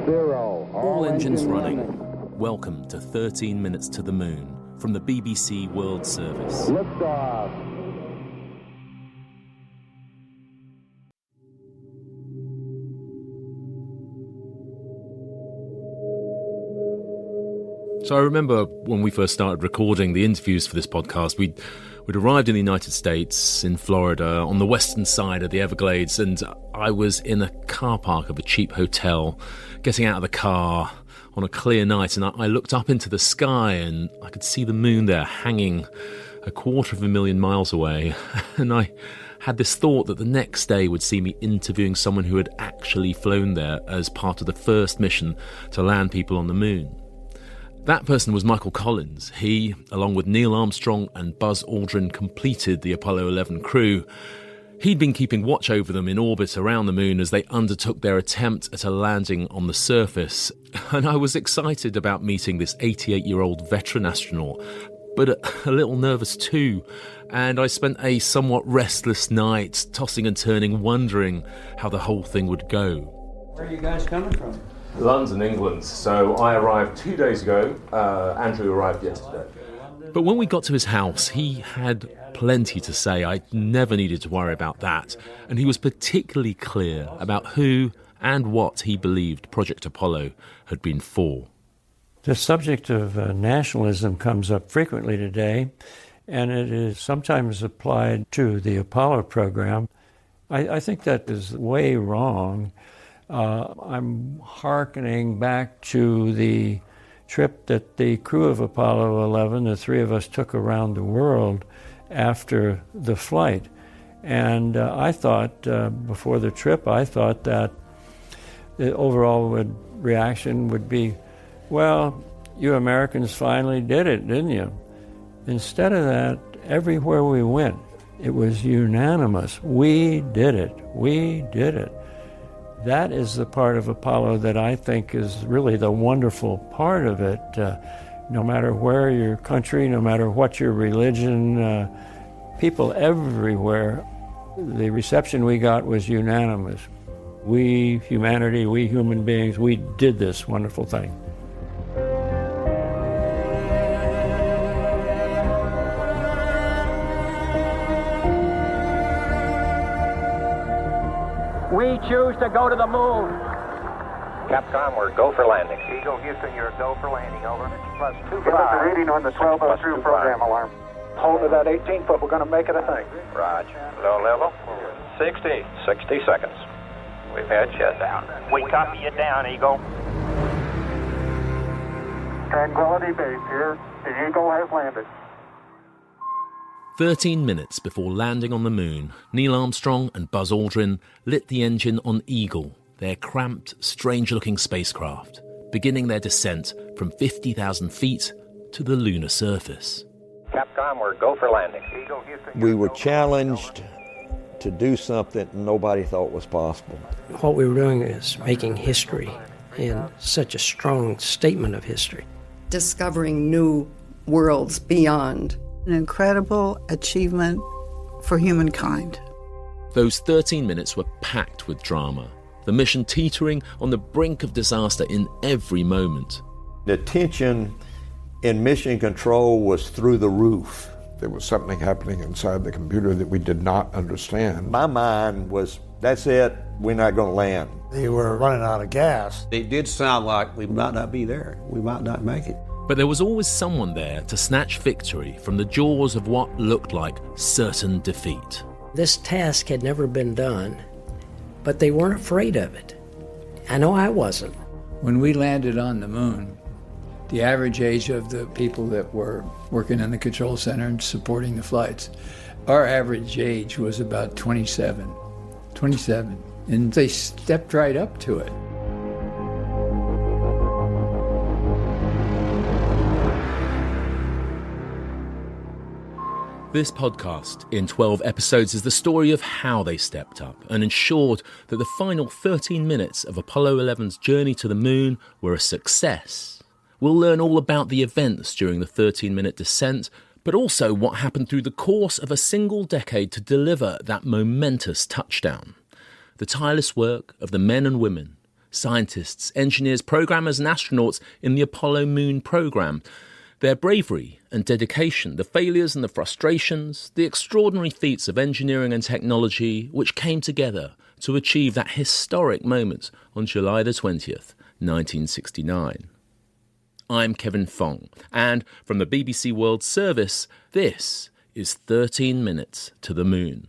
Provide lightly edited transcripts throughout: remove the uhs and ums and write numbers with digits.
0. All engines running. Welcome to 13 Minutes to the Moon from the BBC World Service. Liftoff. So I remember when we first started recording the interviews for this podcast, we'd arrived in the United States, in Florida, on the western side of the Everglades, and I was in a car park of a cheap hotel, getting out of the car on a clear night, and I looked up into the sky and I could see the moon there hanging 250,000 miles away. And I had this thought that the next day would see me interviewing someone who had actually flown there as part of the first mission to land people on the moon. That person was Michael Collins. He, along with Neil Armstrong and Buzz Aldrin, completed the Apollo 11 crew. He'd been keeping watch over them in orbit around the moon as they undertook their attempt at a landing on the surface. And I was excited about meeting this 88-year-old veteran astronaut, but a little nervous too. And I spent a somewhat restless night, tossing and turning, wondering how the whole thing would go. Where are you guys coming from? London, England. So I arrived 2 days ago. Andrew arrived yesterday. But when we got to his house, he had plenty to say. I never needed to worry about that. And he was particularly clear about who and what he believed Project Apollo had been for. The subject of nationalism comes up frequently today, and it is sometimes applied to the Apolloprogram. I think that is way wrong. I'm hearkening back to the trip that the crew of Apollo 11, the three of us, took around the world after the flight. And I thought, before the trip, that the overall reaction would be, well, you Americans finally did it, didn't you? Instead of that, everywhere we went, it was unanimous. We did it. We did it. That is the part of Apollo that I think is really the wonderful part of it. No matter where your country, no matter what your religion, people everywhere, the reception we got was unanimous. We, humanity, we human beings, we did this wonderful thing. We choose to go to the moon. Capcom, we're go for landing. Eagle, Houston, you're go for landing, over. Plus 25. Give us a reading on the 1202 program alarm. Hold to that 18 foot, we're going to make it a thing. Roger. Low level. 60. 60 seconds. We've had shutdown. We copy you down, Eagle. Tranquility Base here. The Eagle has landed. 13 minutes before landing on the moon, Neil Armstrong and Buzz Aldrin lit the engine on Eagle, their cramped, strange-looking spacecraft, beginning their descent from 50,000 feet to the lunar surface. Capcom, we're go for landing. Eagle, Houston, We were challenged to do something nobody thought was possible. What we were doing is making history, and such a strong statement of history. Discovering new worlds beyond. An incredible achievement for humankind. Those 13 minutes were packed with drama, the mission teetering on the brink of disaster in every moment. The tension in mission control was through the roof. There was something happening inside the computer that we did not understand. My mind was, that's it, we're not going to land. They were running out of gas. It did sound like we might not be there. We might not make it. But there was always someone there to snatch victory from the jaws of what looked like certain defeat. This task had never been done, but they weren't afraid of it. I know I wasn't. When we landed on the moon, the average age of the people that were working in the control center and supporting the flights, our average age was about 27. And they stepped right up to it. This podcast, in 12 episodes, is the story of how they stepped up and ensured that the final 13 minutes of Apollo 11's journey to the moon were a success. We'll learn all about the events during the 13-minute descent, but also what happened through the course of a single decade to deliver that momentous touchdown. The tireless work of the men and women, scientists, engineers, programmers and astronauts in the Apollo moon program. Their bravery and dedication, the failures and the frustrations, the extraordinary feats of engineering and technology which came together to achieve that historic moment on July the 20th, 1969. I'm Kevin Fong, and from the BBC World Service, this is 13 Minutes to the Moon.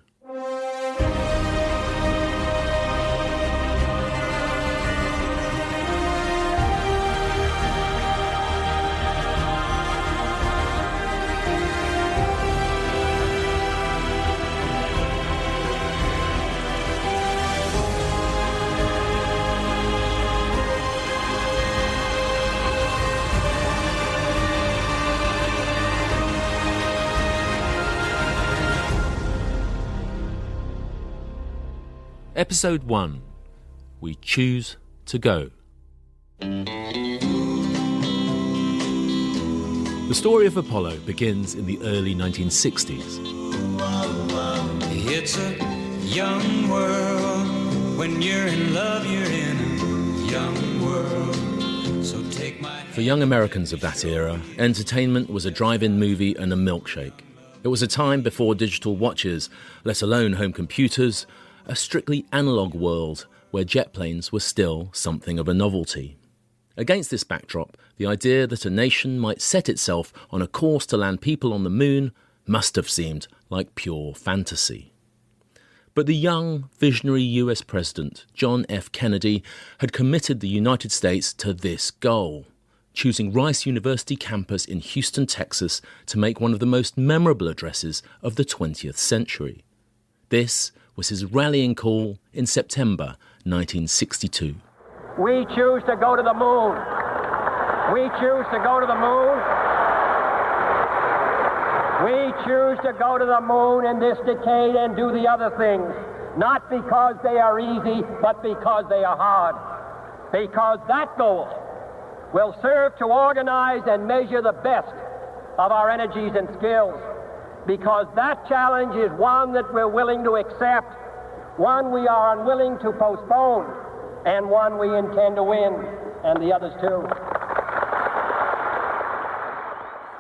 Episode 1. We choose to go. The story of Apollo begins in the early 1960s. It's a young world. When you're in love, you're in a young world. So take my hand. For young Americans of that era, entertainment was a drive-in movie and a milkshake. It was a time before digital watches, let alone home computers, a strictly analogue world where jet planes were still something of a novelty. Against this backdrop, the idea that a nation might set itself on a course to land people on the moon must have seemed like pure fantasy. But the young, visionary US President, John F. Kennedy, had committed the United States to this goal, choosing Rice University campus in Houston, Texas, to make one of the most memorable addresses of the 20th century. This was his rallying call in September 1962. We choose to go to the moon. We choose to go to the moon. We choose to go to the moon in this decade and do the other things, not because they are easy, but because they are hard. Because that goal will serve to organize and measure the best of our energies and skills. Because that challenge is one that we're willing to accept, one we are unwilling to postpone, and one we intend to win, and the others too.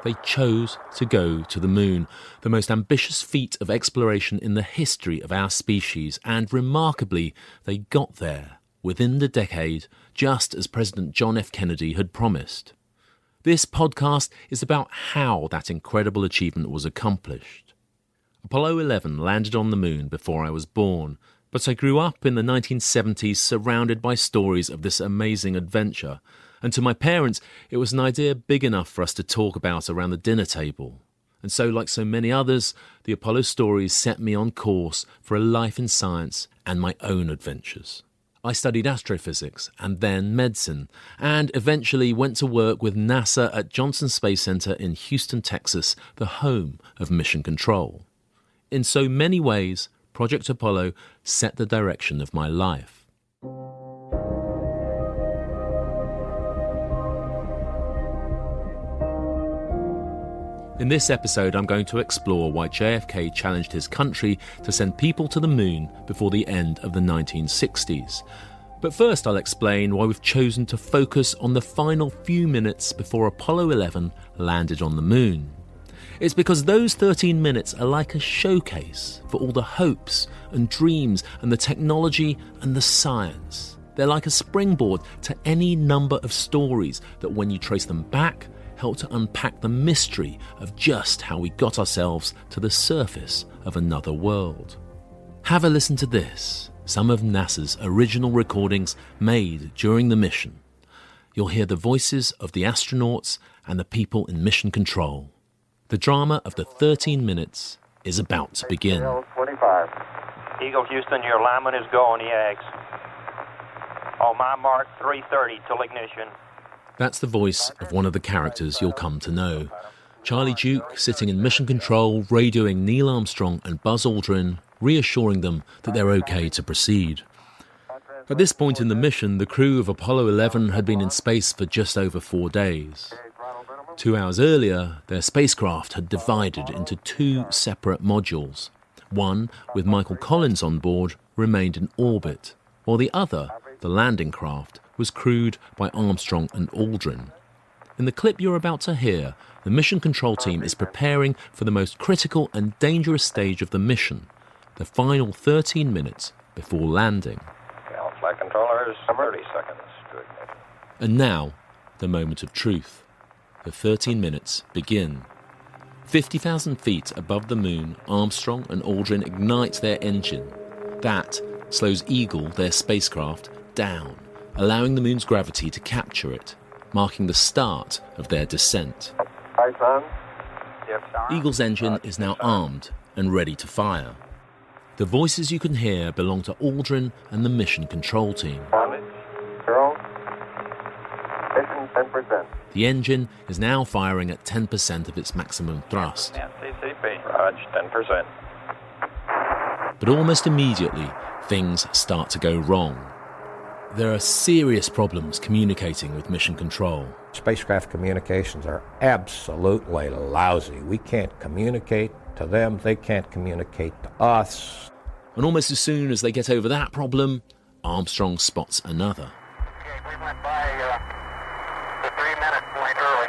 They chose to go to the moon, the most ambitious feat of exploration in the history of our species, and remarkably, they got there within the decade, just as President John F. Kennedy had promised. This podcast is about how that incredible achievement was accomplished. Apollo 11 landed on the moon before I was born, but I grew up in the 1970s surrounded by stories of this amazing adventure, and to my parents it was an idea big enough for us to talk about around the dinner table. And so, like so many others, the Apollo stories set me on course for a life in science and my own adventures. I studied astrophysics and then medicine, and eventually went to work with NASA at Johnson Space Center in Houston, Texas, the home of mission control. In so many ways, Project Apollo set the direction of my life. In this episode, I'm going to explore why JFK challenged his country to send people to the moon before the end of the 1960s. But first, I'll explain why we've chosen to focus on the final few minutes before Apollo 11 landed on the moon. It's because those 13 minutes are like a showcase for all the hopes and dreams and the technology and the science. They're like a springboard to any number of stories that, when you trace them back, help to unpack the mystery of just how we got ourselves to the surface of another world. Have a listen to this, some of NASA's original recordings made during the mission. You'll hear the voices of the astronauts and the people in mission control. The drama of the 13 minutes is about to begin. 25. Eagle Houston, your alignment is go on EAX. On my mark, 3:30 till ignition. That's the voice of one of the characters you'll come to know. Charlie Duke, sitting in mission control, radioing Neil Armstrong and Buzz Aldrin, reassuring them that they're okay to proceed. At this point in the mission, the crew of Apollo 11 had been in space for just over 4 days. 2 hours earlier, their spacecraft had divided into 2 separate modules. One, with Michael Collins on board, remained in orbit, while the other, the landing craft, was crewed by Armstrong and Aldrin. In the clip you're about to hear, the mission control team is preparing for the most critical and dangerous stage of the mission, the final 13 minutes before landing. Flight controllers, 30 seconds to ignite. And now, the moment of truth. The 13 minutes begin. 50,000 feet above the moon, Armstrong and Aldrin ignite their engine. That slows Eagle, their spacecraft, down, allowing the moon's gravity to capture it, marking the start of their descent. Hi, son. Yes, sir. Eagle's engine is now armed and ready to fire. The voices you can hear belong to Aldrin and the mission control team. 0. Mission 10%. The engine is now firing at 10% of its maximum thrust. CCP. Raj, 10%. But almost immediately, things start to go wrong. There are serious problems communicating with mission control. Spacecraft communications are absolutely lousy. We can't communicate to them, they can't communicate to us. And almost as soon as they get over that problem, Armstrong spots another. Okay, we went by the 3-minute point early.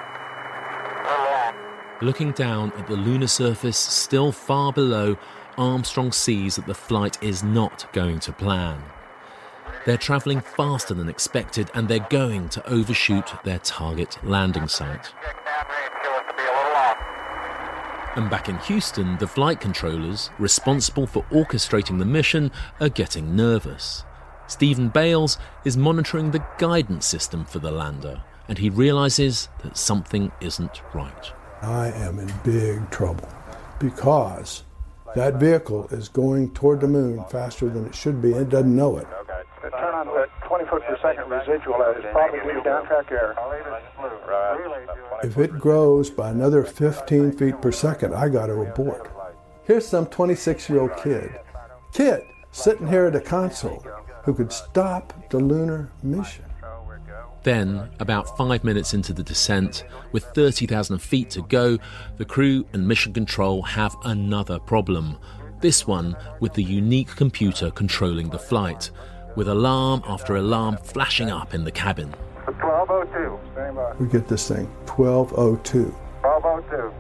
Looking down at the lunar surface, still far below, Armstrong sees that the flight is not going to plan. They're travelling faster than expected, and they're going to overshoot their target landing site. And back in Houston, the flight controllers, responsible for orchestrating the mission, are getting nervous. Stephen Bales is monitoring the guidance system for the lander, and he realises that something isn't right. I am in big trouble because that vehicle is going toward the moon faster than it should be, and it doesn't know it. The turn on the 20 foot per second residual is probably due to down track air. If it grows by another 15 feet per second, I got to abort. Here's some 26-year-old kid sitting here at a console who could stop the lunar mission. Then, about 5 minutes into the descent, with 30,000 feet to go, the crew and mission control have another problem. This one with the unique computer controlling the flight, with alarm after alarm flashing up in the cabin. 1202. Stand by. We get this thing, 1202. 1202.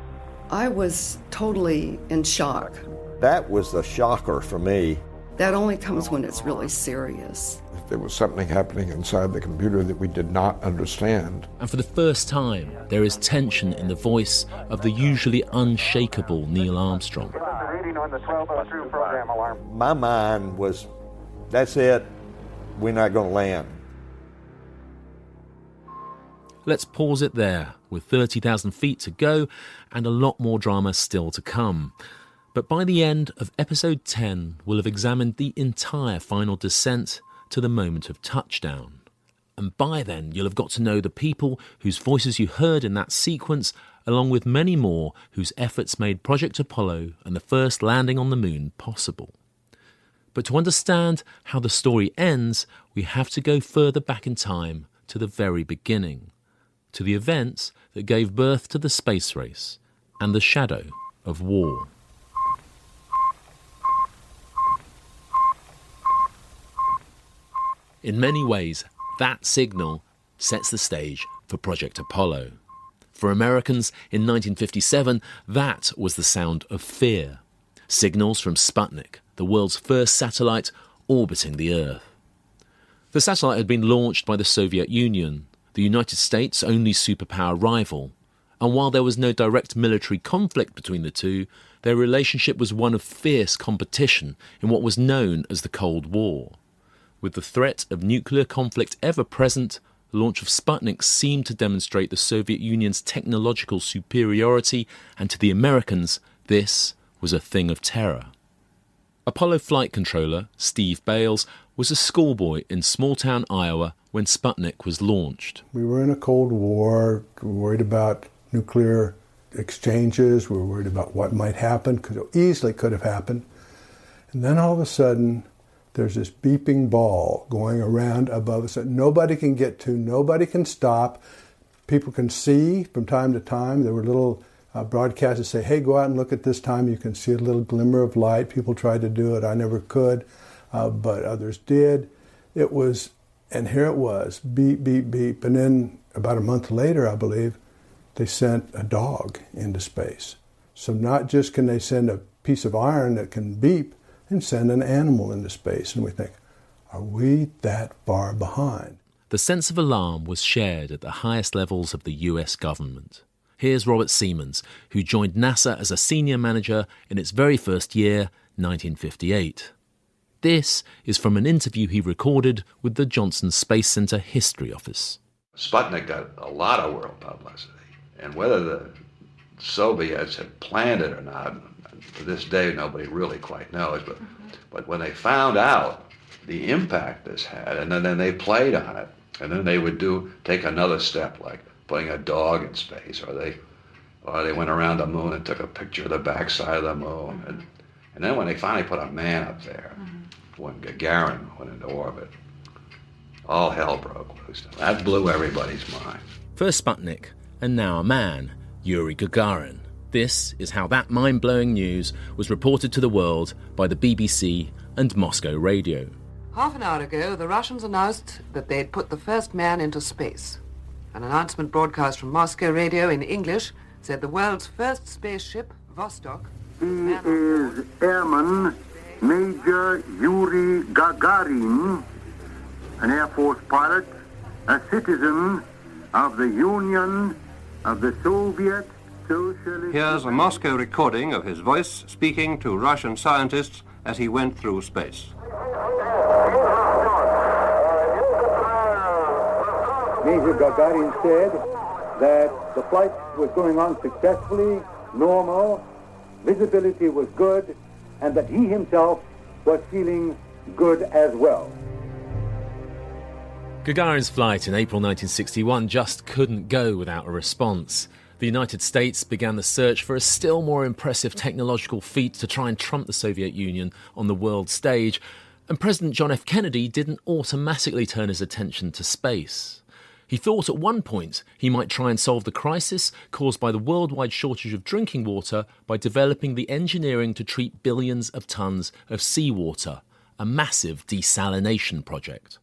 I was totally in shock. That was the shocker for me. That only comes when it's really serious. There was something happening inside the computer that we did not understand. And for the first time, there is tension in the voice of the usually unshakable Neil Armstrong. Give us a reading on the 1202 program alarm. My mind was, that's it, we're not going to land. Let's pause it there, with 30,000 feet to go and a lot more drama still to come. But by the end of episode 10, we'll have examined the entire final descent to the moment of touchdown. And by then, you'll have got to know the people whose voices you heard in that sequence, along with many more whose efforts made Project Apollo and the first landing on the moon possible. But to understand how the story ends, we have to go further back in time to the very beginning, to the events that gave birth to the space race and the shadow of war. In many ways, that signal sets the stage for Project Apollo. For Americans in 1957, that was the sound of fear. Signals from Sputnik, the world's first satellite orbiting the Earth. The satellite had been launched by the Soviet Union, the United States' only superpower rival, and while there was no direct military conflict between the two, their relationship was one of fierce competition in what was known as the Cold War. With the threat of nuclear conflict ever present, the launch of Sputnik seemed to demonstrate the Soviet Union's technological superiority, and to the Americans, this was a thing of terror. Apollo flight controller Steve Bales was a schoolboy in small-town Iowa when Sputnik was launched. We were in a Cold War, we were worried about nuclear exchanges, we were worried about what might happen, because it easily could have happened. And then all of a sudden, there's this beeping ball going around above us that nobody can get to, nobody can stop. People can see from time to time. There were little broadcasts that say, hey, go out and look at this time. You can see a little glimmer of light. People tried to do it. I never could, but others did. It was And here it was, beep, beep, beep. And then about a month later, I believe, they sent a dog into space. So not just can they send a piece of iron that can beep, and send an animal into space. And we think, are we that far behind? The sense of alarm was shared at the highest levels of the US government. Here's Robert Siemens, who joined NASA as a senior manager in its very first year, 1958. This is from an interview he recorded with the Johnson Space Center History Office. Sputnik got a lot of world publicity, and whether the Soviets had planned it or not, to this day nobody really quite knows, but when they found out the impact this had, and then they played on it, and then they would take another step, like putting a dog in space, or they went around the moon and took a picture of the backside of the moon, and then when they finally put a man up there, when Gagarin went into orbit, all hell broke loose. That blew everybody's mind. First Sputnik, and now a man, Yuri Gagarin. This is how that mind-blowing news was reported to the world by the BBC and Moscow radio. Half an hour ago, the Russians announced that they'd put the first man into space. An announcement broadcast from Moscow radio in English said the world's first spaceship, Vostok... He is Airman Major Yuri Gagarin, an Air Force pilot, a citizen of the Union of the Soviet Socialist... Here's a Moscow recording of his voice speaking to Russian scientists as he went through space. Major Gagarin said that the flight was going on successfully, normal, visibility was good, and that he himself was feeling good as well. Gagarin's flight in April 1961 just couldn't go without a response. The United States began the search for a still more impressive technological feat to try and trump the Soviet Union on the world stage, and President John F. Kennedy didn't automatically turn his attention to space. He thought at one point he might try and solve the crisis caused by the worldwide shortage of drinking water by developing the engineering to treat billions of tons of seawater, a massive desalination project.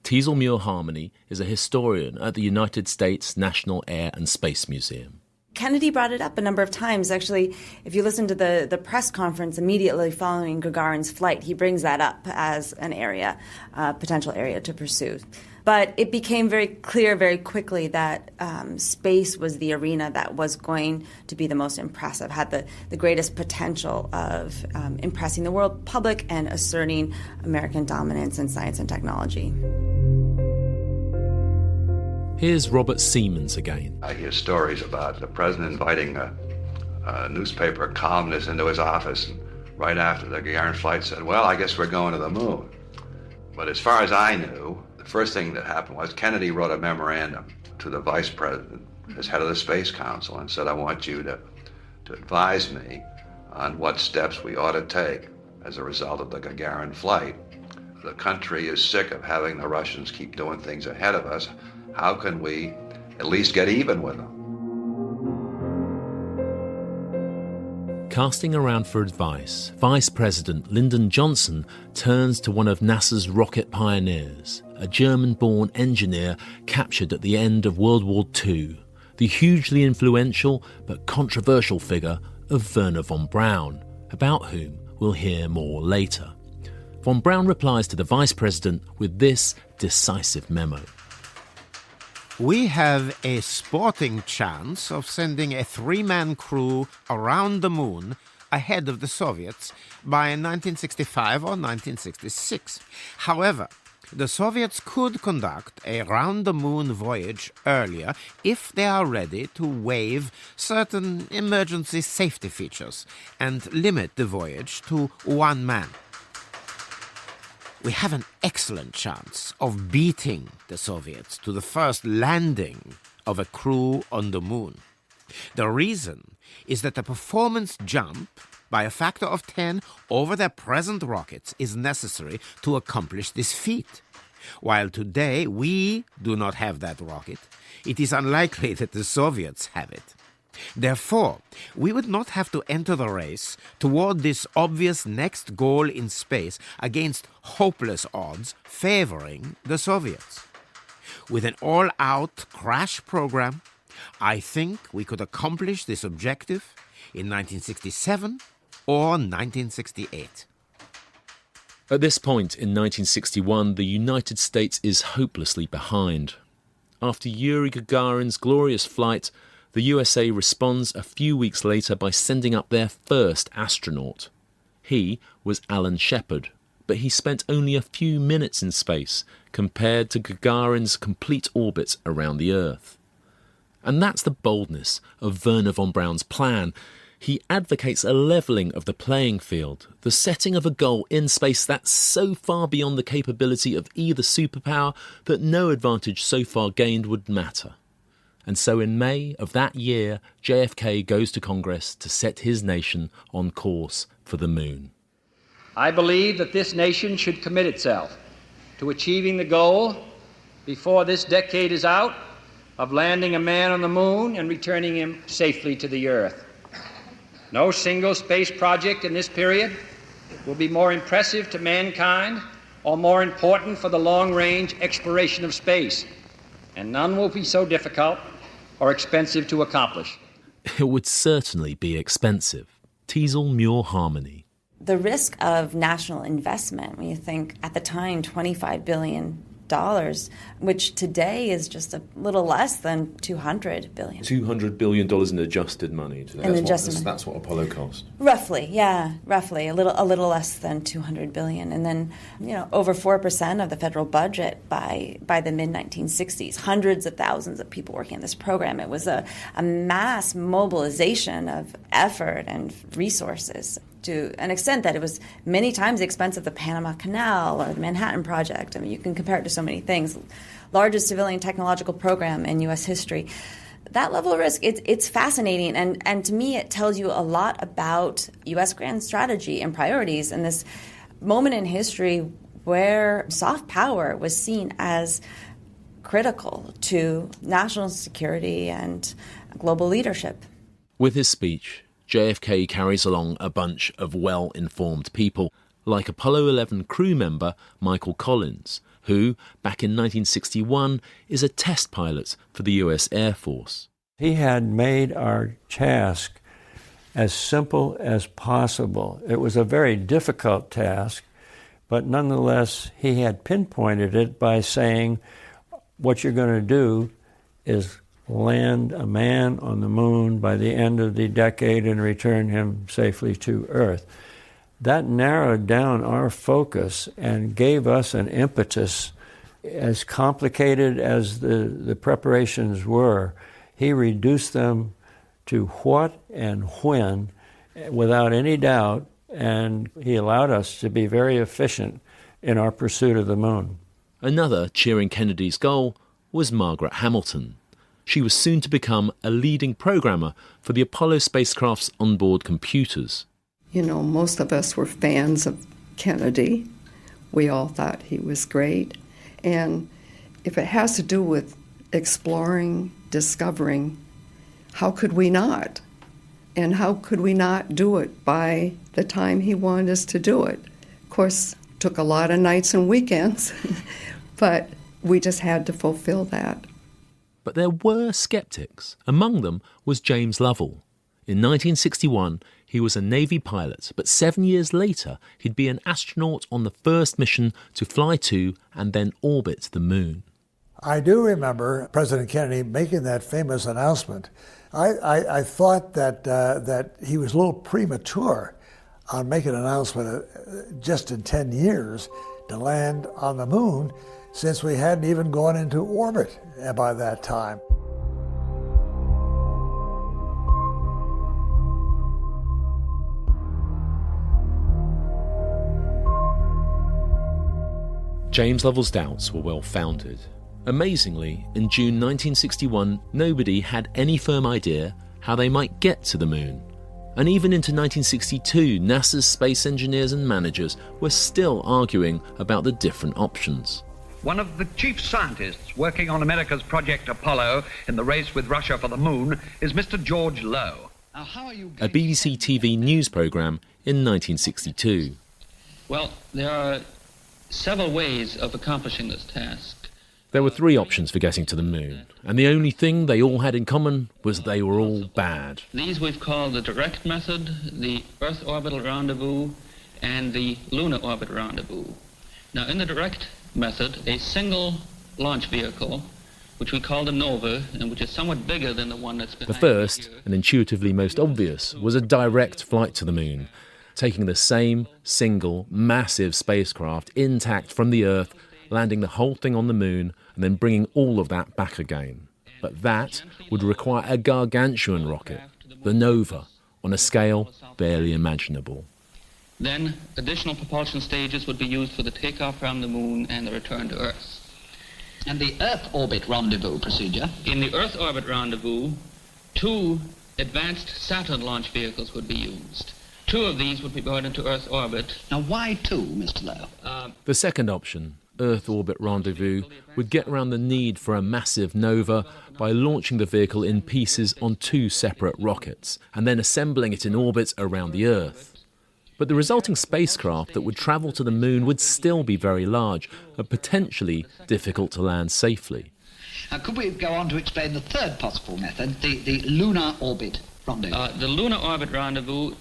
Teasel Muir-Harmony is a historian at the United States National Air and Space Museum. Kennedy brought it up a number of times. Actually, if you listen to the press conference immediately following Gagarin's flight, he brings that up as an area, potential area to pursue. But it became very clear very quickly that space was the arena that was going to be the most impressive, had the greatest potential of impressing the world public and asserting American dominance in science and technology. Here's Robert Siemens again. I hear stories about the president inviting a newspaper columnist into his office, and right after the Gagarin flight said, well, I guess we're going to the moon. But as far as I knew, the first thing that happened was Kennedy wrote a memorandum to the vice president as head of the Space Council and said, I want you to advise me on what steps we ought to take as a result of the Gagarin flight. The country is sick of having the Russians keep doing things ahead of us. How can we at least get even with them? Casting around for advice, Vice President Lyndon Johnson turns to one of NASA's rocket pioneers, a German-born engineer captured at the end of World War II, the hugely influential but controversial figure of Wernher von Braun, about whom we'll hear more later. Von Braun replies to the Vice President with this decisive memo. We have a sporting chance of sending a three-man crew around the moon ahead of the Soviets by 1965 or 1966. However, the Soviets could conduct a round-the-moon voyage earlier if they are ready to waive certain emergency safety features and limit the voyage to one man. We have an excellent chance of beating the Soviets to the first landing of a crew on the moon. The reason is that the performance jump by a factor of 10 over their present rockets is necessary to accomplish this feat. While today we do not have that rocket, it is unlikely that the Soviets have it. Therefore, we would not have to enter the race toward this obvious next goal in space against hopeless odds favoring the Soviets. With an all-out crash program, I think we could accomplish this objective in 1967 or 1968. At this point in 1961, the United States is hopelessly behind. After Yuri Gagarin's glorious flight, the USA responds a few weeks later by sending up their first astronaut. He was Alan Shepard, but he spent only a few minutes in space compared to Gagarin's complete orbit around the Earth. And that's the boldness of Wernher von Braun's plan. He advocates a levelling of the playing field, the setting of a goal in space that's so far beyond the capability of either superpower that no advantage so far gained would matter. And so in May of that year, JFK goes to Congress to set his nation on course for the moon. I believe that this nation should commit itself to achieving the goal before this decade is out of landing a man on the moon and returning him safely to the Earth. No single space project in this period will be more impressive to mankind or more important for the long-range exploration of space, and none will be so difficult or expensive to accomplish. It would certainly be expensive. Teasel-Muir harmony. The risk of national investment, when you think at the time $25 billion, which today is just a little less than $200 billion. $200 billion in adjusted money today. That's what Apollo cost. Roughly, yeah, roughly. A little less than $200 billion. And then, over 4% of the federal budget by the mid-1960s. Hundreds of thousands of people working on this program. It was a mass mobilization of effort and resources, to an extent that it was many times the expense of the Panama Canal or the Manhattan Project. I mean, you can compare it to so many things. Largest civilian technological program in U.S. history. That level of risk, it's fascinating. And to me, it tells you a lot about U.S. grand strategy and priorities in this moment in history where soft power was seen as critical to national security and global leadership. With his speech, JFK carries along a bunch of well-informed people, like Apollo 11 crew member Michael Collins, who, back in 1961, is a test pilot for the US Air Force. He had made our task as simple as possible. It was a very difficult task, but nonetheless, he had pinpointed it by saying, what you're going to do is land a man on the moon by the end of the decade and return him safely to Earth. That narrowed down our focus and gave us an impetus. As complicated as the preparations were, he reduced them to what and when without any doubt, and he allowed us to be very efficient in our pursuit of the moon. Another cheering Kennedy's goal was Margaret Hamilton. She was soon to become a leading programmer for the Apollo spacecraft's onboard computers. Most of us were fans of Kennedy. We all thought he was great. And if it has to do with exploring, discovering, how could we not? And how could we not do it by the time he wanted us to do it? Of course, took a lot of nights and weekends, but we just had to fulfill that. But there were skeptics. Among them was James Lovell. In 1961, he was a Navy pilot, but 7 years later, he'd be an astronaut on the first mission to fly to and then orbit the moon. I do remember President Kennedy making that famous announcement. I thought that he was a little premature on making an announcement just in 10 years to land on the moon, since we hadn't even gone into orbit by that time. James Lovell's doubts were well founded. Amazingly, in June 1961, nobody had any firm idea how they might get to the moon. And even into 1962, NASA's space engineers and managers were still arguing about the different options. one of the chief scientists working on America's Project Apollo in the race with Russia for the moon, is Mr. George Low. A BBC TV news programme in 1962. Well, there are several ways of accomplishing this task. There were 3 options for getting to the moon, and the only thing they all had in common was they were all bad. These we've called the direct method, the Earth orbital rendezvous, and the lunar orbit rendezvous. Now, in the direct method, a single launch vehicle, which we call the Nova, and which is somewhat bigger than the one that's behind The first, and intuitively most obvious, was a direct flight to the moon, taking the same single massive spacecraft intact from the Earth, landing the whole thing on the moon, and then bringing all of that back again. But that would require a gargantuan rocket, the Nova, on a scale barely imaginable. Then additional propulsion stages would be used for the takeoff from the moon and the return to Earth. And the Earth orbit rendezvous procedure? In the Earth orbit rendezvous, 2 advanced Saturn launch vehicles would be used. 2 of these would be brought into Earth orbit. Now, why 2, Mr. Lowe? The second option, Earth orbit rendezvous, would get around the need for a massive Nova by launching the vehicle in pieces on 2 separate rockets and then assembling it in orbit around the Earth. But the resulting spacecraft that would travel to the moon would still be very large and potentially difficult to land safely. Now, could we go on to explain the third possible method, the lunar orbit rendezvous? The lunar orbit rendezvous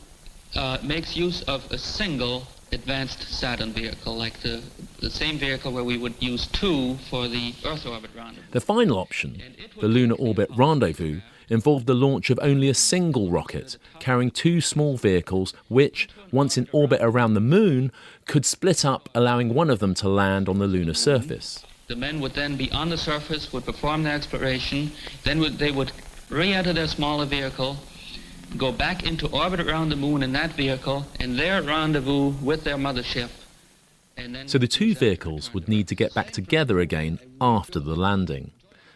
makes use of a single advanced Saturn vehicle, like the same vehicle where we would use 2 for the Earth orbit rendezvous. The final option, the lunar orbit rendezvous, involved the launch of only a single rocket, carrying 2 small vehicles which, once in orbit around the moon, could split up, allowing one of them to land on the lunar surface. The men would then be on the surface, would perform their exploration, then they would re-enter their smaller vehicle, go back into orbit around the moon in that vehicle, and there rendezvous with their mothership. And then so the 2 vehicles would need to get back together again after the landing.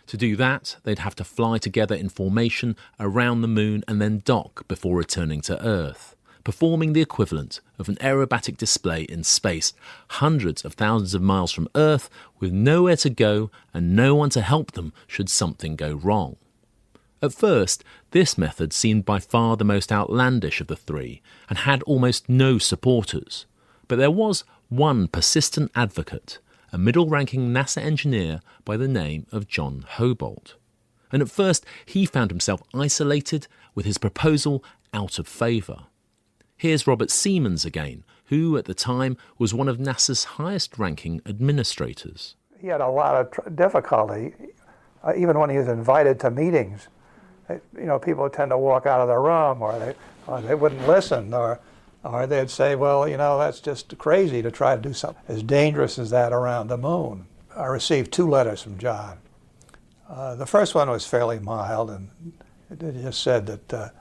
To do that, they'd have to fly together in formation around the moon and then dock before returning to Earth, performing the equivalent of an aerobatic display in space, hundreds of thousands of miles from Earth, with nowhere to go and no one to help them should something go wrong. At first, this method seemed by far the most outlandish of the 3 and had almost no supporters. But there was one persistent advocate, a middle-ranking NASA engineer by the name of John Hobolt. And at first, he found himself isolated, with his proposal out of favour. Here's Robert Siemens again, who at the time was one of NASA's highest-ranking administrators. He had a lot of difficulty, even when he was invited to meetings. People tend to walk out of the room, or they wouldn't listen, or they'd say, well, that's just crazy to try to do something as dangerous as that around the moon. I received 2 letters from John. The first one was fairly mild, and it just said that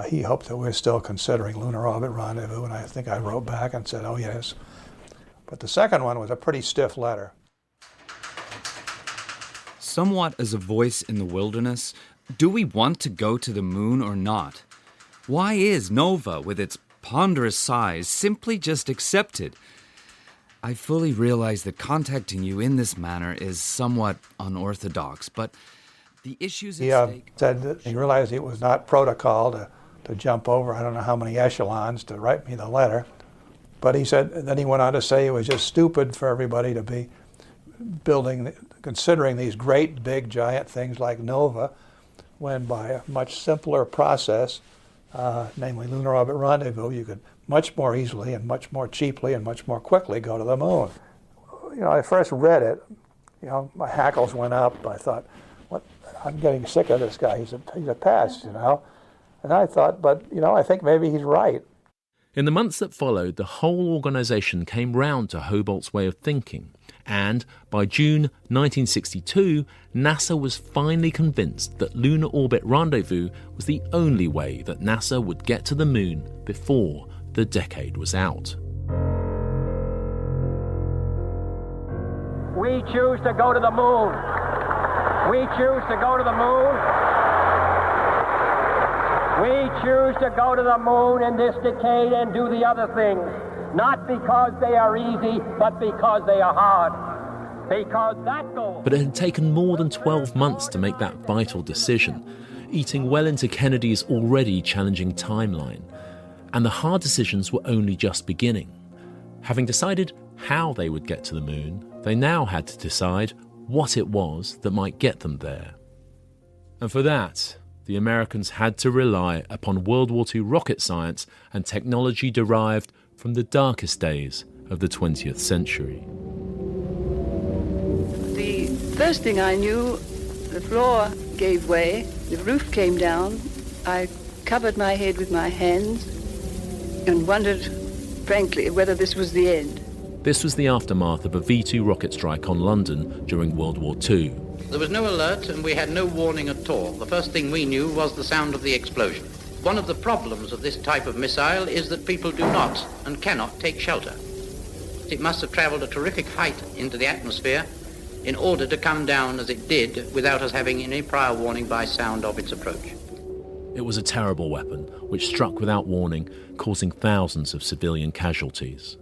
he hoped that we're still considering lunar orbit rendezvous, and I think I wrote back and said, oh, yes. But the second one was a pretty stiff letter. Somewhat as a voice in the wilderness, do we want to go to the moon or not? Why is Nova, with its ponderous size, simply just accepted? I fully realize that contacting you in this manner is somewhat unorthodox, but the issues at stake... He said that he realized it was not protocol to jump over I don't know how many echelons to write me the letter. But he said, then he went on to say it was just stupid for everybody to be considering these great, big, giant things like Nova, when by a much simpler process, namely lunar orbit rendezvous, you could much more easily and much more cheaply and much more quickly go to the moon. I first read it, my hackles went up. I thought, what? I'm getting sick of this guy. He's a pest, And I thought, but, I think maybe he's right. In the months that followed, the whole organisation came round to Hobolt's way of thinking. And by June 1962, NASA was finally convinced that lunar orbit rendezvous was the only way that NASA would get to the moon before the decade was out. We choose to go to the moon. We choose to go to the moon. We choose to go to the moon in this decade and do the other things, not because they are easy, but because they are hard. Because that goal... But it had taken more than 12 months to make that vital decision, eating well into Kennedy's already challenging timeline. And the hard decisions were only just beginning. Having decided how they would get to the moon, they now had to decide what it was that might get them there. And for that, the Americans had to rely upon World War II rocket science and technology derived from the darkest days of the 20th century. The first thing I knew, the floor gave way, the roof came down. I covered my head with my hands and wondered, frankly, whether this was the end. This was the aftermath of a V-2 rocket strike on London during World War II. There was no alert and we had no warning at all. The first thing we knew was the sound of the explosion. One of the problems of this type of missile is that people do not and cannot take shelter. It must have traveled a terrific height into the atmosphere in order to come down as it did without us having any prior warning by sound of its approach. It was a terrible weapon which struck without warning, causing thousands of civilian casualties.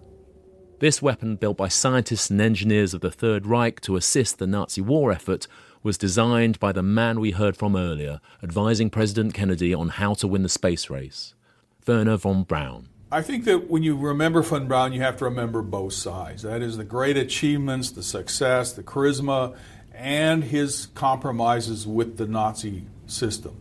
This weapon, built by scientists and engineers of the Third Reich to assist the Nazi war effort, was designed by the man we heard from earlier, advising President Kennedy on how to win the space race, Wernher von Braun. I think that when you remember von Braun, you have to remember both sides. That is the great achievements, the success, the charisma, and his compromises with the Nazi system.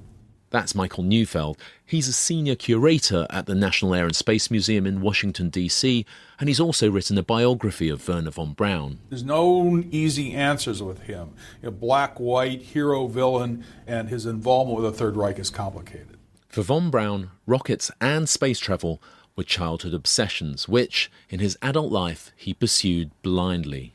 That's Michael Neufeld. He's a senior curator at the National Air and Space Museum in Washington, D.C., and he's also written a biography of Wernher von Braun. There's no easy answers with him. Black, white, hero, villain, and his involvement with the Third Reich is complicated. For von Braun, rockets and space travel were childhood obsessions, which, in his adult life, he pursued blindly.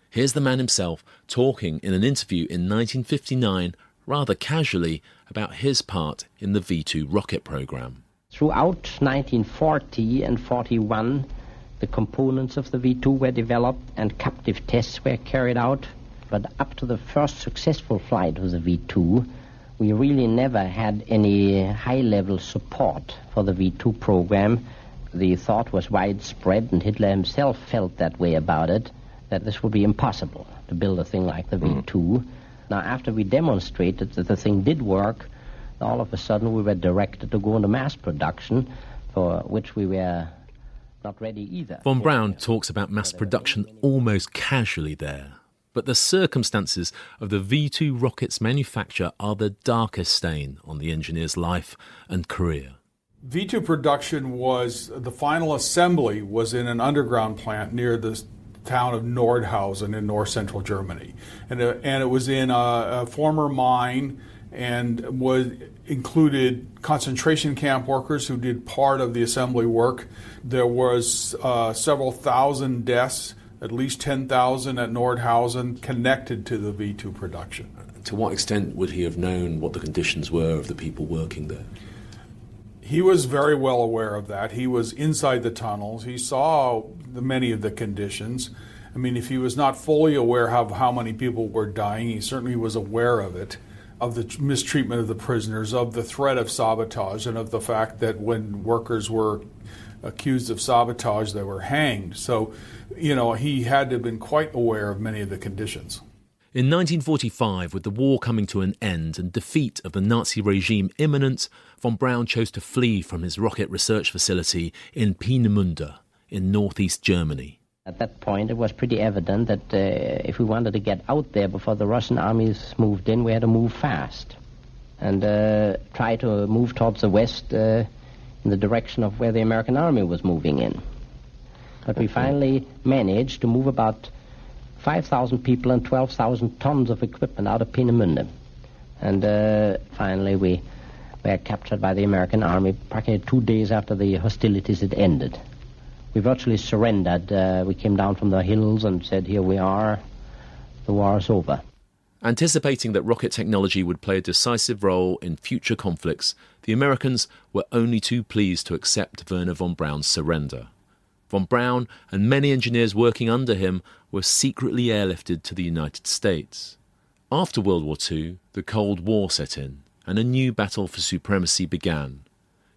Here's the man himself talking in an interview in 1959, rather casually, about his part in the V-2 rocket program. Throughout 1940 and 41, the components of the V-2 were developed and captive tests were carried out. But up to the first successful flight of the V-2, we really never had any high-level support for the V-2 program. The thought was widespread, and Hitler himself felt that way about it, that this would be impossible to build a thing like the V-2. Now, after we demonstrated that the thing did work, all of a sudden we were directed to go into mass production, for which we were not ready either. Von Braun talks about mass production almost casually there. But the circumstances of the V-2 rocket's manufacture are the darkest stain on the engineer's life and career. V-2 production was, the final assembly was in an underground plant near the town of Nordhausen in north-central Germany. And it was in a former mine and included concentration camp workers who did part of the assembly work. There was several thousand deaths, at least 10,000 at Nordhausen, connected to the V-2 production. To what extent would he have known what the conditions were of the people working there? He was very well aware of that. He was inside the tunnels. He saw many of the conditions. I mean, if he was not fully aware of how many people were dying, he certainly was aware of it, of the mistreatment of the prisoners, of the threat of sabotage, and of the fact that when workers were accused of sabotage, they were hanged. So, he had to have been quite aware of many of the conditions. In 1945, with the war coming to an end and defeat of the Nazi regime imminent, von Braun chose to flee from his rocket research facility in Peenemünde in northeast Germany. At that point, it was pretty evident that if we wanted to get out there before the Russian armies moved in, we had to move fast and try to move towards the west in the direction of where the American army was moving in. But we finally managed to move about 5,000 people and 12,000 tons of equipment out of Peenemünde. And finally we were captured by the American army practically 2 days after the hostilities had ended. We virtually surrendered. We came down from the hills and said, here we are, the war is over. Anticipating that rocket technology would play a decisive role in future conflicts, the Americans were only too pleased to accept Wernher von Braun's surrender. Von Braun and many engineers working under him were secretly airlifted to the United States. After World War II, the Cold War set in, and a new battle for supremacy began.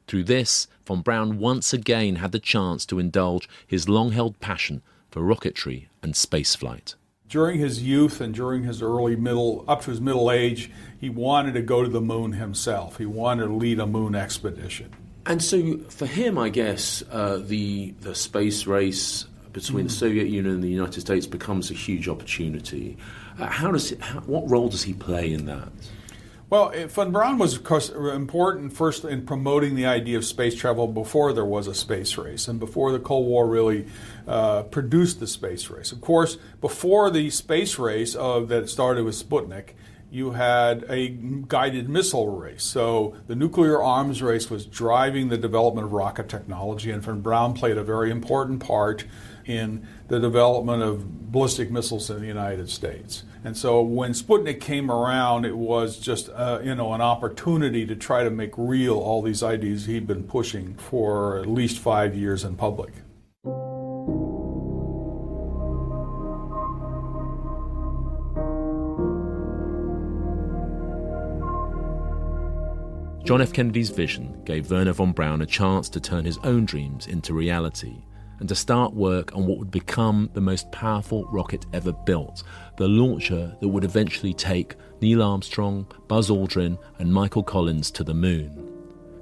Through this, von Braun once again had the chance to indulge his long-held passion for rocketry and spaceflight. During his youth and during his up to his middle age, he wanted to go to the moon himself. He wanted to lead a moon expedition. And so for him, I guess, the space race between the Soviet Union and the United States becomes a huge opportunity. What role does he play in that? Well, von Braun was, of course, important first in promoting the idea of space travel before there was a space race and before the Cold War really produced the space race. Of course, before the space race that started with Sputnik, you had a guided missile race. So the nuclear arms race was driving the development of rocket technology, and von Braun played a very important part in the development of ballistic missiles in the United States. And so when Sputnik came around, it was just an opportunity to try to make real all these ideas he'd been pushing for at least 5 years in public. John F. Kennedy's vision gave Wernher von Braun a chance to turn his own dreams into reality and to start work on what would become the most powerful rocket ever built, the launcher that would eventually take Neil Armstrong, Buzz Aldrin and Michael Collins to the moon.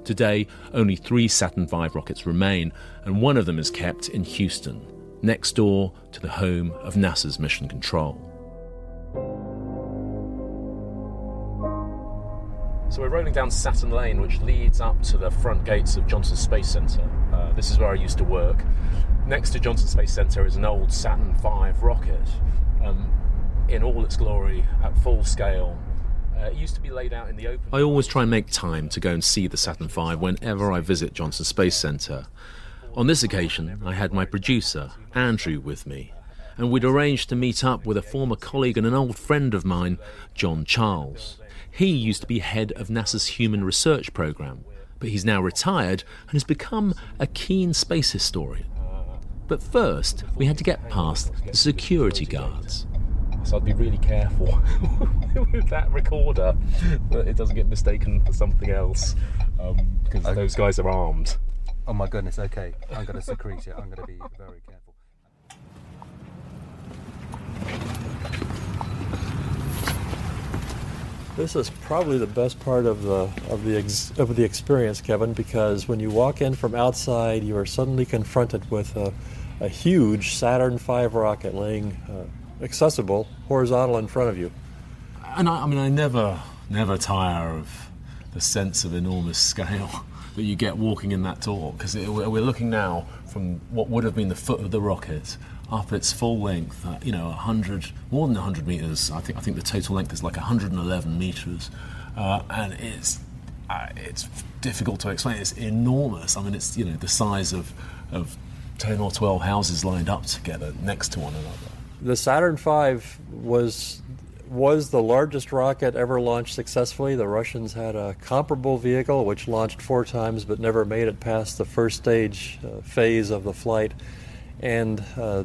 Today, only 3 Saturn V rockets remain, and one of them is kept in Houston, next door to the home of NASA's Mission Control. So we're rolling down Saturn Lane, which leads up to the front gates of Johnson Space Center. This is where I used to work. Next to Johnson Space Center is an old Saturn V rocket, in all its glory, at full scale. It used to be laid out in the open. I always try and make time to go and see the Saturn V whenever I visit Johnson Space Center. On this occasion, I had my producer, Andrew, with me, and we'd arranged to meet up with a former colleague and an old friend of mine, John Charles. He used to be head of NASA's Human Research Program, but he's now retired and has become a keen space historian. But first, we had to get past the security guards. So I'd be really careful with that recorder that it doesn't get mistaken for something else, because those guys are armed. Oh my goodness, okay. I'm going to secrete it. I'm going to be very careful. This is probably the best part of the experience, Kevin, because when you walk in from outside, you are suddenly confronted with a huge Saturn V rocket laying accessible, horizontal in front of you. And I never tire of the sense of enormous scale that you get walking in that door, because we're looking now from what would have been the foot of the rocket up its full length, more than 100 meters. I think the total length is like 111 meters, and it's difficult to explain. It's enormous. I mean, it's the size of 10 or 12 houses lined up together next to one another. The Saturn V was the largest rocket ever launched successfully. The Russians had a comparable vehicle which launched 4 times but never made it past the first stage phase of the flight. And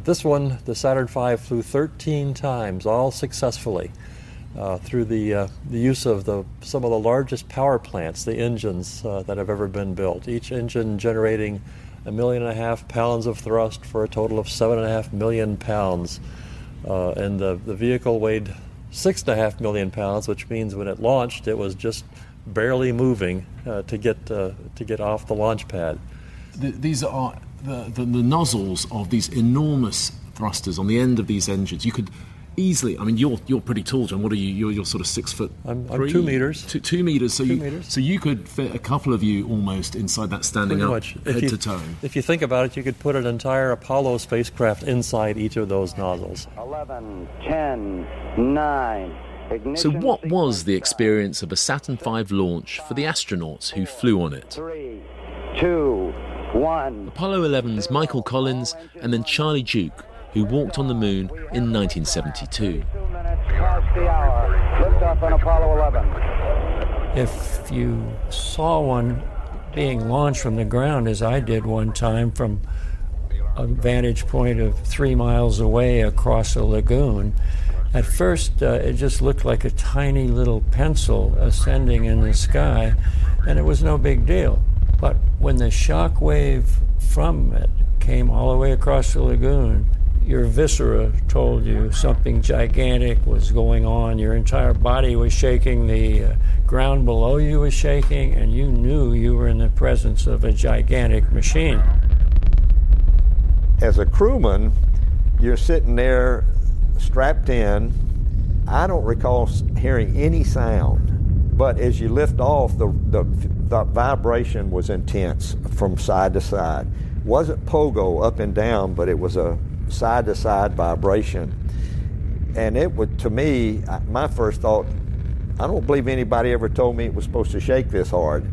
this one, the Saturn V, flew 13 times, all successfully, through the use of some of the largest power plants, the engines that have ever been built. Each engine generating 1.5 million pounds of thrust for a total of 7.5 million pounds. And the vehicle weighed 6.5 million pounds, which means when it launched, it was just barely moving to get off the launch pad. These are the nozzles of these enormous thrusters on the end of these engines. You could easily, you're pretty tall, John. What are you? You're sort of 6 foot. I'm 2 meters. 2 meters. So you could fit a couple of you almost inside that, standing pretty up much. Head to toe. If you think about it, you could put an entire Apollo spacecraft inside each of those nozzles. 11, 10, 9. Ignition. So what was the experience of a Saturn V launch for the astronauts who flew on it? 3, 2, 1. Apollo 11's Michael Collins and then Charlie Duke, who walked on the moon in 1972. 2 minutes past the hour. Liftoff on Apollo 11. If you saw one being launched from the ground, as I did one time from a vantage point of 3 miles away across a lagoon, at first it just looked like a tiny little pencil ascending in the sky, and it was no big deal. But when the shock wave from it came all the way across the lagoon, your viscera told you something gigantic was going on. Your entire body was shaking, the ground below you was shaking, and you knew you were in the presence of a gigantic machine. As a crewman, you're sitting there strapped in. I don't recall hearing any sound, but as you lift off, the vibration was intense from side to side. It wasn't pogo up and down, but it was a side-to-side vibration. And it would, to me, my first thought, I don't believe anybody ever told me it was supposed to shake this hard.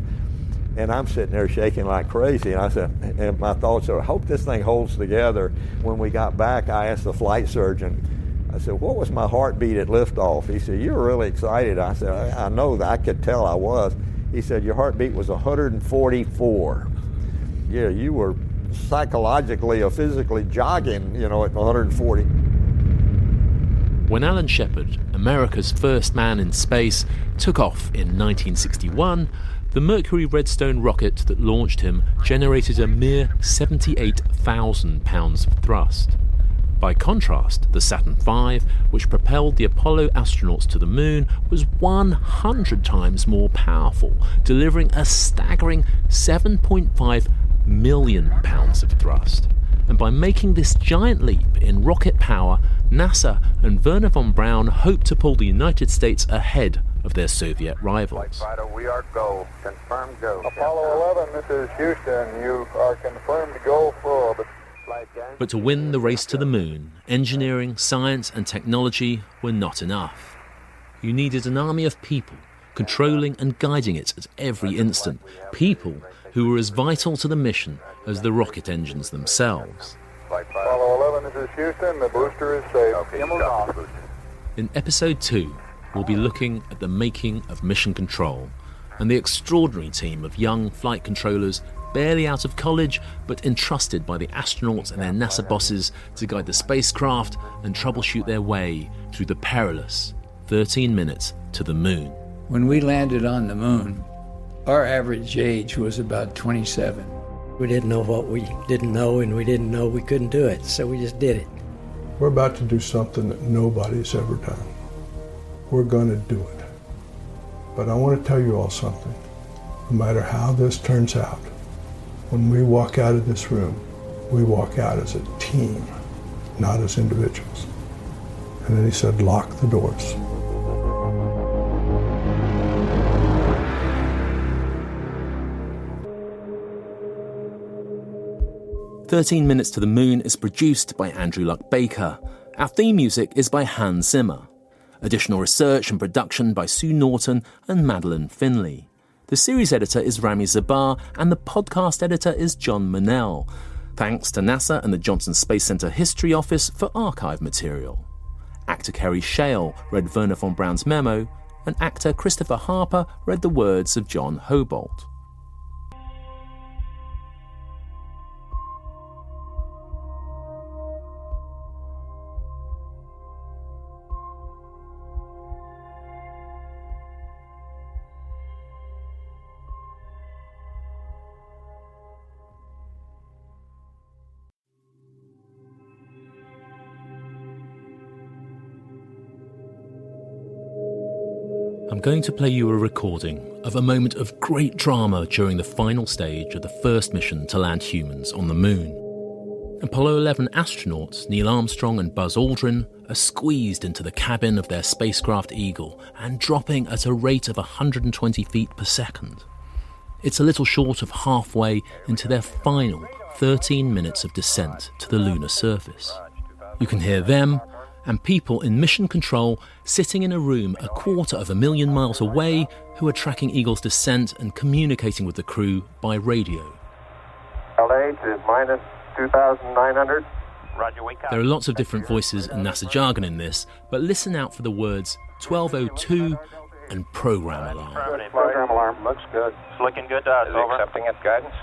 And I'm sitting there shaking like crazy. And I said, and my thoughts are, I hope this thing holds together. When we got back, I asked the flight surgeon, I said, what was my heartbeat at liftoff? He said, you were really excited. I said, I know that. I could tell I was. He said, your heartbeat was 144. Yeah, you were psychologically or physically jogging, at 140. When Alan Shepard, America's first man in space, took off in 1961, the Mercury Redstone rocket that launched him generated a mere 78,000 pounds of thrust. By contrast, the Saturn V, which propelled the Apollo astronauts to the moon, was 100 times more powerful, delivering a staggering 7.5 million pounds of thrust. And by making this giant leap in rocket power, NASA and Wernher von Braun hoped to pull the United States ahead of their Soviet rivals. We are go. Confirmed go. Apollo 11, this is Houston. You are confirmed to go full. But to win the race to the moon, engineering, science and technology were not enough. You needed an army of people, controlling and guiding it at every instant. People who were as vital to the mission as the rocket engines themselves. Apollo 11, this is Houston. The booster is safe. In episode 2, we'll be looking at the making of Mission Control and the extraordinary team of young flight controllers barely out of college but entrusted by the astronauts and their NASA bosses to guide the spacecraft and troubleshoot their way through the perilous 13 minutes to the moon. When we landed on the moon, our average age was about 27. We didn't know what we didn't know, and we didn't know we couldn't do it, so we just did it. We're about to do something that nobody's ever done. We're going to do it. But I want to tell you all something. No matter how this turns out, when we walk out of this room, we walk out as a team, not as individuals. And then he said, lock the doors. "13 Minutes to the Moon" is produced by Andrew Luck Baker. Our theme music is by Hans Zimmer. Additional research and production by Sue Norton and Madeline Finley. The series editor is Rami Zabar, and the podcast editor is John Manell. Thanks to NASA and the Johnson Space Center History Office for archive material. Actor Kerry Shale read Wernher von Braun's memo, and actor Christopher Harper read the words of John Hobolt. I'm going to play you a recording of a moment of great drama during the final stage of the first mission to land humans on the moon. Apollo 11 astronauts Neil Armstrong and Buzz Aldrin are squeezed into the cabin of their spacecraft Eagle and dropping at a rate of 120 feet per second. It's a little short of halfway into their final 13 minutes of descent to the lunar surface. You can hear them and people in mission control sitting in a room 250,000 miles away who are tracking Eagle's descent and communicating with the crew by radio. LH is minus 2,900. Roger, wake up. There are lots of different voices and NASA jargon in this, but listen out for the words 1202 and program alarm. Program alarm. Looks good. It's looking good to us. Over. Accepting its guidance.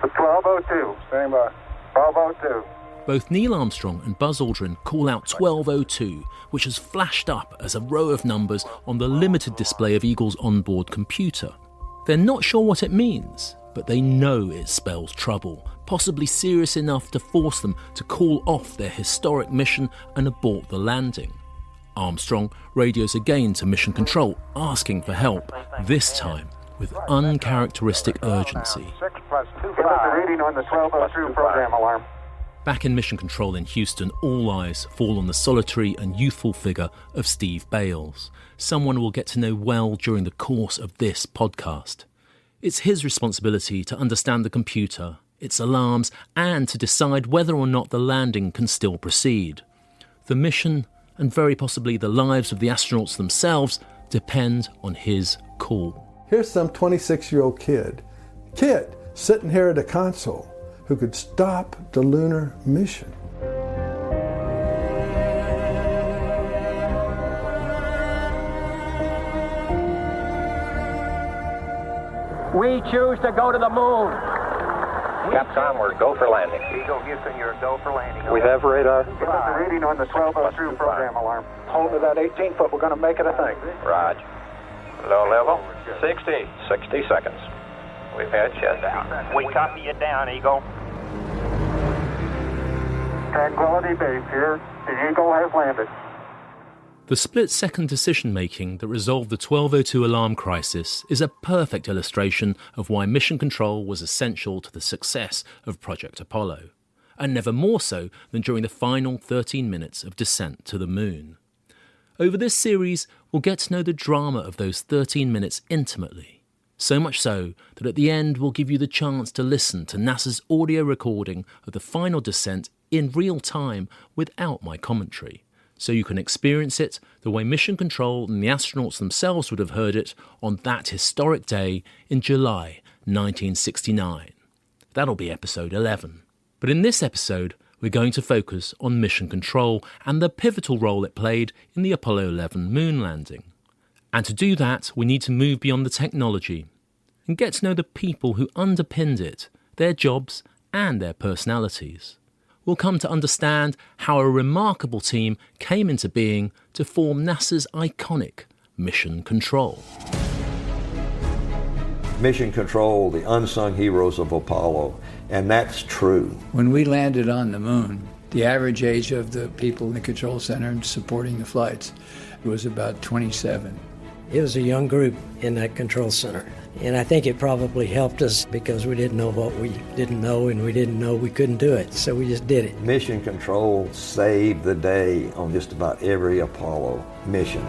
1202. Standing by. 1202. Both Neil Armstrong and Buzz Aldrin call out 1202, which has flashed up as a row of numbers on the limited display of Eagle's onboard computer. They're not sure what it means, but they know it spells trouble, possibly serious enough to force them to call off their historic mission and abort the landing. Armstrong radios again to Mission Control, asking for help, this time with uncharacteristic urgency. 6+25. Reading on the 1202 program alarm. Back in Mission Control in Houston, all eyes fall on the solitary and youthful figure of Steve Bales, someone we'll get to know well during the course of this podcast. It's his responsibility to understand the computer, its alarms, and to decide whether or not the landing can still proceed. The mission, and very possibly the lives of the astronauts themselves, depend on his call. Here's some 26-year-old kid sitting here at a console who could stop the lunar mission. We choose to go to the moon. Capcom, we're go for landing. Eagle Houston, you're go for landing. We have radar. Give us a reading on the 1202 program alarm. Hold to that 18-foot. We're going to make it a thing. Raj. Low level. 60 seconds. We've had shutdown. We copy you down, Eagle. Tranquility Base here. The Eagle has landed. The split-second decision-making that resolved the 1202 alarm crisis is a perfect illustration of why Mission Control was essential to the success of Project Apollo, and never more so than during the final 13 minutes of descent to the moon. Over this series, we'll get to know the drama of those 13 minutes intimately, so much so that at the end we'll give you the chance to listen to NASA's audio recording of the final descent in real time without my commentary, so you can experience it the way Mission Control and the astronauts themselves would have heard it on that historic day in July 1969. That'll be episode 11. But in this episode, we're going to focus on Mission Control and the pivotal role it played in the Apollo 11 moon landing. And to do that, we need to move beyond the technology and get to know the people who underpinned it, their jobs and their personalities. We'll come to understand how a remarkable team came into being to form NASA's iconic Mission Control. Mission Control, the unsung heroes of Apollo, and that's true. When we landed on the moon, the average age of the people in the control center and supporting the flights was about 27. It was a young group in that control center. And I think it probably helped us because we didn't know what we didn't know, and we didn't know we couldn't do it. So we just did it. Mission Control saved the day on just about every Apollo mission.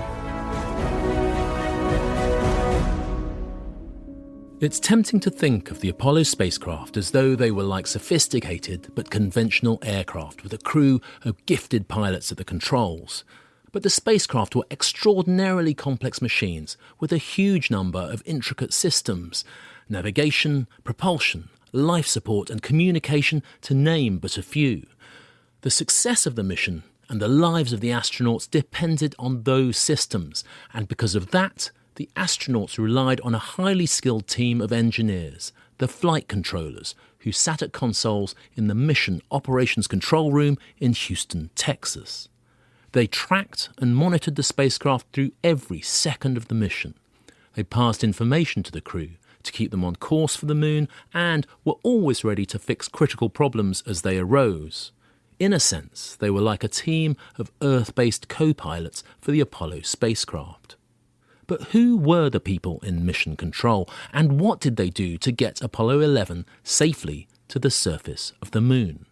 It's tempting to think of the Apollo spacecraft as though they were like sophisticated but conventional aircraft with a crew of gifted pilots at the controls. But the spacecraft were extraordinarily complex machines with a huge number of intricate systems: navigation, propulsion, life support and communication, to name but a few. The success of the mission and the lives of the astronauts depended on those systems, and because of that, the astronauts relied on a highly skilled team of engineers, the flight controllers, who sat at consoles in the Mission Operations Control Room in Houston, Texas. They tracked and monitored the spacecraft through every second of the mission. They passed information to the crew to keep them on course for the moon and were always ready to fix critical problems as they arose. In a sense, they were like a team of Earth-based co-pilots for the Apollo spacecraft. But who were the people in Mission Control, and what did they do to get Apollo 11 safely to the surface of the moon?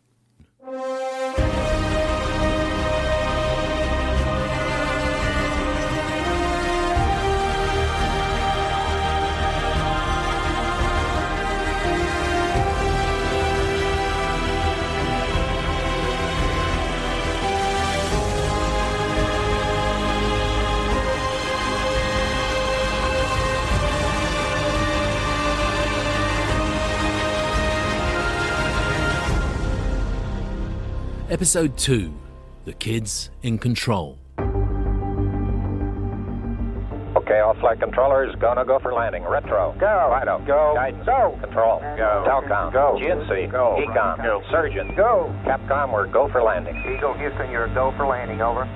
Episode 2, The Kids in Control. Okay, all flight controllers, gonna go for landing. Retro. Go. Fido. Go. Guidance. Go. Control. Go. Telcom. Go. GNC. Go. Ecom. Go. Surgeon. Go. Capcom, we're go for landing. Eagle Houston, you're go for landing, over.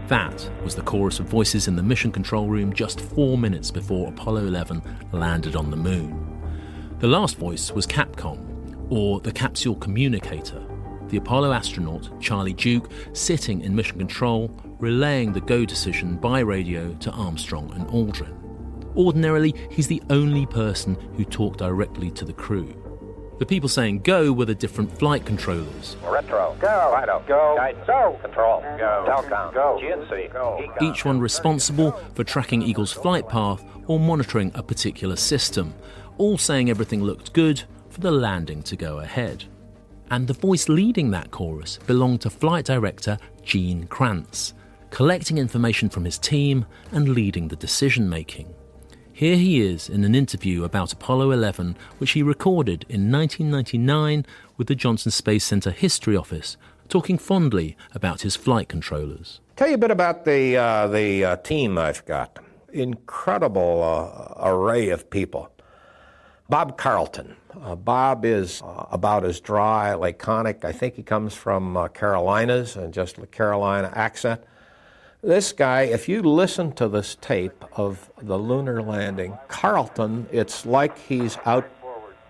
That was the chorus of voices in the Mission Control Room just 4 minutes before Apollo 11 landed on the moon. The last voice was Capcom, or the capsule communicator, the Apollo astronaut Charlie Duke sitting in mission control, relaying the go decision by radio to Armstrong and Aldrin. Ordinarily, he's the only person who talked directly to the crew. The people saying go were the different flight controllers. Retro. Go. Fido. Go. Guidance. Go. Control. Go. Telcom. Go. GNC. Go. Each one responsible for tracking Eagle's flight path or monitoring a particular system, all saying everything looked good for the landing to go ahead. And the voice leading that chorus belonged to flight director Gene Kranz, collecting information from his team and leading the decision-making. Here he is in an interview about Apollo 11, which he recorded in 1999 with the Johnson Space Center History Office, talking fondly about his flight controllers. Tell you a bit about the team I've got. Incredible array of people. Bob Carlton. Bob is about as dry, laconic. I think he comes from Carolinas, and just a Carolina accent. This guy, if you listen to this tape of the lunar landing, Carlton, it's like he's out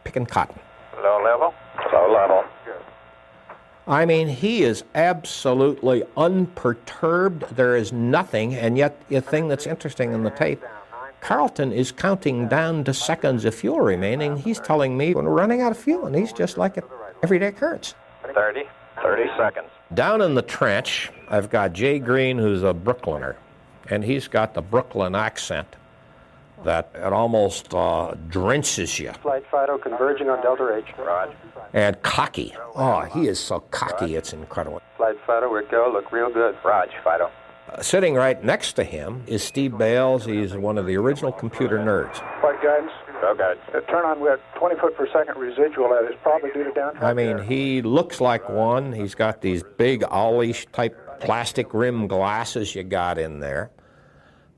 picking cotton. Low level. Low level. I mean, he is absolutely unperturbed. There is nothing, and yet the thing that's interesting in the tape, Carlton is counting down to seconds of fuel remaining. He's telling me when we're running out of fuel, and he's just like an everyday occurrence. 30 seconds. Down in the trench, I've got Jay Green, who's a Brooklyner, and he's got the Brooklyn accent that it almost drenches you. Flight Fido converging on Delta H. Roger. And cocky. Oh, he is so cocky, it's incredible. Flight Fido, we go, look real good. Roger, Fido. Sitting right next to him is Steve Bales. He's one of the original computer nerds. Flight guidance. Go guidance. Turn on, we have 20 foot per second residual. That is probably due to downdraft. I mean, he looks like one. He's got these big owlish type plastic rim glasses you got in there.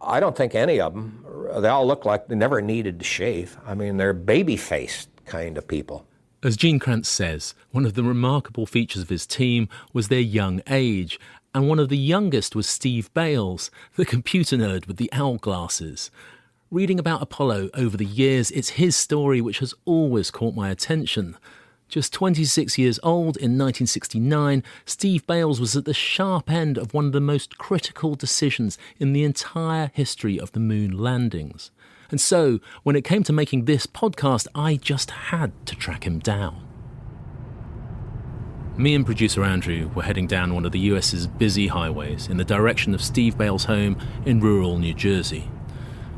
I don't think any of them, they all look like they never needed to shave. I mean, they're baby-faced kind of people. As Gene Kranz says, one of the remarkable features of his team was their young age, and one of the youngest was Steve Bales, the computer nerd with the owl glasses. Reading about Apollo over the years, it's his story which has always caught my attention. Just 26 years old in 1969, Steve Bales was at the sharp end of one of the most critical decisions in the entire history of the moon landings. And so, when it came to making this podcast, I just had to track him down. Me and producer Andrew were heading down one of the US's busy highways in the direction of Steve Bales' home in rural New Jersey.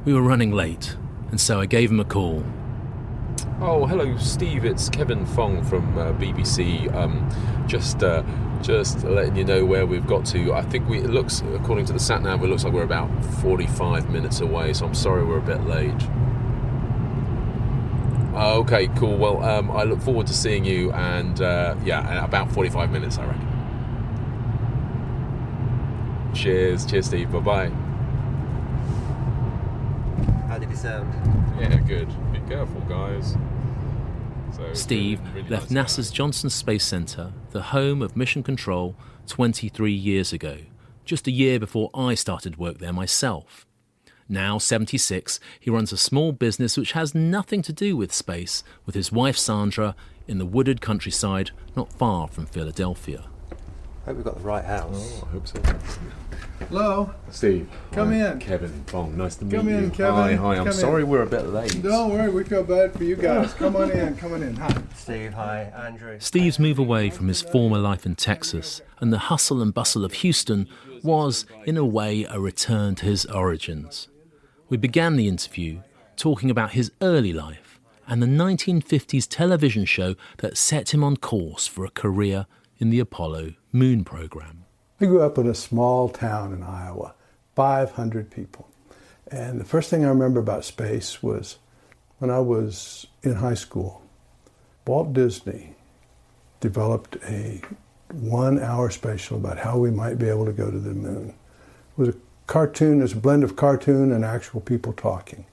We were running late, and so I gave him a call. Oh, hello, Steve. It's Kevin Fong from BBC. Just letting you know where we've got to. I think it looks, according to the sat nav, it looks like we're about 45 minutes away. So I'm sorry we're a bit late. Okay, cool. Well, I look forward to seeing you, and in about 45 minutes, I reckon. Cheers, Steve. Bye-bye. How did he sound? Yeah, good. Be careful, guys. Steve left NASA's Johnson Space Center, the home of Mission Control, 23 years ago, just a year before I started work there myself. Now 76, he runs a small business which has nothing to do with space, with his wife Sandra in the wooded countryside not far from Philadelphia. I hope we've got the right house. Oh, I hope so. Hello. Steve. Come in. Kevin Fong. Nice to meet you. Come in, Kevin. Hi. I'm sorry we're a bit late. Don't worry, we feel bad for you guys. Come on in. Hi. Steve, hi. Andrew. Steve's move away from his former life in Texas and the hustle and bustle of Houston was, in a way, a return to his origins. We began the interview talking about his early life and the 1950s television show that set him on course for a career in the Apollo moon program. I grew up in a small town in Iowa, 500 people. And the first thing I remember about space was when I was in high school, Walt Disney developed a 1-hour special about how we might be able to go to the moon. It was a cartoon, it's a blend of cartoon and actual people talking.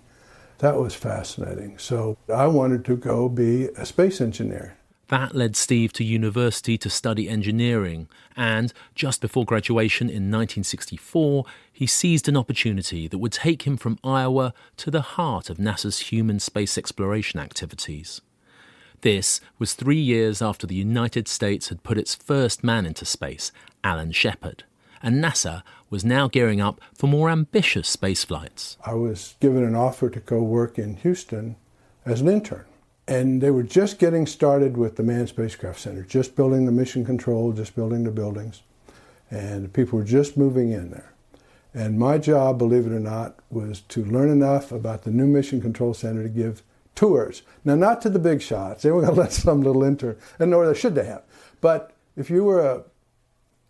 That was fascinating. So I wanted to go be a space engineer. That led Steve to university to study engineering, and just before graduation in 1964, he seized an opportunity that would take him from Iowa to the heart of NASA's human space exploration activities. This was 3 years after the United States had put its first man into space, Alan Shepard, and NASA was now gearing up for more ambitious space flights. I was given an offer to go work in Houston as an intern. And they were just getting started with the Manned Spacecraft Center, just building the mission control, just building the buildings. And people were just moving in there. And my job, believe it or not, was to learn enough about the new Mission Control Center to give tours. Now, not to the big shots. They were going to let some little intern, and nor they should they have. But if you were a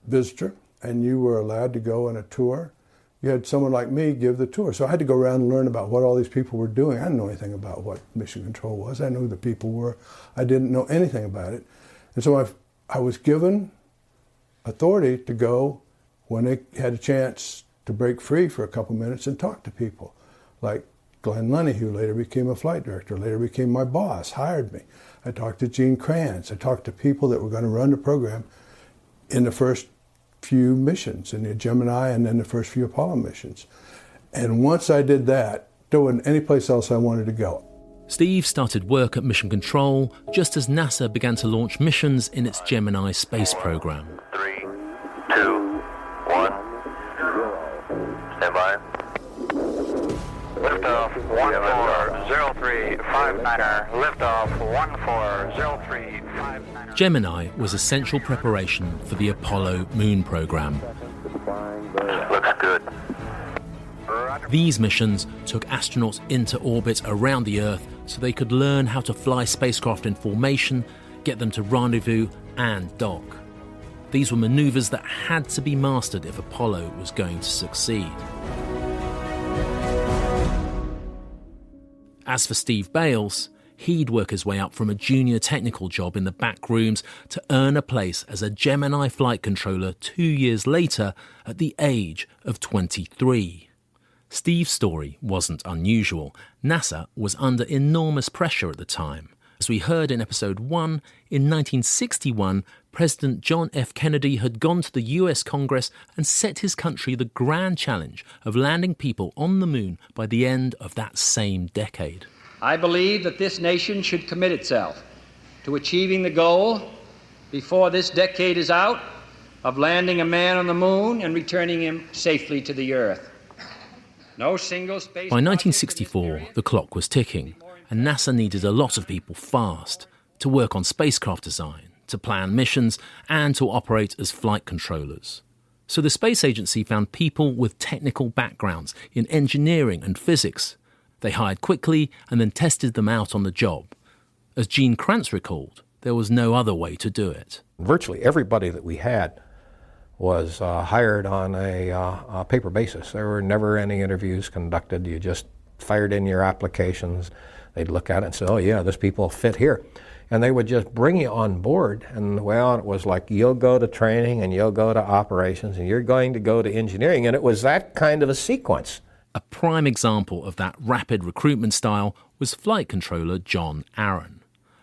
visitor and you were allowed to go on a tour, you had someone like me give the tour. So I had to go around and learn about what all these people were doing. I didn't know anything about what mission control was. I knew who the people were. I didn't know anything about it. And so I was given authority to go when they had a chance to break free for a couple minutes and talk to people. Like Glenn Lunny, who later became a flight director, later became my boss, hired me. I talked to Gene Kranz. I talked to people that were going to run the program in the first few missions, in the Gemini and then the first few Apollo missions. And once I did that, there wasn't any place else I wanted to go. Steve started work at Mission Control just as NASA began to launch missions in its Gemini space program. 3, 2, 1. Stand by. Liftoff 140359er. Liftoff 140359er. Gemini was essential preparation for the Apollo moon program. Looks good. These missions took astronauts into orbit around the Earth so they could learn how to fly spacecraft in formation, get them to rendezvous and dock. These were maneuvers that had to be mastered if Apollo was going to succeed. As for Steve Bales, he'd work his way up from a junior technical job in the back rooms to earn a place as a Gemini flight controller 2 years later at the age of 23. Steve's story wasn't unusual. NASA was under enormous pressure at the time. As we heard in episode 1, in 1961, President John F. Kennedy had gone to the US Congress and set his country the grand challenge of landing people on the moon by the end of that same decade. I believe that this nation should commit itself to achieving the goal, before this decade is out, of landing a man on the moon and returning him safely to the Earth. No single space. By 1964, the clock was ticking, and NASA needed a lot of people fast to work on spacecraft design, to plan missions, and to operate as flight controllers. So the space agency found people with technical backgrounds in engineering and physics. They hired quickly and then tested them out on the job. As Gene Kranz recalled, there was no other way to do it. Virtually everybody that we had was hired on a paper basis. There were never any interviews conducted. You just fired in your applications. They'd look at it and say, oh yeah, this people fit here. And they would just bring you on board. And well, it was like, you'll go to training and you'll go to operations and you're going to go to engineering. And it was that kind of a sequence. A prime example of that rapid recruitment style was flight controller John Aaron.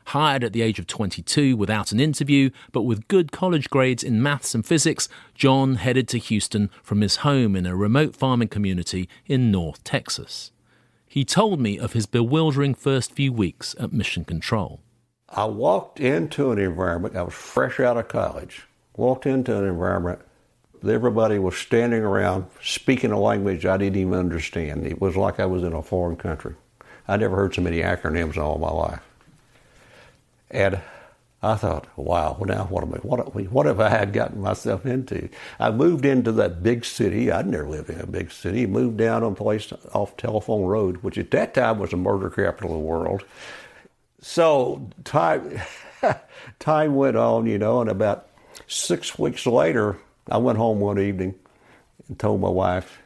Hired at the age of 22 without an interview, but with good college grades in maths and physics, John headed to Houston from his home in a remote farming community in North Texas. He told me of his bewildering first few weeks at Mission Control. I walked into an environment, I was fresh out of college, walked into an environment, everybody was standing around speaking a language I didn't even understand. It was like I was in a foreign country. I never heard so many acronyms in all my life. And I thought, wow, well now what have I gotten myself into? I moved into that big city. I'd never lived in a big city. Moved down on a place off Telephone Road, which at that time was the murder capital of the world. So time went on, and about 6 weeks later, I went home one evening and told my wife,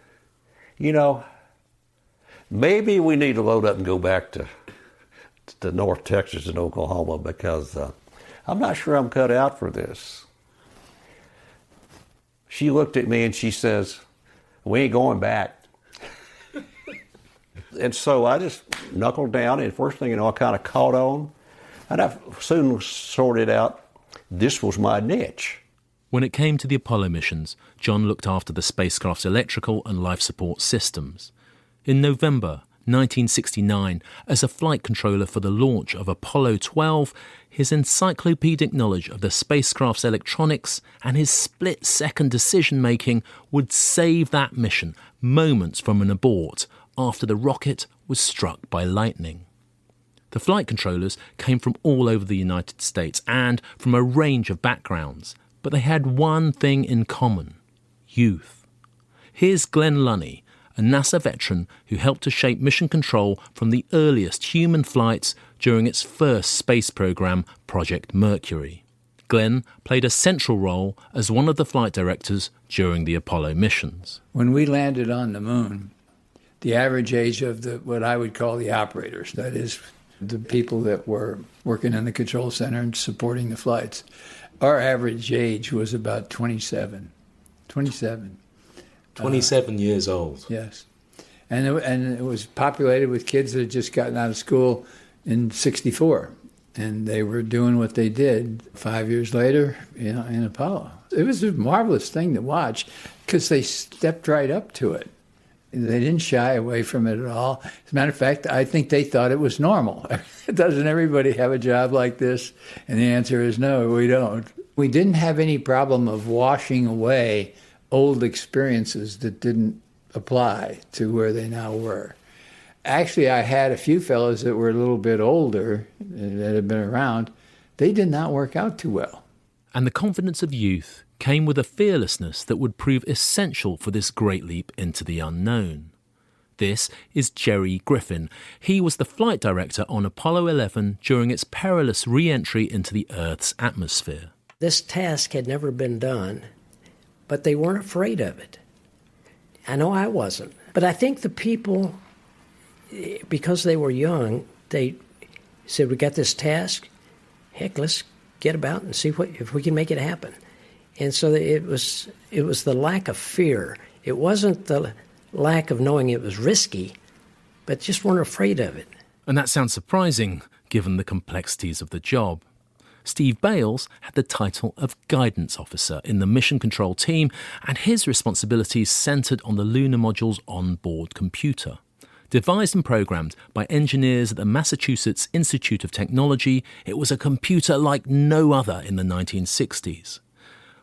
maybe we need to load up and go back to North Texas and Oklahoma because I'm not sure I'm cut out for this. She looked at me and she says, we ain't going back. And so I just knuckled down, and first thing you know, I kind of caught on, and I soon sorted out this was my niche. When it came to the Apollo missions, John looked after the spacecraft's electrical and life support systems. In November 1969, as a flight controller for the launch of Apollo 12, his encyclopedic knowledge of the spacecraft's electronics and his split-second decision-making would save that mission moments from an abort after the rocket was struck by lightning. The flight controllers came from all over the United States and from a range of backgrounds, but they had one thing in common: youth. Here's Glenn Lunny, a NASA veteran who helped to shape mission control from the earliest human flights during its first space program, Project Mercury. Glenn played a central role as one of the flight directors during the Apollo missions. When we landed on the moon, the average age of what I would call the operators, that is, the people that were working in the control center and supporting the flights, our average age was about 27. 27 years old. Yes. And it was populated with kids that had just gotten out of school in '64. And they were doing what they did 5 years later, in Apollo. It was a marvelous thing to watch because they stepped right up to it. They didn't shy away from it at all. As a matter of fact, I think they thought it was normal. Doesn't everybody have a job like this? And the answer is no, we don't. We didn't have any problem of washing away old experiences that didn't apply to where they now were. Actually, I had a few fellows that were a little bit older that had been around. They did not work out too well. And the confidence of youth came with a fearlessness that would prove essential for this great leap into the unknown. This is Jerry Griffin. He was the flight director on Apollo 11 during its perilous re-entry into the Earth's atmosphere. This task had never been done, but they weren't afraid of it. I know I wasn't. But I think the people, because they were young, they said, we got this task, heck, let's get about and see if we can make it happen. And so it was the lack of fear. It wasn't the lack of knowing it was risky, but just weren't afraid of it. And that sounds surprising, given the complexities of the job. Steve Bales had the title of Guidance Officer in the Mission Control team, and his responsibilities centred on the lunar module's onboard computer. Devised and programmed by engineers at the Massachusetts Institute of Technology, it was a computer like no other in the 1960s.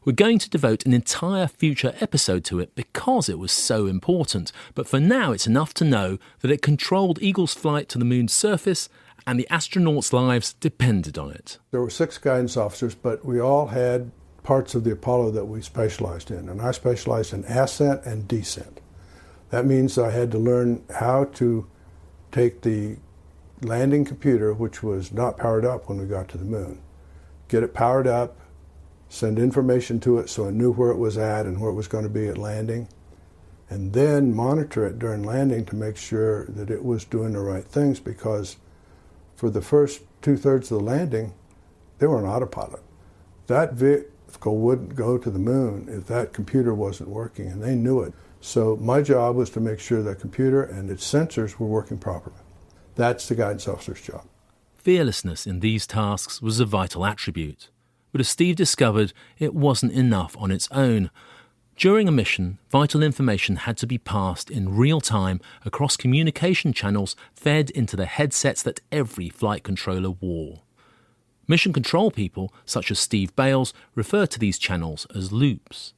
We're going to devote an entire future episode to it because it was so important, but for now it's enough to know that it controlled Eagle's flight to the moon's surface, and the astronauts' lives depended on it. There were 6 guidance officers, but we all had parts of the Apollo that we specialized in, and I specialized in ascent and descent. That means I had to learn how to take the landing computer, which was not powered up when we got to the moon, get it powered up, send information to it so it knew where it was at and where it was going to be at landing, and then monitor it during landing to make sure that it was doing the right things, because for the first 2/3 of the landing, they were on autopilot. That vehicle wouldn't go to the moon if that computer wasn't working, and they knew it. So my job was to make sure that computer and its sensors were working properly. That's the guidance officer's job. Fearlessness in these tasks was a vital attribute. But as Steve discovered, it wasn't enough on its own. During a mission, vital information had to be passed in real time across communication channels fed into the headsets that every flight controller wore. Mission control people, such as Steve Bales, refer to these channels as loops.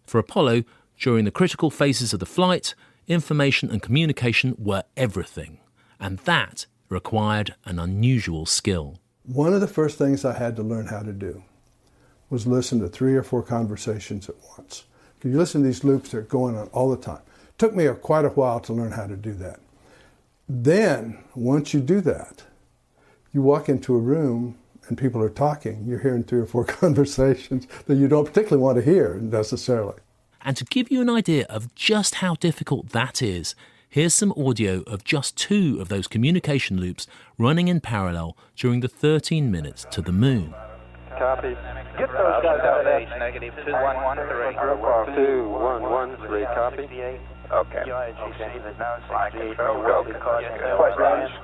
For Apollo, during the critical phases of the flight, information and communication were everything, and that required an unusual skill. One of the first things I had to learn how to do was listen to 3 or 4 conversations at once. You listen to these loops that are going on all the time. It took me quite a while to learn how to do that. Then, once you do that, you walk into a room and people are talking. You're hearing 3 or 4 conversations that you don't particularly want to hear necessarily. And to give you an idea of just how difficult that is, here's some audio of just 2 of those communication loops running in parallel during the 13 minutes to the moon. Copy. Get those guys out of there. Negative 2113. 2113, copy. Okay.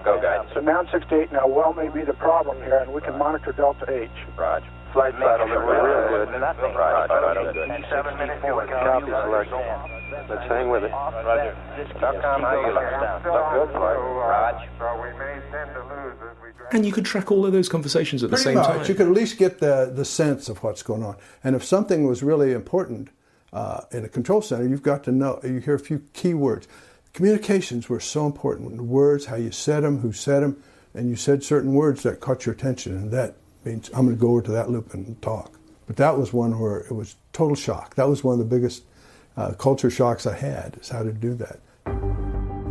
Go, guys. So now 68, now well may be the problem here, and we can monitor Delta H. Roger. Flight vital, real good. Roger, 7 minutes. Copy, select. Let's hang with it. Roger. SOCOM, how you look? Look good, Raj. So we may tend to lose as we drive. And you could track all of those conversations at the same time. You could at least get the sense of what's going on. And if something was really important in a control center, you've got to know. You hear a few key words. Communications were so important. The words, how you said them, who said them, and you said certain words that caught your attention, and that means I'm going to go over to that loop and talk. But that was one where it was total shock. That was one of the biggest culture shocks I had, is how to do that.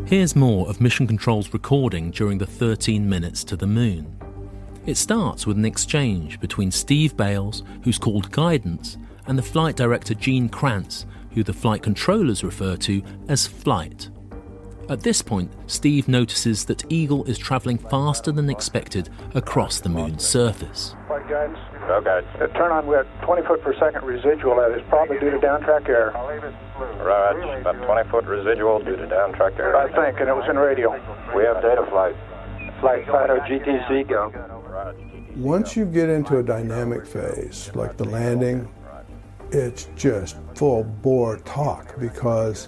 Here's more of Mission Control's recording during the 13 minutes to the moon. It starts with an exchange between Steve Bales, who's called guidance, and the flight director Gene Kranz, who the flight controllers refer to as flight. At this point, Steve notices that Eagle is travelling faster than expected across the moon's surface. Flight guidance. Go, guys. Turn on, we had 20 foot per second residual. That is probably due to downtrack error. Raj, about 20 foot residual due to downtrack error. I think, and it was in radio. We have data flight. Flight Fighter GTC, go. Once you get into a dynamic phase, like the landing, it's just full bore talk, because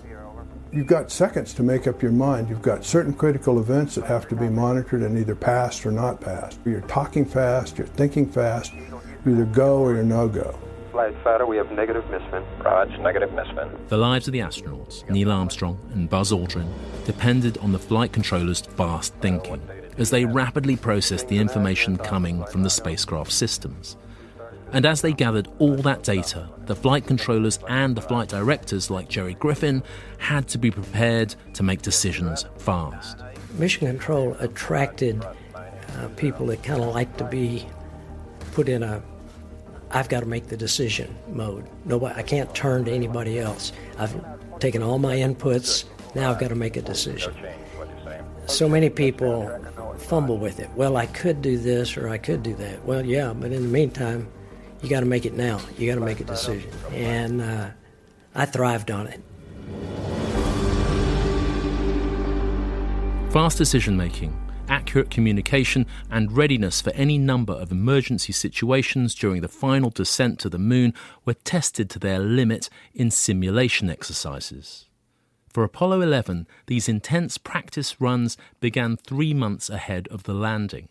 you've got seconds to make up your mind. You've got certain critical events that have to be monitored and either passed or not passed. You're talking fast, you're thinking fast, you either go or you're no-go. Flight Fighter, we have negative misspin. Raj, negative misspin. The lives of the astronauts, Neil Armstrong and Buzz Aldrin, depended on the flight controllers' fast thinking as they rapidly processed the information coming from the spacecraft systems. And as they gathered all that data, the flight controllers and the flight directors, like Jerry Griffin, had to be prepared to make decisions fast. Mission Control attracted people that kind of like to be put in a I've got to make the decision mode. Nobody, I can't turn to anybody else. I've taken all my inputs, now I've got to make a decision. So many people fumble with it. Well, I could do this or I could do that. Well, yeah, but in the meantime, you got to make it now. You got to make a decision. And I thrived on it. Fast decision-making, accurate communication, and readiness for any number of emergency situations during the final descent to the moon were tested to their limit in simulation exercises. For Apollo 11, these intense practice runs began 3 months ahead of the landing.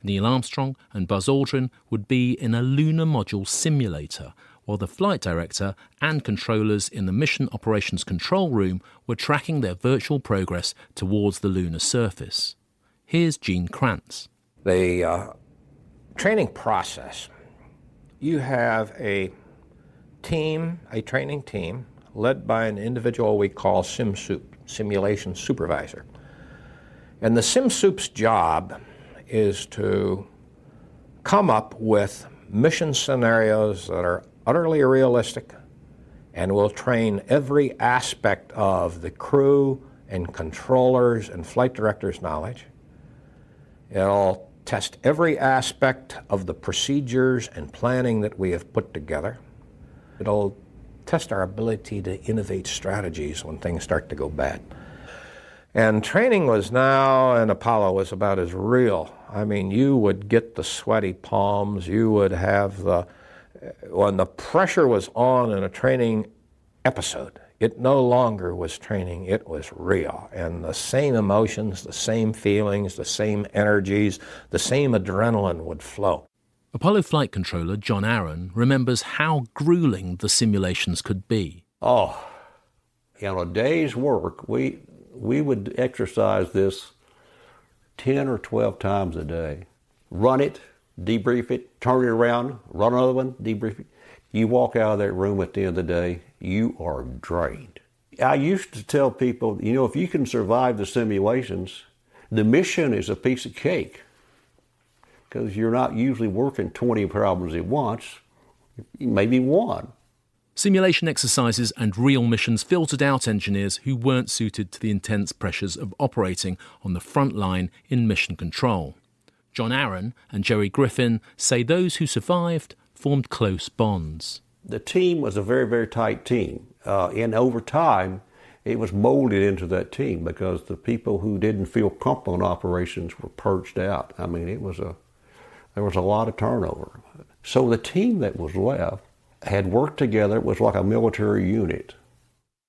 Neil Armstrong and Buzz Aldrin would be in a lunar module simulator, while the flight director and controllers in the Mission Operations Control Room were tracking their virtual progress towards the lunar surface. Here's Gene Kranz. The training process, you have a team, a training team, led by an individual we call simulation supervisor. And the SimSoup's job is to come up with mission scenarios that are utterly realistic and will train every aspect of the crew and controllers and flight directors' knowledge. It'll test every aspect of the procedures and planning that we have put together. It'll test our ability to innovate strategies when things start to go bad. And training was now, and Apollo was about as real. I mean, you would get the sweaty palms, you would have when the pressure was on in a training episode, it no longer was training, it was real. And the same emotions, the same feelings, the same energies, the same adrenaline would flow. Apollo flight controller John Aaron remembers how grueling the simulations could be. Oh, in a day's work, we would exercise this 10 or 12 times a day. Run it, debrief it, turn it around, run another one, debrief it. You walk out of that room at the end of the day, you are drained. I used to tell people, you know, if you can survive the simulations, the mission is a piece of cake, because you're not usually working 20 problems at once, maybe one. Simulation exercises and real missions filtered out engineers who weren't suited to the intense pressures of operating on the front line in mission control. John Aaron and Jerry Griffin say those who survived formed close bonds. The team was a very, very tight team. And over time, it was molded into that team because the people who didn't feel comfortable in operations were purged out. I mean, there was a lot of turnover. So the team that was left had worked together. It was like a military unit.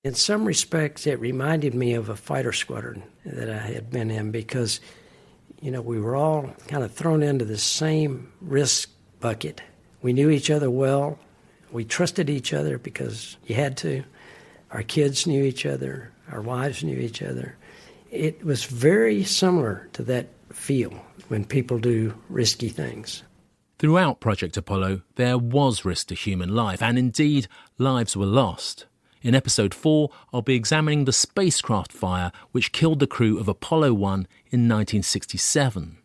In some respects, it reminded me of a fighter squadron that I had been in because, we were all kind of thrown into the same risk bucket. We knew each other well. We trusted each other because you had to. Our kids knew each other. Our wives knew each other. It was very similar to that feel when people do risky things. Throughout Project Apollo, there was risk to human life, and indeed, lives were lost. In Episode 4, I'll be examining the spacecraft fire which killed the crew of Apollo 1 in 1967.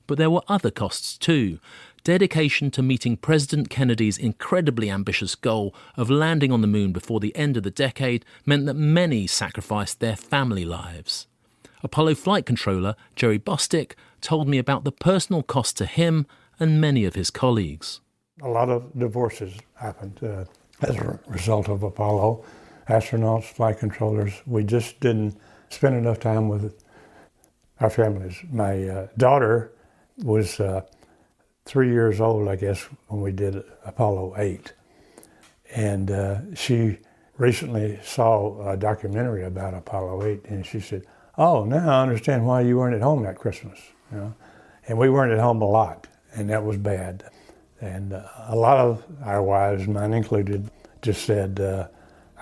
But there were other costs too. Dedication to meeting President Kennedy's incredibly ambitious goal of landing on the moon before the end of the decade meant that many sacrificed their family lives. Apollo flight controller Jerry Bostick told me about the personal cost to him and many of his colleagues. A lot of divorces happened as a result of Apollo. Astronauts, flight controllers, we just didn't spend enough time with our families. My daughter was 3 years old, I guess, when we did Apollo 8. And she recently saw a documentary about Apollo 8, and she said, "Oh, now I understand why you weren't at home that Christmas." And we weren't at home a lot, and that was bad. And a lot of our wives, mine included, just said,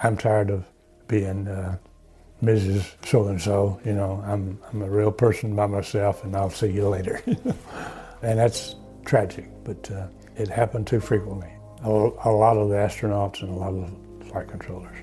"I'm tired of being Mrs. So-and-so, I'm a real person by myself, and I'll see you later." And that's tragic, but it happened too frequently. A lot of the astronauts and a lot of the flight controllers.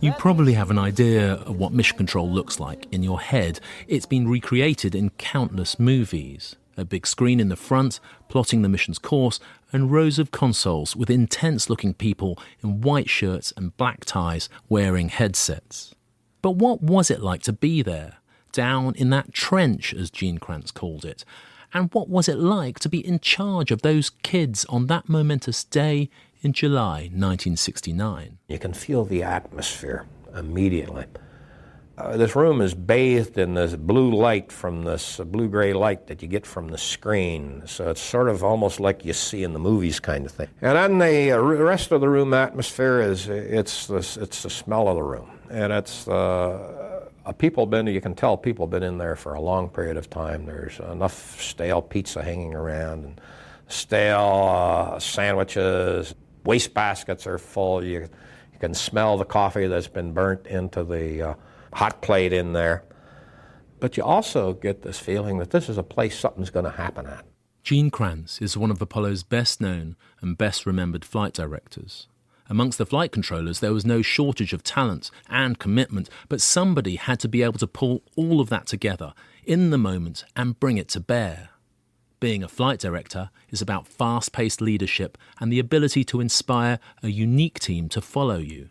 You probably have an idea of what mission control looks like in your head. It's been recreated in countless movies. A big screen in the front, plotting the mission's course, and rows of consoles with intense-looking people in white shirts and black ties wearing headsets. But what was it like to be there, down in that trench, as Gene Kranz called it? And what was it like to be in charge of those kids on that momentous day in July 1969. You can feel the atmosphere immediately. This room is bathed in this blue light from this blue-gray light that you get from the screen. So it's sort of almost like you see in the movies kind of thing. And then the rest of the room atmosphere is it's the smell of the room. And it's you can tell people been in there for a long period of time. There's enough stale pizza hanging around and stale sandwiches. Waste baskets are full. You can smell the coffee that's been burnt into the hot plate in there. But you also get this feeling that this is a place something's going to happen at. Gene Kranz is one of Apollo's best-known and best-remembered flight directors. Amongst the flight controllers, there was no shortage of talent and commitment, but somebody had to be able to pull all of that together in the moment and bring it to bear. Being a flight director is about fast-paced leadership and the ability to inspire a unique team to follow you.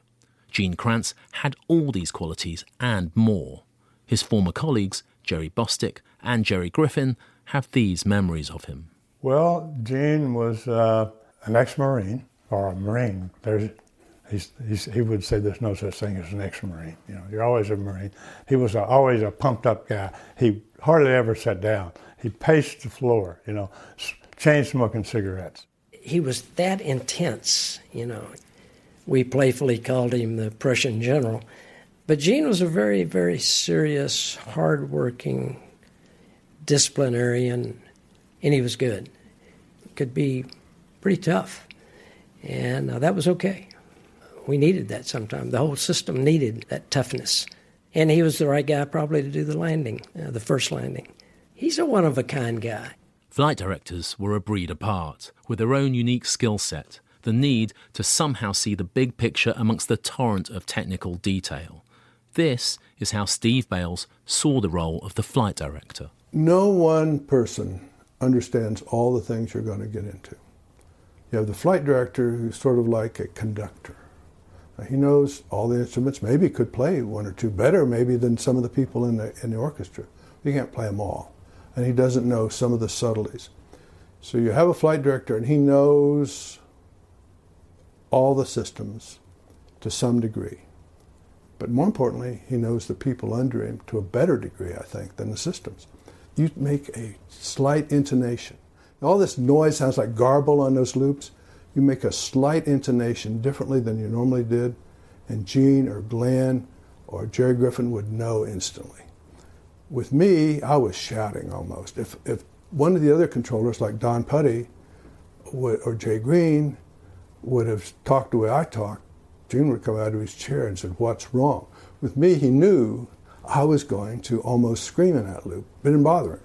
Gene Kranz had all these qualities and more. His former colleagues, Jerry Bostick and Jerry Griffin, have these memories of him. Well, Gene was an ex-Marine, or a Marine. He would say there's no such thing as an ex-Marine. You're always a Marine. He was always a pumped-up guy. He hardly ever sat down. He paced the floor, chain smoking cigarettes. He was that intense, We playfully called him the Prussian general. But Gene was a very, very serious, hard-working disciplinarian, and he was good. Could be pretty tough, and that was okay. We needed that sometimes. The whole system needed that toughness. And he was the right guy probably to do the landing, the first landing. He's a one-of-a-kind guy. Flight directors were a breed apart, with their own unique skill set, the need to somehow see the big picture amongst the torrent of technical detail. This is how Steve Bales saw the role of the flight director. No one person understands all the things you're going to get into. You have the flight director who's sort of like a conductor. He knows all the instruments, maybe could play one or two better maybe than some of the people in the orchestra. He can't play them all. And he doesn't know some of the subtleties. So you have a flight director and he knows all the systems to some degree. But more importantly, he knows the people under him to a better degree, I think, than the systems. You make a slight intonation. All this noise sounds like garble on those loops. You make a slight intonation differently than you normally did, and Gene or Glenn or Jerry Griffin would know instantly. With me, I was shouting almost. If one of the other controllers, like Don Putty or Jay Green, would have talked the way I talked, Gene would come out of his chair and said, "What's wrong?" With me, he knew I was going to almost scream in that loop. It didn't bother him.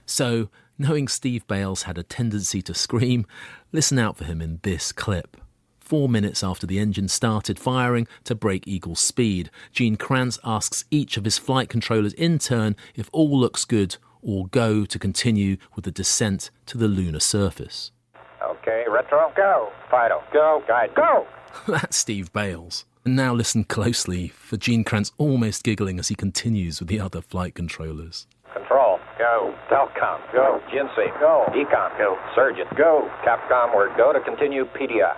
So, knowing Steve Bales had a tendency to scream, listen out for him in this clip. 4 minutes after the engine started firing to break Eagle's speed, Gene Kranz asks each of his flight controllers in turn if all looks good or go to continue with the descent to the lunar surface. Okay, retro, go. Fido, go. Guide, go. That's Steve Bales. And now listen closely for Gene Kranz almost giggling as he continues with the other flight controllers. Control, go. Telcom, go. GNC, go. Econ, go. Surgeon, go. Capcom, we're go to continue PDI.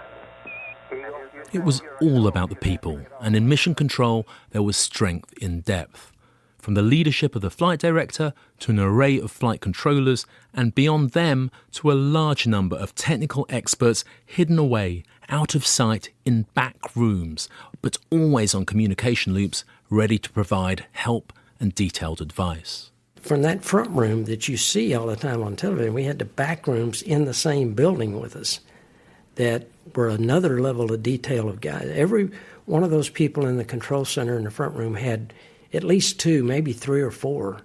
It was all about the people, and in mission control there was strength in depth. From the leadership of the flight director to an array of flight controllers, and beyond them to a large number of technical experts hidden away, out of sight, in back rooms, but always on communication loops, ready to provide help and detailed advice. From that front room that you see all the time on television, we had the back rooms in the same building with us that were another level of detail of guys. Every one of those people in the control center in the front room had at least 2, maybe 3 or 4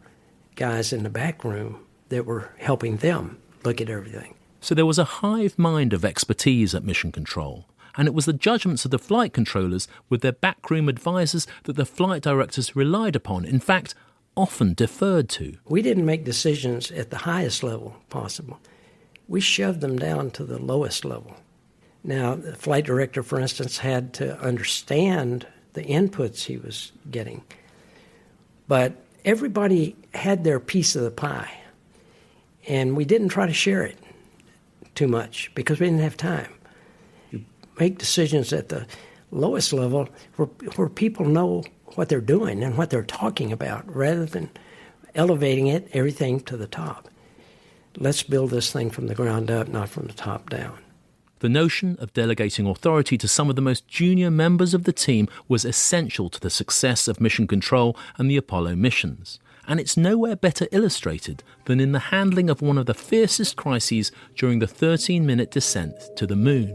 guys in the back room that were helping them look at everything. So there was a hive mind of expertise at Mission Control, and it was the judgments of the flight controllers with their backroom advisors that the flight directors relied upon, in fact, often deferred to. We didn't make decisions at the highest level possible. We shoved them down to the lowest level. Now, the flight director, for instance, had to understand the inputs he was getting. But everybody had their piece of the pie, and we didn't try to share it too much because we didn't have time. You make decisions at the lowest level where people know what they're doing and what they're talking about rather than elevating everything to the top. Let's build this thing from the ground up, not from the top down. The notion of delegating authority to some of the most junior members of the team was essential to the success of Mission Control and the Apollo missions. And it's nowhere better illustrated than in the handling of one of the fiercest crises during the 13-minute descent to the moon.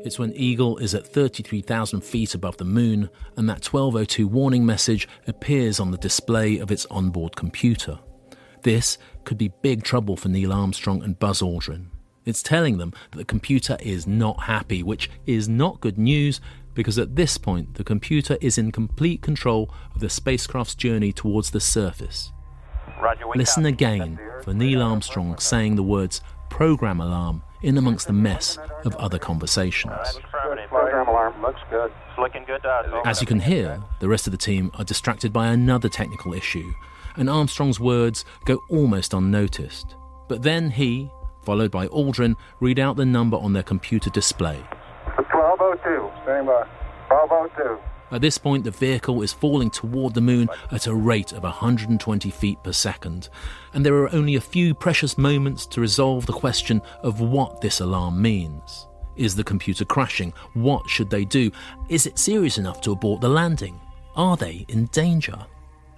It's when Eagle is at 33,000 feet above the moon and that 12:02 warning message appears on the display of its onboard computer. This could be big trouble for Neil Armstrong and Buzz Aldrin. It's telling them that the computer is not happy, which is not good news because at this point the computer is in complete control of the spacecraft's journey towards the surface. Roger, Listen again for Neil Armstrong saying the words program alarm in amongst the mess of other conversations. Program alarm looks good. It's looking good to us. As you can hear, the rest of the team are distracted by another technical issue, and Armstrong's words go almost unnoticed. But then he, followed by Aldrin, read out the number on their computer display. 1202, standing by. 1202. At this point, the vehicle is falling toward the moon at a rate of 120 feet per second, and there are only a few precious moments to resolve the question of what this alarm means. Is the computer crashing? What should they do? Is it serious enough to abort the landing? Are they in danger?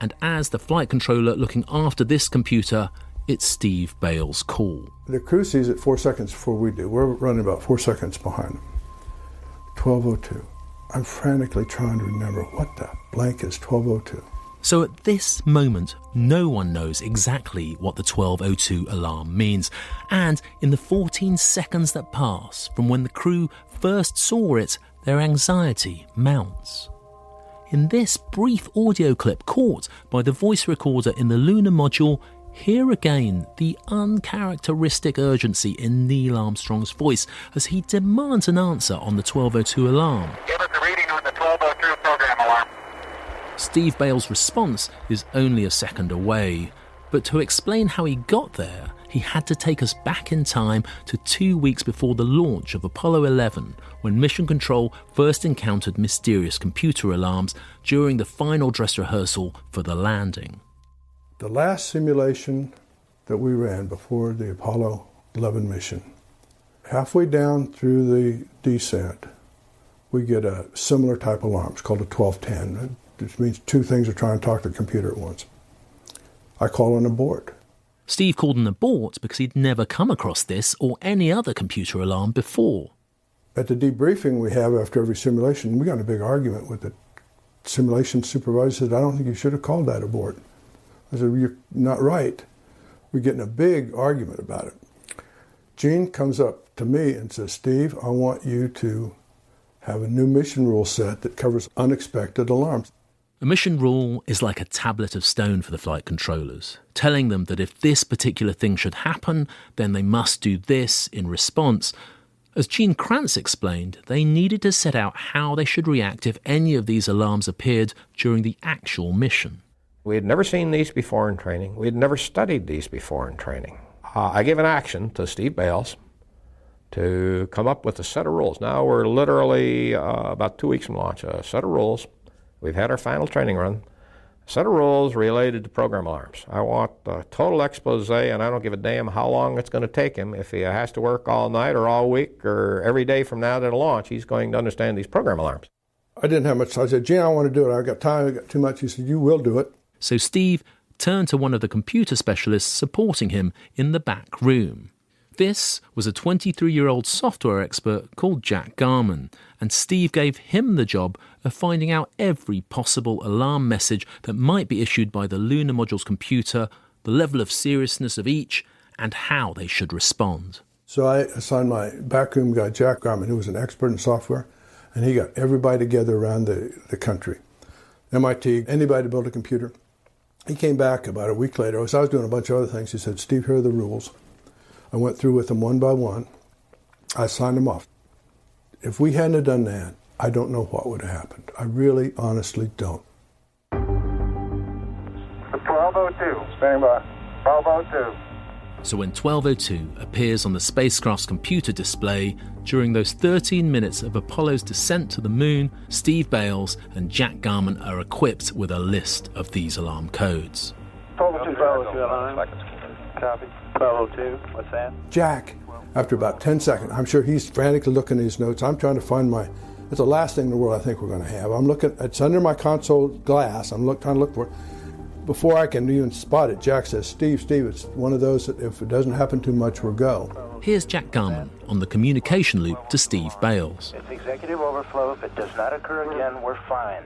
And as the flight controller looking after this computer, it's Steve Bales' call. The crew sees it 4 seconds before we do. We're running about 4 seconds behind them. 1202. I'm frantically trying to remember what the blank is 1202. So at this moment, no one knows exactly what the 1202 alarm means. And in the 14 seconds that pass from when the crew first saw it, their anxiety mounts. In this brief audio clip caught by the voice recorder in the lunar module, Hear again the uncharacteristic urgency in Neil Armstrong's voice as he demands an answer on the 1202 alarm. Give us a reading on the 1202 program alarm. Steve Bale's response is only a second away, but to explain how he got there, he had to take us back in time to 2 weeks before the launch of Apollo 11, when Mission Control first encountered mysterious computer alarms during the final dress rehearsal for the landing. The last simulation that we ran before the Apollo 11 mission, halfway down through the descent, we get a similar type alarm. It's called a 1210. It means two things are trying to talk to the computer at once. I call an abort. Steve called an abort because he'd never come across this or any other computer alarm before. At the debriefing we have after every simulation, we got in a big argument with the simulation supervisor. Said, I don't think you should have called that abort. I said, well, you're not right. We get in a big argument about it. Gene comes up to me and says, Steve, I want you to have a new mission rule set that covers unexpected alarms. A mission rule is like a tablet of stone for the flight controllers, telling them that if this particular thing should happen, then they must do this in response. As Gene Kranz explained, they needed to set out how they should react if any of these alarms appeared during the actual mission. We had never seen these before in training. We had never studied these before in training. I gave an action to Steve Bales to come up with a set of rules. Now we're literally about 2 weeks from launch, a set of rules. We've had our final training run. A set of rules related to program alarms. I want a total expose, and I don't give a damn how long it's going to take him. If he has to work all night or all week or every day from now to launch, he's going to understand these program alarms. I didn't have much time. I said, Gene, I want to do it. I got time. I got too much. He said, you will do it. So Steve turned to one of the computer specialists supporting him in the back room. This was a 23-year-old software expert called Jack Garman, and Steve gave him the job of finding out every possible alarm message that might be issued by the lunar module's computer, the level of seriousness of each, and how they should respond. So I assigned my backroom guy, Jack Garman, who was an expert in software, and he got everybody together around the country. MIT, anybody to build a computer. He came back about a week later. As I was doing a bunch of other things, he said, Steve, here are the rules. I went through with them one by one. I signed them off. If we hadn't have done that, I don't know what would have happened. I really, honestly don't. 1202, standing by. 1202. So when 1202 appears on the spacecraft's computer display, during those 13 minutes of Apollo's descent to the moon, Steve Bales and Jack Garman are equipped with a list of these alarm codes. 1202, copy. 1202, what's that? Jack, after about 10 seconds, I'm sure he's frantically looking at his notes. I'm trying to find it's the last thing in the world I think we're going to have. I'm looking, it's under my console glass. I'm trying to look for it. Before I can even spot it, Jack says, Steve, it's one of those that if it doesn't happen too much, we'll go. Here's Jack Garman on the communication loop to Steve Bales. It's executive overflow. If it does not occur again, we're fine.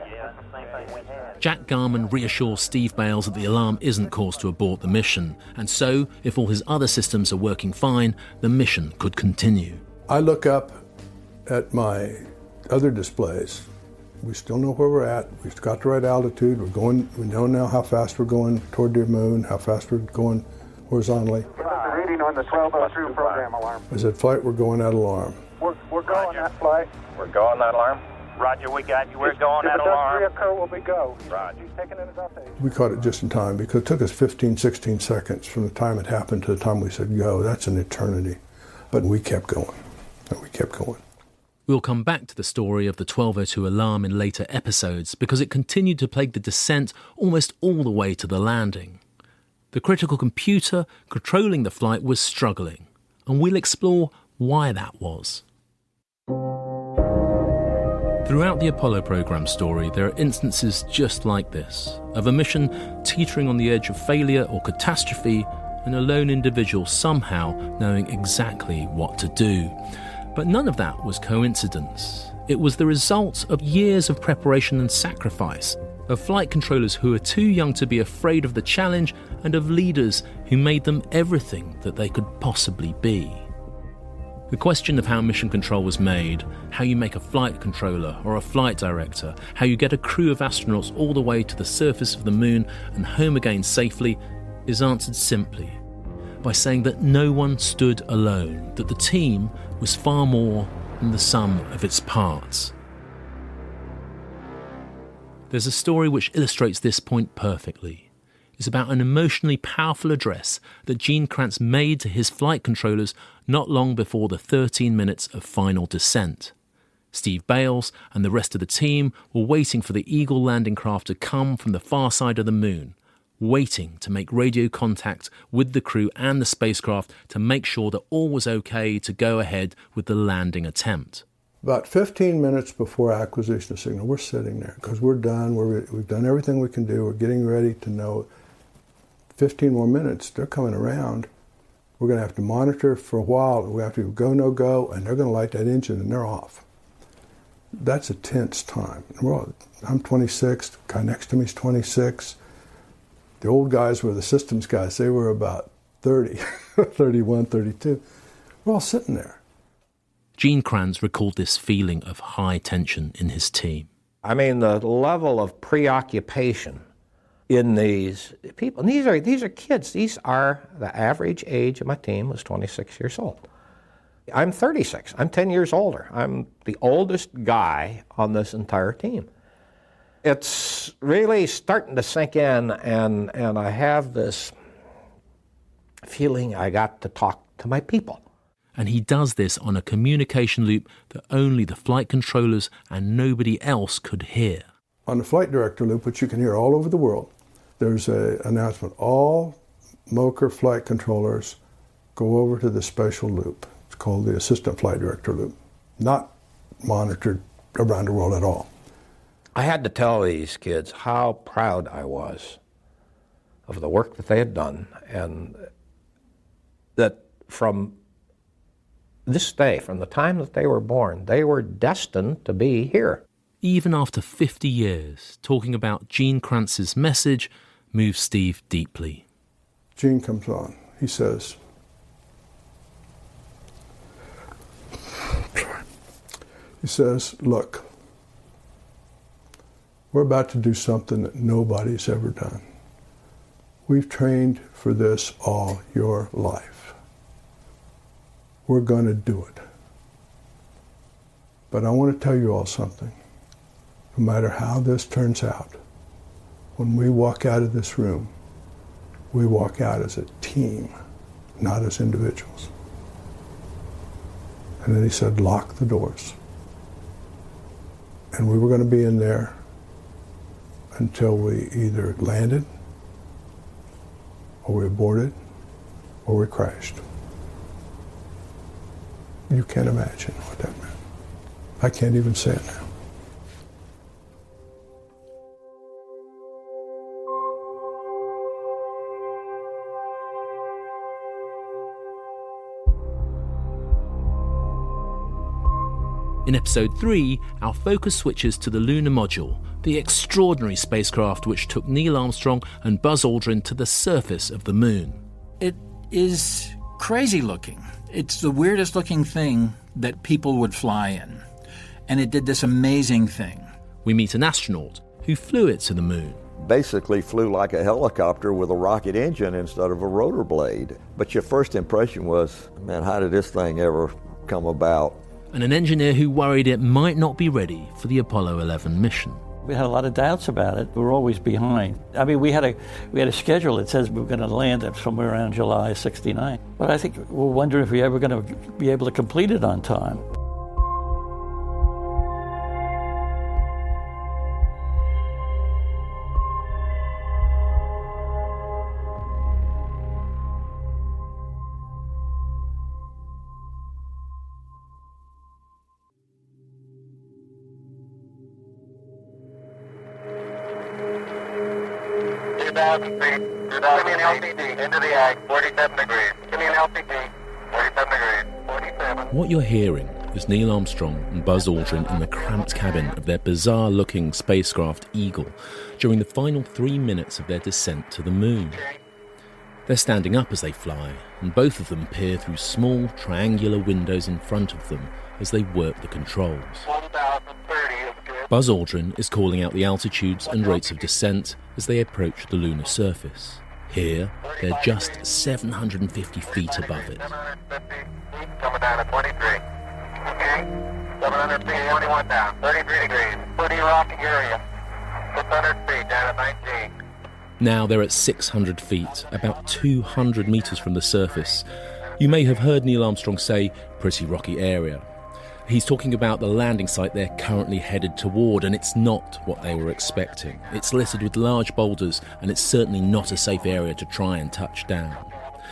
Jack Garman reassures Steve Bales that the alarm isn't cause to abort the mission, and so, if all his other systems are working fine, the mission could continue. I look up at my other displays. We still know where we're at. We've got the right altitude. We know now how fast we're going toward the moon, how fast we're going horizontally. Reading on the 1202 program alarm. As that flight, we're going that alarm. We're going that flight. We're going that alarm. Roger, we got you. We're going that alarm. If it doesn't reoccur, we'll be go. Roger. He's taking it as update. We caught it just in time because it took us 15, 16 seconds from the time it happened to the time we said go. That's an eternity. But we kept going. We'll come back to the story of the 1202 alarm in later episodes because it continued to plague the descent almost all the way to the landing. The critical computer controlling the flight was struggling, and we'll explore why that was. Throughout the Apollo program story, there are instances just like this, of a mission teetering on the edge of failure or catastrophe, and a lone individual somehow knowing exactly what to do. But none of that was coincidence. It was the result of years of preparation and sacrifice, of flight controllers who were too young to be afraid of the challenge, and of leaders who made them everything that they could possibly be. The question of how mission control was made, how you make a flight controller or a flight director, how you get a crew of astronauts all the way to the surface of the moon and home again safely, is answered simply by saying that no one stood alone, that the team was far more than the sum of its parts. There's a story which illustrates this point perfectly. It's about an emotionally powerful address that Gene Kranz made to his flight controllers not long before the 13 minutes of final descent. Steve Bales and the rest of the team were waiting for the Eagle landing craft to come from the far side of the moon, waiting to make radio contact with the crew and the spacecraft to make sure that all was okay to go ahead with the landing attempt. About 15 minutes before acquisition of signal, we're sitting there because we're done. We've done everything we can do. We're getting ready to know 15 more minutes. They're coming around. We're going to have to monitor for a while. We have to go, no go, and they're going to light that engine and they're off. That's a tense time. Well, I'm 26. The guy next to me is 26. The old guys were the systems guys. They were about 30, 31, 32. We're all sitting there. Gene Kranz recalled this feeling of high tension in his team. I mean, the level of preoccupation in these people, and these are kids. These are, the average age of my team was 26 years old. I'm 36. I'm 10 years older. I'm the oldest guy on this entire team. It's really starting to sink in, and I have this feeling I got to talk to my people. And he does this on a communication loop that only the flight controllers and nobody else could hear. On the flight director loop, which you can hear all over the world, there's an announcement. All MOCR flight controllers go over to the special loop. It's called the assistant flight director loop. Not monitored around the world at all. I had to tell these kids how proud I was of the work that they had done, and that from this day, from the time that they were born, they were destined to be here. Even after 50 years, talking about Gene Kranz's message moves Steve deeply. Gene comes on. He says, look, we're about to do something that nobody's ever done. We've trained for this all your life. We're going to do it. But I want to tell you all something. No matter how this turns out, when we walk out of this room, we walk out as a team, not as individuals. And then he said, lock the doors. And we were going to be in there until we either landed, or we aborted, or we crashed. You can't imagine what that meant. I can't even say it now. In episode 3, our focus switches to the lunar module, the extraordinary spacecraft which took Neil Armstrong and Buzz Aldrin to the surface of the moon. It is crazy looking. It's the weirdest looking thing that people would fly in. And it did this amazing thing. We meet an astronaut who flew it to the moon. Basically flew like a helicopter with a rocket engine instead of a rotor blade. But your first impression was, man, how did this thing ever come about? And an engineer who worried it might not be ready for the Apollo 11 mission. We had a lot of doubts about it. We were always behind. I mean, we had a schedule that says we were going to land at somewhere around July '69. But I think we're wondering if we're ever going to be able to complete it on time. Give me an LPD, into the ag, 47 degrees. Give me an LPD, 47 degrees, 47. What you're hearing is Neil Armstrong and Buzz Aldrin in the cramped cabin of their bizarre-looking spacecraft Eagle during the final 3 minutes of their descent to the moon. They're standing up as they fly, and both of them peer through small, triangular windows in front of them as they work the controls. 1030 is good. Buzz Aldrin is calling out the altitudes and rates of descent as they approach the lunar surface. Here, they're just 750 feet above it. Coming down to 23. Okay. 700 feet, 21 down. 33 degrees. Pretty rocky area. 600 feet down at 19. Now they're at 600 feet, about 200 meters from the surface. You may have heard Neil Armstrong say, pretty rocky area. He's talking about the landing site they're currently headed toward, and it's not what they were expecting. It's littered with large boulders, and it's certainly not a safe area to try and touch down.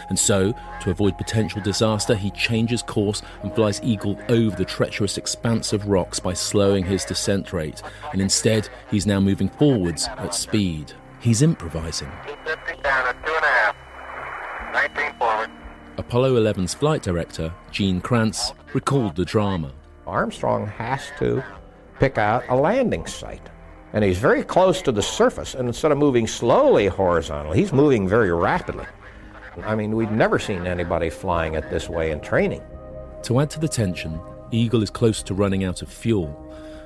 And so, to avoid potential disaster, he changes course and flies Eagle over the treacherous expanse of rocks by slowing his descent rate, and instead he's now moving forwards at speed. He's improvising. 250 down at 2.5. 19 forward. Apollo 11's flight director, Gene Kranz, recalled the drama. Armstrong has to pick out a landing site. And he's very close to the surface, and instead of moving slowly horizontally, he's moving very rapidly. I mean, we'd never seen anybody flying it this way in training. To add to the tension, Eagle is close to running out of fuel.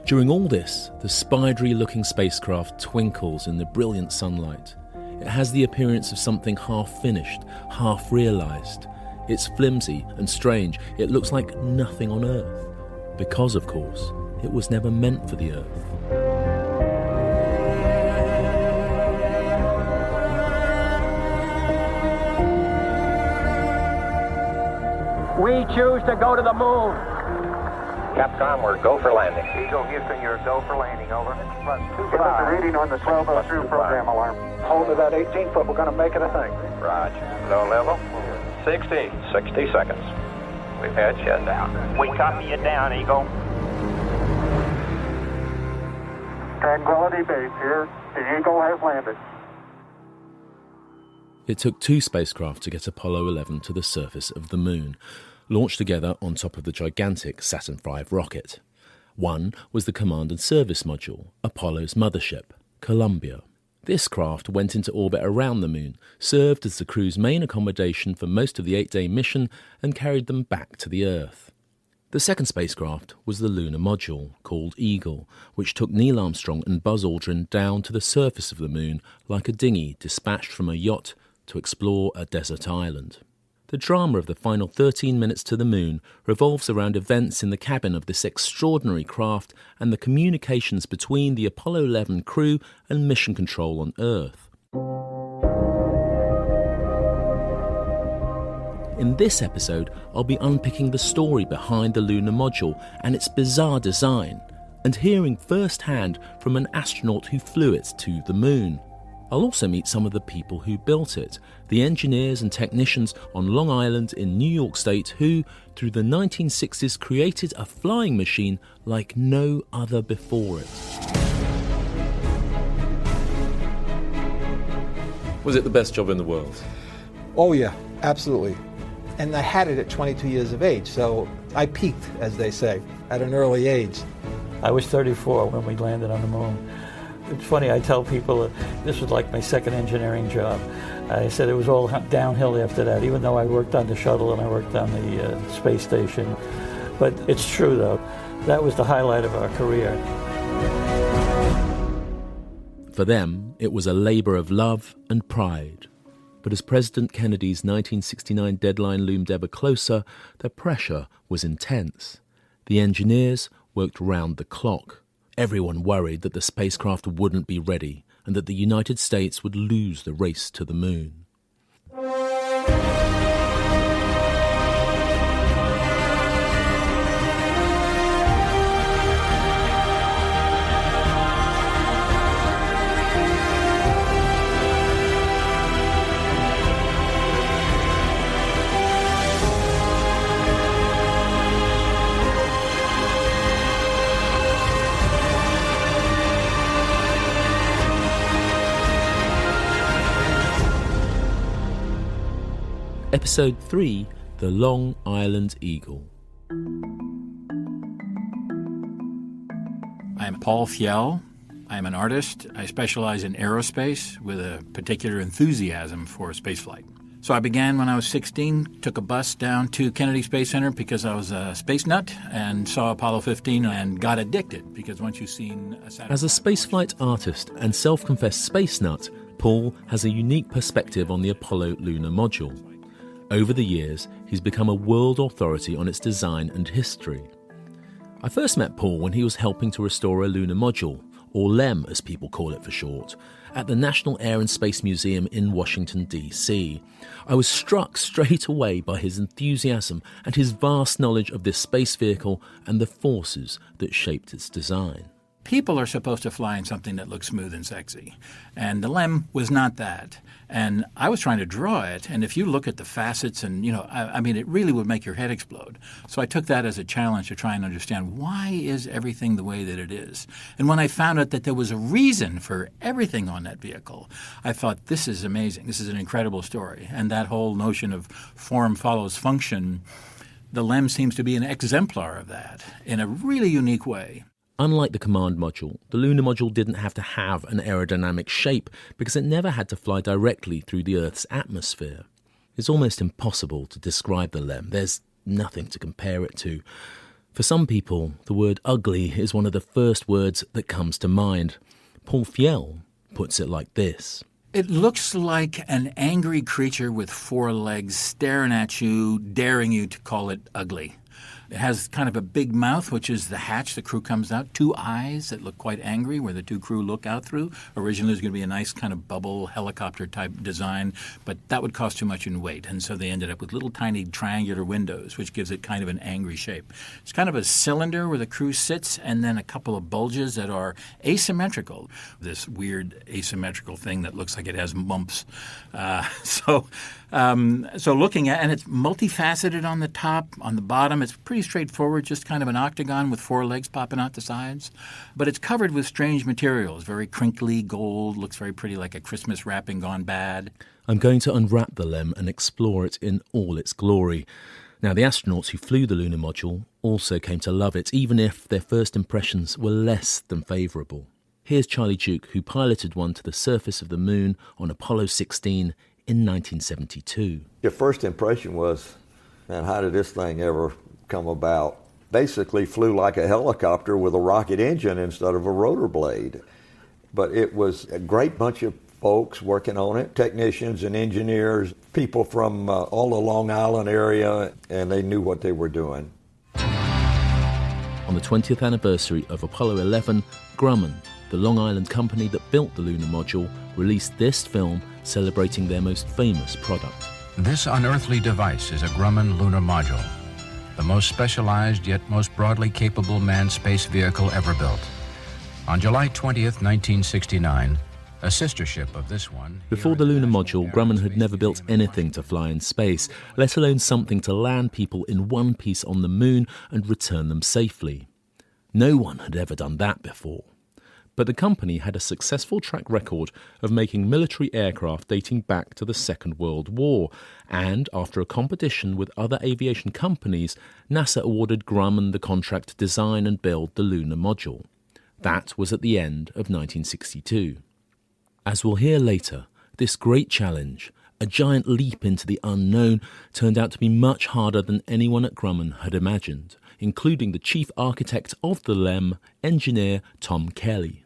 During all this, the spidery-looking spacecraft twinkles in the brilliant sunlight. It has the appearance of something half-finished, half-realized. It's flimsy and strange. It looks like nothing on Earth. Because, of course, it was never meant for the Earth. We choose to go to the moon. Capcom, we're go for landing. Eagle, Houston, you're go for landing, over. Give us a reading on the 1202 program alarm. Hold to that 18 foot, we're going to make it a thing. Roger. Low level. 60 seconds. We've had shutdown. We copy you down, Eagle. Tranquility Base here. The Eagle has landed. It took 2 spacecraft to get Apollo 11 to the surface of the moon, launched together on top of the gigantic Saturn V rocket. One was the Command and Service Module, Apollo's mothership, Columbia. This craft went into orbit around the moon, served as the crew's main accommodation for most of the 8-day mission, and carried them back to the Earth. The second spacecraft was the lunar module, called Eagle, which took Neil Armstrong and Buzz Aldrin down to the surface of the moon like a dinghy dispatched from a yacht to explore a desert island. The drama of the final 13 minutes to the moon revolves around events in the cabin of this extraordinary craft and the communications between the Apollo 11 crew and mission control on Earth. In this episode, I'll be unpicking the story behind the lunar module and its bizarre design, and hearing firsthand from an astronaut who flew it to the moon. I'll also meet some of the people who built it, the engineers and technicians on Long Island in New York State who, through the 1960s, created a flying machine like no other before it. Was it the best job in the world? Oh yeah, absolutely. And I had it at 22 years of age, so I peaked, as they say, at an early age. I was 34 when we landed on the moon. It's funny, I tell people this was like my second engineering job. I said it was all downhill after that, even though I worked on the shuttle and I worked on the space station. But it's true, though. That was the highlight of our career. For them, it was a labour of love and pride. But as President Kennedy's 1969 deadline loomed ever closer, the pressure was intense. The engineers worked round the clock. Everyone worried that the spacecraft wouldn't be ready and that the United States would lose the race to the moon. Episode 3, The Long Island Eagle. I'm Paul Fjell. I'm an artist. I specialize in aerospace with a particular enthusiasm for spaceflight. So I began when I was 16, took a bus down to Kennedy Space Center because I was a space nut and saw Apollo 15 and got addicted because once you've seen a Saturday... As a spaceflight artist and self-confessed space nut, Paul has a unique perspective on the Apollo lunar module. Over the years, he's become a world authority on its design and history. I first met Paul when he was helping to restore a lunar module, or LEM as people call it for short, at the National Air and Space Museum in Washington, D.C. I was struck straight away by his enthusiasm and his vast knowledge of this space vehicle and the forces that shaped its design. People are supposed to fly in something that looks smooth and sexy, and the LEM was not that. And I was trying to draw it, and if you look at the facets and, I mean, it really would make your head explode. So I took that as a challenge to try and understand why is everything the way that it is. And when I found out that there was a reason for everything on that vehicle, I thought, this is amazing. This is an incredible story. And that whole notion of form follows function, the LEM seems to be an exemplar of that in a really unique way. Unlike the command module, the lunar module didn't have to have an aerodynamic shape because it never had to fly directly through the Earth's atmosphere. It's almost impossible to describe the LEM. There's nothing to compare it to. For some people, the word ugly is one of the first words that comes to mind. Paul Fiel puts it like this. It looks like an angry creature with four legs staring at you, daring you to call it ugly. It has kind of a big mouth, which is the hatch the crew comes out, two eyes that look quite angry where the two crew look out through. Originally, it was going to be a nice kind of bubble helicopter-type design, but that would cost too much in weight, and so they ended up with little tiny triangular windows, which gives it kind of an angry shape. It's kind of a cylinder where the crew sits, and then a couple of bulges that are asymmetrical. This weird asymmetrical thing that looks like it has bumps. So looking at, and it's multifaceted on the top, on the bottom, it's pretty straightforward, just kind of an octagon with four legs popping out the sides. But it's covered with strange materials, very crinkly gold, looks very pretty like a Christmas wrapping gone bad. I'm going to unwrap the LEM and explore it in all its glory. Now, the astronauts who flew the lunar module also came to love it, even if their first impressions were less than favourable. Here's Charlie Duke, who piloted one to the surface of the moon on Apollo 16 in 1972. Your first impression was, man, how did this thing ever come about? Basically flew like a helicopter with a rocket engine instead of a rotor blade. But it was a great bunch of folks working on it, technicians and engineers, people from all the Long Island area, and they knew what they were doing. On the 20th anniversary of Apollo 11, Grumman, the Long Island company that built the lunar module, released this film celebrating their most famous product. This unearthly device is a Grumman lunar module, the most specialized yet most broadly capable manned space vehicle ever built. On July 20th, 1969, a sister ship of this one... Before the lunar module, Grumman had never built anything to fly in space, let alone something to land people in one piece on the moon and return them safely. No one had ever done that before. But the company had a successful track record of making military aircraft dating back to the Second World War, and after a competition with other aviation companies, NASA awarded Grumman the contract to design and build the lunar module. That was at the end of 1962. As we'll hear later, this great challenge, a giant leap into the unknown, turned out to be much harder than anyone at Grumman had imagined, including the chief architect of the LEM, engineer Tom Kelly.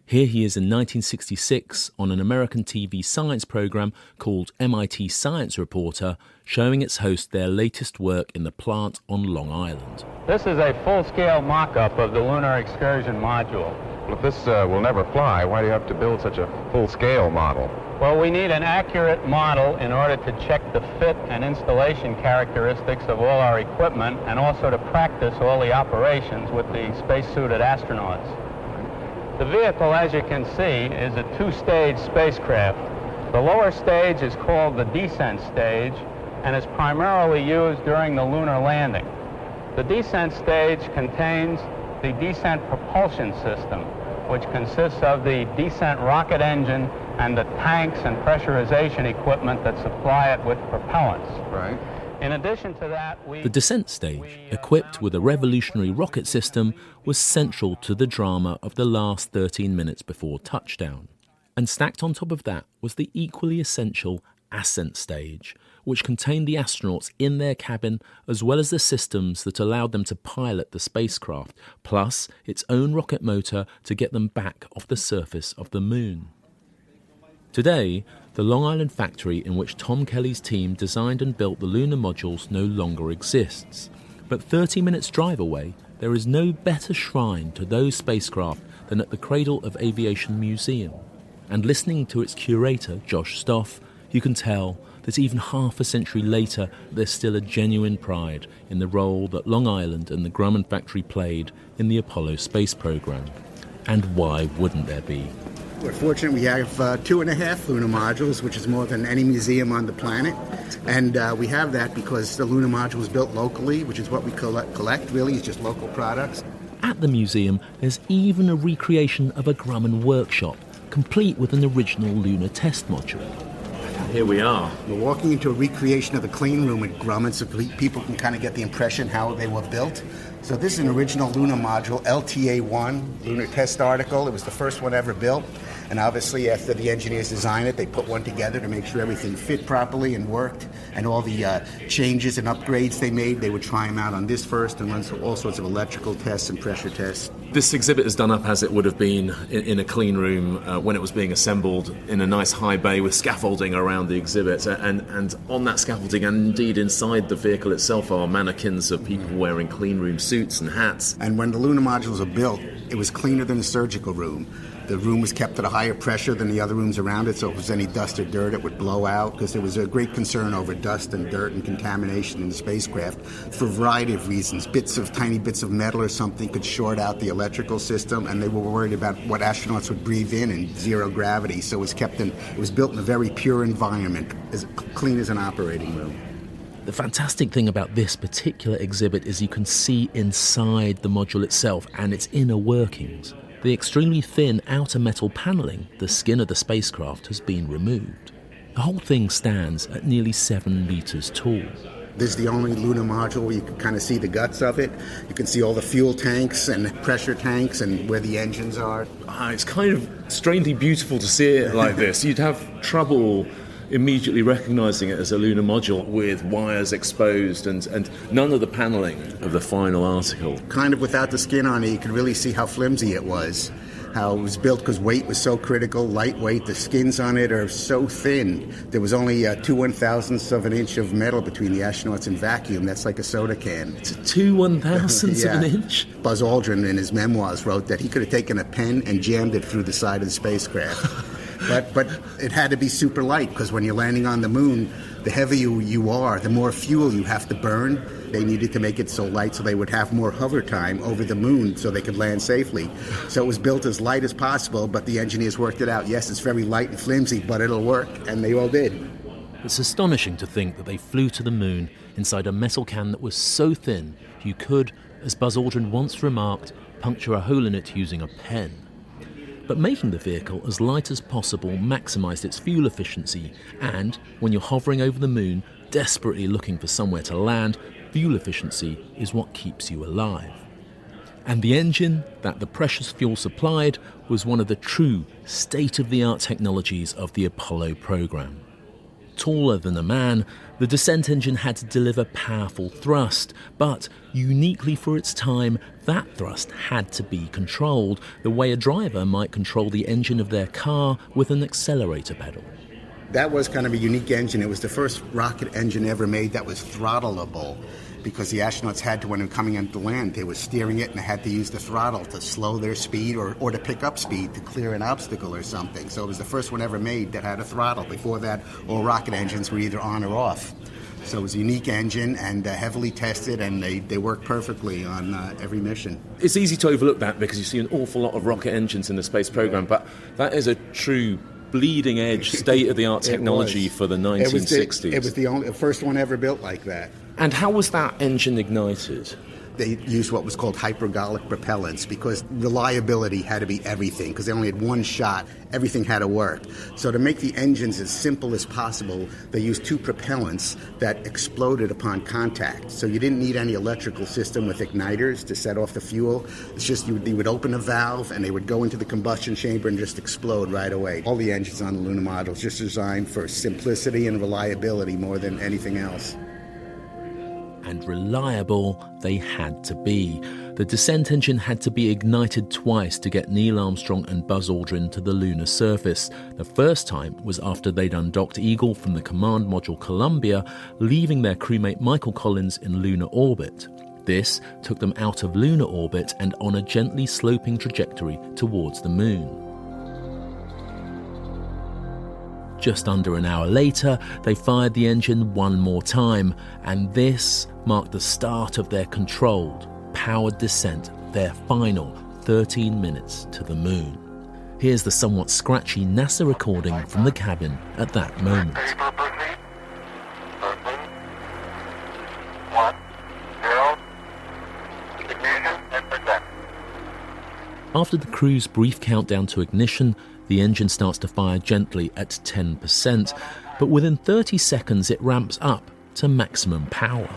Here he is in 1966 on an American TV science program called MIT Science Reporter, showing its host their latest work in the plant on Long Island. This is a full-scale mock-up of the lunar excursion module. Well, if this will never fly, why do you have to build such a full-scale model? Well, we need an accurate model in order to check the fit and installation characteristics of all our equipment and also to practice all the operations with the spacesuited astronauts. The vehicle, as you can see, is a two-stage spacecraft. The lower stage is called the descent stage and is primarily used during the lunar landing. The descent stage contains the descent propulsion system, which consists of the descent rocket engine and the tanks and pressurization equipment that supply it with propellants. Right. In addition to that, the descent stage, equipped with a revolutionary rocket system, was central to the drama of the last 13 minutes before touchdown. And stacked on top of that was the equally essential ascent stage, which contained the astronauts in their cabin as well as the systems that allowed them to pilot the spacecraft, plus its own rocket motor to get them back off the surface of the moon. Today, the Long Island factory in which Tom Kelly's team designed and built the lunar modules no longer exists. But 30 minutes drive away, there is no better shrine to those spacecraft than at the Cradle of Aviation Museum. And listening to its curator, Josh Stoff, you can tell that even half a century later, there's still a genuine pride in the role that Long Island and the Grumman factory played in the Apollo space program. And why wouldn't there be? We're fortunate we have 2.5 lunar modules, which is more than any museum on the planet. And we have that because the lunar module was built locally, which is what we collect really, is just local products. At the museum, there's even a recreation of a Grumman workshop, complete with an original lunar test module. Here we are. We're walking into a recreation of the clean room at Grumman so people can kind of get the impression how they were built. So this is an original lunar module, LTA-1, lunar test article. It was the first one ever built. And obviously after the engineers designed it, they put one together to make sure everything fit properly and worked. And all the changes and upgrades they made, they would try them out on this first and run through all sorts of electrical tests and pressure tests. This exhibit is done up as it would have been in a clean room when it was being assembled in a nice high bay with scaffolding around the exhibit. And on that scaffolding, and indeed inside the vehicle itself, are mannequins of people wearing clean room suits and hats. And when the lunar modules were built, it was cleaner than the surgical room. The room was kept at a higher pressure than the other rooms around it, so if there was any dust or dirt, it would blow out, because there was a great concern over dust and dirt and contamination in the spacecraft for a variety of reasons. Tiny bits of metal or something could short out the electrical system, and they were worried about what astronauts would breathe in zero gravity, so it was built in a very pure environment, as clean as an operating room. The fantastic thing about this particular exhibit is you can see inside the module itself and its inner workings. The extremely thin outer metal panelling, the skin of the spacecraft, has been removed. The whole thing stands at nearly 7 meters tall. This is the only lunar module where you can kind of see the guts of it. You can see all the fuel tanks and pressure tanks and where the engines are. It's kind of strangely beautiful to see it like this. You'd have trouble immediately recognizing it as a lunar module with wires exposed and none of the paneling of the final article. Kind of without the skin on it, you could really see how flimsy it was, how it was built, because weight was so critical, lightweight. The skins on it are so thin. There was only 2/1000ths of an inch of metal between the astronauts in vacuum. That's like a soda can. It's 2/1000ths of an inch? Buzz Aldrin in his memoirs wrote that he could have taken a pen and jammed it through the side of the spacecraft. But it had to be super light, because when you're landing on the moon, the heavier you are, the more fuel you have to burn. They needed to make it so light so they would have more hover time over the moon so they could land safely. So it was built as light as possible, but the engineers worked it out. Yes, it's very light and flimsy, but it'll work, and they all did. It's astonishing to think that they flew to the moon inside a metal can that was so thin you could, as Buzz Aldrin once remarked, puncture a hole in it using a pen. But making the vehicle as light as possible maximised its fuel efficiency, and when you're hovering over the moon, desperately looking for somewhere to land, fuel efficiency is what keeps you alive. And the engine that the precious fuel supplied was one of the true state-of-the-art technologies of the Apollo program. Taller than a man, the descent engine had to deliver powerful thrust, but uniquely for its time, that thrust had to be controlled, the way a driver might control the engine of their car with an accelerator pedal. That was kind of a unique engine. It was the first rocket engine ever made that was throttleable, because the astronauts had to, when they were coming into land, they were steering it and they had to use the throttle to slow their speed or to pick up speed to clear an obstacle or something. So it was the first one ever made that had a throttle. Before that, all rocket engines were either on or off. So it was a unique engine and heavily tested, and they worked perfectly on every mission. It's easy to overlook that because you see an awful lot of rocket engines in the space program, but that is a true bleeding-edge, state-of-the-art technology for the 1960s. It was the first one ever built like that. And how was that engine ignited? They used what was called hypergolic propellants, because reliability had to be everything, because they only had one shot. Everything had to work. So to make the engines as simple as possible, they used 2 propellants that exploded upon contact. So you didn't need any electrical system with igniters to set off the fuel. It's just they would open a valve and they would go into the combustion chamber and just explode right away. All the engines on the lunar module is just designed for simplicity and reliability more than anything else. And reliable they had to be. The descent engine had to be ignited twice to get Neil Armstrong and Buzz Aldrin to the lunar surface. The first time was after they'd undocked Eagle from the command module Columbia, leaving their crewmate Michael Collins in lunar orbit. This took them out of lunar orbit and on a gently sloping trajectory towards the moon. Just under an hour later, they fired the engine one more time, and this marked the start of their controlled, powered descent, their final 13 minutes to the moon. Here's the somewhat scratchy NASA recording from the cabin at that moment. After the crew's brief countdown to ignition, the engine starts to fire gently at 10%, but within 30 seconds it ramps up to maximum power.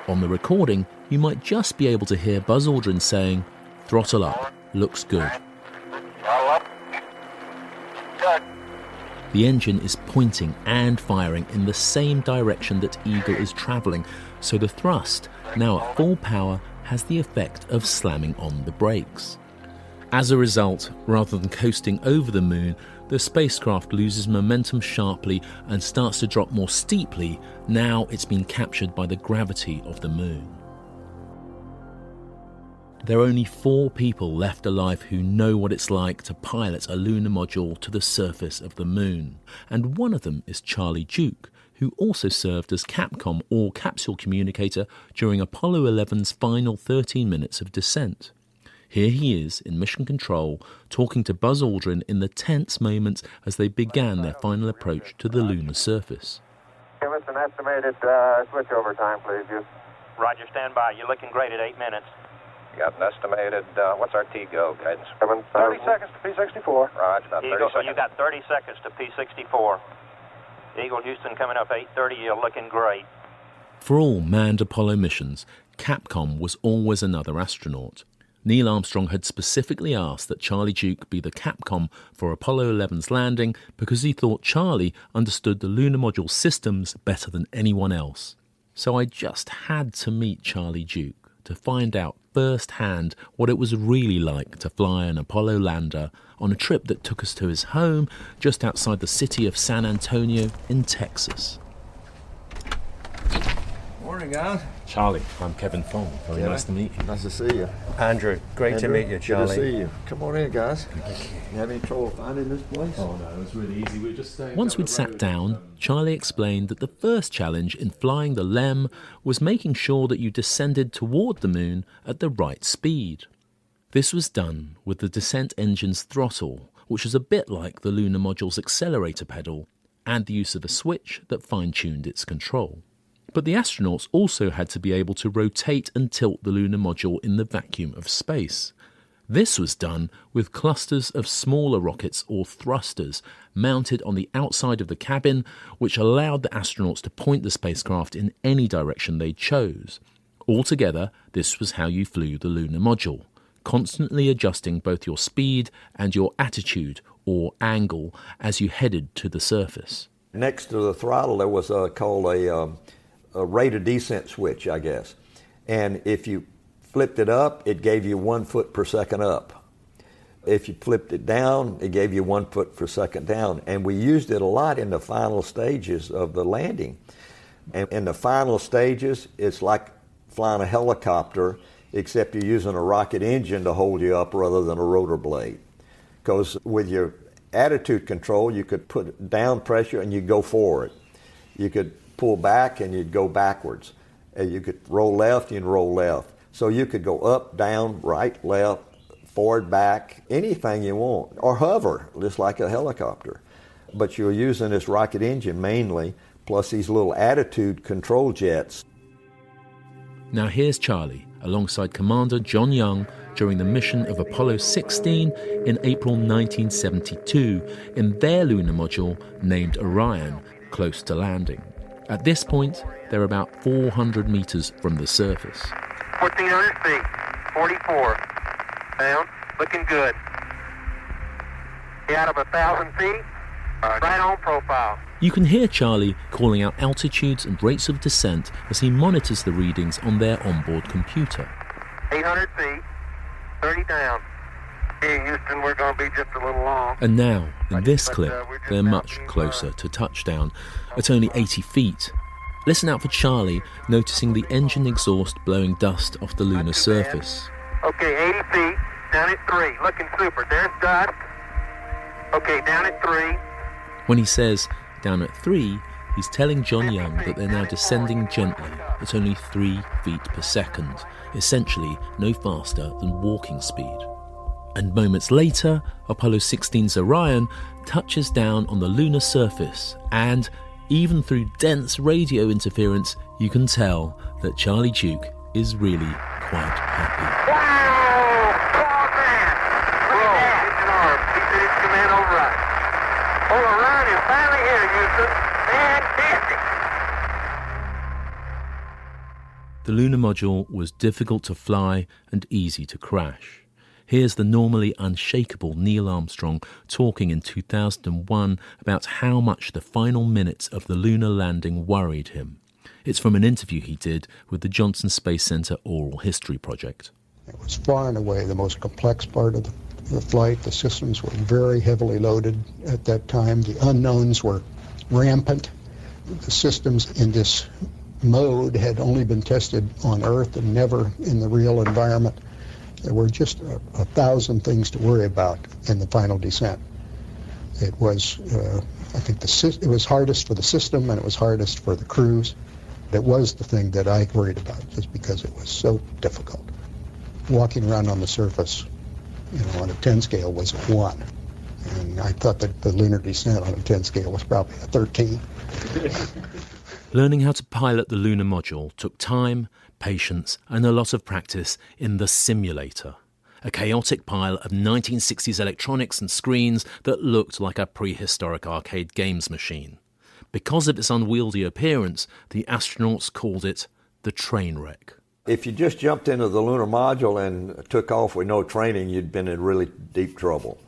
On the recording, you might just be able to hear Buzz Aldrin saying, "Throttle up, looks good." The engine is pointing and firing in the same direction that Eagle is travelling, so the thrust, now at full power, has the effect of slamming on the brakes. As a result, rather than coasting over the moon, the spacecraft loses momentum sharply and starts to drop more steeply. Now it's been captured by the gravity of the moon. There are only 4 people left alive who know what it's like to pilot a lunar module to the surface of the moon, and one of them is Charlie Duke, who also served as Capcom or capsule communicator during Apollo 11's final 13 minutes of descent. Here he is in mission control, talking to Buzz Aldrin in the tense moments as they began their final approach to the lunar surface. Give us an estimated switchover time, please. Roger, stand by. You're looking great at 8 minutes. You got an estimated, what's our T-go guidance? 30 seconds to P64. Roger, about 30 Eagle, seconds. you got 30 seconds to P64. Eagle Houston coming up 8:30. You're looking great. For all manned Apollo missions, Capcom was always another astronaut. Neil Armstrong had specifically asked that Charlie Duke be the Capcom for Apollo 11's landing because he thought Charlie understood the lunar module systems better than anyone else. So I just had to meet Charlie Duke to find out firsthand what it was really like to fly an Apollo lander on a trip that took us to his home just outside the city of San Antonio in Texas. Morning, guys. Charlie, I'm Kevin Fong. Very nice to meet you. Nice to see you. Andrew, great to meet you, Charlie. Good to see you. Come on in, guys. You have any trouble finding this place? Oh, no, it was really easy. We were just staying. Once we'd sat down, Charlie explained that the first challenge in flying the LEM was making sure that you descended toward the moon at the right speed. This was done with the descent engine's throttle, which was a bit like the lunar module's accelerator pedal, and the use of a switch that fine-tuned its control. But the astronauts also had to be able to rotate and tilt the lunar module in the vacuum of space. This was done with clusters of smaller rockets or thrusters mounted on the outside of the cabin, which allowed the astronauts to point the spacecraft in any direction they chose. Altogether, this was how you flew the lunar module, constantly adjusting both your speed and your attitude or angle as you headed to the surface. Next to the throttle, there was called a rate of descent switch, I guess. And if you flipped it up, it gave you 1 foot per second up. If you flipped it down, it gave you 1 foot per second down. And we used it a lot in the final stages of the landing. And in the final stages, it's like flying a helicopter, except you're using a rocket engine to hold you up rather than a rotor blade. Because with your attitude control, you could put down pressure and you'd go forward. You could pull back and you'd go backwards. And you could roll left, you'd roll left. So you could go up, down, right, left, forward, back, anything you want, or hover, just like a helicopter. But you're using this rocket engine mainly, plus these little attitude control jets. Now here's Charlie, alongside Commander John Young during the mission of Apollo 16 in April 1972 in their lunar module named Orion, close to landing. At this point, they're about 400 meters from the surface. 1,400 feet, 44. Down, looking good. Out of 1,000 feet, right on profile. You can hear Charlie calling out altitudes and rates of descent as he monitors the readings on their onboard computer. 800 feet, 30 down. Hey, Houston, we're going to be just a little long. And now, in this clip, they're much closer to touchdown, at only 80 feet. Listen out for Charlie noticing the engine exhaust blowing dust off the lunar surface. Okay, 80 feet, down at 3, looking super. There's dust. Okay, down at 3. When he says down at 3, he's telling John Young that they're now descending gently at only 3 feet per second, essentially no faster than walking speed. And moments later, Apollo 16's Orion touches down on the lunar surface, and even through dense radio interference, you can tell that Charlie Duke is really quite happy. Wow! Paul Grant! Look at that! Houston arm. He said it's command override. Oh, Orion is finally here, Houston. Fantastic! The lunar module was difficult to fly and easy to crash. Here's the normally unshakable Neil Armstrong talking in 2001 about how much the final minutes of the lunar landing worried him. It's from an interview he did with the Johnson Space Center Oral History Project. It was far and away the most complex part of the flight. The systems were very heavily loaded at that time. The unknowns were rampant. The systems in this mode had only been tested on Earth and never in the real environment. There were just 1,000 things to worry about in the final descent. It was, I think, it was hardest for the system and it was hardest for the crews. It was the thing that I worried about, just because it was so difficult. Walking around on the surface, on a 10 scale was a 1, and I thought that the lunar descent on a 10 scale was probably a 13. Learning how to pilot the lunar module took time, patience, and a lot of practice in the simulator, a chaotic pile of 1960s electronics and screens that looked like a prehistoric arcade games machine. Because of its unwieldy appearance, the astronauts called it the train wreck. If you just jumped into the lunar module and took off with no training, you'd been in really deep trouble.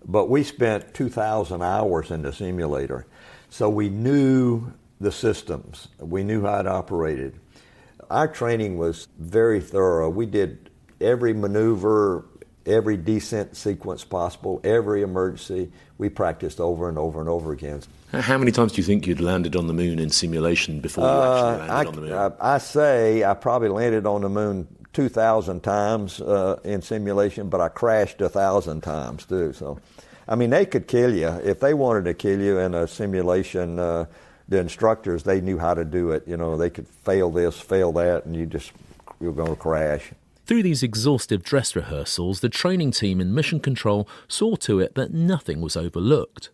But we spent 2,000 hours in the simulator, so we knew the systems. We knew how it operated. Our training was very thorough. We did every maneuver, every descent sequence possible, every emergency. We practiced over and over and over again. How many times do you think you'd landed on the moon in simulation before you actually landed on the moon? I say I probably landed on the moon 2,000 times in simulation, but I crashed 1,000 times too. So, I mean, they could kill you. If they wanted to kill you in a simulation, the instructors, they knew how to do it. They could fail this, fail that, and you're going to crash. Through these exhaustive dress rehearsals, the training team in Mission Control saw to it that nothing was overlooked.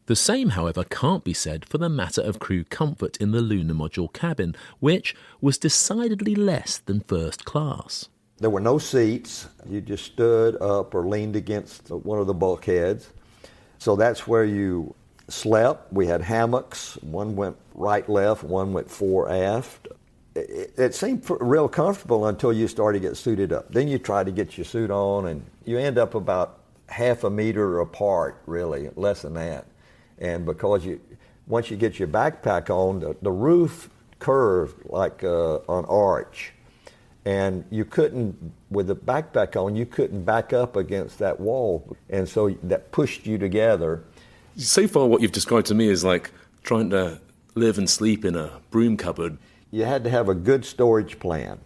The same, however, can't be said for the matter of crew comfort in the lunar module cabin, which was decidedly less than first class. There were no seats. You just stood up or leaned against one of the bulkheads. So that's where you slept. We had hammocks. One went right, left, one went fore, aft. It seemed real comfortable until you started to get suited up. Then you try to get your suit on, and you end up about half a meter apart, really, less than that. And because once you get your backpack on, the roof curved like an arch. And you couldn't, with the backpack on, you couldn't back up against that wall. And so that pushed you together. So far what you've described to me is like trying to live and sleep in a broom cupboard. You had to have a good storage plan.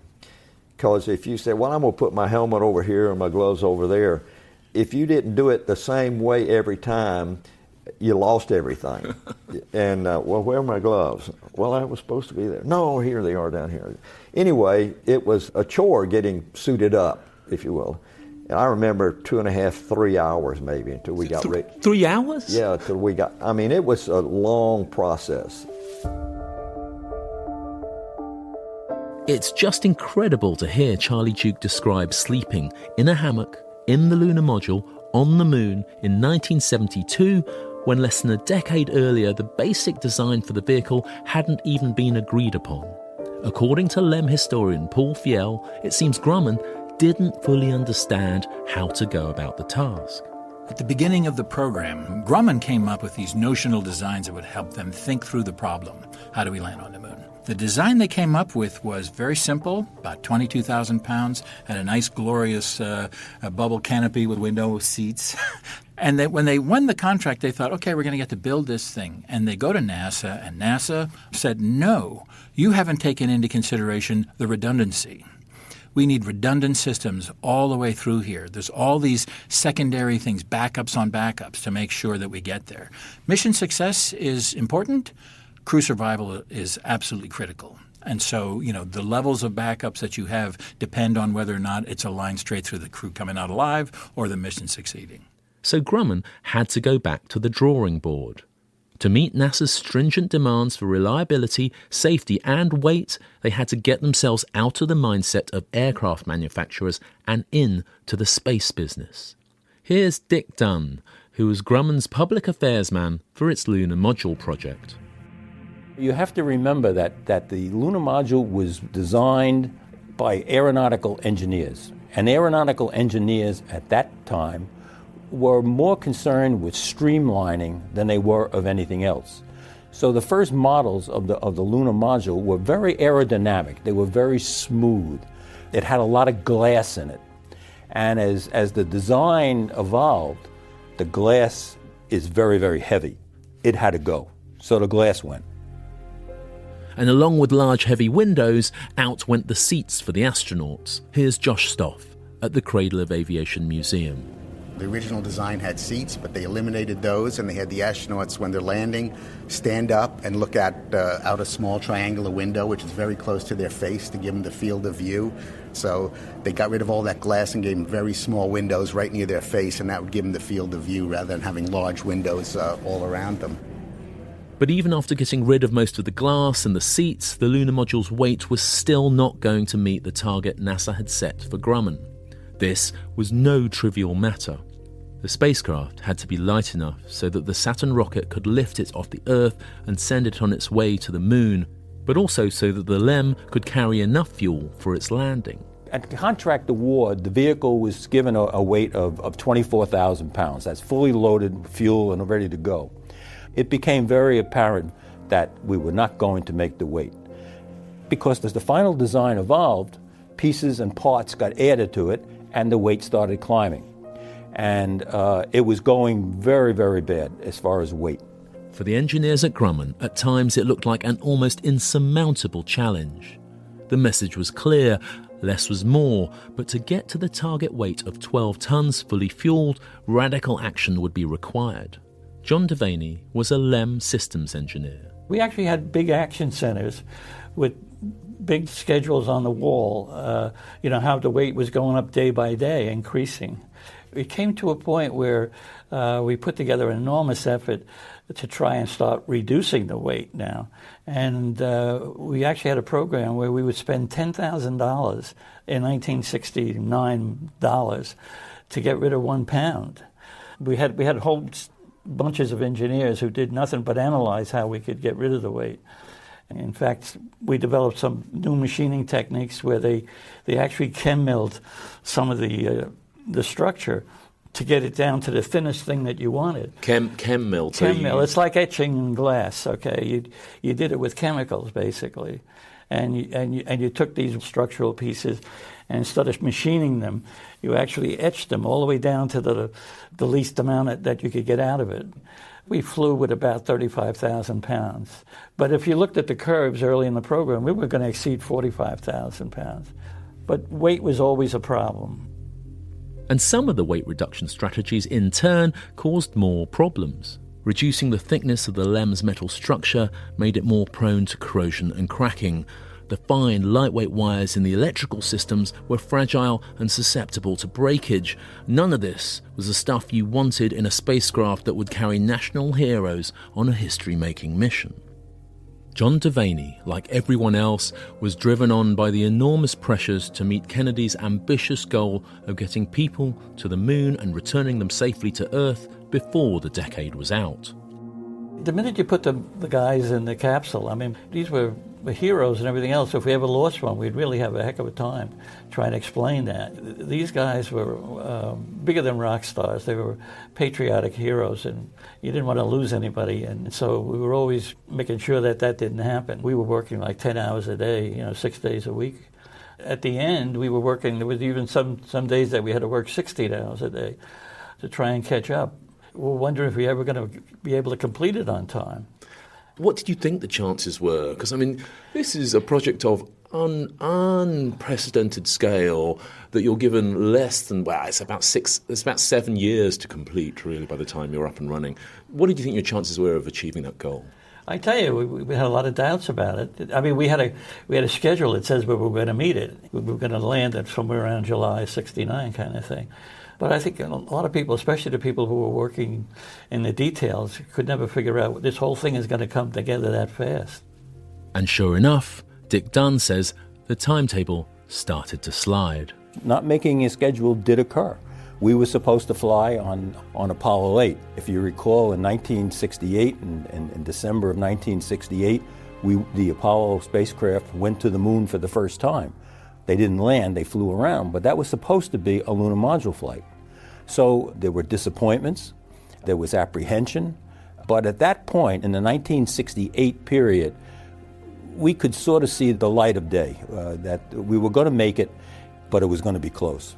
Because if you said, well, I'm going to put my helmet over here and my gloves over there, if you didn't do it the same way every time, you lost everything. And, well, where are my gloves? Well, I was supposed to be there. No, here they are down here. Anyway, it was a chore getting suited up, if you will. And I remember 2.5, 3 hours maybe until we got ready. 3 hours? Yeah, until we got, it was a long process. It's just incredible to hear Charlie Duke describe sleeping in a hammock in the lunar module on the moon in 1972, when less than a decade earlier the basic design for the vehicle hadn't even been agreed upon. According to LEM historian Paul Fiel, it seems Grumman didn't fully understand how to go about the task. At the beginning of the program, Grumman came up with these notional designs that would help them think through the problem. How do we land on the moon? The design they came up with was very simple, about 22,000 pounds, had a nice, glorious bubble canopy with window seats. And when they won the contract, they thought, okay, we're going to get to build this thing. And they go to NASA, and NASA said, no, you haven't taken into consideration the redundancy. We need redundant systems all the way through here. There's all these secondary things, backups on backups, to make sure that we get there. Mission success is important. Crew survival is absolutely critical. And so, the levels of backups that you have depend on whether or not it's a line straight through the crew coming out alive or the mission succeeding. So Grumman had to go back to the drawing board. To meet NASA's stringent demands for reliability, safety and weight, they had to get themselves out of the mindset of aircraft manufacturers and into the space business. Here's Dick Dunn, who was Grumman's public affairs man for its lunar module project. You have to remember that the lunar module was designed by aeronautical engineers. And aeronautical engineers at that time were more concerned with streamlining than they were of anything else. So the first models of the lunar module were very aerodynamic. They were very smooth. It had a lot of glass in it. And as the design evolved, the glass is very, very heavy. It had to go. So the glass went. And along with large heavy windows, out went the seats for the astronauts. Here's Josh Stoff at the Cradle of Aviation Museum. The original design had seats, but they eliminated those, and they had the astronauts, when they're landing, stand up and look out a small triangular window, which is very close to their face, to give them the field of view. So they got rid of all that glass and gave them very small windows right near their face, and that would give them the field of view rather than having large windows all around them. But even after getting rid of most of the glass and the seats, the lunar module's weight was still not going to meet the target NASA had set for Grumman. This was no trivial matter. The spacecraft had to be light enough so that the Saturn rocket could lift it off the Earth and send it on its way to the Moon, but also so that the LEM could carry enough fuel for its landing. At contract award, the vehicle was given a weight of 24,000 pounds. That's fully loaded fuel and ready to go. It became very apparent that we were not going to make the weight. Because as the final design evolved, pieces and parts got added to it, and the weight started climbing. And it was going very, very bad as far as weight. For the engineers at Grumman, at times it looked like an almost insurmountable challenge. The message was clear, less was more, but to get to the target weight of 12 tons fully fueled, radical action would be required. John Devaney was a LEM systems engineer. We actually had big action centers with big schedules on the wall, how the weight was going up day by day, increasing. It came to a point where we put together an enormous effort to try and start reducing the weight now. And we actually had a program where we would spend $10,000 in 1969 dollars to get rid of 1 pound. We had whole bunches of engineers who did nothing but analyze how we could get rid of the weight. In fact, we developed some new machining techniques where they actually chem milled some of the structure to get it down to the thinnest thing that you wanted. Chem mill. Chem mill. It's like etching in glass. Okay, you did it with chemicals basically, and you took these structural pieces, and instead of machining them, you actually etched them all the way down to the least amount that you could get out of it. We flew with about 35,000 pounds. But if you looked at the curves early in the program, we were going to exceed 45,000 pounds. But weight was always a problem. And some of the weight reduction strategies, in turn, caused more problems. Reducing the thickness of the LEM's metal structure made it more prone to corrosion and cracking. The fine, lightweight wires in the electrical systems were fragile and susceptible to breakage. None of this was the stuff you wanted in a spacecraft that would carry national heroes on a history-making mission. John Devaney, like everyone else, was driven on by the enormous pressures to meet Kennedy's ambitious goal of getting people to the Moon and returning them safely to Earth before the decade was out. The minute you put the guys in the capsule, these were the heroes and everything else. If we ever lost one, we'd really have a heck of a time trying to explain that. These guys were bigger than rock stars. They were patriotic heroes, and you didn't want to lose anybody. And so we were always making sure that that didn't happen. We were working like 10 hours a day, 6 days a week. At the end, we were working, there was even some days that we had to work 16 hours a day to try and catch up. We're wondering if we're ever going to be able to complete it on time. What did you think the chances were? Because, I mean, this is a project of unprecedented scale that you're given less than, it's about 7 years to complete, really, by the time you're up and running. What did you think your chances were of achieving that goal? I tell you, we had a lot of doubts about it. I mean, we had a schedule that says we were going to meet it. We were going to land it somewhere around July '69 kind of thing. But I think a lot of people, especially the people who were working in the details, could never figure out this whole thing is going to come together that fast. And sure enough, Dick Dunn says the timetable started to slide. Not making a schedule did occur. We were supposed to fly on Apollo 8. If you recall, in 1968, in December of 1968, the Apollo spacecraft went to the moon for the first time. They didn't land, they flew around, but that was supposed to be a lunar module flight. So there were disappointments, there was apprehension, but at that point, in the 1968 period, we could sort of see the light of day, that we were going to make it, but it was going to be close.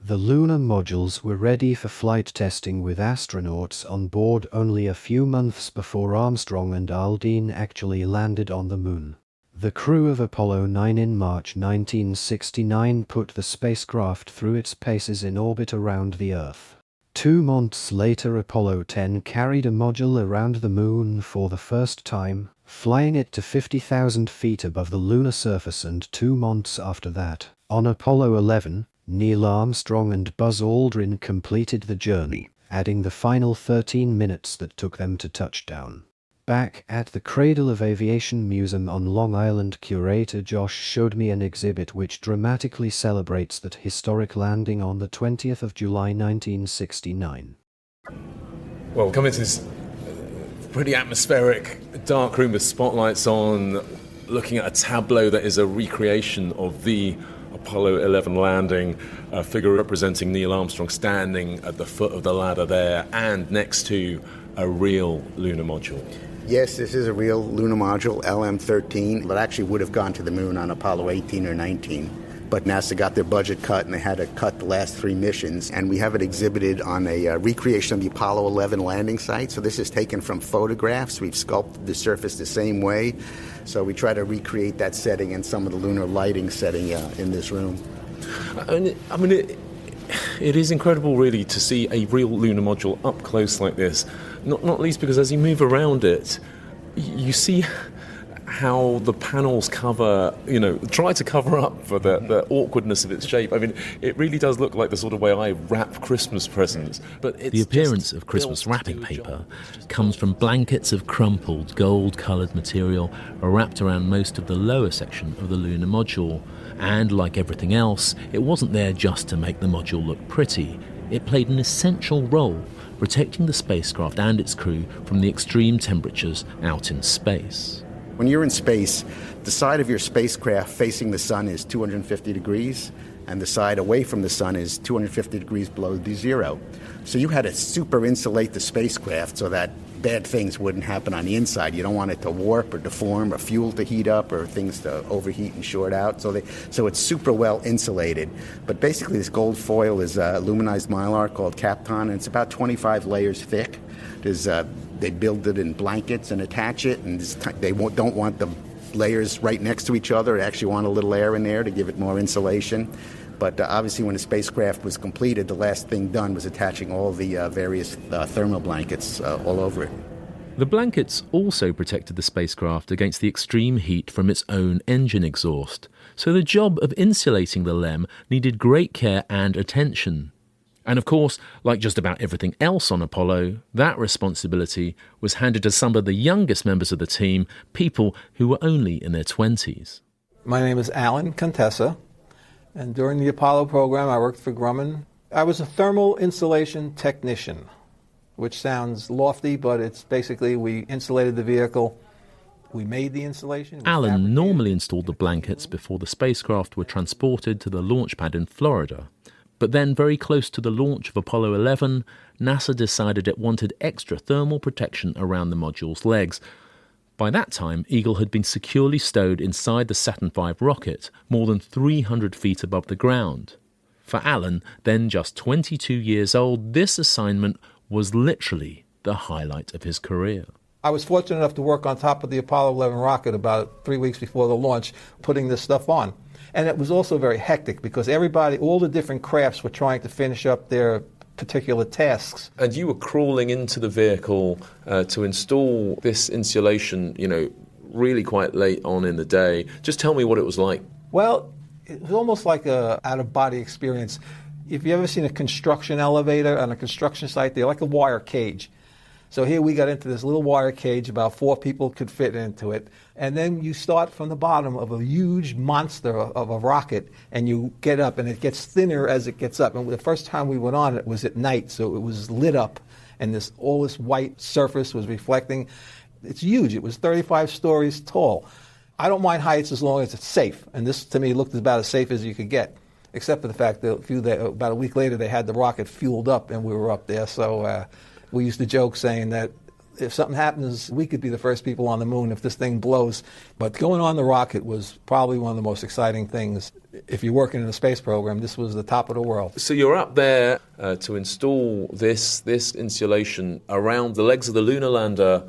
The lunar modules were ready for flight testing with astronauts on board only a few months before Armstrong and Aldrin actually landed on the moon. The crew of Apollo 9 in March 1969 put the spacecraft through its paces in orbit around the Earth. 2 months later, Apollo 10 carried a module around the moon for the first time, flying it to 50,000 feet above the lunar surface, and 2 months after that, on Apollo 11, Neil Armstrong and Buzz Aldrin completed the journey, adding the final 13 minutes that took them to touchdown. Back at the Cradle of Aviation Museum on Long Island, curator Josh showed me an exhibit which dramatically celebrates that historic landing on the 20th of July 1969. Well, we'll come into this pretty atmospheric dark room with spotlights on, looking at a tableau that is a recreation of the Apollo 11 landing, a figure representing Neil Armstrong standing at the foot of the ladder there, and next to a real lunar module. Yes, this is a real lunar module, LM-13, but actually would have gone to the moon on Apollo 18 or 19. But NASA got their budget cut, and they had to cut the last 3 missions. And we have it exhibited on a recreation of the Apollo 11 landing site. So this is taken from photographs. We've sculpted the surface the same way. So we try to recreate that setting and some of the lunar lighting setting in this room. I mean, it is incredible, really, to see a real lunar module up close like this. Not least because as you move around it, you see how the panels cover, try to cover up for the awkwardness of its shape. I mean, it really does look like the sort of way I wrap Christmas presents. But it's the appearance of Christmas wrapping paper comes from blankets of crumpled gold-coloured material wrapped around most of the lower section of the lunar module. And like everything else, it wasn't there just to make the module look pretty. It played an essential role, protecting the spacecraft and its crew from the extreme temperatures out in space. When you're in space, the side of your spacecraft facing the sun is 250 degrees, and the side away from the sun is 250 degrees below the zero. So you had to super insulate the spacecraft so that bad things wouldn't happen on the inside. You don't want it to warp or deform or fuel to heat up or things to overheat and short out. So it's super well insulated. But basically this gold foil is aluminized mylar called Kapton, and it's about 25 layers thick. They build it in blankets and attach it, and they don't want the layers right next to each other. They actually want a little air in there to give it more insulation. But obviously when the spacecraft was completed, the last thing done was attaching all the various thermal blankets all over it. The blankets also protected the spacecraft against the extreme heat from its own engine exhaust, so the job of insulating the LEM needed great care and attention. And of course, like just about everything else on Apollo, that responsibility was handed to some of the youngest members of the team, people who were only in their 20s. My name is Alan Contessa, and during the Apollo program I worked for Grumman. I was a thermal insulation technician, which sounds lofty, but it's basically we insulated the vehicle. We made the insulation. Alan normally installed the blankets before the spacecraft were transported to the launch pad in Florida. But then, very close to the launch of Apollo 11, NASA decided it wanted extra thermal protection around the module's legs. By that time, Eagle had been securely stowed inside the Saturn V rocket, more than 300 feet above the ground. For Alan, then just 22 years old, this assignment was literally the highlight of his career. I was fortunate enough to work on top of the Apollo 11 rocket about 3 weeks before the launch, putting this stuff on. And it was also very hectic because everybody, all the different crafts were trying to finish up their particular tasks. And you were crawling into the vehicle to install this insulation, really quite late on in the day. Just tell me what it was like. Well, it was almost like a out-of-body experience. If you've ever seen a construction elevator on a construction site, they're like a wire cage. So here we got into this little wire cage, about 4 people could fit into it. And then you start from the bottom of a huge monster of a rocket, and you get up, and it gets thinner as it gets up. And the first time we went on it was at night, so it was lit up, and all this white surface was reflecting. It's huge. It was 35 stories tall. I don't mind heights as long as it's safe, and this, to me, looked about as safe as you could get, except for the fact that about a week later they had the rocket fueled up, and we were up there, so... We used to joke saying that if something happens, we could be the first people on the moon if this thing blows. But going on the rocket was probably one of the most exciting things. If you're working in a space program, this was the top of the world. So you're up there to install this insulation around the legs of the lunar lander.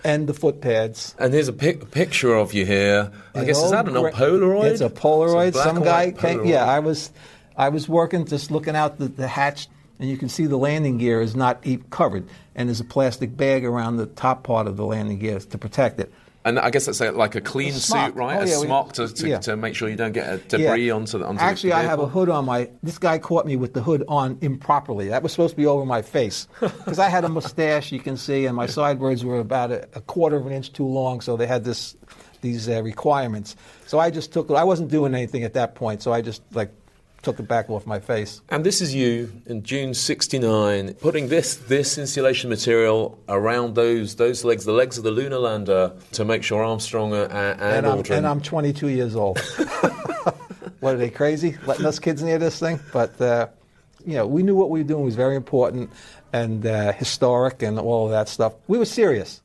And the foot pads. And here's a picture of you here. I guess, is that a Polaroid? It's a Polaroid. Some guy came. Yeah, I was working, just looking out the hatch. And you can see the landing gear is not covered, and there's a plastic bag around the top part of the landing gear to protect it. And I guess that's like a clean suit, right? Smock to make sure you don't get debris onto the Actually, the I have a hood on this guy caught me with the hood on improperly. That was supposed to be over my face. Because I had a mustache, you can see, and my sideburns were about a quarter of an inch too long, so they had these requirements. So I just took it. I wasn't doing anything at that point, so I just took it back off my face. And this is you in June '69 putting this insulation material around those legs, the legs of the lunar lander, to make sure Armstrong and Aldrin. And I'm 22 years old. What, are they crazy letting us kids near this thing? But we knew what we were doing was very important and historic and all of that stuff. We were serious.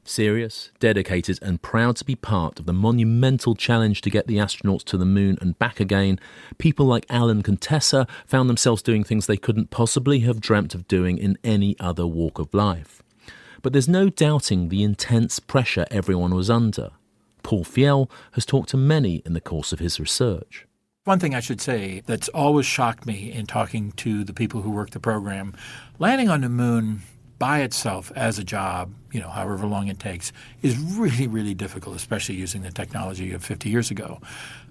Serious, dedicated, and proud to be part of the monumental challenge to get the astronauts to the moon and back again, people like Alan Contessa found themselves doing things they couldn't possibly have dreamt of doing in any other walk of life. But there's no doubting the intense pressure everyone was under. Paul Fiel has talked to many in the course of his research. One thing I should say that's always shocked me in talking to the people who work the program, landing on the moon by itself as a job, however long it takes, is really, really difficult, especially using the technology of 50 years ago.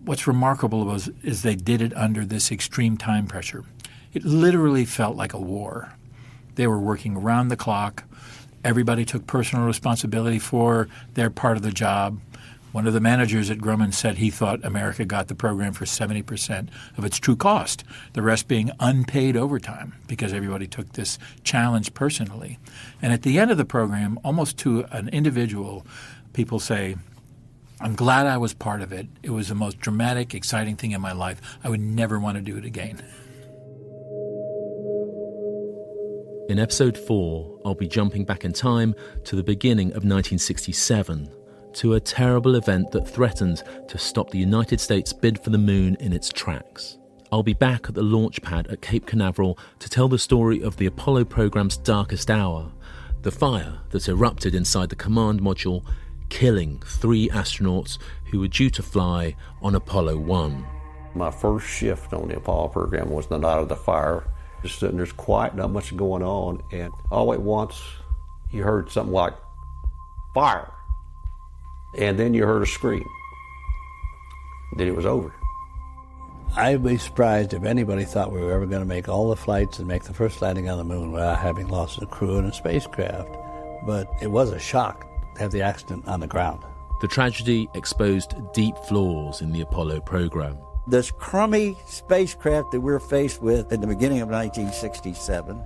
What's remarkable is they did it under this extreme time pressure. It literally felt like a war. They were working around the clock. Everybody took personal responsibility for their part of the job. One of the managers at Grumman said he thought America got the program for 70% of its true cost, the rest being unpaid overtime because everybody took this challenge personally. And at the end of the program, almost to an individual, people say, I'm glad I was part of it. It was the most dramatic, exciting thing in my life. I would never want to do it again. In episode 4, I'll be jumping back in time to the beginning of 1967, to a terrible event that threatened to stop the United States' bid for the moon in its tracks. I'll be back at the launch pad at Cape Canaveral to tell the story of the Apollo program's darkest hour, the fire that erupted inside the command module, killing 3 astronauts who were due to fly on Apollo 1. My first shift on the Apollo program was the night of the fire. Just sitting there's quiet, not much going on, and all at once you heard something like, fire! And then you heard a scream. Then it was over. I'd be surprised if anybody thought we were ever going to make all the flights and make the first landing on the moon without having lost a crew and a spacecraft. But it was a shock to have the accident on the ground. The tragedy exposed deep flaws in the Apollo program. This crummy spacecraft that we're faced with in the beginning of 1967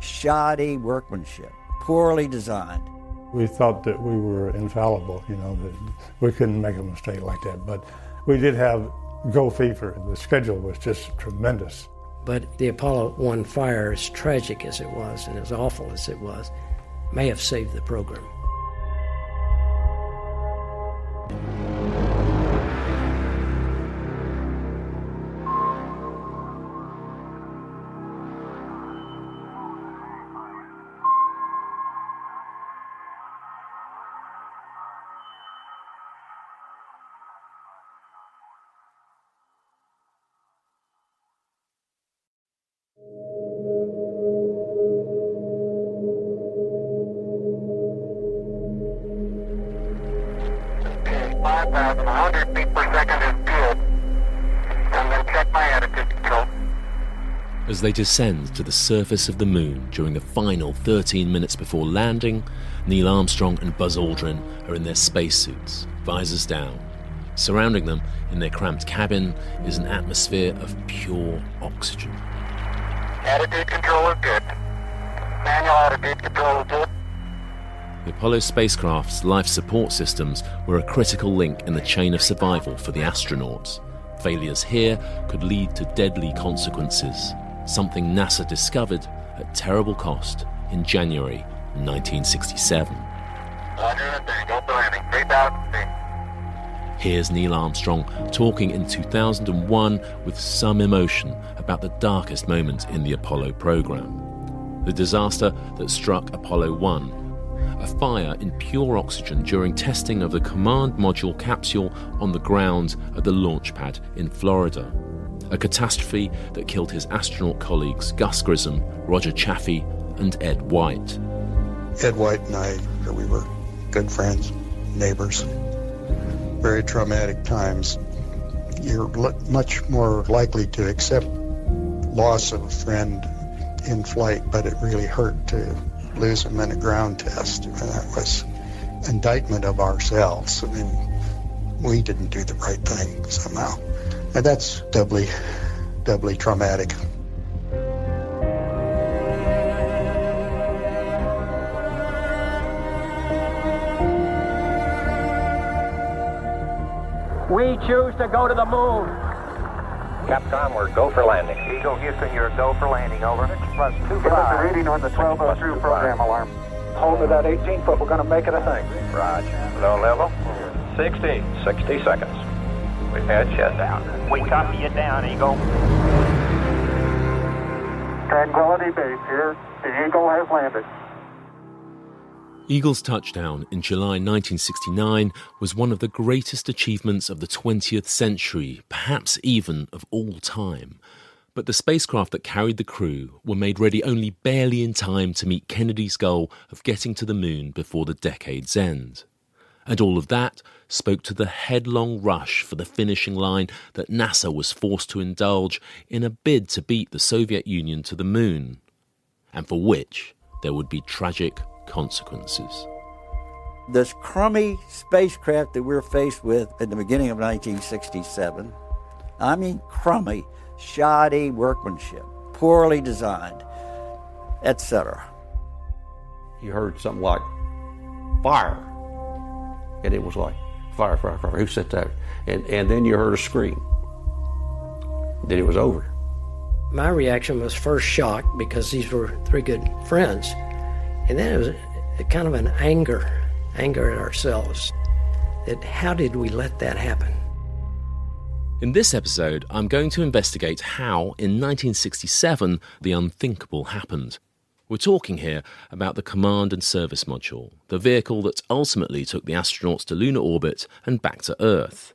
shoddy workmanship, poorly designed. We thought that we were infallible, that we couldn't make a mistake like that. But we did have go fever. The schedule was just tremendous. But the Apollo 1 fire, as tragic as it was and as awful as it was, may have saved the program. As they descend to the surface of the moon during the final 13 minutes before landing, Neil Armstrong and Buzz Aldrin are in their spacesuits, visors down. Surrounding them in their cramped cabin is an atmosphere of pure oxygen. Attitude control is good. Manual attitude control is good. The Apollo spacecraft's life support systems were a critical link in the chain of survival for the astronauts. Failures here could lead to deadly consequences, something NASA discovered at terrible cost in January 1967. Here's Neil Armstrong talking in 2001 with some emotion about the darkest moment in the Apollo program. The disaster that struck Apollo 1, a fire in pure oxygen during testing of the command module capsule on the ground at the launch pad in Florida. A catastrophe that killed his astronaut colleagues Gus Grissom, Roger Chaffee, and Ed White. Ed White and I, we were good friends, neighbors. Very traumatic times. You're much more likely to accept loss of a friend in flight, but it really hurt to lose him in a ground test. That was indictment of ourselves. I mean, we didn't do the right thing somehow. And that's doubly traumatic. We choose to go to the moon. Capcom, we're go for landing. Eagle Houston, you're go for landing, over. 6+25. Give us a reading on the 1202 program alarm. Hold to that 18 foot, we're going to make it a thing. Roger. Low level. 60 seconds. We've had shutdown. We copy you down, Eagle. Tranquility Base here. The Eagle has landed. Eagle's touchdown in July 1969 was one of the greatest achievements of the 20th century, perhaps even of all time. But the spacecraft that carried the crew were made ready only barely in time to meet Kennedy's goal of getting to the moon before the decade's end. And all of that spoke to the headlong rush for the finishing line that NASA was forced to indulge in a bid to beat the Soviet Union to the moon, and for which there would be tragic consequences. This crummy spacecraft that we're faced with at the beginning of 1967, I mean crummy, shoddy workmanship, poorly designed, etc. You heard something like fire, and it was like fire, fire, fire. Who said that? And then you heard a scream. Then it was over. My reaction was first shock because these were three good friends. And then it was kind of an anger at ourselves. That how did we let that happen? In this episode, I'm going to investigate how, in 1967, the unthinkable happened. We're talking here about the Command and Service Module, the vehicle that ultimately took the astronauts to lunar orbit and back to Earth.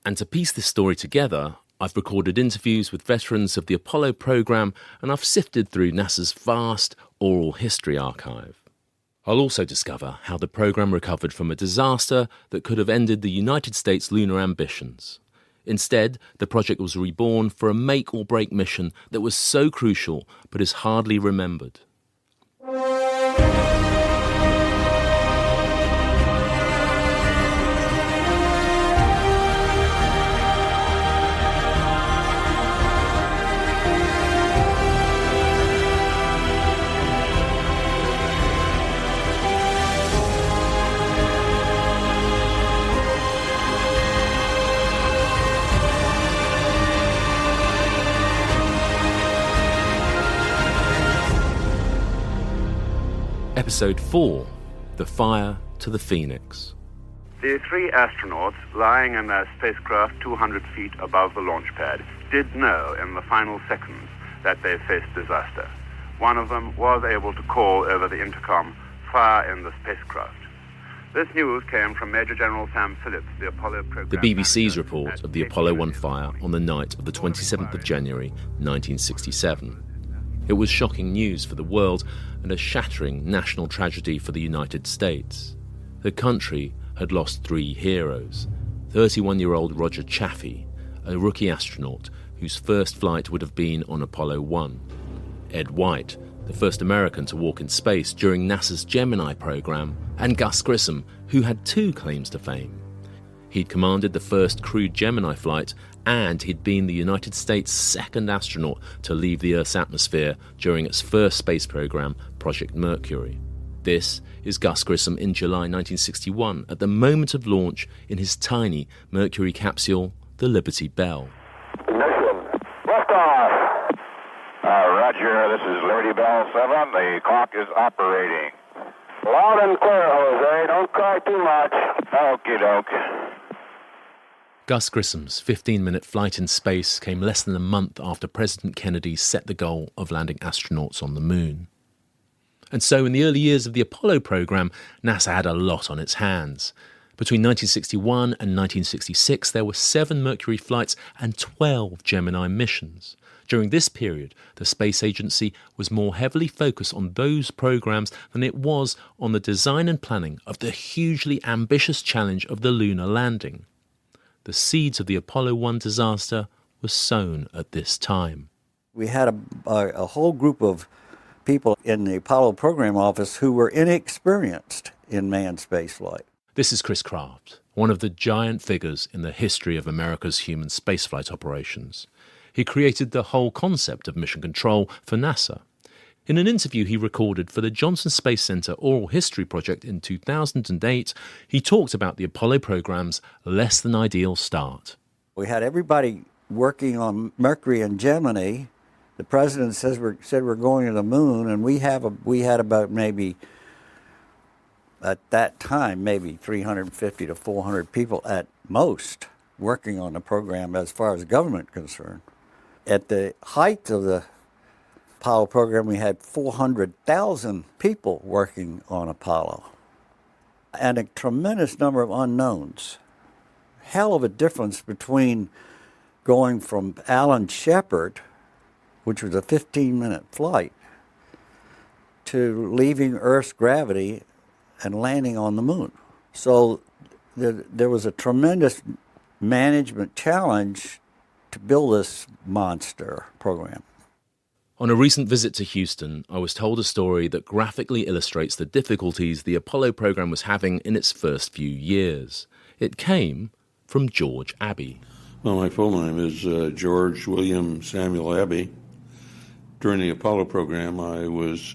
And to piece this story together, I've recorded interviews with veterans of the Apollo program, and I've sifted through NASA's vast oral history archive. I'll also discover how the program recovered from a disaster that could have ended the United States lunar ambitions. Instead, the project was reborn for a make-or-break mission that was so crucial but is hardly remembered. Episode 4, The Fire to the Phoenix. The 3 astronauts lying in their spacecraft 200 feet above the launch pad did know in the final seconds that they faced disaster. One of them was able to call over the intercom, "Fire in the spacecraft." This news came from Major General Sam Phillips, the Apolloprogram. The BBC's report of the Apollo 1 fire on the night of the 27th of January 1967. It was shocking news for the world and a shattering national tragedy for the United States. The country had lost 3 heroes: 31-year-old Roger Chaffee, a rookie astronaut whose first flight would have been on Apollo 1; Ed White, the first American to walk in space during NASA's Gemini program; and Gus Grissom, who had 2 claims to fame. He'd commanded the first crewed Gemini flight, and he'd been the United States' second astronaut to leave the Earth's atmosphere during its first space program, Project Mercury. This is Gus Grissom in July 1961, at the moment of launch in his tiny Mercury capsule, the Liberty Bell. Ignition. Liftoff. Roger, this is Liberty Bell 7. The clock is operating. Loud and clear, Jose. Don't cry too much. Okie doke. Gus Grissom's 15-minute flight in space came less than a month after President Kennedy set the goal of landing astronauts on the moon. And so in the early years of the Apollo program, NASA had a lot on its hands. Between 1961 and 1966, there were 7 Mercury flights and 12 Gemini missions. During this period, the space agency was more heavily focused on those programs than it was on the design and planning of the hugely ambitious challenge of the lunar landing. The seeds of the Apollo 1 disaster were sown at this time. We had a whole group of people in the Apollo program office who were inexperienced in manned spaceflight. This is Chris Kraft, one of the giant figures in the history of America's human spaceflight operations. He created the whole concept of mission control for NASA. In an interview he recorded for the Johnson Space Center Oral History Project in 2008, he talked about the Apollo program's less than ideal start. We had everybody working on Mercury and Gemini. The president said we're going to the moon, and we had about maybe, at that time, maybe 350 to 400 people at most working on the program as far as government concerned. At the height of the Apollo program, we had 400,000 people working on Apollo and a tremendous number of unknowns. Hell of a difference between going from Alan Shepard, which was a 15-minute flight, to leaving Earth's gravity and landing on the moon. So there was a tremendous management challenge to build this monster program. On a recent visit to Houston, I was told a story that graphically illustrates the difficulties the Apollo program was having in its first few years. It came from George Abbey. Well, my full name is George William Samuel Abbey. During the Apollo program, I was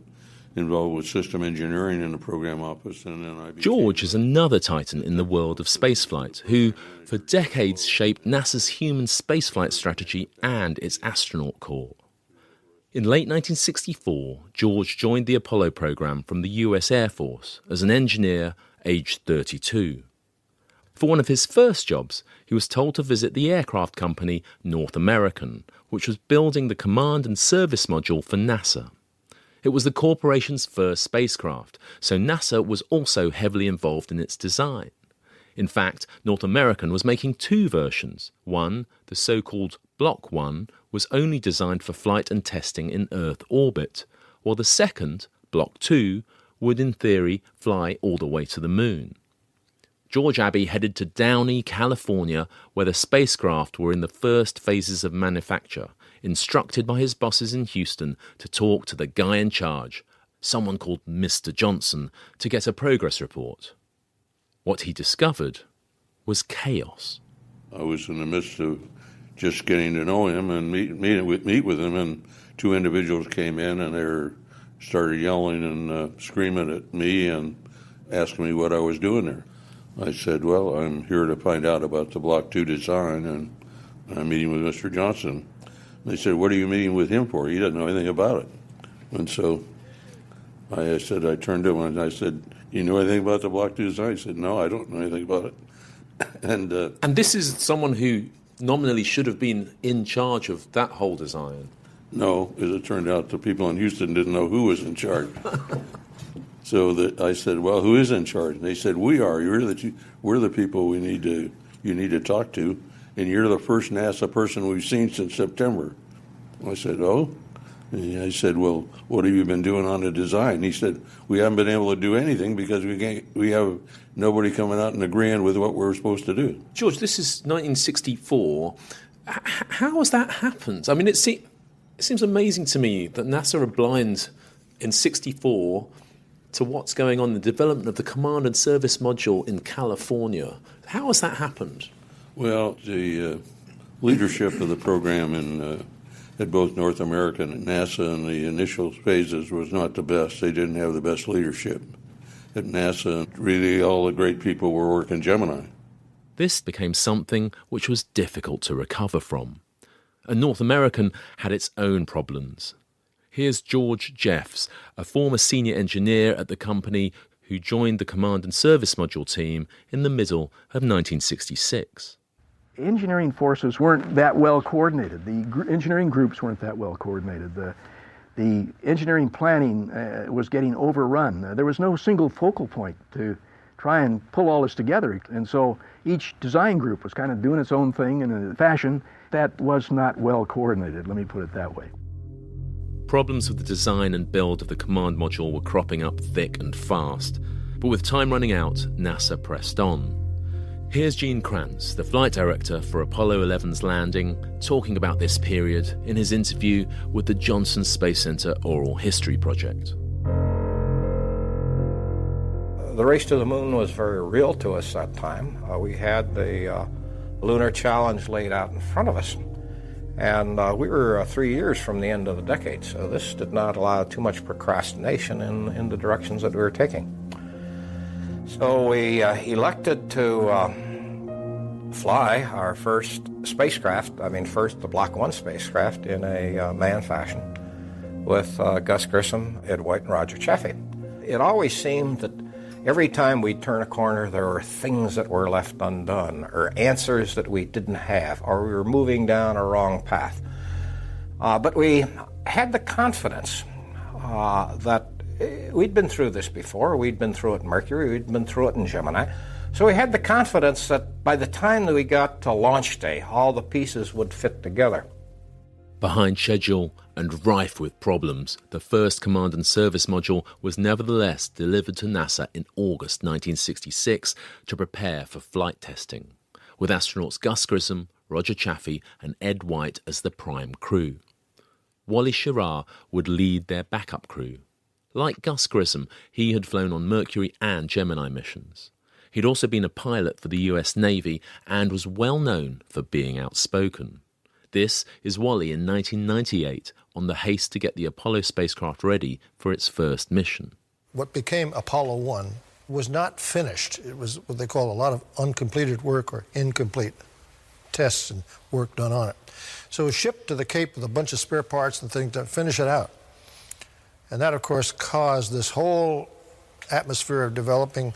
involved with system engineering in the program office, and then I became... George is another titan in the world of spaceflight, who for decades shaped NASA's human spaceflight strategy and its astronaut corps. In late 1964, George joined the Apollo program from the US Air Force as an engineer aged 32. For one of his first jobs, he was told to visit the aircraft company North American, which was building the command and service module for NASA. It was the corporation's first spacecraft, so NASA was also heavily involved in its design. In fact, North American was making 2 versions. One, the so-called Block 1, was only designed for flight and testing in Earth orbit, while the second, Block 2, would in theory fly all the way to the moon. George Abbey headed to Downey, California, where the spacecraft were in the first phases of manufacture, instructed by his bosses in Houston to talk to the guy in charge, someone called Mr. Johnson, to get a progress report. What he discovered was chaos. I was in the midst of just getting to know him and meet with him, and 2 individuals came in and they started yelling and screaming at me and asking me what I was doing there. I said, well, I'm here to find out about the Block 2 design, and I'm meeting with Mr. Johnson. They said, what are you meeting with him for? He doesn't know anything about it. And so I said, I turned to him and I said, you know anything about the Block 2 design? He said, no, I don't know anything about it. And this is someone who nominally should have been in charge of that whole design. No, as it turned out, the people in Houston didn't know who was in charge. So I said, well, who is in charge? And they said, we are. We're the people you need to talk to, and you're the first NASA person we've seen since September. I said, oh? And I said, well, what have you been doing on the design? He said, we haven't been able to do anything because we have nobody coming out and agreeing with what we're supposed to do. George, this is 1964. How has that happened? I mean, it seems amazing to me that NASA are blind in 64 to what's going on in the development of the Command and Service Module in California. How has that happened? Well, the leadership of the program at both North America and NASA in the initial phases was not the best. They didn't have the best leadership. At NASA, really all the great people were working Gemini. This became something which was difficult to recover from. And North American had its own problems. Here's George Jeffs, a former senior engineer at the company who joined the Command and Service Module team in the middle of 1966. Engineering forces weren't that well coordinated. The engineering groups weren't that well coordinated. The engineering planning was getting overrun. There was no single focal point to try and pull all this together. And so each design group was kind of doing its own thing in a fashion that was not well coordinated, let me put it that way. Problems with the design and build of the command module were cropping up thick and fast. But with time running out, NASA pressed on. Here's Gene Kranz, the flight director for Apollo 11's landing, talking about this period in his interview with the Johnson Space Center Oral History Project. The race to the moon was very real to us that time. We had the lunar challenge laid out in front of us, and we were 3 years from the end of the decade, so this did not allow too much procrastination in the directions that we were taking. So we elected to fly our first spacecraft, first the Block 1 spacecraft in a manned fashion with Gus Grissom, Ed White, and Roger Chaffee. It always seemed that every time we'd turn a corner, there were things that were left undone, or answers that we didn't have, or we were moving down a wrong path. But we had the confidence that we'd been through this before. We'd been through it in Mercury, we'd been through it in Gemini. So we had the confidence that by the time that we got to launch day, all the pieces would fit together. Behind schedule and rife with problems, the first Command and Service Module was nevertheless delivered to NASA in August 1966 to prepare for flight testing, with astronauts Gus Grissom, Roger Chaffee and Ed White as the prime crew. Wally Schirra would lead their backup crew. Like Gus Grissom, he had flown on Mercury and Gemini missions. He'd also been a pilot for the US Navy and was well known for being outspoken. This is Wally in 1998 on the haste to get the Apollo spacecraft ready for its first mission. What became Apollo 1 was not finished. It was what they call a lot of uncompleted work or incomplete tests and work done on it. So it was shipped to the Cape with a bunch of spare parts and things to finish it out. And that, of course, caused this whole atmosphere of developing.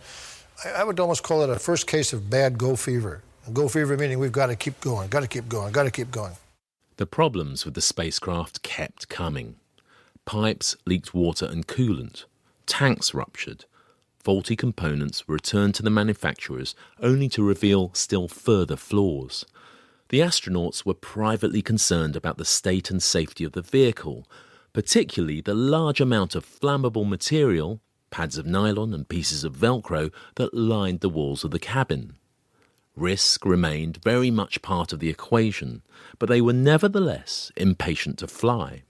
I would almost call it a first case of bad go fever. Go fever meaning we've got to keep going, got to keep going, got to keep going. The problems with the spacecraft kept coming. Pipes leaked water and coolant. Tanks ruptured. Faulty components were returned to the manufacturers only to reveal still further flaws. The astronauts were privately concerned about the state and safety of the vehicle, particularly the large amount of flammable material, pads of nylon and pieces of Velcro that lined the walls of the cabin. Risk remained very much part of the equation, but they were nevertheless impatient to fly.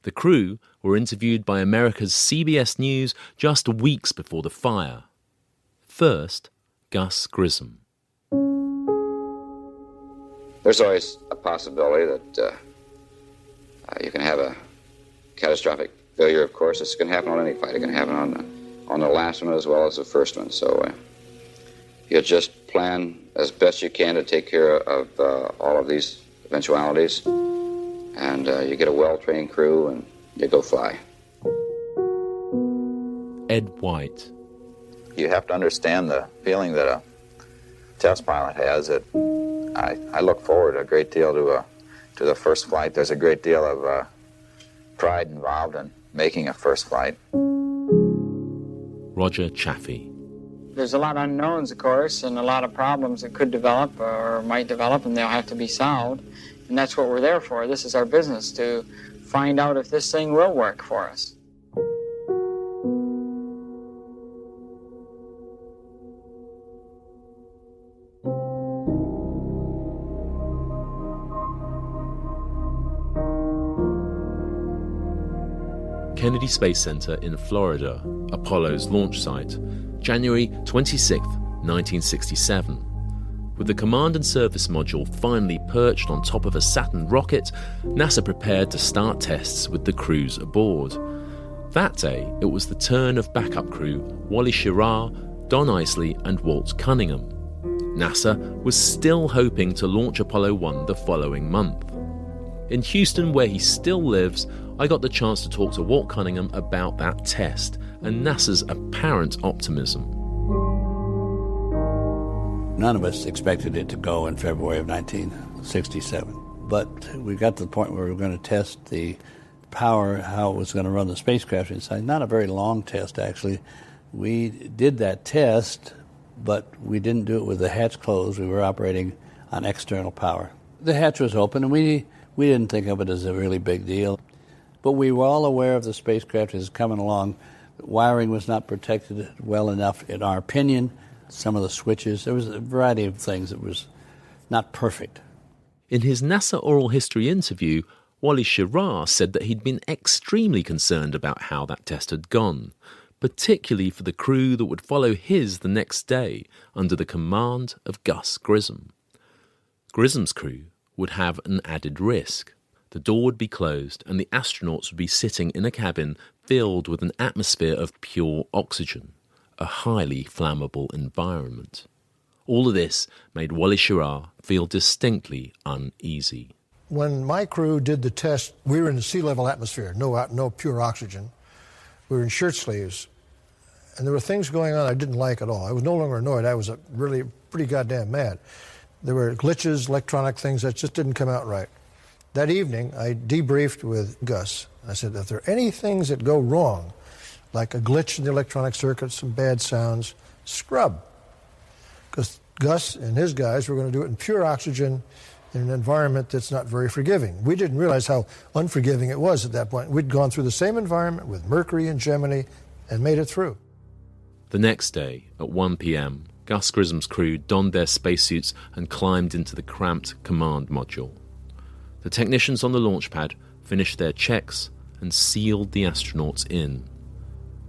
The crew were interviewed by America's CBS News just weeks before the fire. First, Gus Grissom. There's always a possibility that you can have a catastrophic failure, of course. This can happen on any flight. It can happen on the last one as well as the first one. So you just plan as best you can to take care of all of these eventualities. And you get a well-trained crew and you go fly. Ed White. You have to understand the feeling that a test pilot has. I look forward a great deal to the first flight. There's a great deal of pride involved in making a first flight. Roger Chaffee. There's a lot of unknowns, of course, and a lot of problems that could develop or might develop, and they'll have to be solved. And that's what we're there for. This is our business, to find out if this thing will work for us. Kennedy Space Center in Florida, Apollo's launch site, January 26, 1967. With the Command and Service Module finally perched on top of a Saturn rocket, NASA prepared to start tests with the crews aboard. That day, it was the turn of backup crew Wally Schirra, Don Isley and Walt Cunningham. NASA was still hoping to launch Apollo 1 the following month. In Houston, where he still lives, I got the chance to talk to Walt Cunningham about that test and NASA's apparent optimism. None of us expected it to go in February of 1967. But we got to the point where we were going to test the power, how it was going to run the spacecraft inside. Not a very long test, actually. We did that test, but we didn't do it with the hatch closed. We were operating on external power. The hatch was open, and we didn't think of it as a really big deal. But we were all aware of the spacecraft as coming along. The wiring was not protected well enough, in our opinion. Some of the switches, there was a variety of things that was not perfect. In his NASA oral history interview, Wally Schirra said that he'd been extremely concerned about how that test had gone, particularly for the crew that would follow his the next day under the command of Gus Grissom. Grissom's crew would have an added risk. The door would be closed and the astronauts would be sitting in a cabin filled with an atmosphere of pure oxygen, a highly flammable environment. All of this made Wally Schirra feel distinctly uneasy. When my crew did the test, we were in the sea level atmosphere, no pure oxygen. We were in shirt sleeves, and there were things going on I didn't like at all. I was no longer annoyed. I was really pretty goddamn mad. There were glitches, electronic things that just didn't come out right. That evening, I debriefed with Gus. I said, if there are any things that go wrong, like a glitch in the electronic circuit, some bad sounds, scrub. Because Gus and his guys were going to do it in pure oxygen in an environment that's not very forgiving. We didn't realize how unforgiving it was at that point. We'd gone through the same environment with Mercury and Gemini and made it through. The next day, at 1 p.m., Gus Grissom's crew donned their spacesuits and climbed into the cramped command module. The technicians on the launch pad finished their checks and sealed the astronauts in.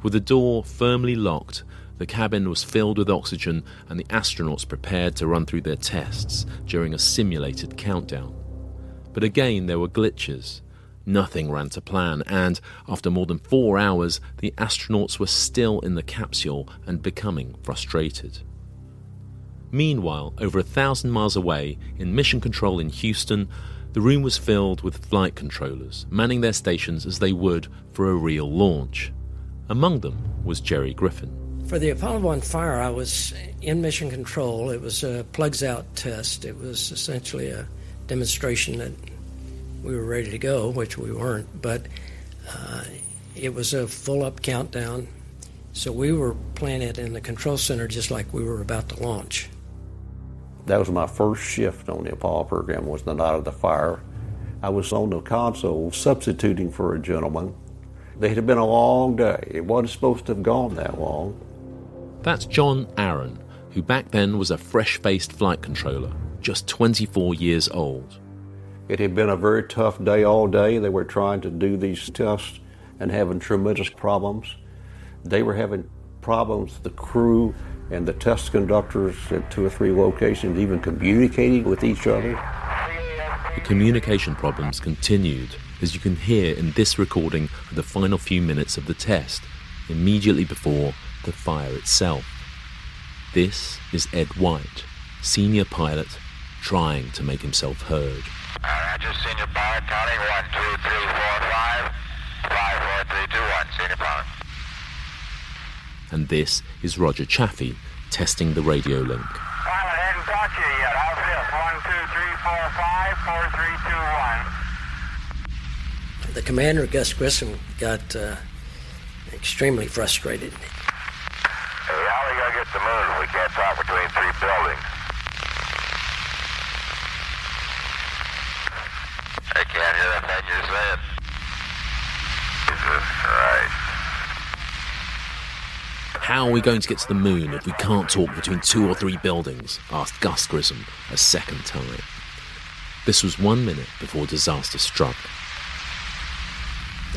With the door firmly locked, the cabin was filled with oxygen and the astronauts prepared to run through their tests during a simulated countdown. But again there were glitches. Nothing ran to plan, and after more than 4 hours, the astronauts were still in the capsule and becoming frustrated. Meanwhile, over 1,000 miles away, in Mission Control in Houston, the room was filled with flight controllers, manning their stations as they would for a real launch. Among them was Jerry Griffin. For the Apollo 1 fire, I was in Mission Control. It was a plugs-out test. It was essentially a demonstration that we were ready to go, which we weren't, but it was a full-up countdown. So we were playing it in the control center just like we were about to launch. That was my first shift on the Apollo program, was the night of the fire. I was on the console substituting for a gentleman. It had been a long day. It wasn't supposed to have gone that long. That's John Aaron, who back then was a fresh-faced flight controller, just 24 years old. It had been a very tough day all day. They were trying to do these tests and having tremendous problems. They were having problems, the crew and the test conductors at 2 or 3 locations, even communicating with each other. The communication problems continued, as you can hear in this recording of the final few minutes of the test, immediately before the fire itself. This is Ed White, senior pilot, trying to make himself heard. Roger, senior pilot, counting 1, 2, 3, 4, 5. 5, 4, 3, 2, 1, senior pilot. and this is Roger Chaffee testing the radio link. Pilot, hadn't talked to you yet. How's this? 1, 2, 3, 4, 5, 4, 3, 2, 1. The commander, Gus Grissom, got extremely frustrated. Hey, how are we going to get to the moon if we can't talk between 3 buildings? I can't hear that thing you're saying. Jesus Christ. How are we going to get to the moon if we can't talk between 2 or 3 buildings? Asked Gus Grissom a second time. This was 1 minute before disaster struck.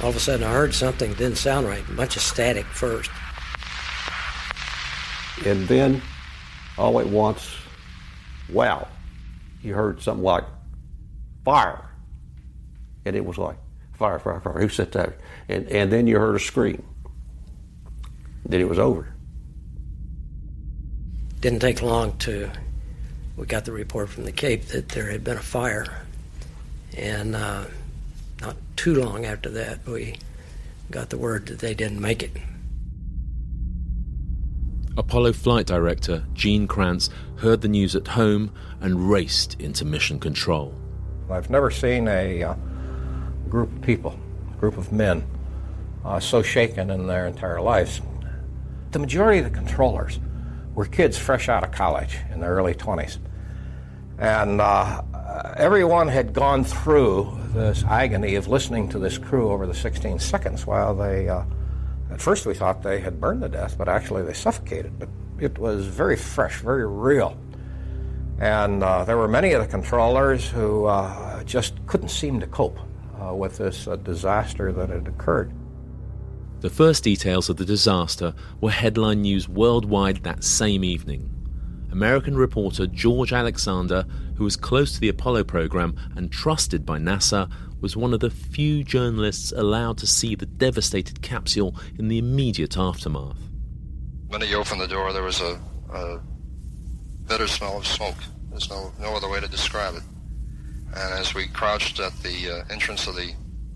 All of a sudden I heard something that didn't sound right, a bunch of static first. And then, all at once, wow, you heard something like, fire. And it was like, fire, fire, fire, who said that? And then you heard a scream. Then it was over. Didn't take long we got the report from the Cape that there had been a fire. And not too long after that, we got the word that they didn't make it. Apollo flight director Gene Kranz heard the news at home and raced into mission control. I've never seen a group of people, a group of men, so shaken in their entire lives. The majority of the controllers were kids fresh out of college in their early 20s. And everyone had gone through this agony of listening to this crew over the 16 seconds while they, at first we thought they had burned to death, but actually they suffocated. But it was very fresh, very real. And there were many of the controllers who just couldn't seem to cope with this disaster that had occurred. The first details of the disaster were headline news worldwide that same evening. American reporter George Alexander, who was close to the Apollo program and trusted by NASA, was one of the few journalists allowed to see the devastated capsule in the immediate aftermath. When he opened the door, there was a bitter smell of smoke. There's no other way to describe it. And as we crouched at the entrance of the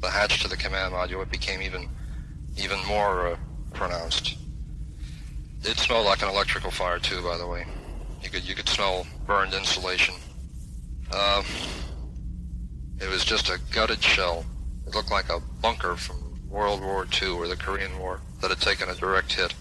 hatch to the command module, it became even more pronounced. It smelled like an electrical fire too, by the way. You could smell burned insulation. It was just a gutted shell. It looked like a bunker from World War II or the Korean War that had taken a direct hit.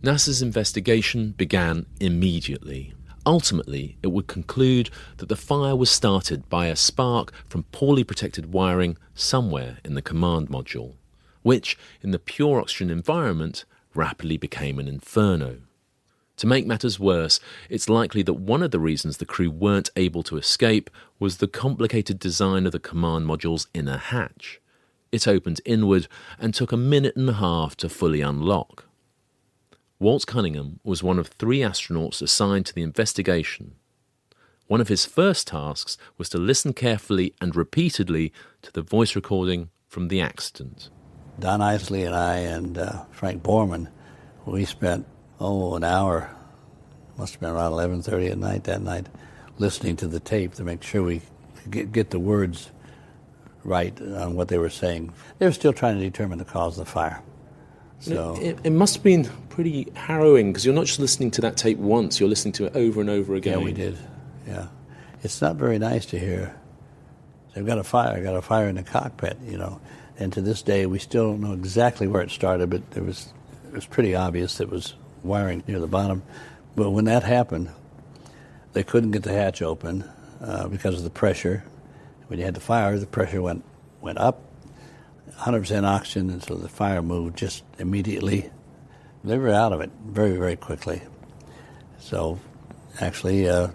NASA's investigation began immediately. Ultimately, it would conclude that the fire was started by a spark from poorly protected wiring somewhere in the command module, which, in the pure oxygen environment, rapidly became an inferno. To make matters worse, it's likely that one of the reasons the crew weren't able to escape was the complicated design of the command module's inner hatch. It opened inward and took 1.5 minutes to fully unlock. Walt Cunningham was one of 3 astronauts assigned to the investigation. One of his first tasks was to listen carefully and repeatedly to the voice recording from the accident. Don Isley and I and Frank Borman, we spent, an hour, must have been around 11:30 at night that night, listening to the tape to make sure we could get the words right on what they were saying. They were still trying to determine the cause of the fire. So it must have been pretty harrowing, because you're not just listening to that tape once, you're listening to it over and over again. Yeah, we did. Yeah. It's not very nice to hear, I've got a fire in the cockpit, And to this day, we still don't know exactly where it started, but it was pretty obvious it was wiring near the bottom. But when that happened, they couldn't get the hatch open because of the pressure. When you had the fire, the pressure went up, 100% oxygen, and so the fire moved just immediately. They were out of it very, very quickly. So actually, I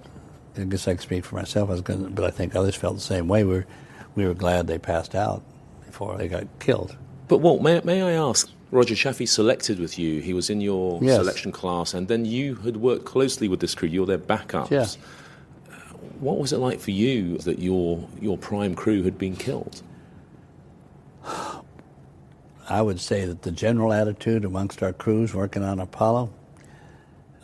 guess I can speak for myself, but I think others felt the same way. We were glad they passed out before they got killed. But Walt, may I ask, Roger Chaffee selected with you, he was in your selection class, and then you had worked closely with this crew, you were their backups. Yeah. What was it like for you that your prime crew had been killed? I would say that the general attitude amongst our crews working on Apollo,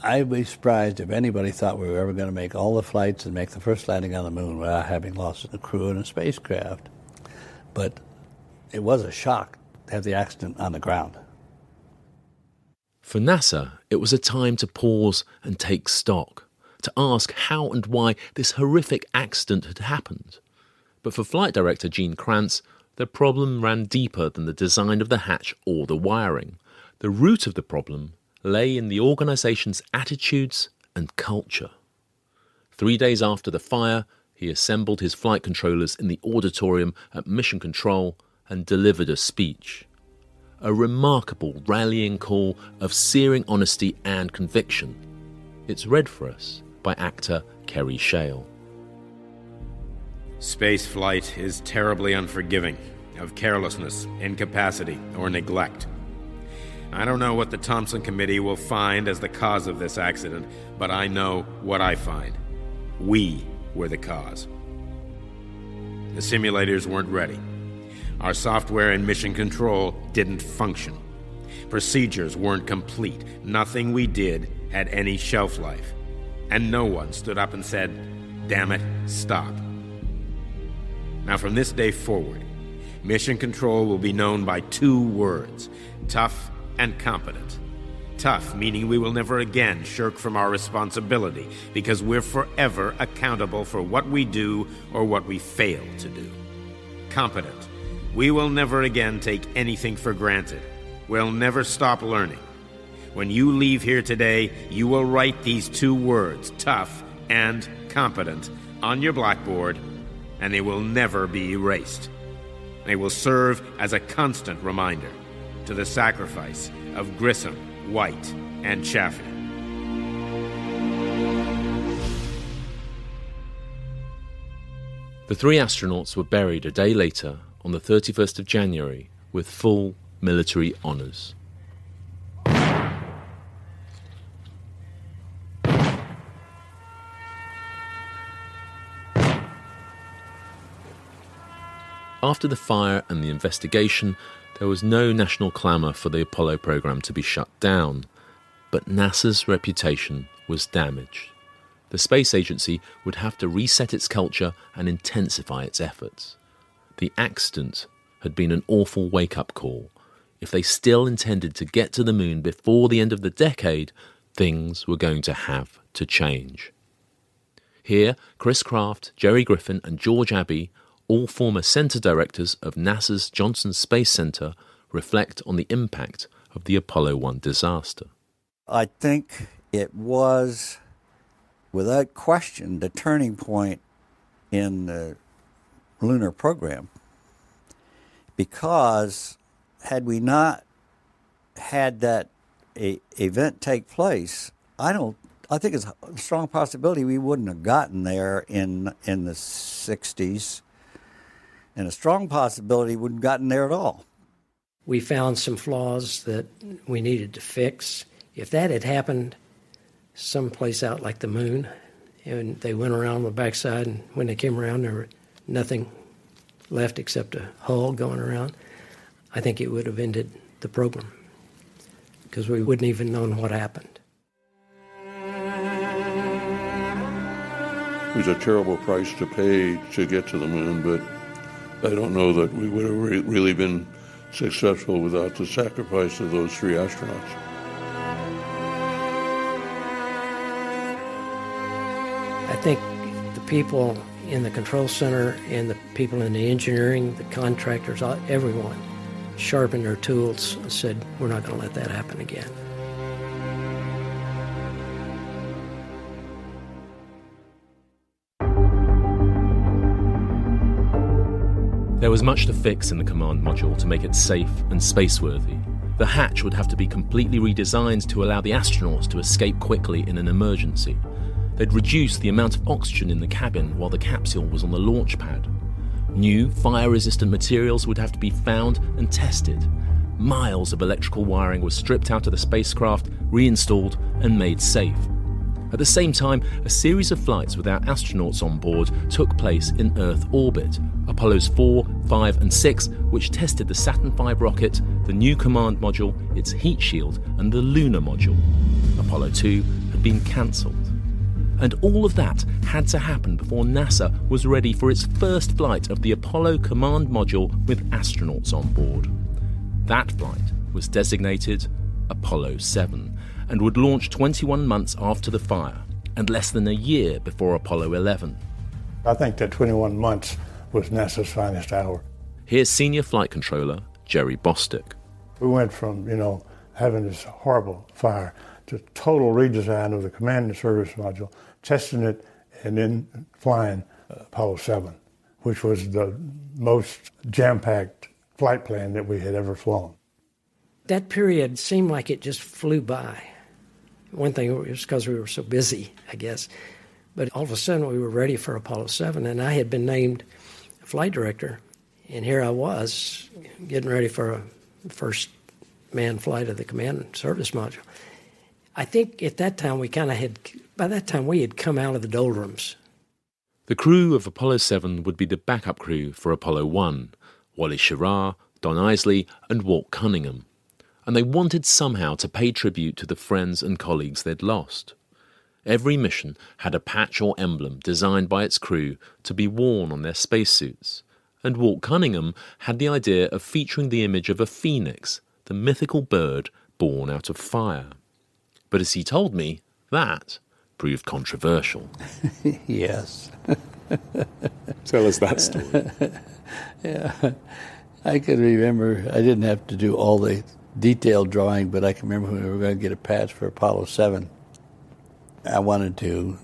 I'd be surprised if anybody thought we were ever going to make all the flights and make the first landing on the moon without having lost a crew and a spacecraft. But it was a shock to have the accident on the ground. For NASA, it was a time to pause and take stock, to ask how and why this horrific accident had happened. But for Flight Director Gene Kranz, the problem ran deeper than the design of the hatch or the wiring. The root of the problem lay in the organisation's attitudes and culture. 3 days after the fire, he assembled his flight controllers in the auditorium at Mission Control and delivered a speech. A remarkable rallying call of searing honesty and conviction. It's read for us by actor Kerry Shale. Space flight is terribly unforgiving of carelessness, incapacity, or neglect. I don't know what the Thompson Committee will find as the cause of this accident, but I know what I find. We were the cause. The simulators weren't ready. Our software and mission control didn't function. Procedures weren't complete. Nothing we did had any shelf life. And no one stood up and said, "Damn it, stop." Now from this day forward, mission control will be known by 2 words, tough and competent. Tough, meaning we will never again shirk from our responsibility, because we're forever accountable for what we do or what we fail to do. Competent, we will never again take anything for granted. We'll never stop learning. When you leave here today, you will write these 2 words, tough and competent, on your blackboard, and they will never be erased. They will serve as a constant reminder to the sacrifice of Grissom, White, and Chaffee. The 3 astronauts were buried a day later, on the 31st of January, with full military honours. After the fire and the investigation, there was no national clamour for the Apollo program to be shut down, but NASA's reputation was damaged. The space agency would have to reset its culture and intensify its efforts. The accident had been an awful wake-up call. If they still intended to get to the moon before the end of the decade, things were going to have to change. Here, Chris Kraft, Jerry Griffin and George Abbey, all former centre directors of NASA's Johnson Space Center, reflect on the impact of the Apollo 1 disaster. I think it was, without question, the turning point in the lunar program. Because had we not had that event take place, I think it's a strong possibility we wouldn't have gotten there in the 60s. And a strong possibility we wouldn't have gotten there at all. We found some flaws that we needed to fix. If that had happened someplace out like the moon, and they went around the backside, and when they came around, there was nothing left except a hull going around, I think it would have ended the program, because we wouldn't even known what happened. It was a terrible price to pay to get to the moon, but I don't know that we would have really been successful without the sacrifice of those 3 astronauts. I think the people in the control center and the people in the engineering, the contractors, everyone sharpened their tools and said, we're not going to let that happen again. There was much to fix in the command module to make it safe and spaceworthy. The hatch would have to be completely redesigned to allow the astronauts to escape quickly in an emergency. They'd reduce the amount of oxygen in the cabin while the capsule was on the launch pad. New fire-resistant materials would have to be found and tested. Miles of electrical wiring was stripped out of the spacecraft, reinstalled and made safe. At the same time, a series of flights without astronauts on board took place in Earth orbit. Apollos 4, 5 and 6, which tested the Saturn V rocket, the new command module, its heat shield and the lunar module. Apollo 2 had been cancelled. And all of that had to happen before NASA was ready for its first flight of the Apollo command module with astronauts on board. That flight was designated Apollo 7, and would launch 21 months after the fire and less than a year before Apollo 11. I think that 21 months was NASA's finest hour. Here's Senior Flight Controller Jerry Bostick. We went from, having this horrible fire to total redesign of the command and service module, testing it, and then flying Apollo 7, which was the most jam-packed flight plan that we had ever flown. That period seemed like it just flew by. One thing was because we were so busy, I guess. But all of a sudden we were ready for Apollo 7, and I had been named flight director. And here I was getting ready for a first manned flight of the command and service module. I think at that time by that time we had come out of the doldrums. The crew of Apollo 7 would be the backup crew for Apollo 1, Wally Schirra, Don Isley and Walt Cunningham. And they wanted somehow to pay tribute to the friends and colleagues they'd lost. Every mission had a patch or emblem designed by its crew to be worn on their spacesuits. And Walt Cunningham had the idea of featuring the image of a pheonix, the mythical bird born out of fire. But as he told me, that proved controversial. Yes. Tell us that story. Yeah. I can remember, I didn't have to do all the detailed drawing, but I can remember when we were going to get a patch for Apollo 7. I wanted to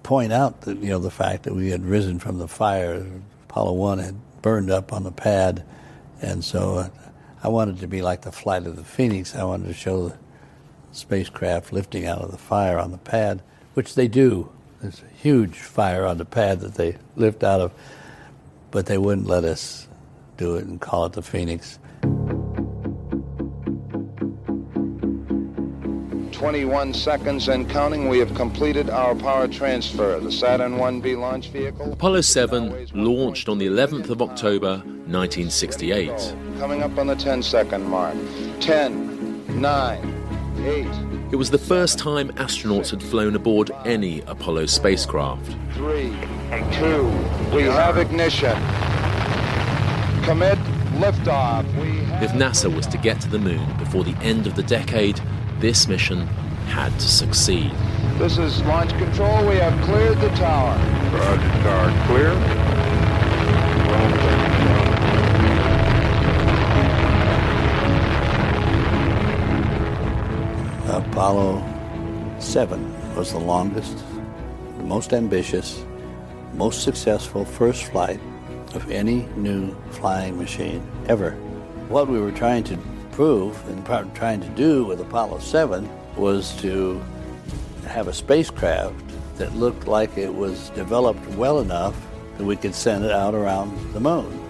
point out that, the fact that we had risen from the fire. Apollo 1 had burned up on the pad, and so I wanted to be like the flight of the Phoenix. I wanted to show the spacecraft lifting out of the fire on the pad, which they do. There's a huge fire on the pad that they lift out of, but they wouldn't let us do it and call it the Phoenix. 21 seconds and counting, we have completed our power transfer. The Saturn 1B launch vehicle. Apollo 7 launched on the 11th of October, 1968. Coming up on the 10-second mark. 10, 9, 8. It was the first time astronauts had flown aboard any Apollo spacecraft. 3, 2, we have ignition. Commit liftoff. If NASA was to get to the moon before the end of the decade, this mission had to succeed. This is launch control. We have cleared the tower. Roger, tower clear. Apollo 7 was the longest, the most ambitious, most successful first flight of any new flying machine ever. What we were trying to prove and trying to do with Apollo 7 was to have a spacecraft that looked like it was developed well enough that we could send it out around the moon.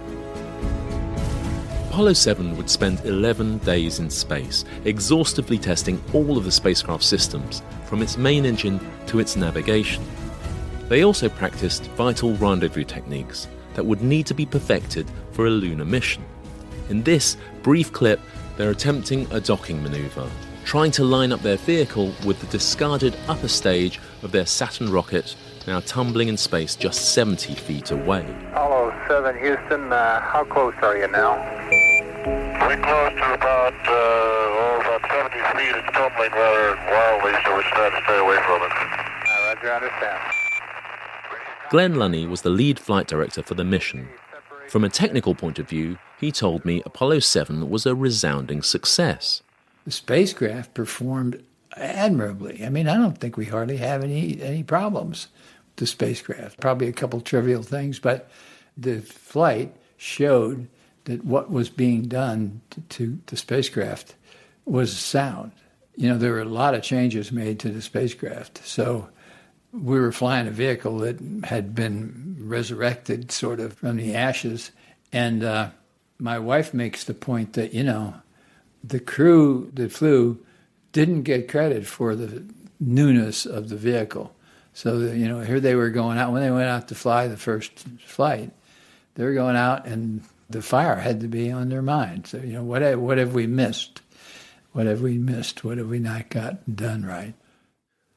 Apollo 7 would spend 11 days in space, exhaustively testing all of the spacecraft systems, from its main engine to its navigation. They also practiced vital rendezvous techniques that would need to be perfected for a lunar mission. In this brief clip, they're attempting a docking maneuver, trying to line up their vehicle with the discarded upper stage of their Saturn rocket, now tumbling in space just 70 feet away. Apollo 7, Houston, how close are you now? We're close to about 70 feet. It's tumbling rather wildly, so we try to stay away from it. Roger, I understand. Glenn Lunny was the lead flight director for the mission. From a technical point of view, he told me Apollo 7 was a resounding success. The spacecraft performed admirably. I mean, I don't think we hardly have any problems with the spacecraft. Probably a couple trivial things, but the flight showed that what was being done to the spacecraft was sound. There were a lot of changes made to the spacecraft. So we were flying a vehicle that had been resurrected sort of from the ashes. And my wife makes the point that, the crew that flew didn't get credit for the newness of the vehicle. So, here they were going out. When they went out to fly the first flight, they were going out and the fire had to be on their mind. So, what have we missed? What have we missed? What have we not got done right?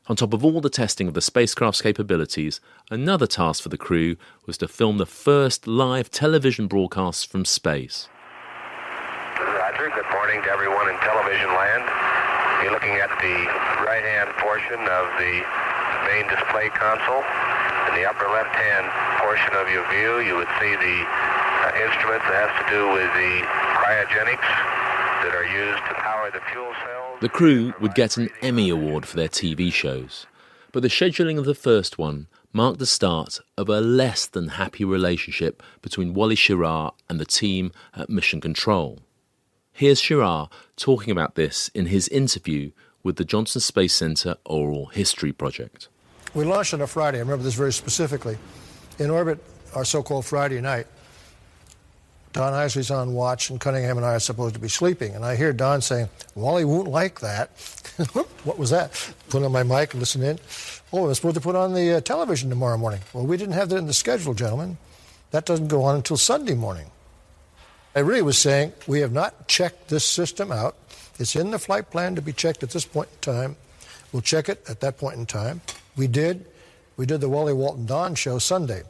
On top of all the testing of the spacecraft's capabilities, another task for the crew was to film the first live television broadcasts from space. Roger, good morning to everyone in television land. You're looking at the right-hand portion of the main display console. In the upper left-hand portion of your view, you would see the instruments that has to do with the cryogenics that are used to power the fuel cells. The crew would get an Emmy Award for their TV shows, but the scheduling of the first one marked the start of a less than happy relationship between Wally Schirra and the team at Mission Control. Here's Schirra talking about this in his interview with the Johnson Space Center Oral History Project. We launched on a Friday. I remember this very specifically. In orbit, our so-called Friday night, Don Isley's on watch, and Cunningham and I are supposed to be sleeping. And I hear Don saying, "Wally won't like that." What was that? Put on my mic and listen in. "Oh, we're supposed to put on the television tomorrow morning." Well, we didn't have that in the schedule, gentlemen. That doesn't go on until Sunday morning. I really was saying, we have not checked this system out. It's in the flight plan to be checked at this point in time. We'll check it at that point in time. We did. We did the Wally, Walt, and Don show Sunday.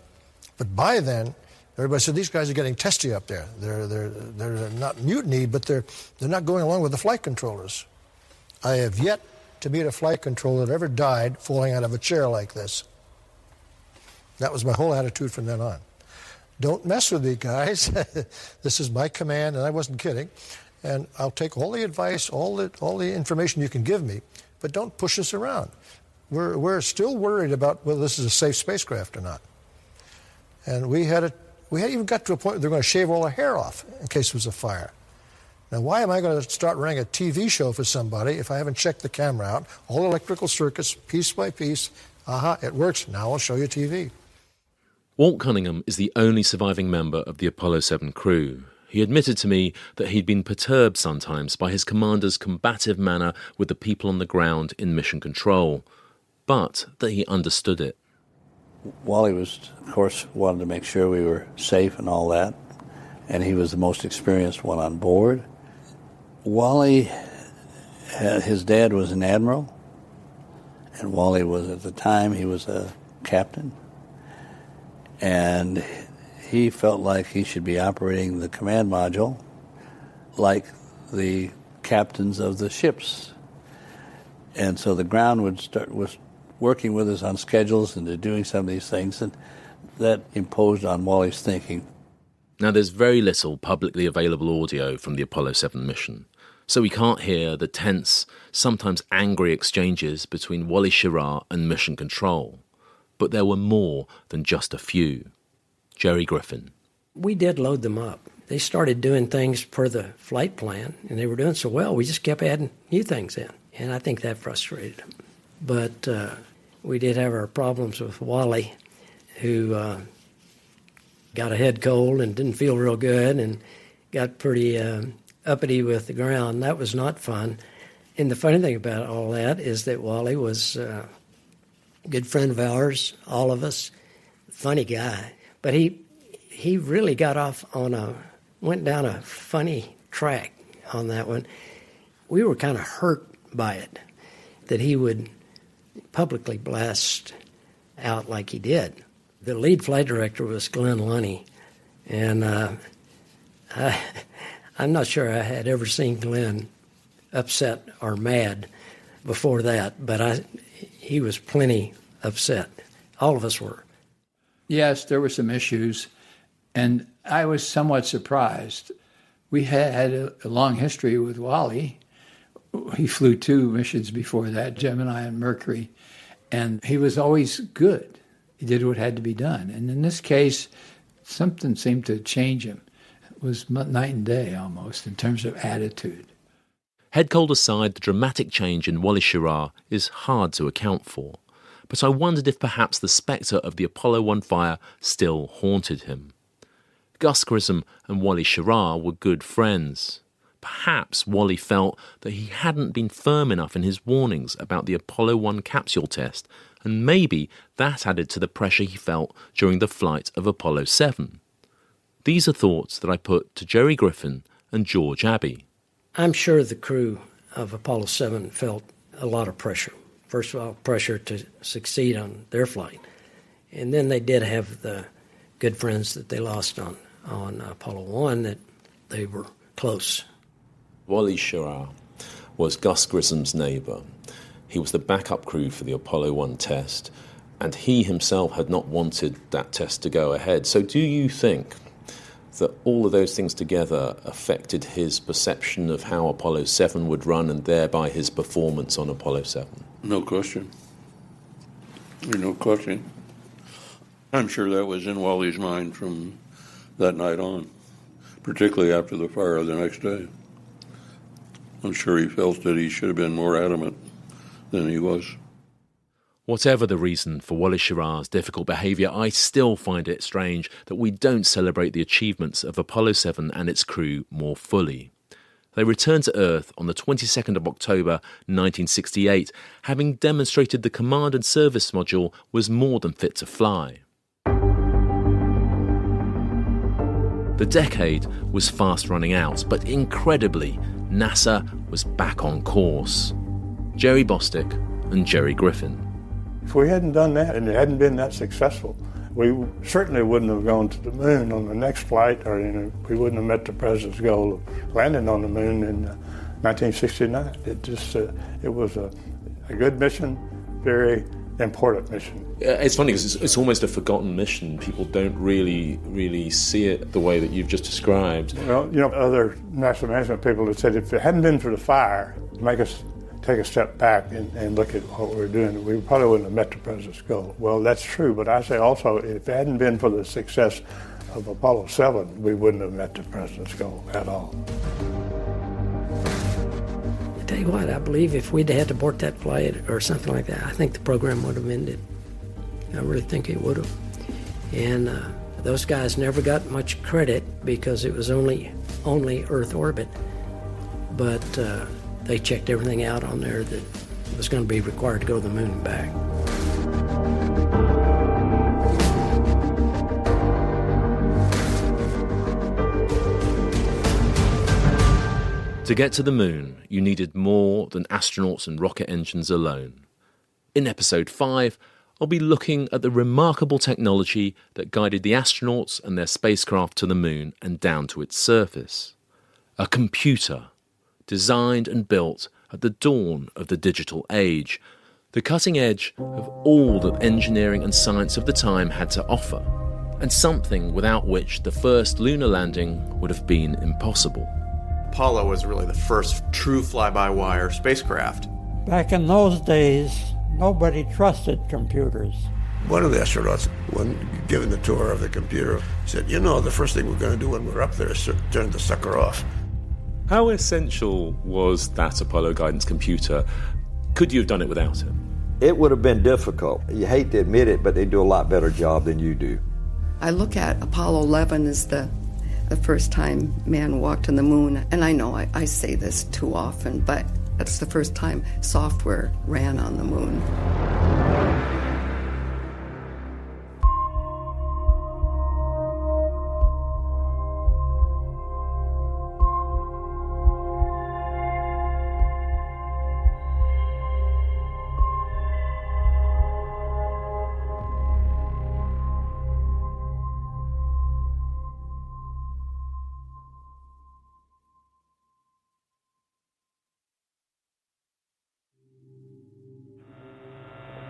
But by then, everybody said, these guys are getting testy up there. They're not mutiny, but they're not going along with the flight controllers. I have yet to meet a flight controller that ever died falling out of a chair like this. That was my whole attitude from then on. Don't mess with me, guys. This is my command, and I wasn't kidding. And I'll take all the advice, all the information you can give me, but don't push us around. We're still worried about whether this is a safe spacecraft or not. And we had even got to a point where they're going to shave all the hair off in case there was a fire. Now, why am I going to start running a TV show for somebody if I haven't checked the camera out, all electrical circuits, piece by piece? Aha, it works. Now I'll show you TV. Walt Cunningham is the only surviving member of the Apollo 7 crew. He admitted to me that he'd been perturbed sometimes by his commander's combative manner with the people on the ground in Mission Control, but that he understood it. Wally was, of course, wanted to make sure we were safe and all that, and he was the most experienced one on board. Wally, his dad was an admiral, and Wally was, at the time, he was a captain, and he felt like he should be operating the command module like the captains of the ships. And so the ground was working with us on schedules and doing some of these things, and that imposed on Wally's thinking. Now, there's very little publicly available audio from the Apollo 7 mission, so we can't hear the tense, sometimes angry exchanges between Wally Schirra and Mission Control. But there were more than just a few. Jerry Griffin. We did load them up. They started doing things per the flight plan, and they were doing so well, we just kept adding new things in. And I think that frustrated them. But we did have our problems with Wally, who got a head cold and didn't feel real good and got pretty uppity with the ground. That was not fun. And the funny thing about all that is that Wally was a good friend of ours, all of us, funny guy. But he really got off went down a funny track on that one. We were kind of hurt by it, that he would publicly blast out like he did. The lead flight director was Glenn Lunny, and I'm not sure I had ever seen Glenn upset or mad before that, but he was plenty upset. All of us were. Yes, there were some issues, and I was somewhat surprised. We had a long history with Wally. He flew 2 missions before that, Gemini and Mercury, and he was always good. He did what had to be done. And in this case, something seemed to change him. It was night and day almost in terms of attitude. Head cold aside, the dramatic change in Wally Schirra is hard to account for. But I wondered if perhaps the spectre of the Apollo 1 fire still haunted him. Gus Grissom and Wally Schirra were good friends. Perhaps Wally felt that he hadn't been firm enough in his warnings about the Apollo 1 capsule test, and maybe that added to the pressure he felt during the flight of Apollo 7. These are thoughts that I put to Jerry Griffin and George Abbey. I'm sure the crew of Apollo 7 felt a lot of pressure. First of all, pressure to succeed on their flight. And then they did have the good friends that they lost on Apollo 1, that they were close. Wally Schirra. was Gus Grissom's neighbour. He was the backup crew for the Apollo 1 test, and he himself had not wanted that test to go ahead. So do you think that all of those things together affected his perception of how Apollo 7 would run and thereby his performance on Apollo 7? No question. No question. I'm sure that was in Wally's mind from that night on, particularly after the fire the next day. I'm sure he felt that he should have been more adamant than he was. Whatever the reason for Wally Schirra's difficult behaviour, I still find it strange that we don't celebrate the achievements of Apollo 7 and its crew more fully. They returned to Earth on the 22nd of October 1968, having demonstrated the command and service module was more than fit to fly. The decade was fast running out, but incredibly, NASA was back on course. Jerry Bostick and Jerry Griffin. If we hadn't done that and it hadn't been that successful, we certainly wouldn't have gone to the moon on the next flight, or we wouldn't have met the president's goal of landing on the moon in 1969. It was a good mission, very important mission. It's funny because it's almost a forgotten mission. People don't really see it the way that you've just described. Well, other NASA management people have said if it hadn't been for the fire, make us take a step back and look at what we're doing, we probably wouldn't have met the president's goal. Well, that's true, but I say also, if it hadn't been for the success of Apollo 7, we wouldn't have met the president's goal at all. I tell you what, I believe if we'd had to abort that flight or something like that, I think the program would have ended. I really think it would have. And those guys never got much credit because it was only Earth orbit, but they checked everything out on there that was going to be required to go to the moon and back. To get to the moon, you needed more than astronauts and rocket engines alone. In episode 5, I'll be looking at the remarkable technology that guided the astronauts and their spacecraft to the moon and down to its surface. A computer, designed and built at the dawn of the digital age, the cutting edge of all that engineering and science of the time had to offer, and something without which the first lunar landing would have been impossible. Apollo was really the first true fly-by-wire spacecraft. Back in those days, nobody trusted computers. One of the astronauts, when given the tour of the computer, said, the first thing we're going to do when we're up there is turn the sucker off. How essential was that Apollo guidance computer? Could you have done it without it? It would have been difficult. You hate to admit it, but they do a lot better job than you do. I look at Apollo 11 as the first time man walked on the moon. And I know I say this too often, but it's the first time software ran on the moon.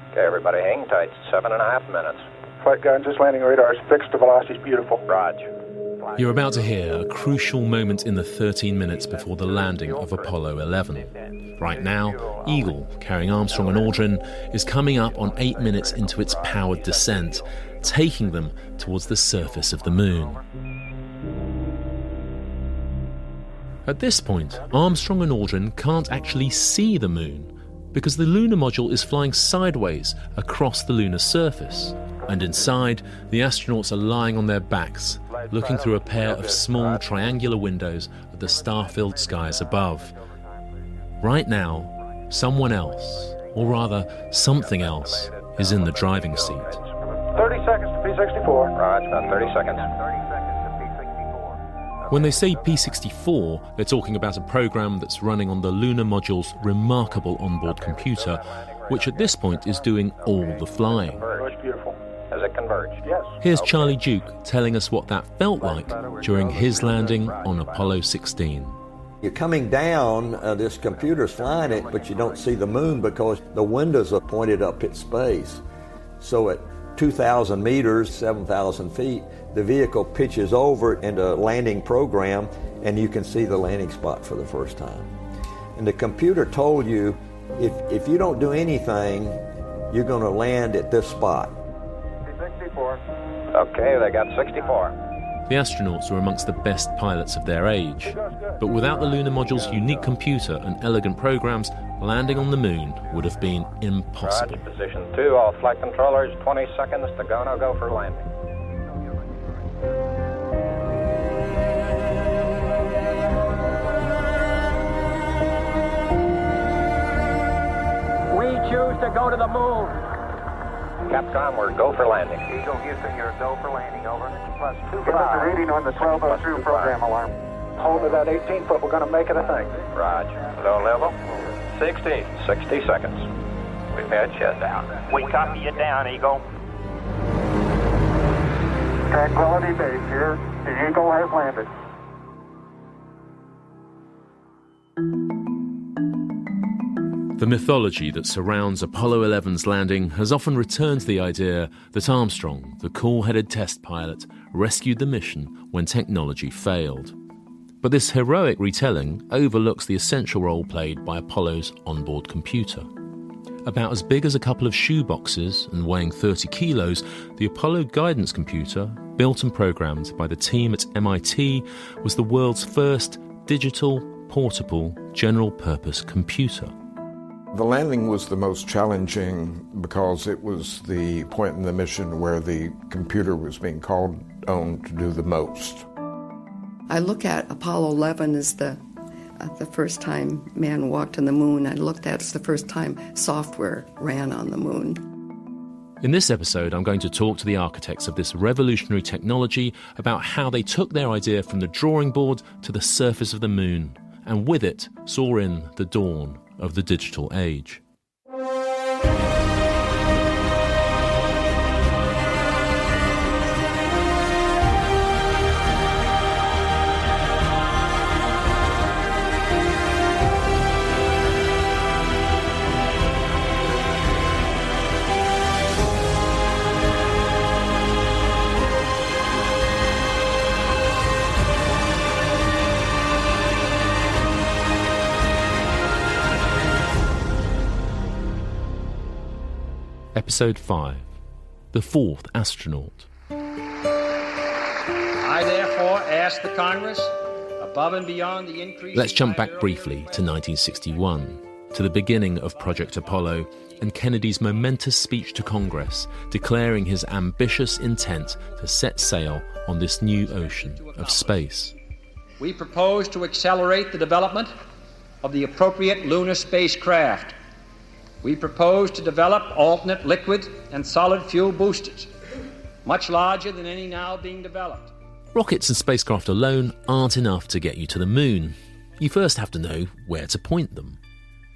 Okay, everybody, hang tight. 7.5 minutes. Flight guidance, landing radar is fixed. The velocity's beautiful. Roger. You're about to hear a crucial moment in the 13 minutes before the landing of Apollo 11. Right now, Eagle, carrying Armstrong and Aldrin, is coming up on 8 minutes into its powered descent, taking them towards the surface of the moon. At this point, Armstrong and Aldrin can't actually see the moon, because the lunar module is flying sideways across the lunar surface. And inside, the astronauts are lying on their backs, looking through a pair of small triangular windows at the star-filled skies above. Right now, someone else, or rather something else, is in the driving seat. 30 seconds to P64. Roger, about 30 seconds. When they say P64, they're talking about a program that's running on the lunar module's remarkable onboard computer, which at this point is doing all the flying. Has it converged? Yes. Here's Charlie Duke telling us what that felt like during his landing on Apollo 16. You're coming down, this computer's flying it, but you don't see the moon because the windows are pointed up at space. So at 2,000 meters, 7,000 feet, the vehicle pitches over into landing program, and you can see the landing spot for the first time. And the computer told you, if you don't do anything, you're going to land at this spot. 64. Okay, they got 64. The astronauts were amongst the best pilots of their age. But without the lunar module's unique computer and elegant programs, landing on the moon would have been impossible. Roger, position 2, all flight controllers, 20 seconds to go, no go for landing. We choose to go to the moon. Capcom, we're go for landing. Eagle Houston, you're go for landing, over. Plus 25. Give us a reading on the 1203 program alarm. Hold to that 18 foot, we're going to make it a thing. Roger. Low level. 60 seconds. We've had shut down. We copy you down, Eagle. Tranquility Base here. The Eagle has landed. The mythology that surrounds Apollo 11's landing has often returned to the idea that Armstrong, the cool-headed test pilot, rescued the mission when technology failed. But this heroic retelling overlooks the essential role played by Apollo's onboard computer. About as big as a couple of shoe boxes and weighing 30 kilos, the Apollo guidance computer, built and programmed by the team at MIT, was the world's first digital, portable, general-purpose computer. The landing was the most challenging because it was the point in the mission where the computer was being called on to do the most. I look at Apollo 11 as the first time man walked on the moon. I looked at it as the first time software ran on the moon. In this episode, I'm going to talk to the architects of this revolutionary technology about how they took their idea from the drawing board to the surface of the moon, and with it saw in the dawn of the digital age. Episode 5, The Fourth Astronaut. I therefore ask the Congress, above and beyond the increase... Let's jump back briefly to 1961, to the beginning of Project Apollo and Kennedy's momentous speech to Congress, declaring his ambitious intent to set sail on this new ocean of space. We propose to accelerate the development of the appropriate lunar spacecraft. We propose to develop alternate liquid and solid fuel boosters, much larger than any now being developed. Rockets and spacecraft alone aren't enough to get you to the moon. You first have to know where to point them.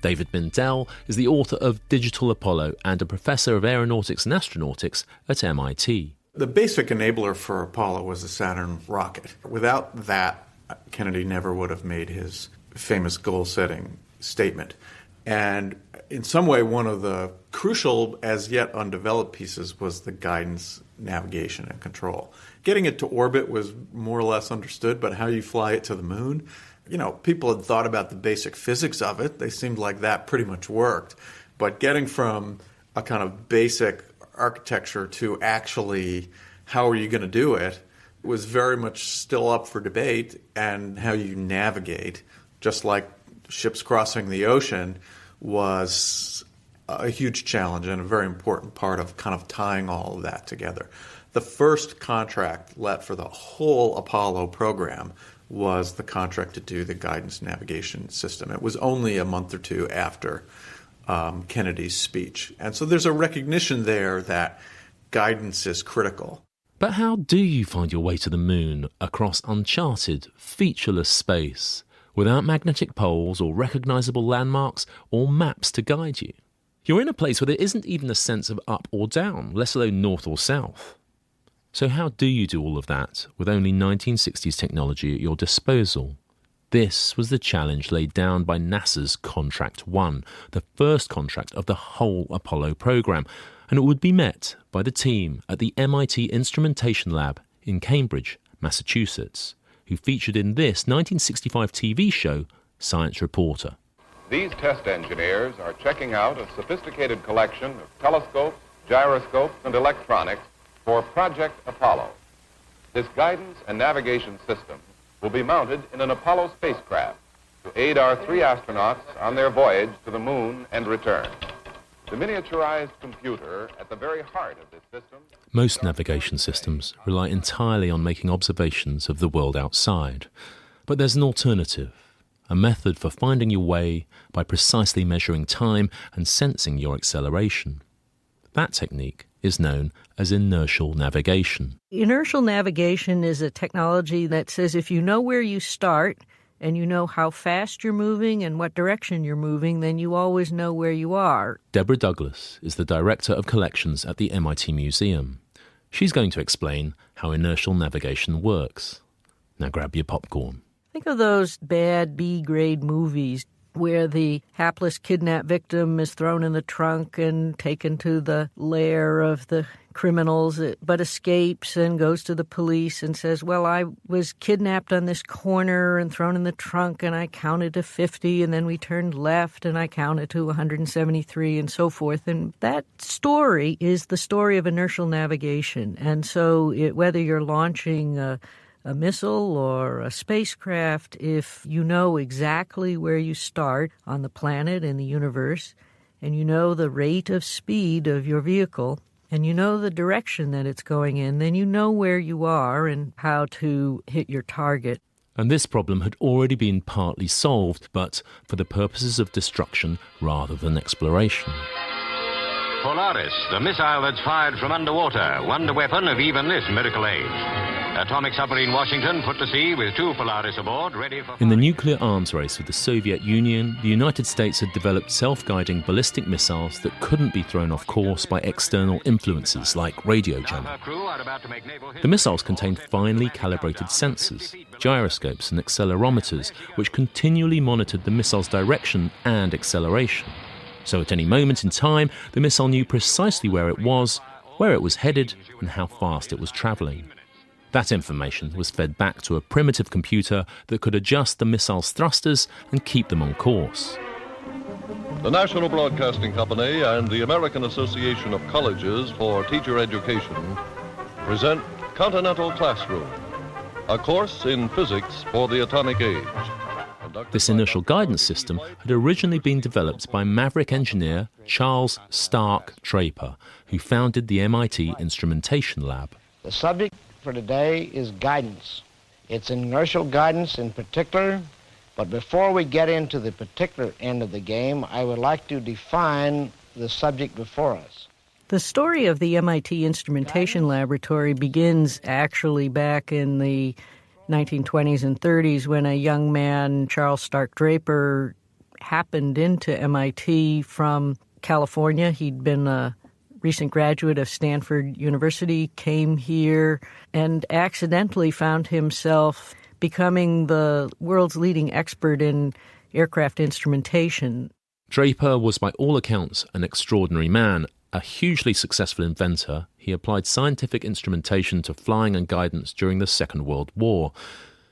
David Mindell is the author of Digital Apollo and a professor of aeronautics and astronautics at MIT. The basic enabler for Apollo was the Saturn rocket. Without that, Kennedy never would have made his famous goal-setting statement. And in some way, one of the crucial, as yet undeveloped pieces was the guidance, navigation, and control. Getting it to orbit was more or less understood, but how you fly it to the moon, people had thought about the basic physics of it. They seemed like that pretty much worked. But getting from a kind of basic architecture to actually how are you going to do it was very much still up for debate, and how you navigate, just like ships crossing the ocean, was a huge challenge and a very important part of kind of tying all of that together. The first contract let for the whole Apollo program was the contract to do the guidance navigation system. It was only a month or two after Kennedy's speech. And so there's a recognition there that guidance is critical. But how do you find your way to the moon across uncharted, featureless space, without magnetic poles or recognisable landmarks or maps to guide you? You're in a place where there isn't even a sense of up or down, let alone north or south. So how do you do all of that with only 1960s technology at your disposal? This was the challenge laid down by NASA's Contract 1, the first contract of the whole Apollo program, and it would be met by the team at the MIT Instrumentation Lab in Cambridge, Massachusetts, who featured in this 1965 TV show, Science Reporter. These test engineers are checking out a sophisticated collection of telescopes, gyroscopes, and electronics for Project Apollo. This guidance and navigation system will be mounted in an Apollo spacecraft to aid our 3 astronauts on their voyage to the moon and return. The miniaturized computer at the very heart of this system... Most navigation systems rely entirely on making observations of the world outside. But there's an alternative, a method for finding your way by precisely measuring time and sensing your acceleration. That technique is known as inertial navigation. Inertial navigation is a technology that says if you know where you start and you know how fast you're moving and what direction you're moving, then you always know where you are. Deborah Douglas is the Director of Collections at the MIT Museum. She's going to explain how inertial navigation works. Now grab your popcorn. Think of those bad B-grade movies where the hapless kidnapped victim is thrown in the trunk and taken to the lair of the criminals, but escapes and goes to the police and says, well, I was kidnapped on this corner and thrown in the trunk and I counted to 50 and then we turned left and I counted to 173 and so forth. And that story is the story of inertial navigation. And so whether you're launching a missile or a spacecraft, if you know exactly where you start on the planet and the universe, and you know the rate of speed of your vehicle, and you know the direction that it's going in, then you know where you are and how to hit your target. And this problem had already been partly solved, but for the purposes of destruction rather than exploration. Polaris, the missile that's fired from underwater, wonder weapon of even this miracle age. Atomic submarine Washington put to sea with 2 Polaris aboard, ready for... In the nuclear arms race with the Soviet Union, the United States had developed self-guiding ballistic missiles that couldn't be thrown off course by external influences like radio jamming. The missiles contained finely calibrated sensors, gyroscopes and accelerometers, which continually monitored the missile's direction and acceleration. So at any moment in time, the missile knew precisely where it was headed, and how fast it was travelling. That information was fed back to a primitive computer that could adjust the missile's thrusters and keep them on course. The National Broadcasting Company and the American Association of Colleges for Teacher Education present Continental Classroom, a course in physics for the atomic age. This inertial guidance system had originally been developed by maverick engineer Charles Stark Draper, who founded the MIT Instrumentation Lab. The subject for today is guidance. It's inertial guidance in particular, but before we get into the particular end of the game, I would like to define the subject before us. The story of the MIT Instrumentation Laboratory begins actually back in the 1920s and 30s when a young man, Charles Stark Draper, happened into MIT from California. He'd been a recent graduate of Stanford University, came here and accidentally found himself becoming the world's leading expert in aircraft instrumentation. Draper was by all accounts an extraordinary man, a hugely successful inventor. He applied scientific instrumentation to flying and guidance during the Second World War.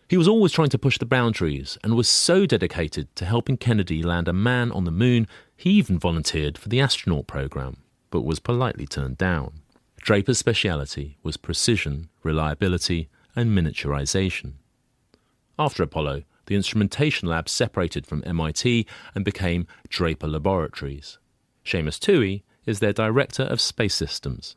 He was always trying to push the boundaries and was so dedicated to helping Kennedy land a man on the moon, he even volunteered for the astronaut program, but was politely turned down. Draper's speciality was precision, reliability, and miniaturization. After Apollo, the instrumentation lab separated from MIT and became Draper Laboratories. Seamus Toohey is their director of space systems.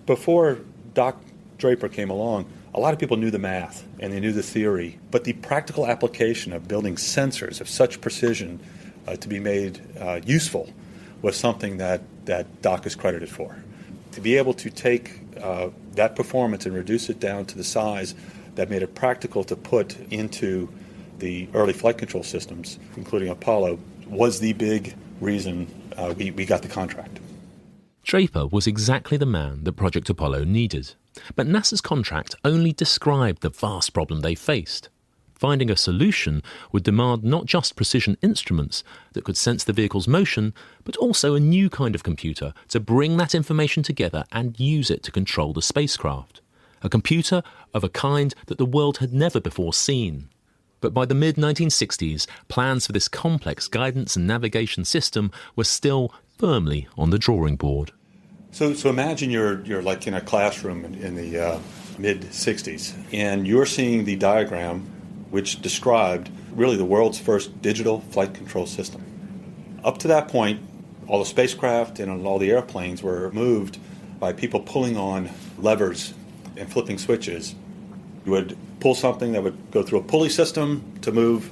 Before Doc Draper came along, a lot of people knew the math and they knew the theory, but the practical application of building sensors of such precision to be made useful was something that Doc is credited for. To be able to take that performance and reduce it down to the size that made it practical to put into the early flight control systems, including Apollo, was the big reason we got the contract. Draper was exactly the man that Project Apollo needed. But NASA's contract only described the vast problem they faced. Finding a solution would demand not just precision instruments that could sense the vehicle's motion, but also a new kind of computer to bring that information together and use it to control the spacecraft. A computer of a kind that the world had never before seen. But by the mid-1960s, plans for this complex guidance and navigation system were still firmly on the drawing board. So imagine you're like in a classroom in the mid-60s, and you're seeing the diagram which described really the world's first digital flight control system. Up to that point, all the spacecraft and all the airplanes were moved by people pulling on levers and flipping switches. You would pull something that would go through a pulley system to move.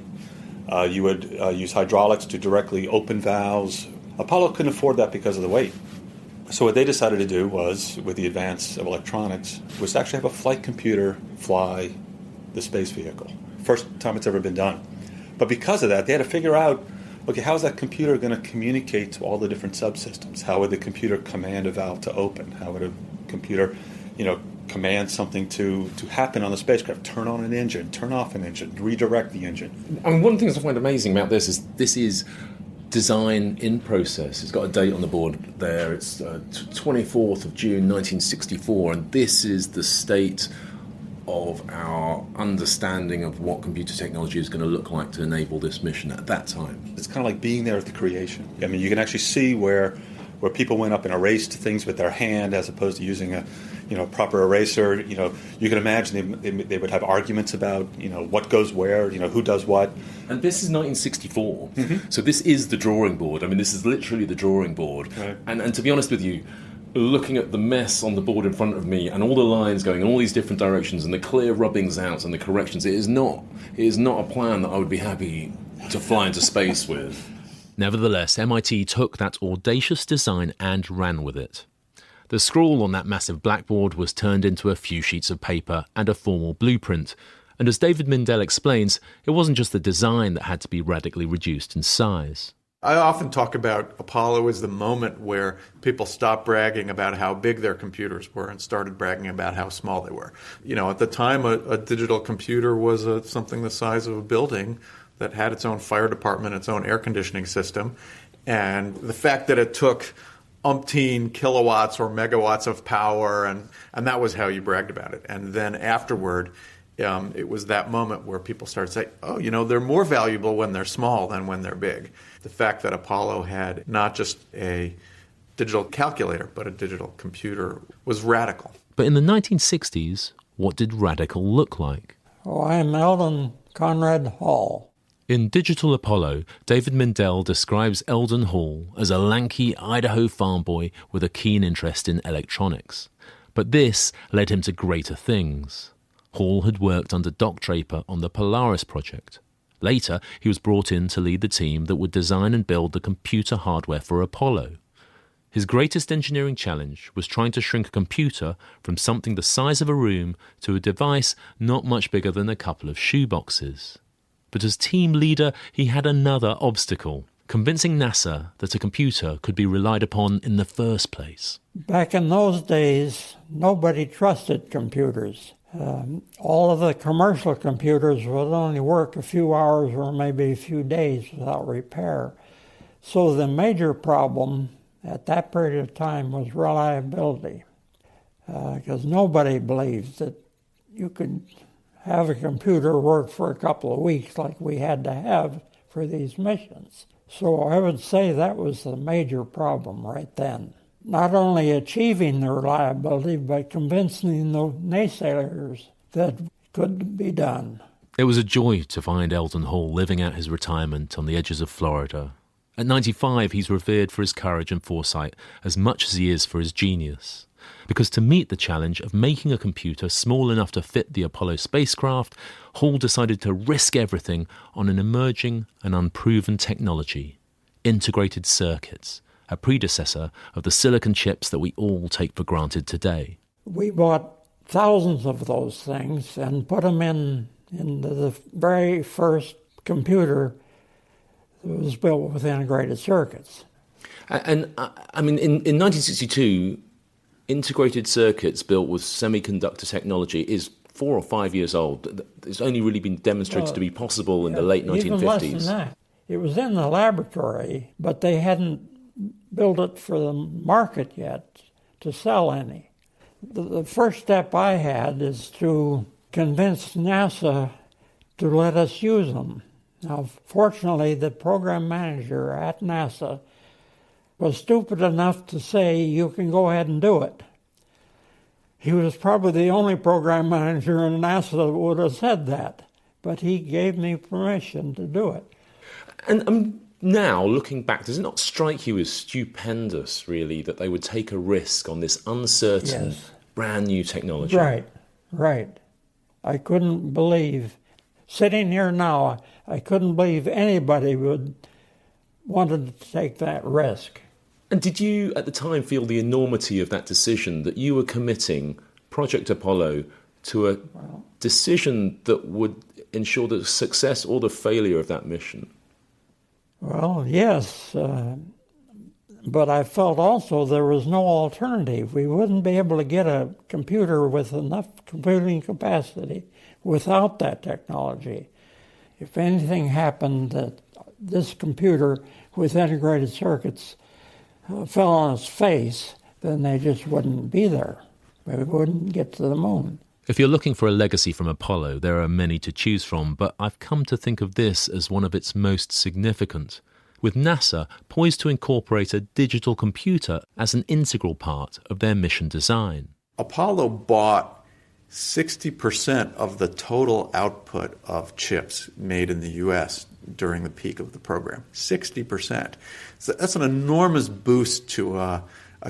You would use hydraulics to directly open valves. Apollo couldn't afford that because of the weight. So what they decided to do was, with the advance of electronics, was to actually have a flight computer fly the space vehicle. First time it's ever been done. But because of that, they had to figure out, okay, how is that computer going to communicate to all the different subsystems? How would the computer command a valve to open? How would a computer, command something to happen on the spacecraft? Turn on an engine, turn off an engine, redirect the engine. I mean, one of the things I find amazing about this is design in process. It's got a date on the board there. It's 24th of June 1964, and this is the state of our understanding of what computer technology is going to look like to enable this mission at that time. It's kind of like being there at the creation. I mean, you can actually see where people went up and erased things with their hand as opposed to using a proper eraser. You can imagine they would have arguments about what goes where, who does what. And this is 1964, so this is the drawing board. I mean, this is literally the drawing board. Right. And to be honest with you, looking at the mess on the board in front of me and all the lines going in all these different directions and the clear rubbings out and the corrections, it is not a plan that I would be happy to fly into space with. Nevertheless, MIT took that audacious design and ran with it. The scrawl on that massive blackboard was turned into a few sheets of paper and a formal blueprint. And as David Mindell explains, it wasn't just the design that had to be radically reduced in size. I often talk about Apollo as the moment where people stopped bragging about how big their computers were and started bragging about how small they were. At the time, a digital computer was something the size of a building that had its own fire department, its own air conditioning system. And the fact that it took umpteen kilowatts or megawatts of power, and that was how you bragged about it. And then afterward, it was that moment where people started saying, they're more valuable when they're small than when they're big. The fact that Apollo had not just a digital calculator, but a digital computer was radical. But in the 1960s, what did radical look like? I'm Eldon Conrad Hall. In Digital Apollo, David Mindell describes Eldon Hall as a lanky Idaho farm boy with a keen interest in electronics. But this led him to greater things. Hall had worked under Doc Draper on the Polaris project. Later, he was brought in to lead the team that would design and build the computer hardware for Apollo. His greatest engineering challenge was trying to shrink a computer from something the size of a room to a device not much bigger than a couple of shoeboxes. But as team leader, he had another obstacle, convincing NASA that a computer could be relied upon in the first place. Back in those days, nobody trusted computers. All of the commercial computers would only work a few hours or maybe a few days without repair. So the major problem at that period of time was reliability, because nobody believed that you could have a computer work for a couple of weeks like we had to have for these missions. So I would say that was the major problem right then. Not only achieving the reliability, but convincing the naysayers that it could be done. It was a joy to find Eldon Hall living out his retirement on the edges of Florida. At 95, he's revered for his courage and foresight as much as he is for his genius. Because to meet the challenge of making a computer small enough to fit the Apollo spacecraft, Hall decided to risk everything on an emerging and unproven technology, integrated circuits, a predecessor of the silicon chips that we all take for granted today. We bought thousands of those things and put them into the very first computer that was built with integrated circuits. And I mean, in 1962, integrated circuits built with semiconductor technology is 4 or 5 years old. It's only really been demonstrated to be possible in the late 1950s. Even less than that. It was in the laboratory, but they hadn't built it for the market yet to sell any. The first step I had is to convince NASA to let us use them. Now, fortunately, the program manager at NASA was stupid enough to say, you can go ahead and do it. He was probably the only program manager in NASA that would have said that, but he gave me permission to do it. And now, looking back, does it not strike you as stupendous, really, that they would take a risk on this uncertain, brand new technology? Right. I couldn't believe, sitting here now, I couldn't believe anybody would wanted to take that risk. And did you, at the time, feel the enormity of that decision, that you were committing Project Apollo to a decision that would ensure the success or the failure of that mission? Well, yes, but I felt also there was no alternative. We wouldn't be able to get a computer with enough computing capacity without that technology. If anything happened that this computer with integrated circuits fell on its face, then they just wouldn't be there. We wouldn't get to the moon. If you're looking for a legacy from Apollo, there are many to choose from, but I've come to think of this as one of its most significant, with NASA poised to incorporate a digital computer as an integral part of their mission design. Apollo bought 60% of the total output of chips made in the U.S. during the peak of the program. 60%. So that's an enormous boost to a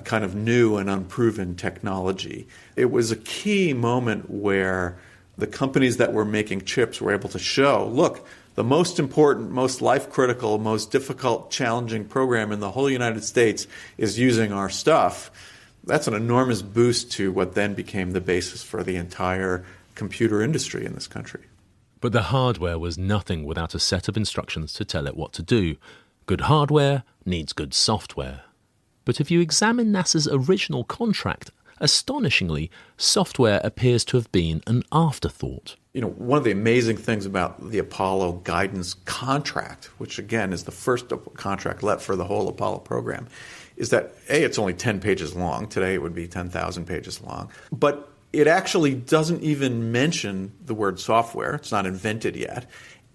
kind of new and unproven technology. It was a key moment where the companies that were making chips were able to show, look, the most important, most life-critical, most difficult, challenging program in the whole United States is using our stuff. That's an enormous boost to what then became the basis for the entire computer industry in this country. But the hardware was nothing without a set of instructions to tell it what to do. Good hardware needs good software. But if you examine NASA's original contract, astonishingly, software appears to have been an afterthought. You know, one of the amazing things about the Apollo guidance contract, which again is the first contract let for the whole Apollo program, is that, A, it's only 10 pages long. Today it would be 10,000 pages long. But it actually doesn't even mention the word software. It's not invented yet.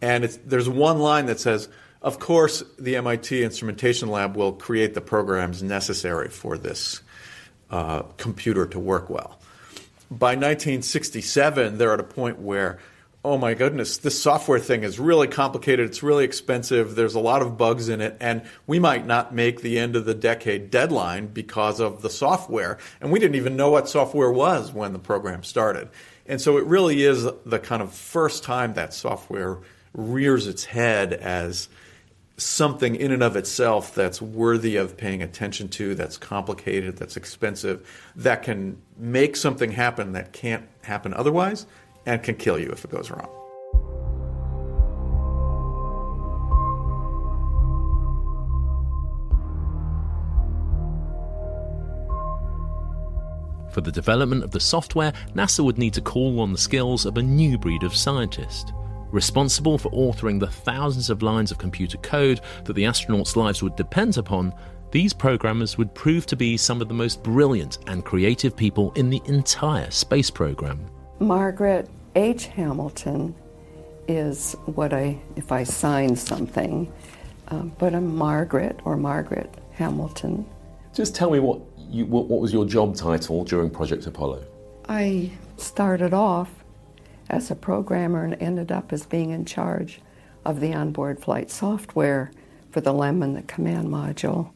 And there's one line that says, of course, the MIT Instrumentation Lab will create the programs necessary for this computer to work well. By 1967, they're at a point where, oh my goodness, this software thing is really complicated, it's really expensive, there's a lot of bugs in it, and we might not make the end of the decade deadline because of the software. And we didn't even know what software was when the program started. And so it really is the kind of first time that software rears its head as something in and of itself that's worthy of paying attention to, that's complicated, that's expensive, that can make something happen that can't happen otherwise, and can kill you if it goes wrong. For the development of the software, NASA would need to call on the skills of a new breed of scientist. Responsible for authoring the thousands of lines of computer code that the astronauts' lives would depend upon, these programmers would prove to be some of the most brilliant and creative people in the entire space program. Margaret H. Hamilton is what if I sign something, but I'm Margaret or Margaret Hamilton. Just tell me what was your job title during Project Apollo? I started off as a programmer and ended up as being in charge of the onboard flight software for the LEM and the command module.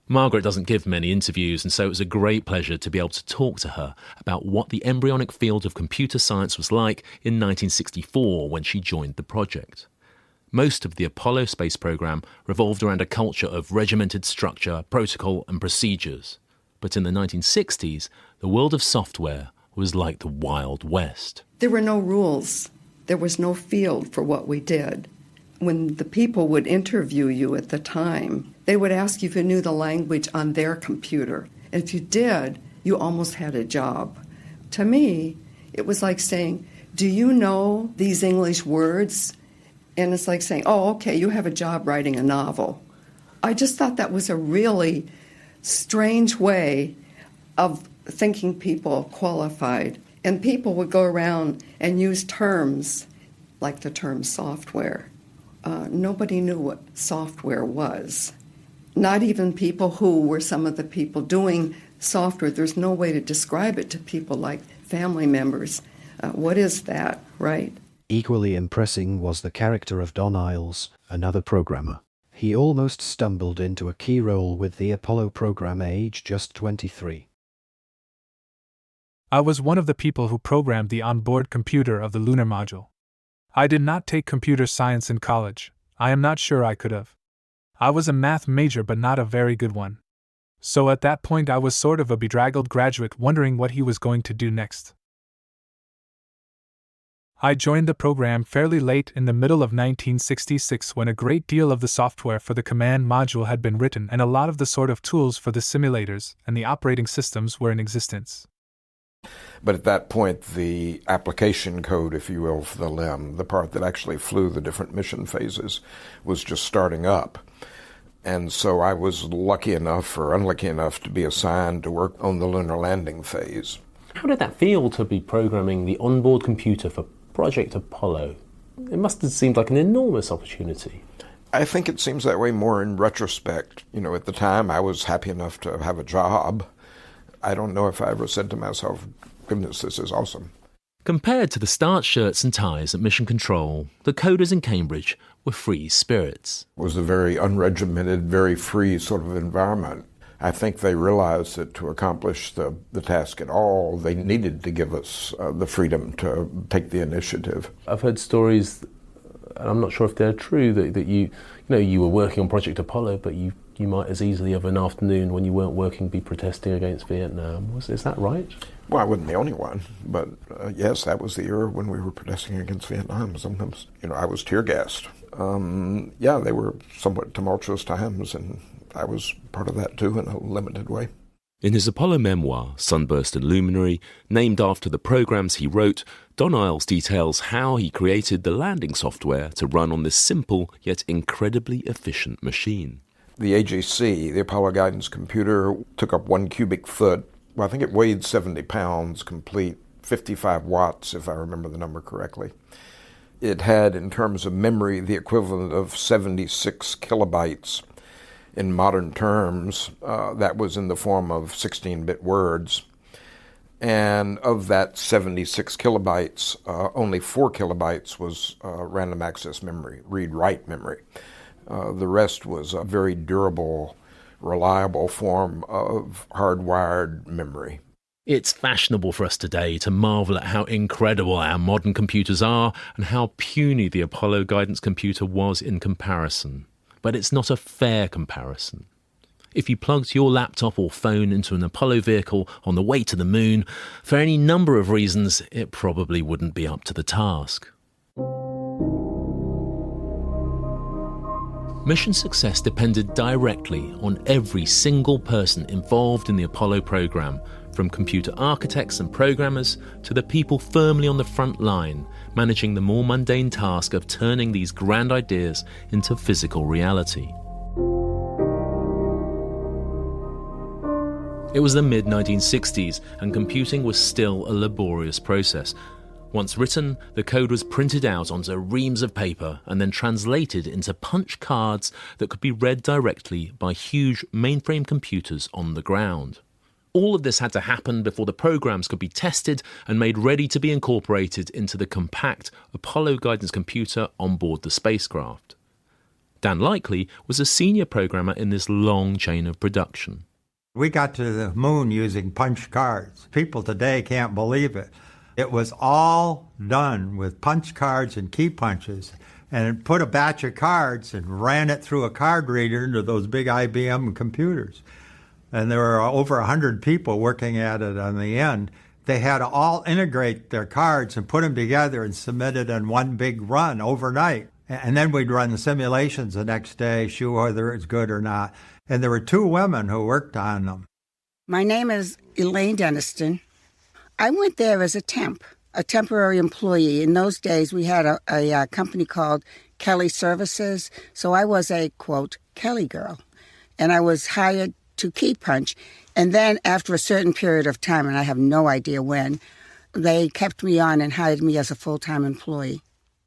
Margaret doesn't give many interviews, and so it was a great pleasure to be able to talk to her about what the embryonic field of computer science was like in 1964 when she joined the project. Most of the Apollo space program revolved around a culture of regimented structure, protocol and procedures. But in the 1960s, the world of software was like the Wild West. There were no rules. There was no field for what we did. When the people would interview you at the time, they would ask you if you knew the language on their computer. And if you did, you almost had a job. To me, it was like saying, do you know these English words? And it's like saying, oh, okay, you have a job writing a novel. I just thought that was a really strange way of thinking people qualified. And people would go around and use terms like the term software. Nobody knew what software was. Not even people who were some of the people doing software. There's no way to describe it to people like family members. What is that, right? Equally impressing was the character of Don Iles, another programmer. He almost stumbled into a key role with the Apollo program, age just 23. I was one of the people who programmed the onboard computer of the lunar module. I did not take computer science in college. I am not sure I could have. I was a math major, but not a very good one. So at that point I was sort of a bedraggled graduate wondering what he was going to do next. I joined the program fairly late in the middle of 1966 when a great deal of the software for the command module had been written and a lot of the sort of tools for the simulators and the operating systems were in existence. But at that point, the application code, if you will, for the LEM, the part that actually flew the different mission phases, was just starting up. And so I was lucky enough or unlucky enough to be assigned to work on the lunar landing phase. How did that feel to be programming the onboard computer for Project Apollo? It must have seemed like an enormous opportunity. I think it seems that way more in retrospect. You know, at the time I was happy enough to have a job. I don't know if I ever said to myself, goodness, this is awesome. Compared to the starch shirts and ties at Mission Control, the coders in Cambridge were free spirits. It was a very unregimented, very free sort of environment. I think they realized that to accomplish the task at all, they needed to give us the freedom to take the initiative. I've heard stories, and I'm not sure if they're true, that you were working on Project Apollo, but you might as easily have an afternoon when you weren't working be protesting against Vietnam. Is that right? Well, I wasn't the only one, but yes, that was the era when we were protesting against Vietnam. Sometimes, I was tear gassed. They were somewhat tumultuous times, and I was part of that too in a limited way. In his Apollo memoir, Sunburst and Luminary, named after the programs he wrote, Don Iles details how he created the landing software to run on this simple yet incredibly efficient machine. The AGC, the Apollo Guidance Computer, took up 1 cubic foot. Well, I think it weighed 70 pounds complete, 55 watts, if I remember the number correctly. It had, in terms of memory, the equivalent of 76 kilobytes. In modern terms, that was in the form of 16-bit words. And of that 76 kilobytes, only 4 kilobytes was random access memory, read-write memory. The rest was a very durable, reliable form of hardwired memory. It's fashionable for us today to marvel at how incredible our modern computers are and how puny the Apollo guidance computer was in comparison. But it's not a fair comparison. If you plugged your laptop or phone into an Apollo vehicle on the way to the moon, for any number of reasons, it probably wouldn't be up to the task. Mission success depended directly on every single person involved in the Apollo program, from computer architects and programmers to the people firmly on the front line, managing the more mundane task of turning these grand ideas into physical reality. It was the mid-1960s, and computing was still a laborious process. Once written, the code was printed out onto reams of paper and then translated into punch cards that could be read directly by huge mainframe computers on the ground. All of this had to happen before the programs could be tested and made ready to be incorporated into the compact Apollo guidance computer on board the spacecraft. Dan Likely was a senior programmer in this long chain of production. We got to the moon using punch cards. People today can't believe it. It was all done with punch cards and key punches, and put a batch of cards and ran it through a card reader into those big IBM computers. And there were over 100 people working at it on the end. They had to all integrate their cards and put them together and submit it in one big run overnight. And then we'd run the simulations the next day, see whether it's good or not. And there were 2 women who worked on them. My name is Elaine Denniston. I went there as a temp. a temporary employee. In those days, we had a company called Kelly Services, so I was a, quote, Kelly girl. And I was hired to key punch. And then after a certain period of time, and I have no idea when, they kept me on and hired me as a full-time employee.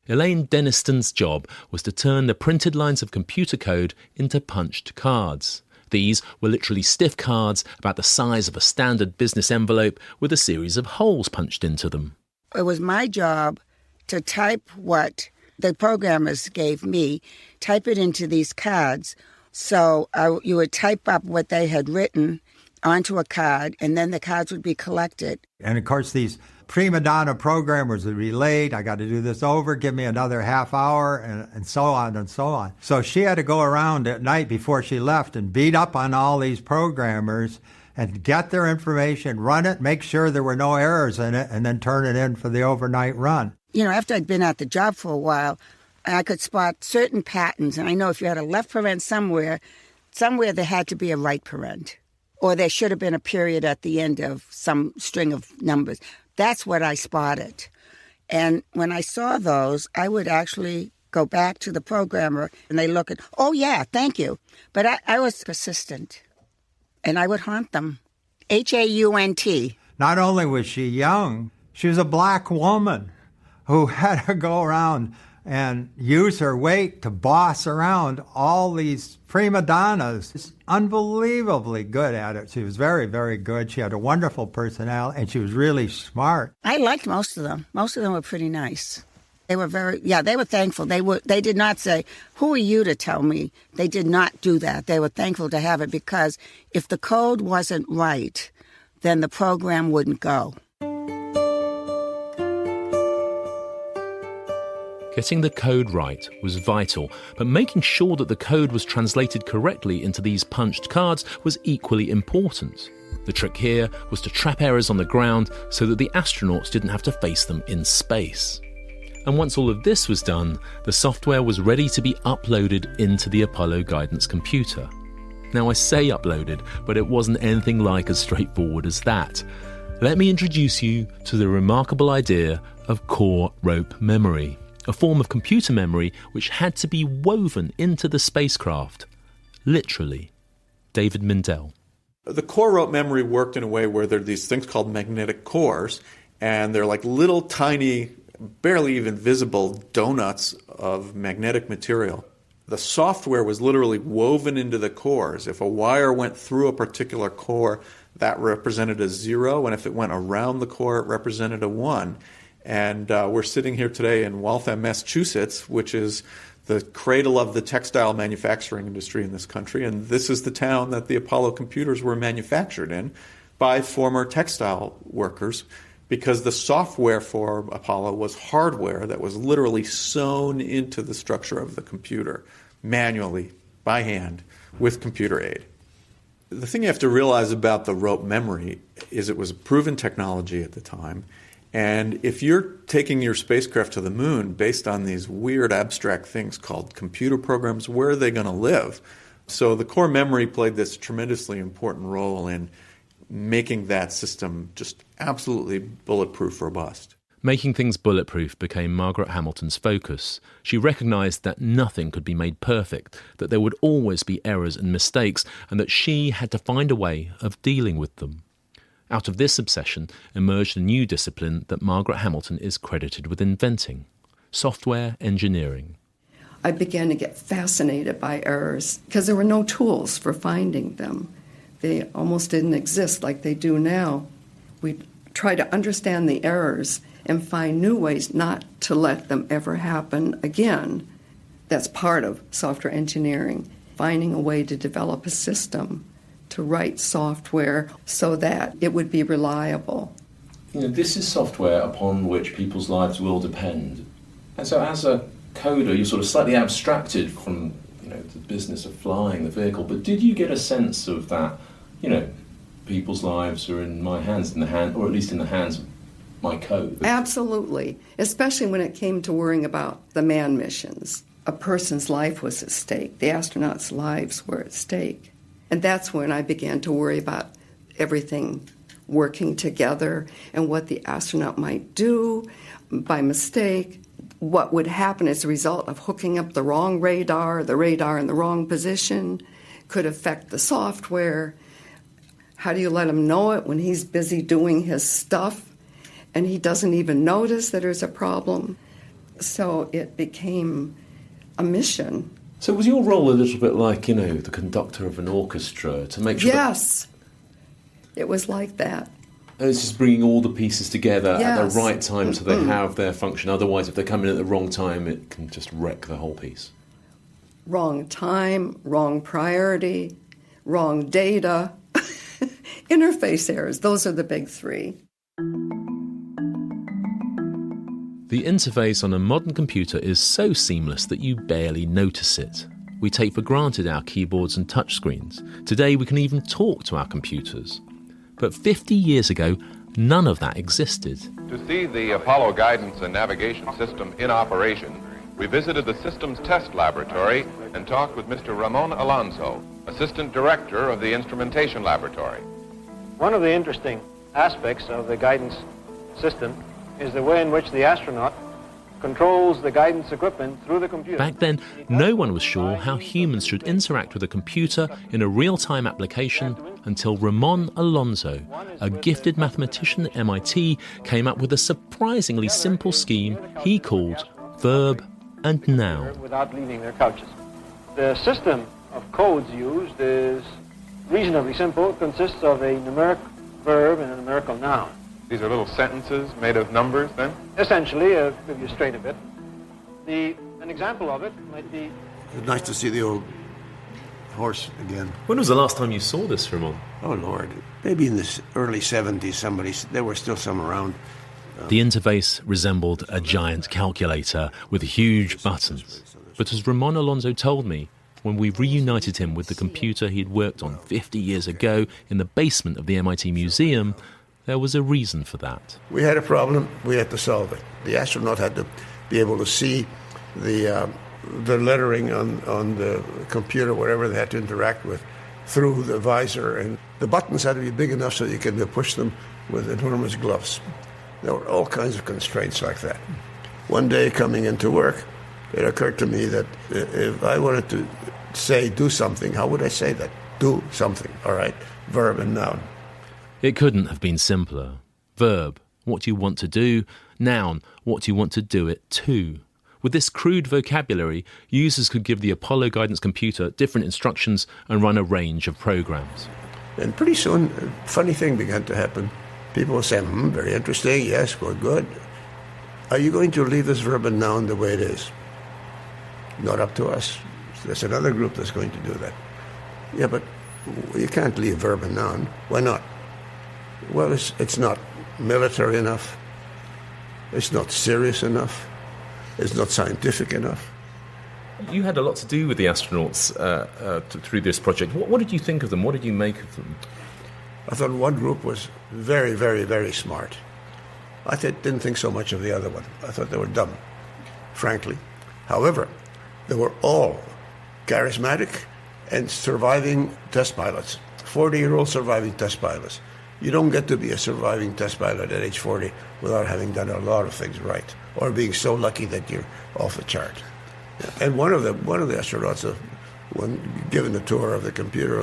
Elaine Deniston's job was to turn the printed lines of computer code into punched cards. These were literally stiff cards about the size of a standard business envelope with a series of holes punched into them. It was my job to type what the programmers gave me, type it into these cards. So you would type up what they had written onto a card, and then the cards would be collected. And, of course, these prima donna programmers would be late. I got to do this over. Give me another half hour, and so on and so on. So she had to go around at night before she left and beat up on all these programmers and get their information, run it, make sure there were no errors in it, and then turn it in for the overnight run. You know, after I'd been at the job for a while, I could spot certain patterns. And I know if you had a left parent somewhere there had to be a right parent. Or there should have been a period at the end of some string of numbers. That's what I spotted. And when I saw those, I would actually go back to the programmer and they look at, oh, yeah, thank you. But I was persistent. And I would haunt them. Haunt. Not only was she young, she was a black woman who had to go around and use her weight to boss around all these prima donnas. She's unbelievably good at it. She was very, very good. She had a wonderful personality, and she was really smart. I liked most of them. Most of them were pretty nice. They were they were thankful. They did not say, who are you to tell me? They did not do that. They were thankful to have it because if the code wasn't right, then the program wouldn't go. Getting the code right was vital, but making sure that the code was translated correctly into these punched cards was equally important. The trick here was to trap errors on the ground so that the astronauts didn't have to face them in space. And once all of this was done, the software was ready to be uploaded into the Apollo guidance computer. Now I say uploaded, but it wasn't anything like as straightforward as that. Let me introduce you to the remarkable idea of core rope memory, a form of computer memory which had to be woven into the spacecraft. Literally. David Mindell. The core rope memory worked in a way where there are these things called magnetic cores, and they're like little tiny, barely even visible donuts of magnetic material. The software was literally woven into the cores. If a wire went through a particular core, that represented a 0, and if it went around the core, it represented a 1. And we're sitting here today in Waltham, Massachusetts, which is the cradle of the textile manufacturing industry in this country. And this is the town that the Apollo computers were manufactured in by former textile workers, because the software for Apollo was hardware that was literally sewn into the structure of the computer, manually, by hand, with computer aid. The thing you have to realize about the rope memory is it was a proven technology at the time. And if you're taking your spacecraft to the moon based on these weird abstract things called computer programs, where are they going to live? So the core memory played this tremendously important role in making that system just absolutely bulletproof robust. Making things bulletproof became Margaret Hamilton's focus. She recognised that nothing could be made perfect, that there would always be errors and mistakes, and that she had to find a way of dealing with them. Out of this obsession emerged a new discipline that Margaret Hamilton is credited with inventing: software engineering. I began to get fascinated by errors because there were no tools for finding them. They almost didn't exist like they do now. We try to understand the errors and find new ways not to let them ever happen again. That's part of software engineering, finding a way to develop a system, to write software so that it would be reliable. You know, this is software upon which people's lives will depend. And so as a coder, you're sort of slightly abstracted from, the business of flying the vehicle, but did you get a sense of that, people's lives are in my hands, or at least in the hands of my code? Absolutely, especially when it came to worrying about the manned missions. A person's life was at stake. The astronauts' lives were at stake. And that's when I began to worry about everything working together and what the astronaut might do by mistake, what would happen as a result of hooking up the wrong radar, the radar in the wrong position, could affect the software. How do you let him know it when he's busy doing his stuff and he doesn't even notice that there's a problem? So it became a mission. So was your role a little bit like, the conductor of an orchestra to make sure? Yes, it was like that. And it's just bringing all the pieces together at the right time so they Mm-mm. have their function. Otherwise, if they come in at the wrong time, it can just wreck the whole piece. Wrong time, wrong priority, wrong data, interface errors. Those are the big three. The interface on a modern computer is so seamless that you barely notice it. We take for granted our keyboards and touchscreens. Today we can even talk to our computers. But 50 years ago, none of that existed. To see the Apollo guidance and navigation system in operation, we visited the systems test laboratory and talked with Mr. Ramon Alonso, Assistant Director of the Instrumentation Laboratory. One of the interesting aspects of the guidance system is the way in which the astronaut controls the guidance equipment through the computer. Back then, no one was sure how humans should interact with a computer in a real-time application until Ramon Alonso, a gifted mathematician at MIT, came up with a surprisingly simple scheme he called verb and noun. Without leaving their couches. The system of codes used is reasonably simple. It consists of a numeric verb and a numerical noun. These are little sentences made of numbers, then? Essentially, I'll give you straight a bit. An example of it might be... It's nice to see the old horse again. When was the last time you saw this, Ramon? Oh, Lord. Maybe in the early 70s, there were still some around. The interface resembled a giant calculator with huge buttons. But as Ramon Alonso told me, when we reunited him with the computer he'd worked on 50 years ago in the basement of the MIT Museum, there was a reason for that. We had a problem, we had to solve it. The astronaut had to be able to see the lettering on the computer, whatever they had to interact with, through the visor. And the buttons had to be big enough so you could push them with enormous gloves. There were all kinds of constraints like that. One day coming into work, it occurred to me that if I wanted to say do something, how would I say that? Do something, all right, verb and noun. It couldn't have been simpler. Verb, what do you want to do? Noun, what do you want to do it to? With this crude vocabulary, users could give the Apollo guidance computer different instructions and run a range of programs. And pretty soon, a funny thing began to happen. People were saying, very interesting, yes, we're good. Are you going to leave this verb and noun the way it is? Not up to us. There's another group that's going to do that. Yeah, but you can't leave verb and noun. Why not? Well, it's not military enough. It's not serious enough. It's not scientific enough. You had a lot to do with the astronauts through this project. What did you think of them? What did you make of them? I thought one group was very, very, very smart. I didn't think so much of the other one. I thought they were dumb, frankly. However, they were all charismatic and surviving test pilots, 40-year-old surviving test pilots. You don't get to be a surviving test pilot at age 40 without having done a lot of things right, or being so lucky that you're off the chart. And one of the astronauts, when given a tour of the computer,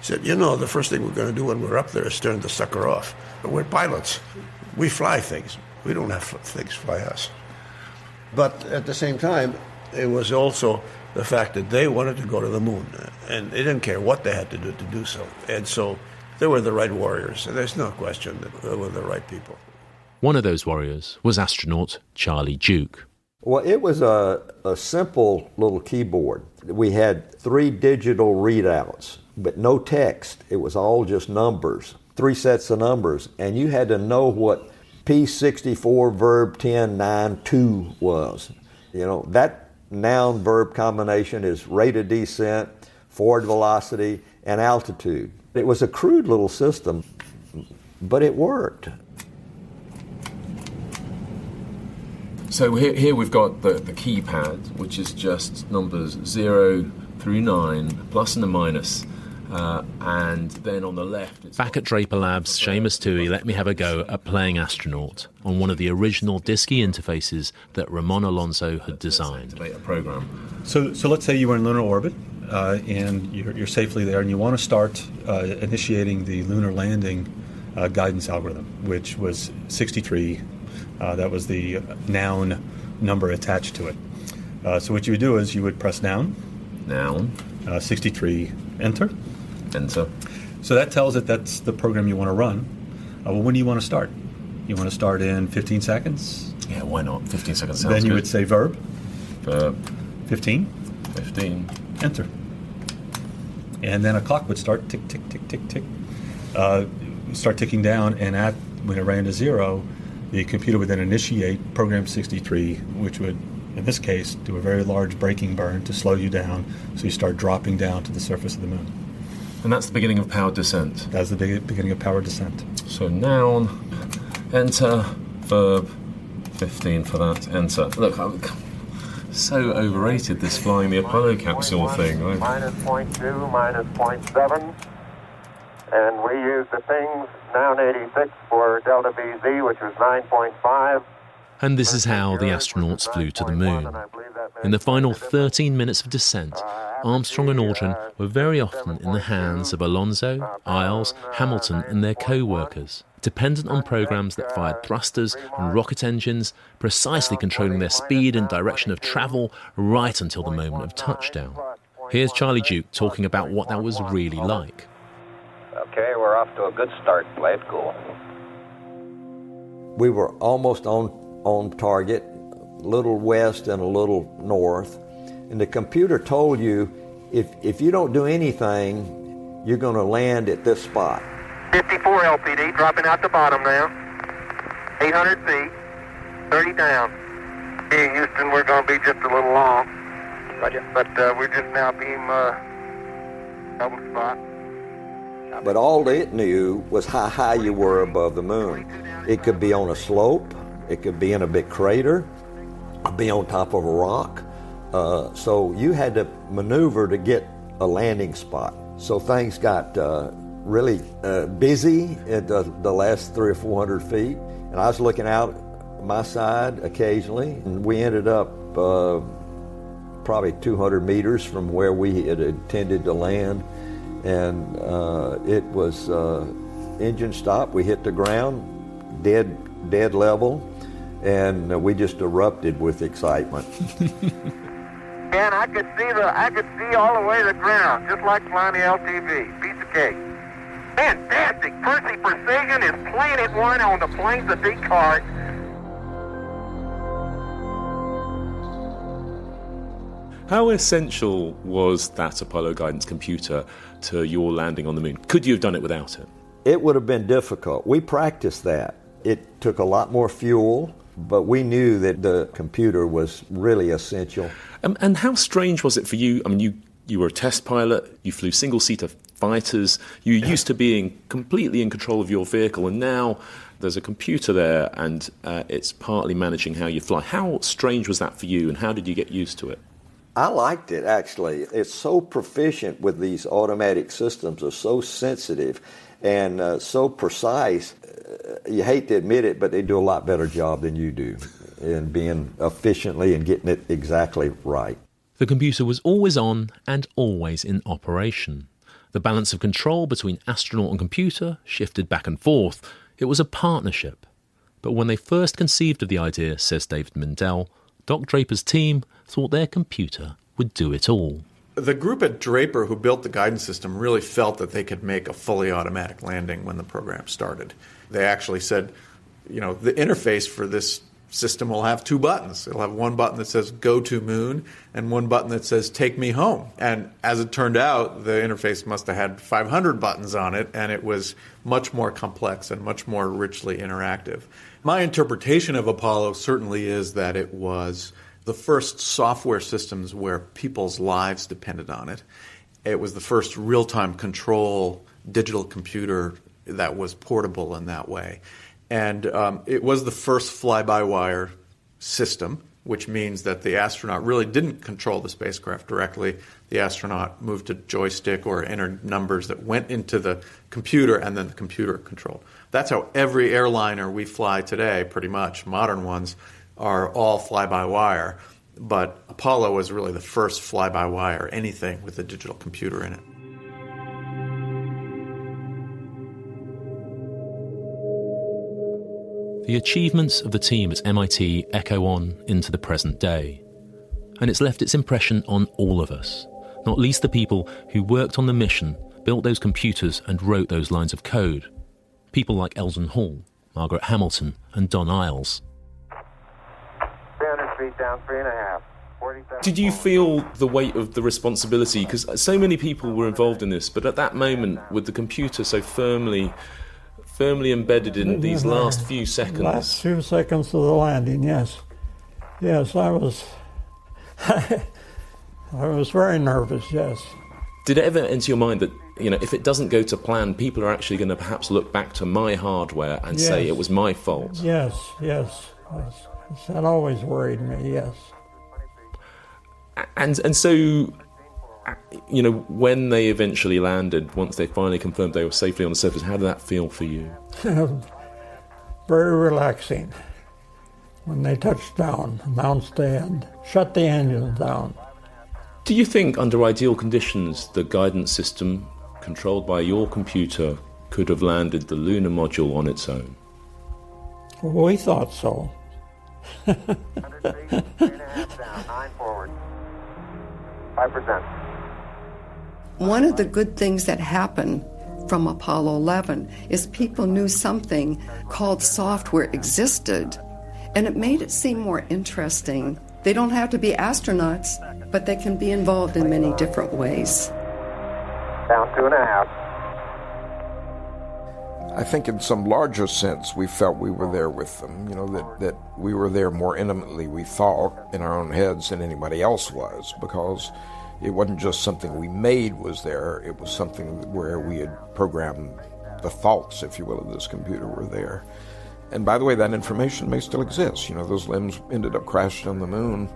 said, the first thing we're going to do when we're up there is turn the sucker off. We're pilots. We fly things. We don't have things fly us. But at the same time, it was also the fact that they wanted to go to the moon, and they didn't care what they had to do so. And so they were the right warriors. There's no question that they were the right people. One of those warriors was astronaut Charlie Duke. Well, it was a simple little keyboard. We had 3 digital readouts, but no text. It was all just numbers, 3 sets of numbers. And you had to know what P64 verb 1092 was. That noun-verb combination is rate of descent, forward velocity, and altitude. It was a crude little system, but it worked. So here we've got the keypad, which is just numbers 0 through 9, plus and a minus. And then on the left... Back at Draper Labs, Seamus Toohey let me have a go at playing astronaut on one of the original DSKY interfaces that Ramon Alonso had designed. So let's say you were in lunar orbit and you're safely there and you want to start initiating the lunar landing guidance algorithm, which was 63. That was the noun number attached to it. So what you would do is you would press noun, 63, enter. So that tells it that's the program you want to run. Well, when do you want to start? You want to start in 15 seconds? Yeah, why not? 15 seconds sounds Then you good. would say verb. Verb. 15. Enter. And then a clock would start tick, tick, tick, tick, tick. Start ticking down, and when it ran to 0, the computer would then initiate program 63, which would, in this case, do a very large braking burn to slow you down, so you start dropping down to the surface of the moon. And that's the beginning of powered descent. That's the beginning of powered descent. So noun, enter, verb, 15 for that, enter. Look, I'm so overrated, this flying the Apollo capsule thing. Right? Minus 0.2, minus 0.7. And we used the things, noun 86 for delta BZ, which was 9.5. And this is how the astronauts flew to the moon. In the final 13 minutes of descent, Armstrong and Aldrin were very often in the hands of Alonso, Isles, Hamilton and their co-workers, dependent on programs that fired thrusters and rocket engines, precisely controlling their speed and direction of travel right until the moment of touchdown. Here's Charlie Duke talking about what that was really like. Okay, we're off to a good start. Play it cool. We were almost on target, a little west and a little north, and the computer told you if you don't do anything, you're going to land at this spot. 54 LPD, dropping out the bottom now. 800 feet, 30 down. Hey, Houston, we're going to be just a little long. Roger. But we're just now beam double spot. But all it knew was how high you were above the moon. It could be on a slope, it could be in a big crater, or be on top of a rock. So you had to maneuver to get a landing spot. So things got really busy at the last 300 or 400 feet. And I was looking out my side occasionally, and we ended up probably 200 meters from where we had intended to land. And it was engine stop. We hit the ground, dead level, and we just erupted with excitement. And I could see all the way to the ground, just like flying the LTV. Piece of cake. Fantastic. Percy Precision is playing it one on the planes of Descartes. How essential was that Apollo guidance computer to your landing on the moon? Could you have done it without it? It would have been difficult. We practiced that. It took a lot more fuel, but we knew that the computer was really essential. And how strange was it for you? I mean, you were a test pilot, you flew single-seater fighters, you were used to being completely in control of your vehicle, and now there's a computer there and it's partly managing how you fly. How strange was that for you, and how did you get used to it? I liked it, actually. It's so proficient with these automatic systems. They're so sensitive and so precise. You hate to admit it, but they do a lot better job than you do in being efficiently and getting it exactly right. The computer was always on and always in operation. The balance of control between astronaut and computer shifted back and forth. It was a partnership. But when they first conceived of the idea, says David Mindell, Doc Draper's team thought their computer would do it all. The group at Draper who built the guidance system really felt that they could make a fully automatic landing when the program started. They actually said, the interface for this system will have two buttons. It'll have one button that says go to moon and one button that says take me home. And as it turned out, the interface must have had 500 buttons on it, and it was much more complex and much more richly interactive. My interpretation of Apollo certainly is that it was the first software systems where people's lives depended on it. It was the first real-time control digital computer that was portable in that way. And it was the first fly-by-wire system. which means that the astronaut really didn't control the spacecraft directly. The astronaut moved a joystick or entered numbers that went into the computer, and then the computer controlled. That's how every airliner we fly today, pretty much, modern ones, are all fly-by-wire. But Apollo was really the first fly-by-wire, anything with a digital computer in it. The achievements of the team at MIT echo on into the present day. And it's left its impression on all of us, not least the people who worked on the mission, built those computers and wrote those lines of code. People like Eldon Hall, Margaret Hamilton and Don Iles. 300 feet down, 3.5. Did you feel the weight of the responsibility? Because so many people were involved in this, but at that moment, with the computer so firmly embedded in these last few seconds. Last few seconds of the landing, yes. Yes, I was very nervous, yes. Did it ever enter your mind that, if it doesn't go to plan, people are actually going to perhaps look back to my hardware and say it was my fault? Yes. That always worried me, yes. And so, when they eventually landed, once they finally confirmed they were safely on the surface, how did that feel for you? Very relaxing. When they touched down, announced the end, shut the engines down. Do you think, under ideal conditions, the guidance system, controlled by your computer, could have landed the lunar module on its own? Well, we thought so. 100 feet, 3.5 down, 9 forward. 5%. One of the good things that happened from Apollo 11 is people knew something called software existed, and it made it seem more interesting. They don't have to be astronauts, but they can be involved in many different ways. Down 2.5. I think in some larger sense we felt we were there with them, that we were there more intimately, we thought, in our own heads than anybody else was, because it wasn't just something we made was there, it was something where we had programmed the thoughts, if you will, of this computer were there. And by the way, that information may still exist. Those limbs ended up crashing on the moon.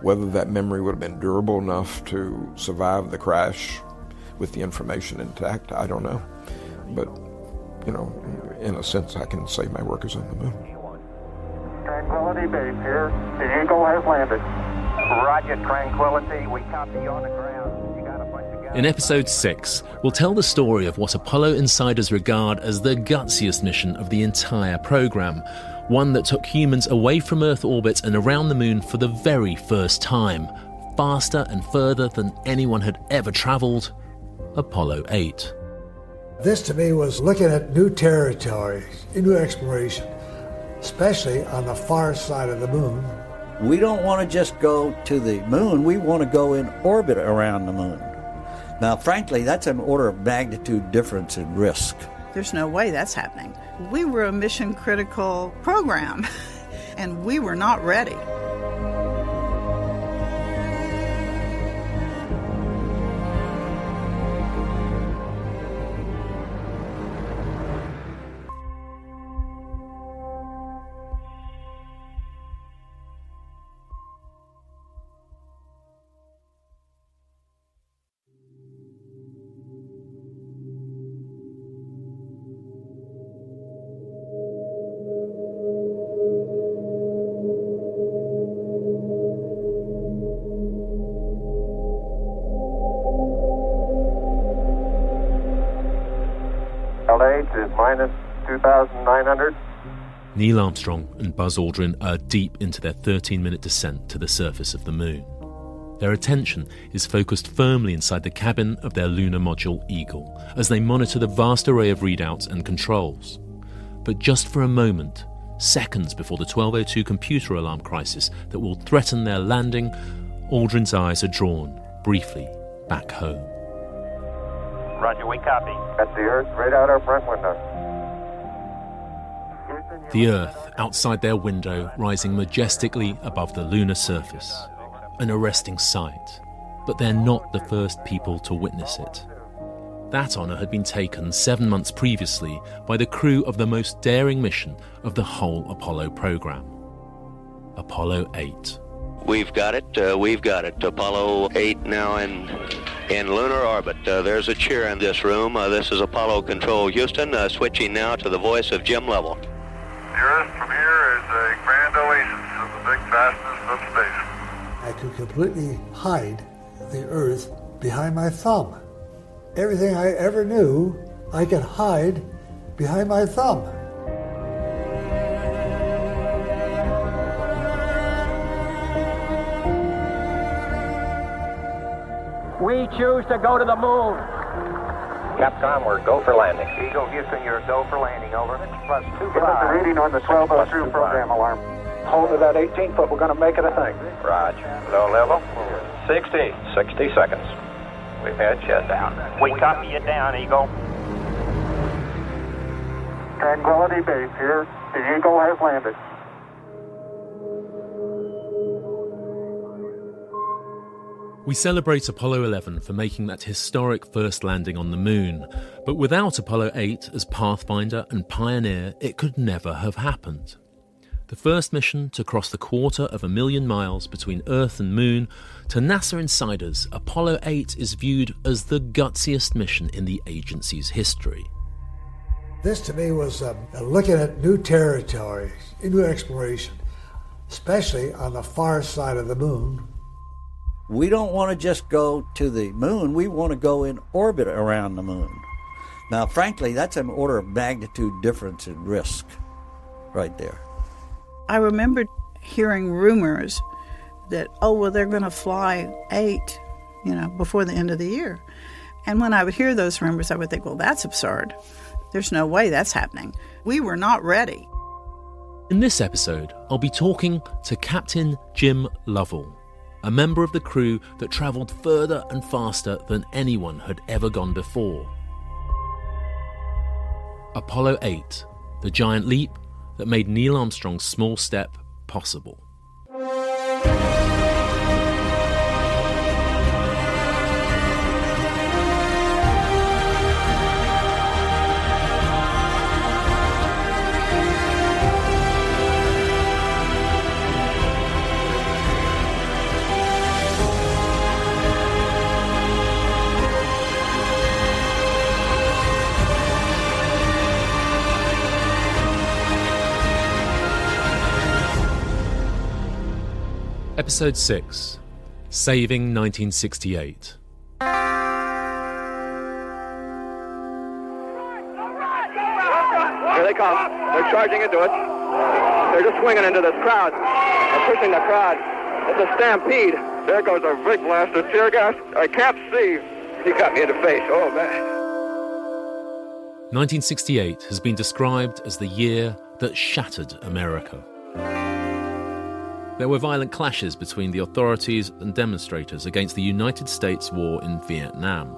Whether that memory would have been durable enough to survive the crash with the information intact, I don't know. But, in a sense, I can say my work is on the moon. Tranquility Base here. The Eagle has landed. Roger, Tranquility. We copy you on the ground. You got a bunch of guys. In episode 6, we'll tell the story of what Apollo insiders regard as the gutsiest mission of the entire program, one that took humans away from Earth orbit and around the moon for the very first time, faster and further than anyone had ever traveled, Apollo 8. This to me was looking at new territory, new exploration, especially on the far side of the moon. We don't want to just go to the moon, we want to go in orbit around the moon. Now, frankly, that's an order of magnitude difference in risk. There's no way that's happening. We were a mission-critical program, and we were not ready. Is minus 2,900. Neil Armstrong and Buzz Aldrin are deep into their 13-minute descent to the surface of the moon. Their attention is focused firmly inside the cabin of their lunar module Eagle as they monitor the vast array of readouts and controls. But just for a moment, seconds before the 12:02 computer alarm crisis that will threaten their landing, Aldrin's eyes are drawn, briefly, back home. Roger, we copy. That's the Earth right out our front window. The Earth, outside their window, rising majestically above the lunar surface. An arresting sight. But they're not the first people to witness it. That honour had been taken 7 months previously by the crew of the most daring mission of the whole Apollo program. Apollo 8. We've got it. We've got it. Apollo 8 now in lunar orbit. There's a cheer in this room. This is Apollo Control Houston, switching now to the voice of Jim Lovell. The Earth from here is a grand oasis of the big vastness of space. I could completely hide the Earth behind my thumb. Everything I ever knew, I could hide behind my thumb. We choose to go to the moon. Capcom, we're go for landing. Eagle Houston, you're go for landing, over. Plus 25. Give us a reading on the 1202 program alarm. Hold to that 18 foot, we're going to make it a thing. Roger. Low level. 60 seconds. We've had shutdown. We copy you down, Eagle. Tranquility Base here. The Eagle has landed. We celebrate Apollo 11 for making that historic first landing on the moon, but without Apollo 8 as pathfinder and pioneer, it could never have happened. The first mission to cross the 250,000 miles between Earth and Moon, to NASA insiders, Apollo 8 is viewed as the gutsiest mission in the agency's history. This to me was looking at new territory, new exploration, especially on the far side of the moon. We don't want to just go to the moon, we want to go in orbit around the moon. Now, frankly, that's an order of magnitude difference in risk right there. I remember hearing rumors that, they're going to fly 8, before the end of the year. And when I would hear those rumors, I would think, well, that's absurd. There's no way that's happening. We were not ready. In this episode, I'll be talking to Captain Jim Lovell, a member of the crew that travelled further and faster than anyone had ever gone before. Apollo 8, the giant leap that made Neil Armstrong's small step possible. Episode 6, Saving 1968. Here they come. They're charging into it. They're just swinging into this crowd. They're pushing the crowd. It's a stampede. There goes a big blast of tear gas. I can't see. He got me in the face. Oh, man. 1968 has been described as the year that shattered America. There were violent clashes between the authorities and demonstrators against the United States war in Vietnam.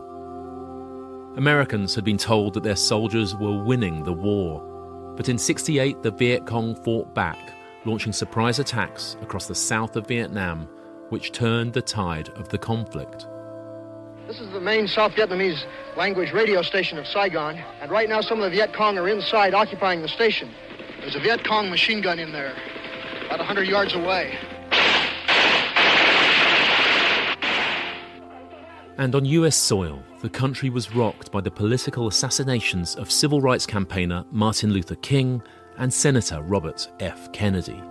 Americans had been told that their soldiers were winning the war, but in '68 the Viet Cong fought back, launching surprise attacks across the south of Vietnam, which turned the tide of the conflict. This is the main South Vietnamese language radio station of Saigon, and right now some of the Viet Cong are inside occupying the station. There's a Viet Cong machine gun in there, about 100 yards away. And on US soil, the country was rocked by the political assassinations of civil rights campaigner Martin Luther King and Senator Robert F. Kennedy.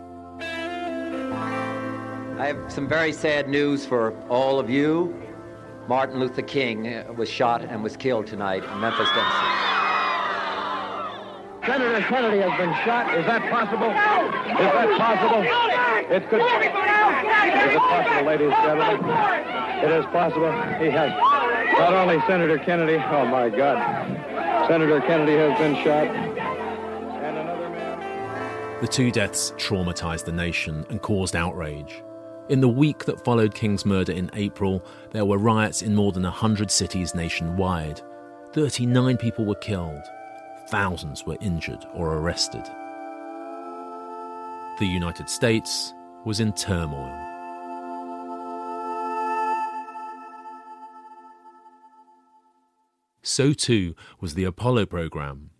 I have some very sad news for all of you. Martin Luther King was shot and was killed tonight in Memphis, Tennessee. Senator Kennedy has been shot. Is that possible? Is that possible? It could. Is it possible, ladies and gentlemen? It is possible. He has. Not only Senator Kennedy. Oh my God. Senator Kennedy has been shot. And another man. The two deaths traumatized the nation and caused outrage. In the week that followed King's murder in April, there were riots in more than 100 cities nationwide. 39 people were killed. Thousands were injured or arrested. The United States was in turmoil. So too was the Apollo program.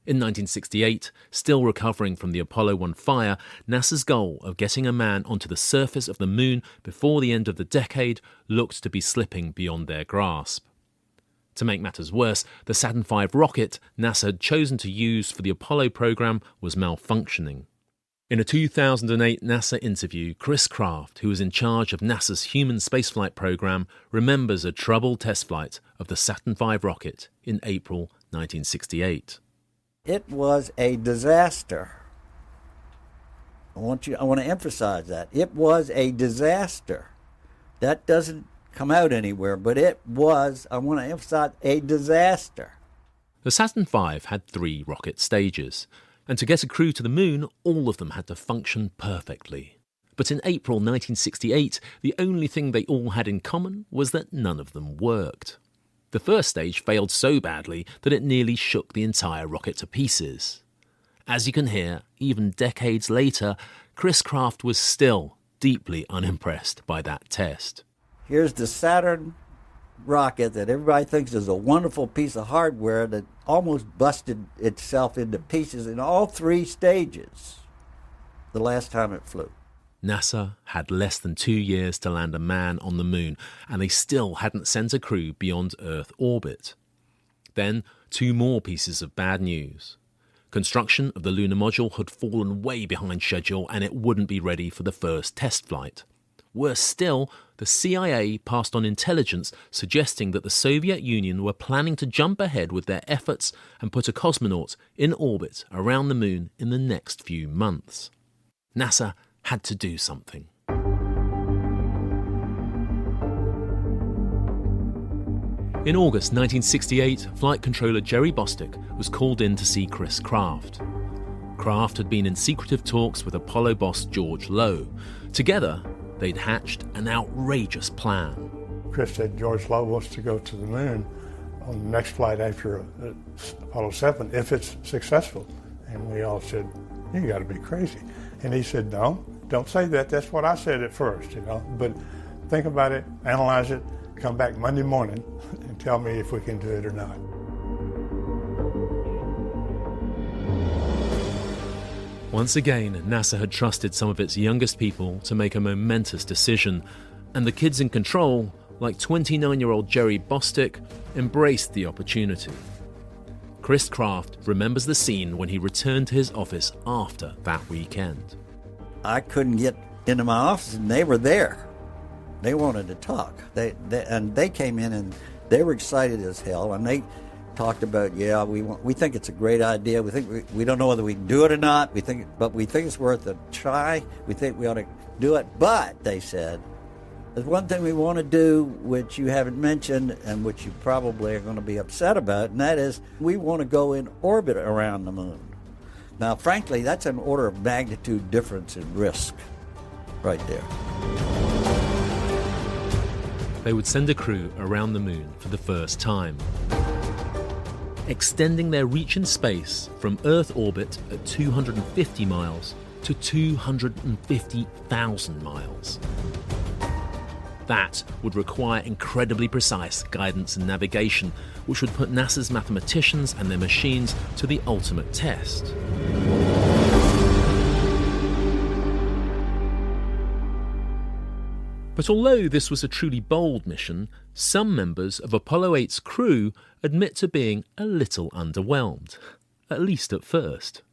In 1968, still recovering from the Apollo 1 fire, NASA's goal of getting a man onto the surface of the moon before the end of the decade looked to be slipping beyond their grasp. To make matters worse, the Saturn V rocket NASA had chosen to use for the Apollo program was malfunctioning. In a 2008 NASA interview, Chris Kraft, who was in charge of NASA's human spaceflight program, remembers a troubled test flight of the Saturn V rocket in April 1968. It was a disaster. I want to emphasize that. It was a disaster. That doesn't come out anywhere, but it was, I want to emphasize, a disaster. The Saturn V had 3 rocket stages, and to get a crew to the moon, all of them had to function perfectly. But in April 1968, the only thing they all had in common was that none of them worked. The first stage failed so badly that it nearly shook the entire rocket to pieces. As you can hear, even decades later, Chris Kraft was still deeply unimpressed by that test. Here's the Saturn rocket that everybody thinks is a wonderful piece of hardware that almost busted itself into pieces in all 3 stages the last time it flew. NASA had less than 2 years to land a man on the moon, and they still hadn't sent a crew beyond Earth orbit. Then, 2 more pieces of bad news. Construction of the lunar module had fallen way behind schedule, and it wouldn't be ready for the first test flight. Worse still, the CIA passed on intelligence suggesting that the Soviet Union were planning to jump ahead with their efforts and put a cosmonaut in orbit around the moon in the next few months. NASA had to do something. In August 1968, flight controller Jerry Bostick was called in to see Chris Kraft. Kraft had been in secretive talks with Apollo boss George Low. Together, they'd hatched an outrageous plan. Chris said George Low wants to go to the moon on the next flight after Apollo 7 if it's successful. And we all said, you got to be crazy. And he said, no, don't say that. That's what I said at first, But think about it, analyze it, come back Monday morning and tell me if we can do it or not. Once again, NASA had trusted some of its youngest people to make a momentous decision, and the kids in control, like 29-year-old Jerry Bostick, embraced the opportunity. Chris Kraft remembers the scene when he returned to his office after that weekend. I couldn't get into my office, and they were there. They wanted to talk. They came in, and they were excited as hell, and they talked about, we think it's a great idea. We don't know whether we can do it or not. But we think it's worth a try. We think we ought to do it. But they said, there's one thing we want to do, which you haven't mentioned, and which you probably are going to be upset about, and that is we want to go in orbit around the moon. Now, frankly, that's an order of magnitude difference in risk, right there. They would send a crew around the moon for the first time, extending their reach in space from Earth orbit at 250 miles to 250,000 miles. That would require incredibly precise guidance and navigation, which would put NASA's mathematicians and their machines to the ultimate test. But although this was a truly bold mission, some members of Apollo 8's crew admit to being a little underwhelmed, at least at first.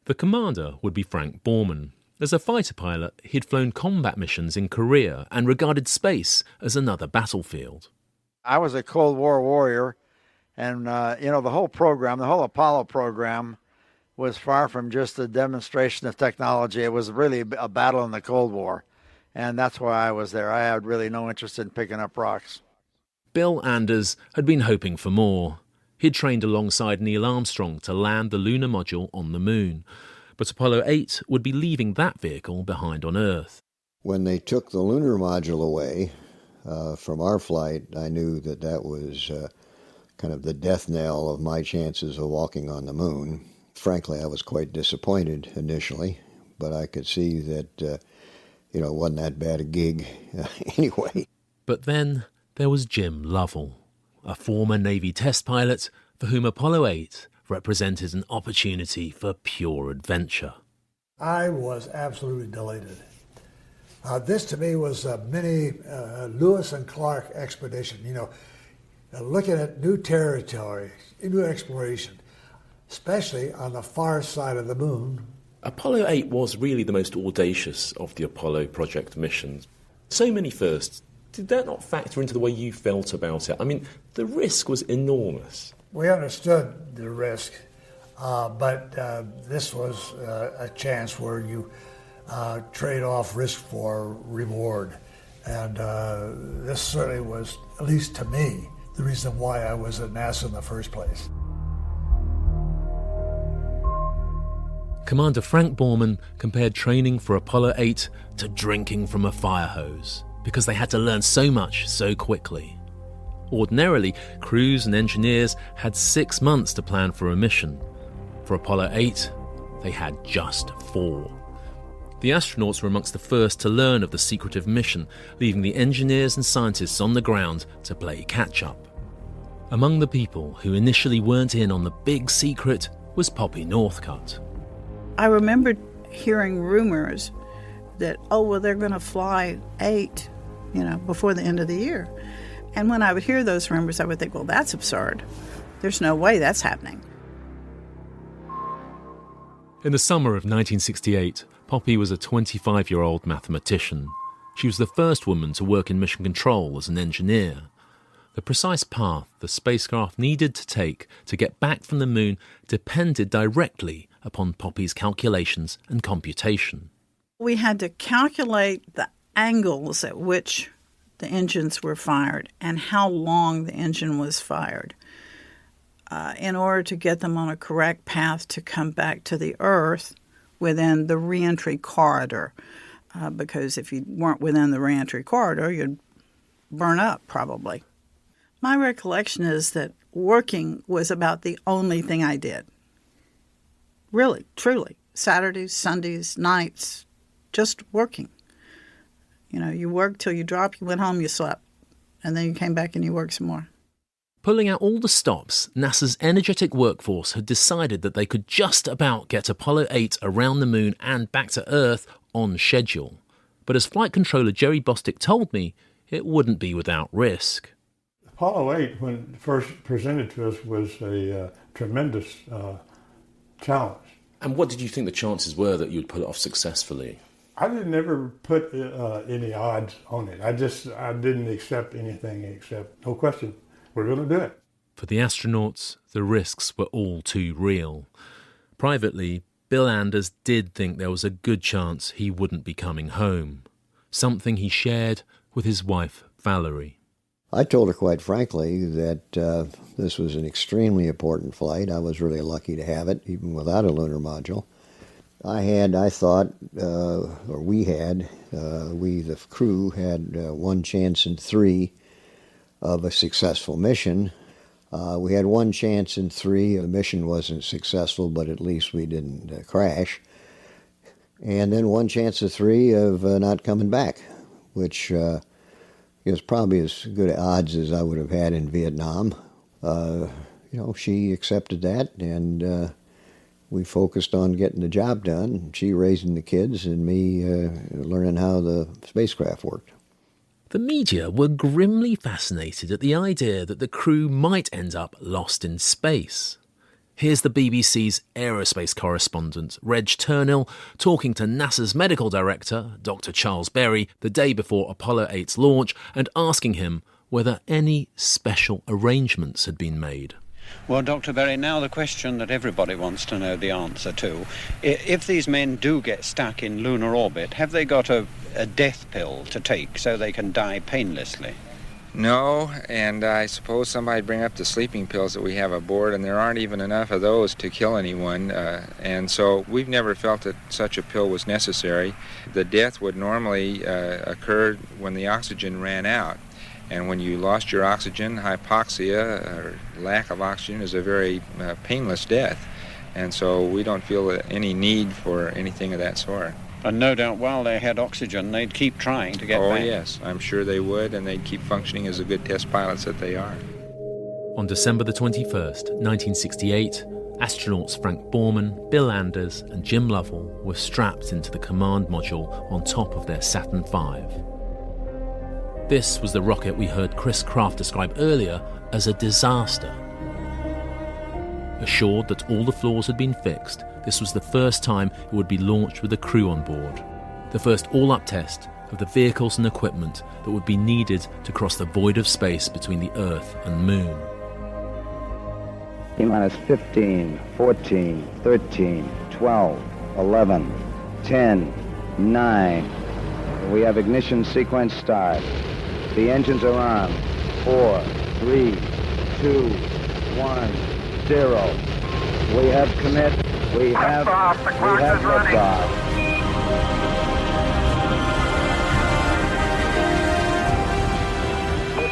The commander would be Frank Borman. As a fighter pilot, he'd flown combat missions in Korea and regarded space as another battlefield. I was a Cold War warrior, and the whole program, the whole Apollo program, was far from just a demonstration of technology. It was really a battle in the Cold War. And that's why I was there. I had really no interest in picking up rocks. Bill Anders had been hoping for more. He'd trained alongside Neil Armstrong to land the lunar module on the moon. But Apollo 8 would be leaving that vehicle behind on Earth. When they took the lunar module away from our flight, I knew that was kind of the death knell of my chances of walking on the moon. Frankly, I was quite disappointed initially, but I could see that it wasn't that bad a gig anyway. But then there was Jim Lovell, a former Navy test pilot for whom Apollo 8 represented an opportunity for pure adventure. I was absolutely delighted. This to me was a mini Lewis and Clark expedition, looking at new territory, new exploration, especially on the far side of the moon. Apollo 8 was really the most audacious of the Apollo project missions. So many firsts. Did that not factor into the way you felt about it? I mean, the risk was enormous. We understood the risk, but this was a chance where you trade off risk for reward. And this certainly was, at least to me, the reason why I was at NASA in the first place. Commander Frank Borman compared training for Apollo 8 to drinking from a fire hose, because they had to learn so much so quickly. Ordinarily, crews and engineers had 6 months to plan for a mission. For Apollo 8, they had just 4. The astronauts were amongst the first to learn of the secretive mission, leaving the engineers and scientists on the ground to play catch-up. Among the people who initially weren't in on the big secret was Poppy Northcutt. I remember hearing rumors that, they're going to fly 8, before the end of the year. And when I would hear those rumors, I would think, well, that's absurd. There's no way that's happening. In the summer of 1968, Poppy was a 25-year-old mathematician. She was the first woman to work in mission control as an engineer. The precise path the spacecraft needed to take to get back from the moon depended directly upon Poppy's calculations and computation. We had to calculate the angles at which the engines were fired and how long the engine was fired in order to get them on a correct path to come back to the Earth within the reentry corridor. Because if you weren't within the reentry corridor, you'd burn up probably. My recollection is that working was about the only thing I did. Really, truly. Saturdays, Sundays, nights, just working. You worked till you dropped, you went home, you slept, and then you came back and you worked some more. Pulling out all the stops, NASA's energetic workforce had decided that they could just about get Apollo 8 around the moon and back to Earth on schedule. But as flight controller Jerry Bostick told me, it wouldn't be without risk. Apollo 8, when first presented to us, was a tremendous challenge. And what did you think the chances were that you'd pull it off successfully? I didn't ever put any odds on it. I didn't accept anything except, no question, we're going to do it. For the astronauts, the risks were all too real. Privately, Bill Anders did think there was a good chance he wouldn't be coming home, something he shared with his wife, Valerie. I told her quite frankly that this was an extremely important flight. I was really lucky to have it, even without a lunar module. We, the crew, had one chance in 3 of a successful mission. We had one chance in 3. The mission wasn't successful, but at least we didn't crash. And then one chance of 3 of not coming back, which is probably as good odds as I would have had in Vietnam. She accepted that, and we focused on getting the job done, she raising the kids and me learning how the spacecraft worked. The media were grimly fascinated at the idea that the crew might end up lost in space. Here's the BBC's aerospace correspondent, Reg Turnell, talking to NASA's medical director, Dr. Charles Berry, the day before Apollo 8's launch, and asking him whether any special arrangements had been made. Well, Dr. Berry, now the question that everybody wants to know the answer to. If these men do get stuck in lunar orbit, have they got a death pill to take so they can die painlessly? No, and I suppose somebody'd bring up the sleeping pills that we have aboard, and there aren't even enough of those to kill anyone, and so we've never felt that such a pill was necessary. The death would normally occur when the oxygen ran out. And when you lost your oxygen, hypoxia, or lack of oxygen, is a very painless death. And so we don't feel any need for anything of that sort. And no doubt while they had oxygen, they'd keep trying to get back. Oh, yes, I'm sure they would, and they'd keep functioning as the good test pilots that they are. On December the 21st, 1968, Astronauts Frank Borman, Bill Anders and Jim Lovell were strapped into the command module on top of their Saturn V. This was the rocket we heard Chris Kraft describe earlier as a disaster. Assured that all the flaws had been fixed, this was the first time it would be launched with a crew on board. The first all-up test of the vehicles and equipment that would be needed to cross the void of space between the Earth and Moon. T-minus 15, 14, 13, 12, 11, 10, 9. We have ignition sequence start. The engines are on. 4, 3, 2, 1, 0. We have commit. We have liftoff.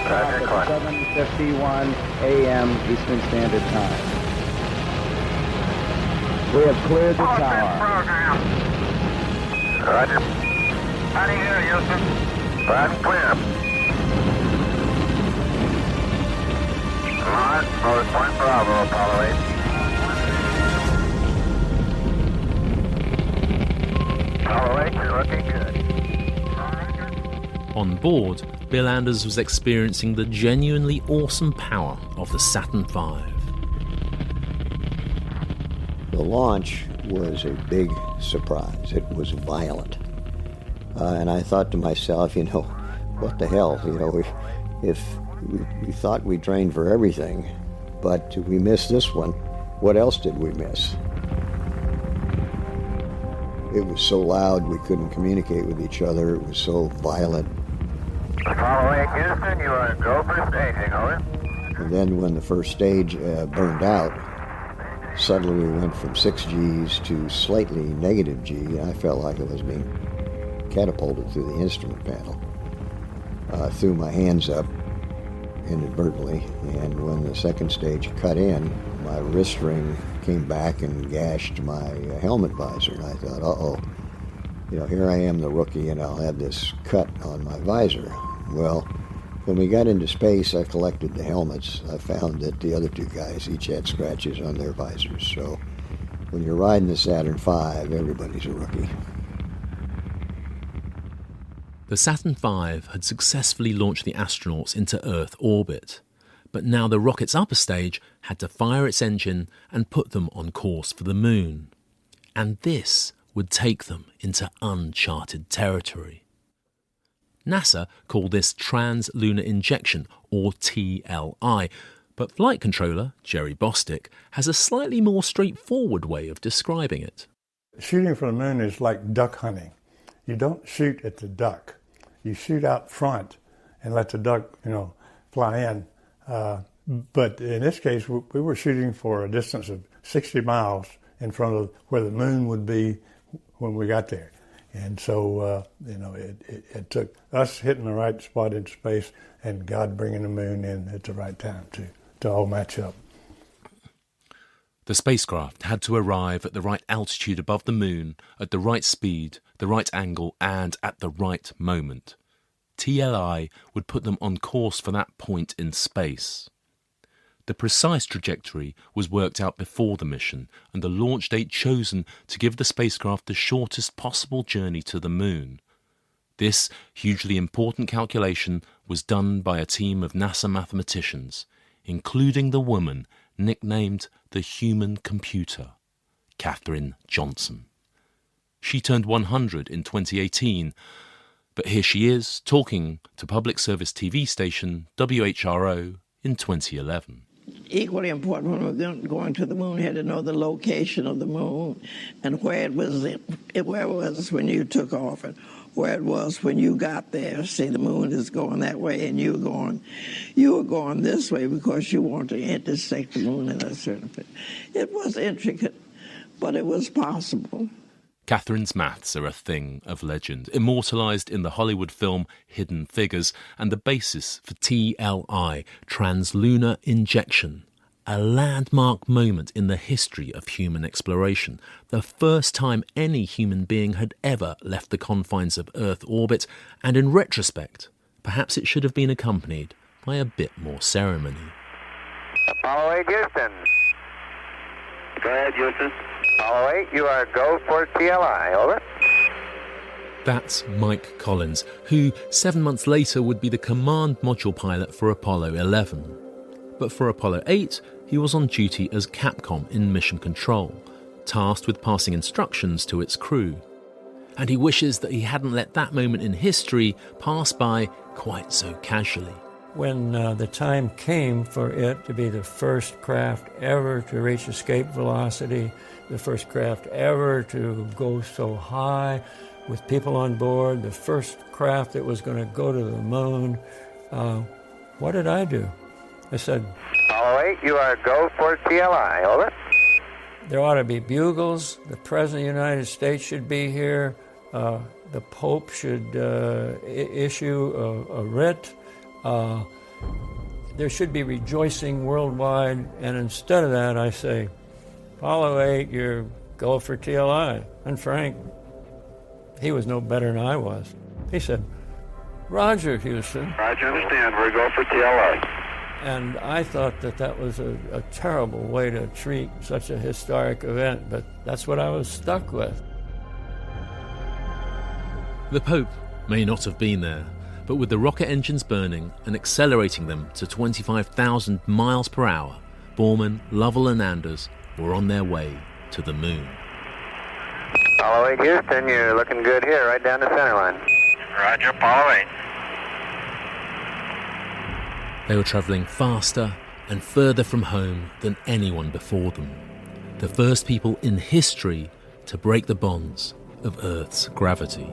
At 7:51 a.m. Eastern Standard Time. We have cleared the tower. Roger. How do you hear, Houston? That's clear. All right, North Point Bravo, Apollo 8. Apollo 8, you're looking good. On board, Bill Anders was experiencing the genuinely awesome power of the Saturn V. The launch was a big surprise. It was violent. And I thought to myself, what the hell? If we thought we trained for everything, but we missed this one, what else did we miss? It was so loud we couldn't communicate with each other. It was so violent. Apollo 8, Houston, you are go for staging, over. And then when the first stage burned out, suddenly we went from 6 Gs to slightly negative G, and I felt like I was being catapulted through the instrument panel. Threw my hands up inadvertently, and when the second stage cut in, my wrist ring came back and gashed my helmet visor, and I thought, uh-oh, here I am, the rookie, and I'll have this cut on my visor. Well, when we got into space, I collected the helmets. I found that the other two guys each had scratches on their visors. So when you're riding the Saturn V, everybody's a rookie. The Saturn V had successfully launched the astronauts into Earth orbit, but now the rocket's upper stage had to fire its engine and put them on course for the Moon. And this would take them into uncharted territory. NASA called this trans-lunar injection, or TLI, but flight controller Jerry Bostick has a slightly more straightforward way of describing it. Shooting for the moon is like duck hunting. You don't shoot at the duck. You shoot out front and let the duck, fly in. But in this case, we were shooting for a distance of 60 miles in front of where the moon would be when we got there. And so, it took us hitting the right spot in space and God bringing the moon in at the right time to all match up. The spacecraft had to arrive at the right altitude above the moon, at the right speed, the right angle, and at the right moment. TLI would put them on course for that point in space. The precise trajectory was worked out before the mission, and the launch date chosen to give the spacecraft the shortest possible journey to the moon. This hugely important calculation was done by a team of NASA mathematicians, including the woman nicknamed the human computer, Katherine Johnson. She turned 100 in 2018, but here she is talking to public service TV station WHRO in 2011. Equally important, when we were going to the moon, we had to know the location of the moon and where it was when you took off and where it was when you got there. See, the moon is going that way and you were going this way because you wanted to intersect the moon in a certain place. It was intricate, but it was possible. Catherine's maths are a thing of legend, immortalised in the Hollywood film Hidden Figures, and the basis for TLI, Translunar Injection, a landmark moment in the history of human exploration, the first time any human being had ever left the confines of Earth orbit, and in retrospect, perhaps it should have been accompanied by a bit more ceremony. Apollo 8, Houston. Go ahead, Houston. Apollo 8, you are go for TLI. Over. That's Mike Collins, who 7 months later would be the command module pilot for Apollo 11. But for Apollo 8, he was on duty as Capcom in mission control, tasked with passing instructions to its crew. And he wishes that he hadn't let that moment in history pass by quite so casually. When the time came for it to be the first craft ever to reach escape velocity, the first craft ever to go so high with people on board, the first craft that was going to go to the moon, what did I do? I said, Apollo 8, you are go for TLI. Over. There ought to be bugles. The President of the United States should be here. The Pope should issue a writ. There should be rejoicing worldwide. And instead of that, I say, Apollo 8, you're go for TLI. And Frank, he was no better than I was. He said, Roger, Houston. Roger, understand. We're go for TLI. And I thought that was a terrible way to treat such a historic event, but that's what I was stuck with. The Pope may not have been there, but with the rocket engines burning and accelerating them to 25,000 miles per hour, Borman, Lovell and Anders were on their way to the moon. Apollo 8, Houston, you're looking good here, right down the center line. Roger, Apollo 8. They were travelling faster and further from home than anyone before them. The first people in history to break the bonds of Earth's gravity.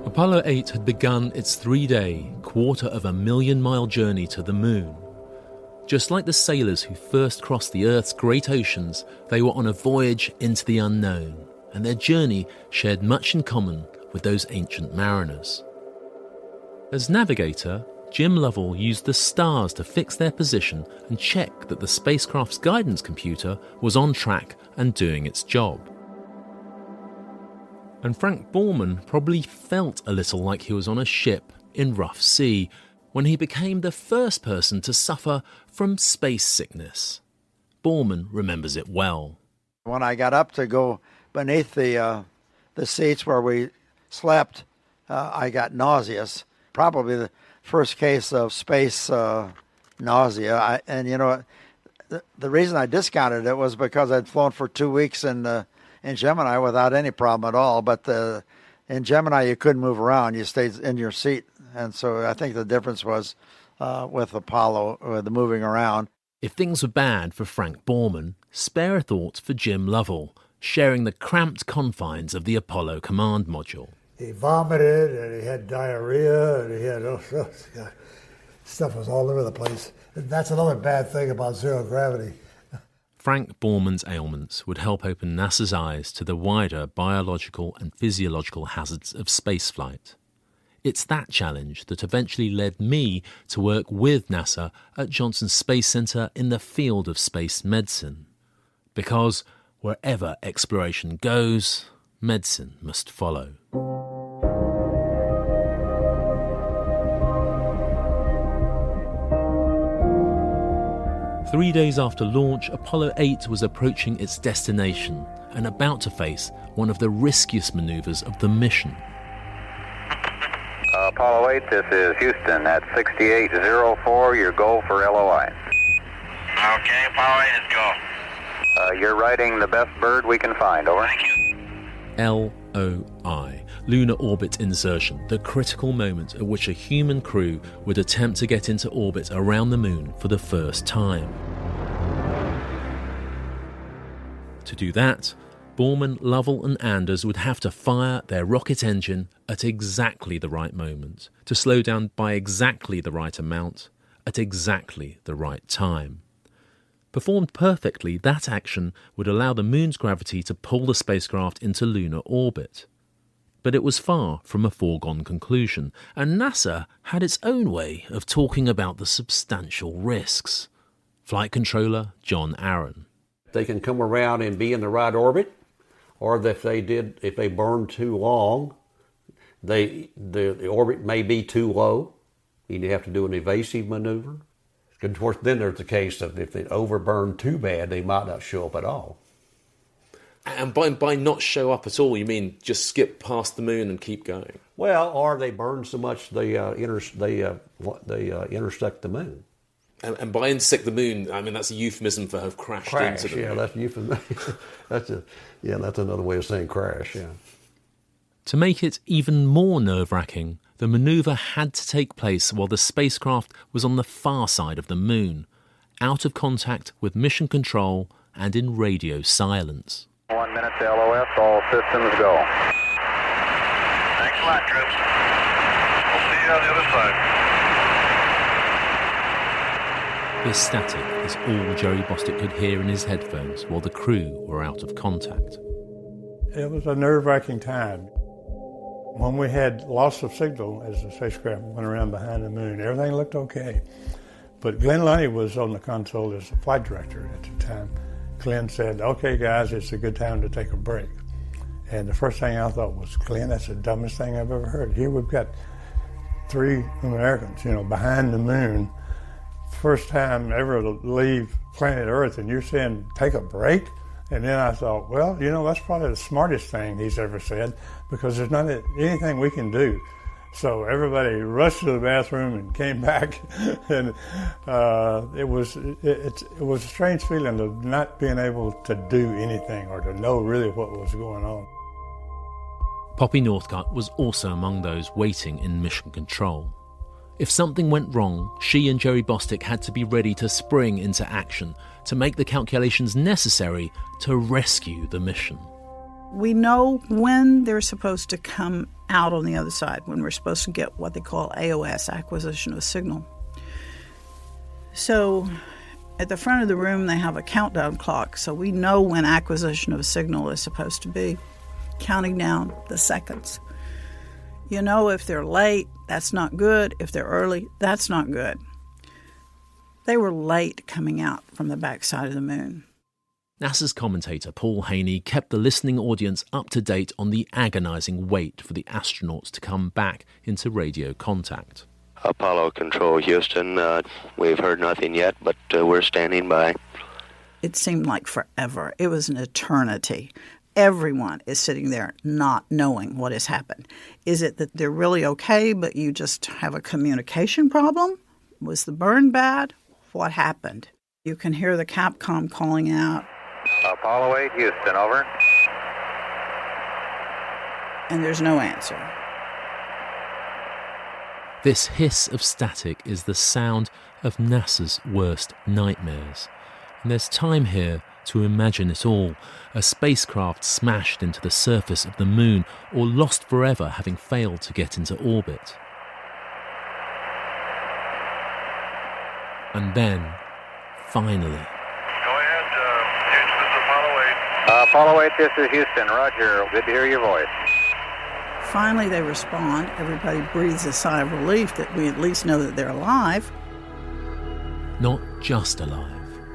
Apollo 8 had begun its 3-day, 250,000-mile journey to the moon. Just like the sailors who first crossed the Earth's great oceans, they were on a voyage into the unknown, and their journey shared much in common with those ancient mariners. As navigator, Jim Lovell used the stars to fix their position and check that the spacecraft's guidance computer was on track and doing its job. And Frank Borman probably felt a little like he was on a ship in rough sea when he became the first person to suffer from space sickness. Borman remembers it well. When I got up to go beneath the seats where we slept, I got nauseous. Probably the first case of space nausea. The reason I discounted it was because I'd flown for 2 weeks in Gemini without any problem at all. But in Gemini, you couldn't move around. You stayed in your seat. And so I think the difference was with Apollo, the moving around. If things were bad for Frank Borman, spare a thought for Jim Lovell, sharing the cramped confines of the Apollo command module. He vomited, and he had diarrhea, and he had stuff was all over the place. And that's another bad thing about zero gravity. Frank Borman's ailments would help open NASA's eyes to the wider biological and physiological hazards of spaceflight. It's that challenge that eventually led me to work with NASA at Johnson Space Center in the field of space medicine. Because wherever exploration goes, medicine must follow. Three days after launch, Apollo 8 was approaching its destination and about to face one of the riskiest maneuvers of the mission. Apollo 8, this is Houston at 6804, your go for LOI. Okay, Apollo 8 is go. You're riding the best bird we can find, over. Thank you. LOI, lunar orbit insertion, the critical moment at which a human crew would attempt to get into orbit around the moon for the first time. To do that, Borman, Lovell and Anders would have to fire their rocket engine at exactly the right moment, to slow down by exactly the right amount, at exactly the right time. Performed perfectly, that action would allow the moon's gravity to pull the spacecraft into lunar orbit. But it was far from a foregone conclusion, and NASA had its own way of talking about the substantial risks. Flight controller John Aaron. They can come around and be in the right orbit, or if they burn too long, the orbit may be too low. and you have to do an evasive maneuver. Of course, then there's the case of if they overburn too bad, they might not show up at all. And by not show up at all, you mean just skip past the moon and keep going? Well, or they burn so much they intersect the moon. And by intersect the moon, I mean that's a euphemism for have crashed into the moon. Yeah, that's a euphemism. That's another way of saying crash. Yeah. To make it even more nerve-wracking, the manoeuvre had to take place while the spacecraft was on the far side of the moon, out of contact with mission control and in radio silence. 1 minute to LOS, all systems go. Thanks a lot, troops. We'll see you on the other side. This static is all Jerry Bostic could hear in his headphones while the crew were out of contact. It was a nerve-wracking time. When we had loss of signal as the spacecraft went around behind the moon, everything looked okay. But Glenn Lunny was on the console as the flight director at the time. Glenn said, "Okay, guys, it's a good time to take a break." And the first thing I thought was, Glenn, that's the dumbest thing I've ever heard. Here we've got 3 Americans, behind the moon. First time ever to leave planet Earth, and you're saying, take a break? And then I thought, well, that's probably the smartest thing he's ever said, because there's not anything we can do. So everybody rushed to the bathroom and came back, and it was a strange feeling of not being able to do anything or to know really what was going on. Poppy Northcutt was also among those waiting in mission control. If something went wrong, she and Jerry Bostic had to be ready to spring into action to make the calculations necessary to rescue the mission. We know when they're supposed to come out on the other side, when we're supposed to get what they call AOS, acquisition of signal. So at the front of the room, they have a countdown clock, so we know when acquisition of a signal is supposed to be, counting down the seconds. If they're late, that's not good. If they're early, that's not good. They were late coming out from the backside of the moon. NASA's commentator Paul Haney kept the listening audience up to date on the agonizing wait for the astronauts to come back into radio contact. Apollo Control, Houston. We've heard nothing yet, but we're standing by. It seemed like forever. It was an eternity. Everyone is sitting there not knowing what has happened. Is it that they're really okay, but you just have a communication problem? Was the burn bad? What happened? You can hear the Capcom calling out. Apollo 8, Houston, over. And there's no answer. This hiss of static is the sound of NASA's worst nightmares. And there's time here to imagine it all, a spacecraft smashed into the surface of the moon or lost forever having failed to get into orbit. And then, finally... Go ahead, Houston, this is Apollo 8. Apollo 8, this is Houston, roger. Good to hear your voice. Finally they respond. Everybody breathes a sigh of relief that we at least know that they're alive. Not just alive.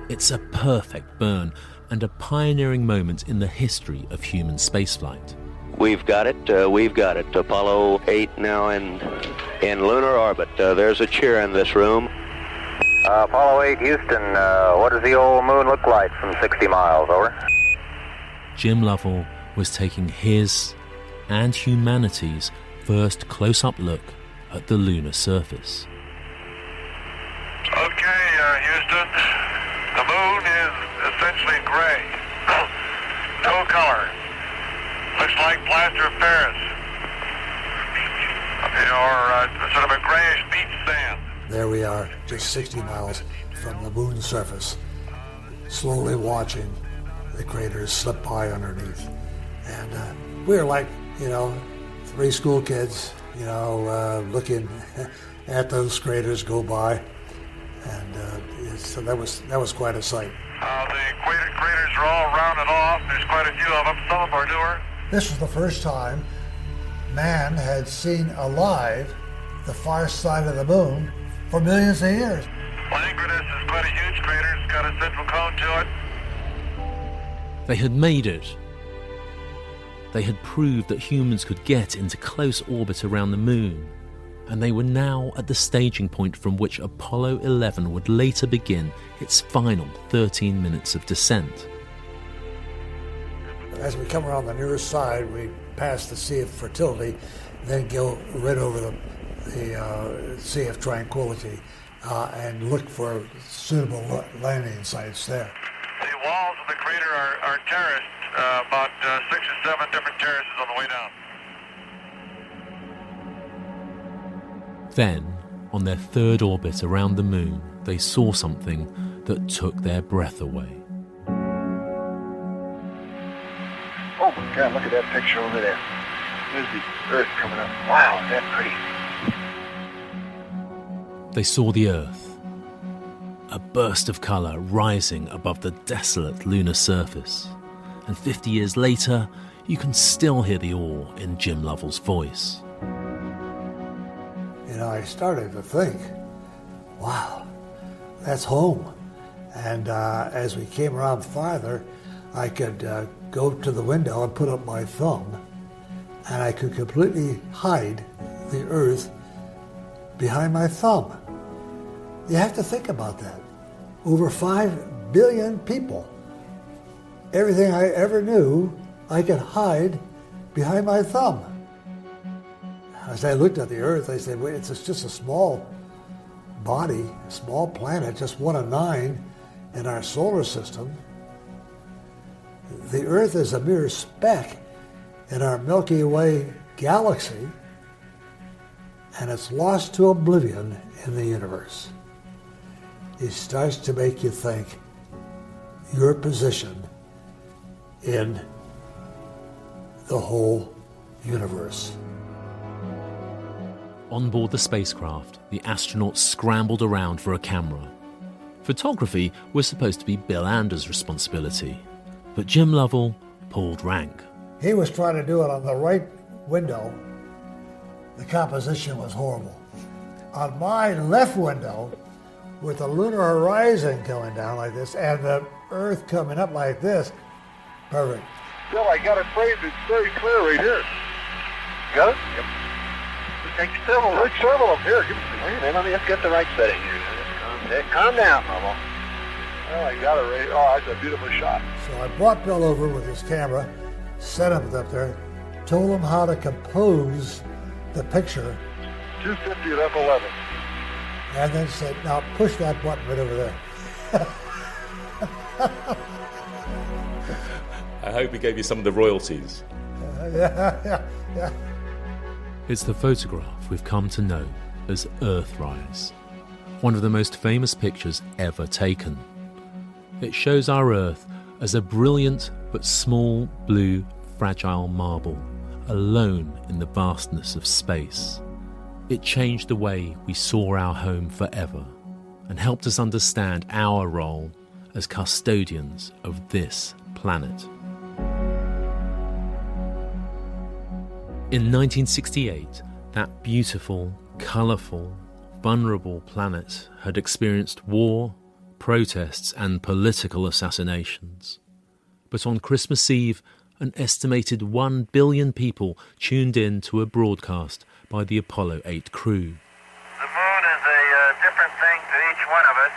It's a perfect burn and a pioneering moment in the history of human spaceflight. We've got it. We've got it. Apollo 8 now in lunar orbit. There's a cheer in this room. Apollo 8, Houston, what does the old moon look like from 60 miles, over? Jim Lovell was taking his and humanity's first close-up look at the lunar surface. Okay, Houston, the moon is essentially gray. No color. Looks like plaster of Paris. Or sort of a grayish beach sand. There we are, just 60 miles from the moon's surface, slowly watching the craters slip by underneath. And we were like, 3 school kids, looking at those craters go by. And so that was quite a sight. The craters are all rounded off. There's quite a few of them. Some of them are newer. This was the first time man had seen alive the far side of the moon for millions of years. Langrenus is quite a huge crater. It's got a central cone to it. They had made it. They had proved that humans could get into close orbit around the moon. and they were now at the staging point from which Apollo 11 would later begin its final 13 minutes of descent. As we come around the nearest side, we pass the Sea of Fertility, then go right over the Sea of Tranquility and look for suitable landing sites there. The walls of the crater are terraced, about 6 or 7 different terraces on the way down. Then, on their third orbit around the moon, they saw something that took their breath away. Oh my God, look at that picture over there. There's the Earth coming up. Wow, is that pretty? They saw the Earth, a burst of colour rising above the desolate lunar surface. And 50 years later, you can still hear the awe in Jim Lovell's voice. You know, I started to think, wow, that's home. And as we came around farther, I could go to the window and put up my thumb, and I could completely hide the Earth behind my thumb. You have to think about that. Over 5 billion people. Everything I ever knew, I could hide behind my thumb. As I looked at the Earth, I said, wait, it's just a small body, a small planet, just 1 of 9 in our solar system. The Earth is a mere speck in our Milky Way galaxy, and it's lost to oblivion in the universe. It starts to make you think your position in the whole universe. On board the spacecraft, the astronauts scrambled around for a camera. Photography was supposed to be Bill Anders' responsibility, but Jim Lovell pulled rank. He was trying to do it on the right window. The composition was horrible. On my left window, with the lunar horizon coming down like this and the Earth coming up like this, perfect. Bill, I got it framed. It's very clear right here. Got it? Yep. Take several of them. Here, give me. Wait, let me just get the right setting here. Calm down, Lovell. Oh, I got it right. Oh, that's a beautiful shot. So I brought Bill over with his camera, set him up there, told him how to compose the picture. 250 at F11. And then said, now push that button right over there. I hope he gave you some of the royalties. Yeah. It's the photograph we've come to know as Earthrise, one of the most famous pictures ever taken. It shows our Earth as a brilliant but small, blue, fragile marble, alone in the vastness of space. It changed the way we saw our home forever and helped us understand our role as custodians of this planet. In 1968, that beautiful, colourful, vulnerable planet had experienced war, protests and political assassinations. But on Christmas Eve, an estimated 1 billion people tuned in to a broadcast by the Apollo 8 crew. The moon is a different thing to each one of us.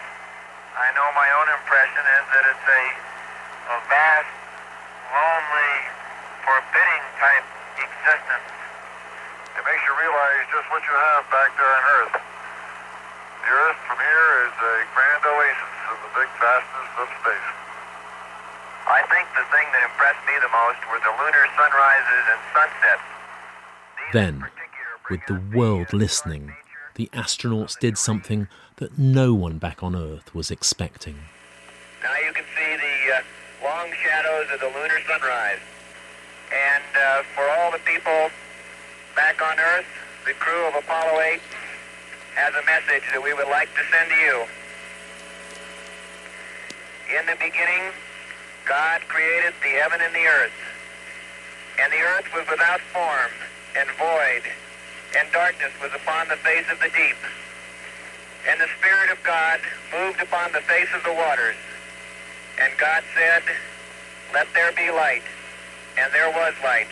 I know my own impression is that it's a vast, lonely, forbidding type existence. It makes you realize just what you have back there on Earth. The Earth from here is a grand oasis in the big vastness of space. I think the thing that impressed me the most were the lunar sunrises and sunsets. Then, with the world listening, the astronauts did something that no one back on Earth was expecting. Now you can see the long shadows of the lunar sunrise. And for all the people back on Earth, the crew of Apollo 8 has a message that we would like to send to you. In the beginning, God created the heaven and the earth. And the earth was without form and void, and darkness was upon the face of the deep. And the Spirit of God moved upon the face of the waters. And God said, "Let there be light." And there was light.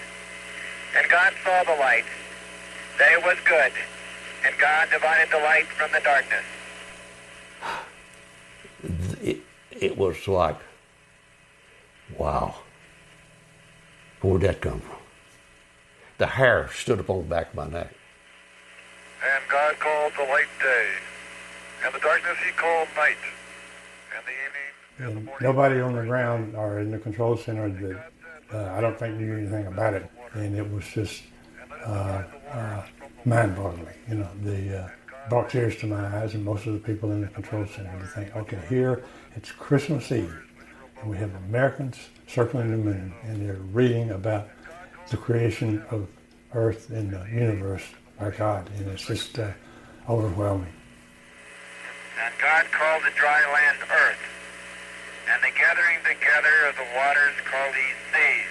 And God saw the light, that it was good. And God divided the light from the darkness. It was like, wow, where'd that come from? The hair stood up on the back of my neck. And God called the light day, and the darkness he called night, and the evening and the morning. Nobody on the ground or in the control center that I don't think knew anything about it, and it was just mind-boggling. You know, they brought tears to my eyes, and most of the people in the control center to think, okay, here it's Christmas Eve, and we have Americans circling the moon, and they're reading about the creation of Earth and the universe by God, and it's just overwhelming. And God called the dry land earth, and the gathering together of the waters called he seas.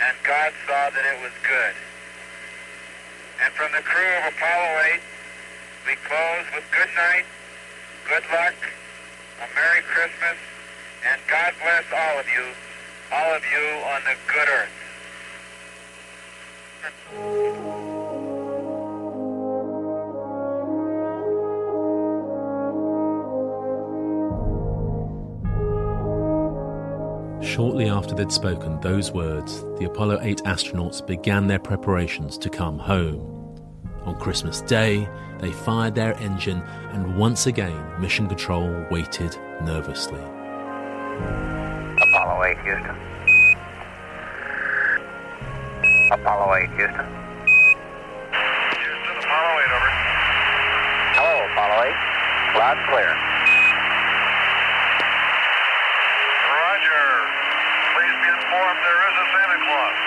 And God saw that it was good. And from the crew of Apollo 8, we close with good night, good luck, a Merry Christmas, and God bless all of you on the good earth. Shortly after they'd spoken those words, the Apollo 8 astronauts began their preparations to come home. On Christmas Day, they fired their engine, and once again, Mission Control waited nervously. Apollo 8, Houston. Apollo 8, Houston. Houston, Apollo 8, over. Hello, Apollo 8. Loud and clear. Roger. Please be informed there is a Santa Claus.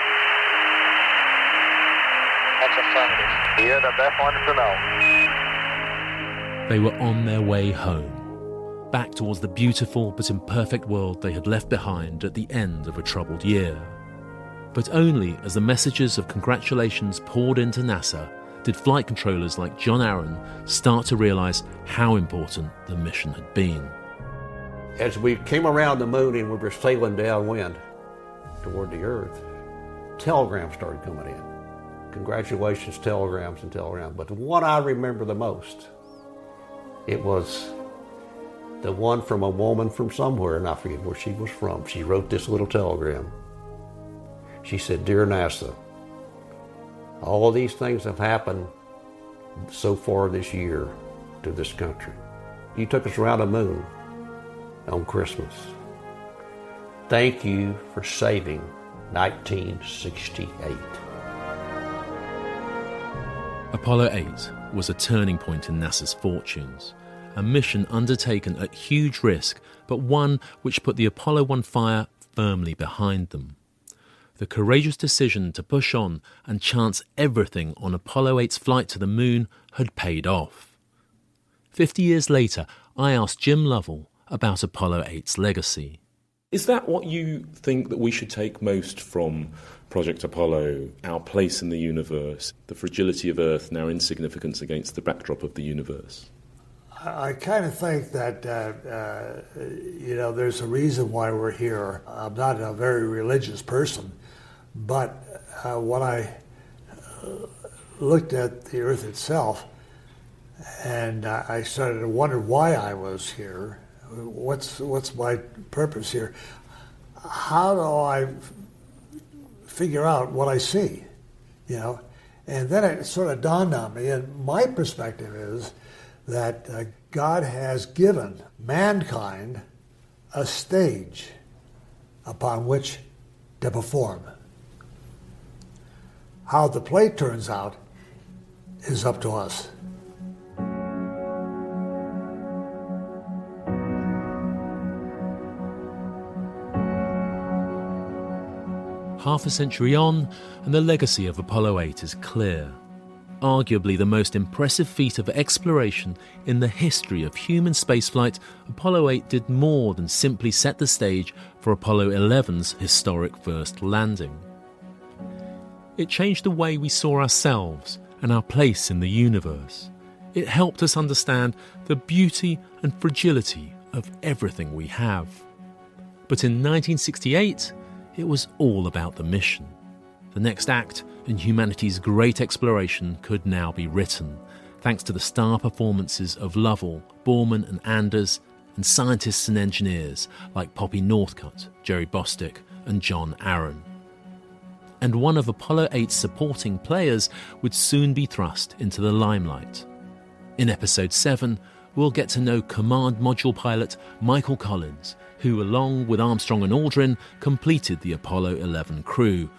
That's affirmative. You're the best ones to know. They were on their way home, back towards the beautiful but imperfect world they had left behind at the end of a troubled year. But only as the messages of congratulations poured into NASA did flight controllers like John Aaron start to realise how important the mission had been. As we came around the moon and we were sailing downwind toward the Earth, telegrams started coming in. Congratulations, telegrams and telegrams. But the one I remember the most, it was the one from a woman from somewhere, and I forget where she was from. She wrote this little telegram. She said, "Dear NASA, all of these things have happened so far this year to this country. You took us around the moon on Christmas. Thank you for saving 1968. Apollo 8 was a turning point in NASA's fortunes, a mission undertaken at huge risk, but one which put the Apollo 1 fire firmly behind them. The courageous decision to push on and chance everything on Apollo 8's flight to the moon had paid off. 50 years later, I asked Jim Lovell about Apollo 8's legacy. Is that what you think that we should take most from Project Apollo, our place in the universe, the fragility of Earth and our insignificance against the backdrop of the universe? I kind of think that, there's a reason why we're here. I'm not a very religious person, but when I looked at the Earth itself, and I started to wonder why I was here, what's my purpose here? How do I figure out what I see, And then it sort of dawned on me, and my perspective is that God has given mankind a stage upon which to perform. How the play turns out is up to us. Half a century on, and the legacy of Apollo 8 is clear. Arguably the most impressive feat of exploration in the history of human spaceflight, Apollo 8 did more than simply set the stage for Apollo 11's historic first landing. It changed the way we saw ourselves and our place in the universe. It helped us understand the beauty and fragility of everything we have. But in 1968, it was all about the mission. The next act in humanity's great exploration could now be written, thanks to the star performances of Lovell, Borman and Anders, and scientists and engineers like Poppy Northcutt, Jerry Bostick and John Aaron. And one of Apollo 8's supporting players would soon be thrust into the limelight. In Episode 7, we'll get to know Command Module pilot Michael Collins, who, along with Armstrong and Aldrin, completed the Apollo 11 crew.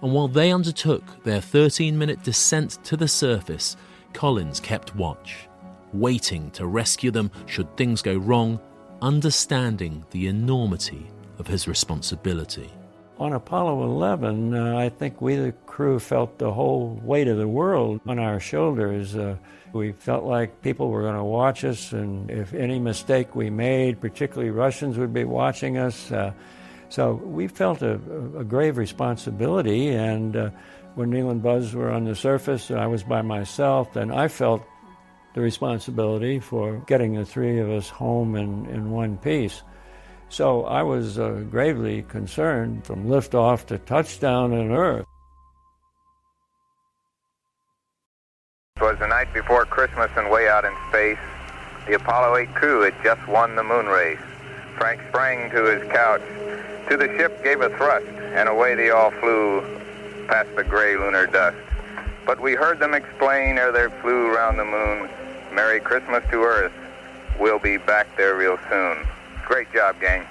And while they undertook their 13-minute descent to the surface, Collins kept watch, waiting to rescue them should things go wrong, understanding the enormity of his responsibility. On Apollo 11, I think we, the crew, felt the whole weight of the world on our shoulders. We felt like people were going to watch us, and if any mistake we made, particularly Russians would be watching us. So we felt a grave responsibility, and when Neil and Buzz were on the surface, I was by myself, and I felt the responsibility for getting the three of us home in one piece. So I was gravely concerned from liftoff to touchdown on Earth. It was the night before Christmas and way out in space. The Apollo 8 crew had just won the moon race. Frank sprang to his couch. To the ship gave a thrust, and away they all flew past the gray lunar dust. But we heard them explain ere they flew round the moon, Merry Christmas to Earth. We'll be back there real soon. Great job, gang.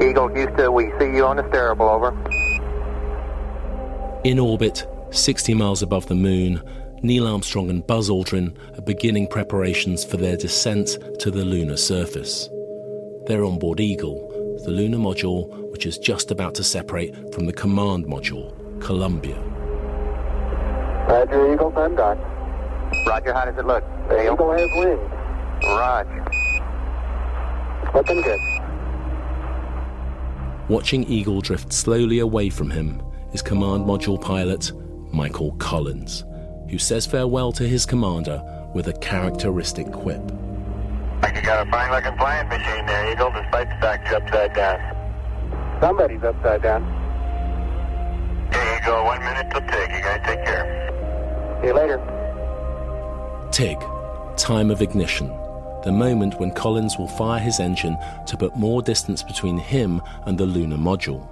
Eagle, Houston, we see you on the steerable, over. In orbit, 60 miles above the moon, Neil Armstrong and Buzz Aldrin are beginning preparations for their descent to the lunar surface. They're on board Eagle, the lunar module which is just about to separate from the command module, Columbia. Roger, Eagle, I'm done. Roger, how does it look? The Eagle has wings. Roger. Looking good. Watching Eagle drift slowly away from him is command module pilot Michael Collins, who says farewell to his commander with a characteristic quip. I think you got a fine-looking flying machine there, Eagle, despite the fact you're upside down. Somebody's upside down. Here you go, 1 minute till TIG. You guys take care. See you later. TIG, time of ignition. The moment when Collins will fire his engine to put more distance between him and the lunar module.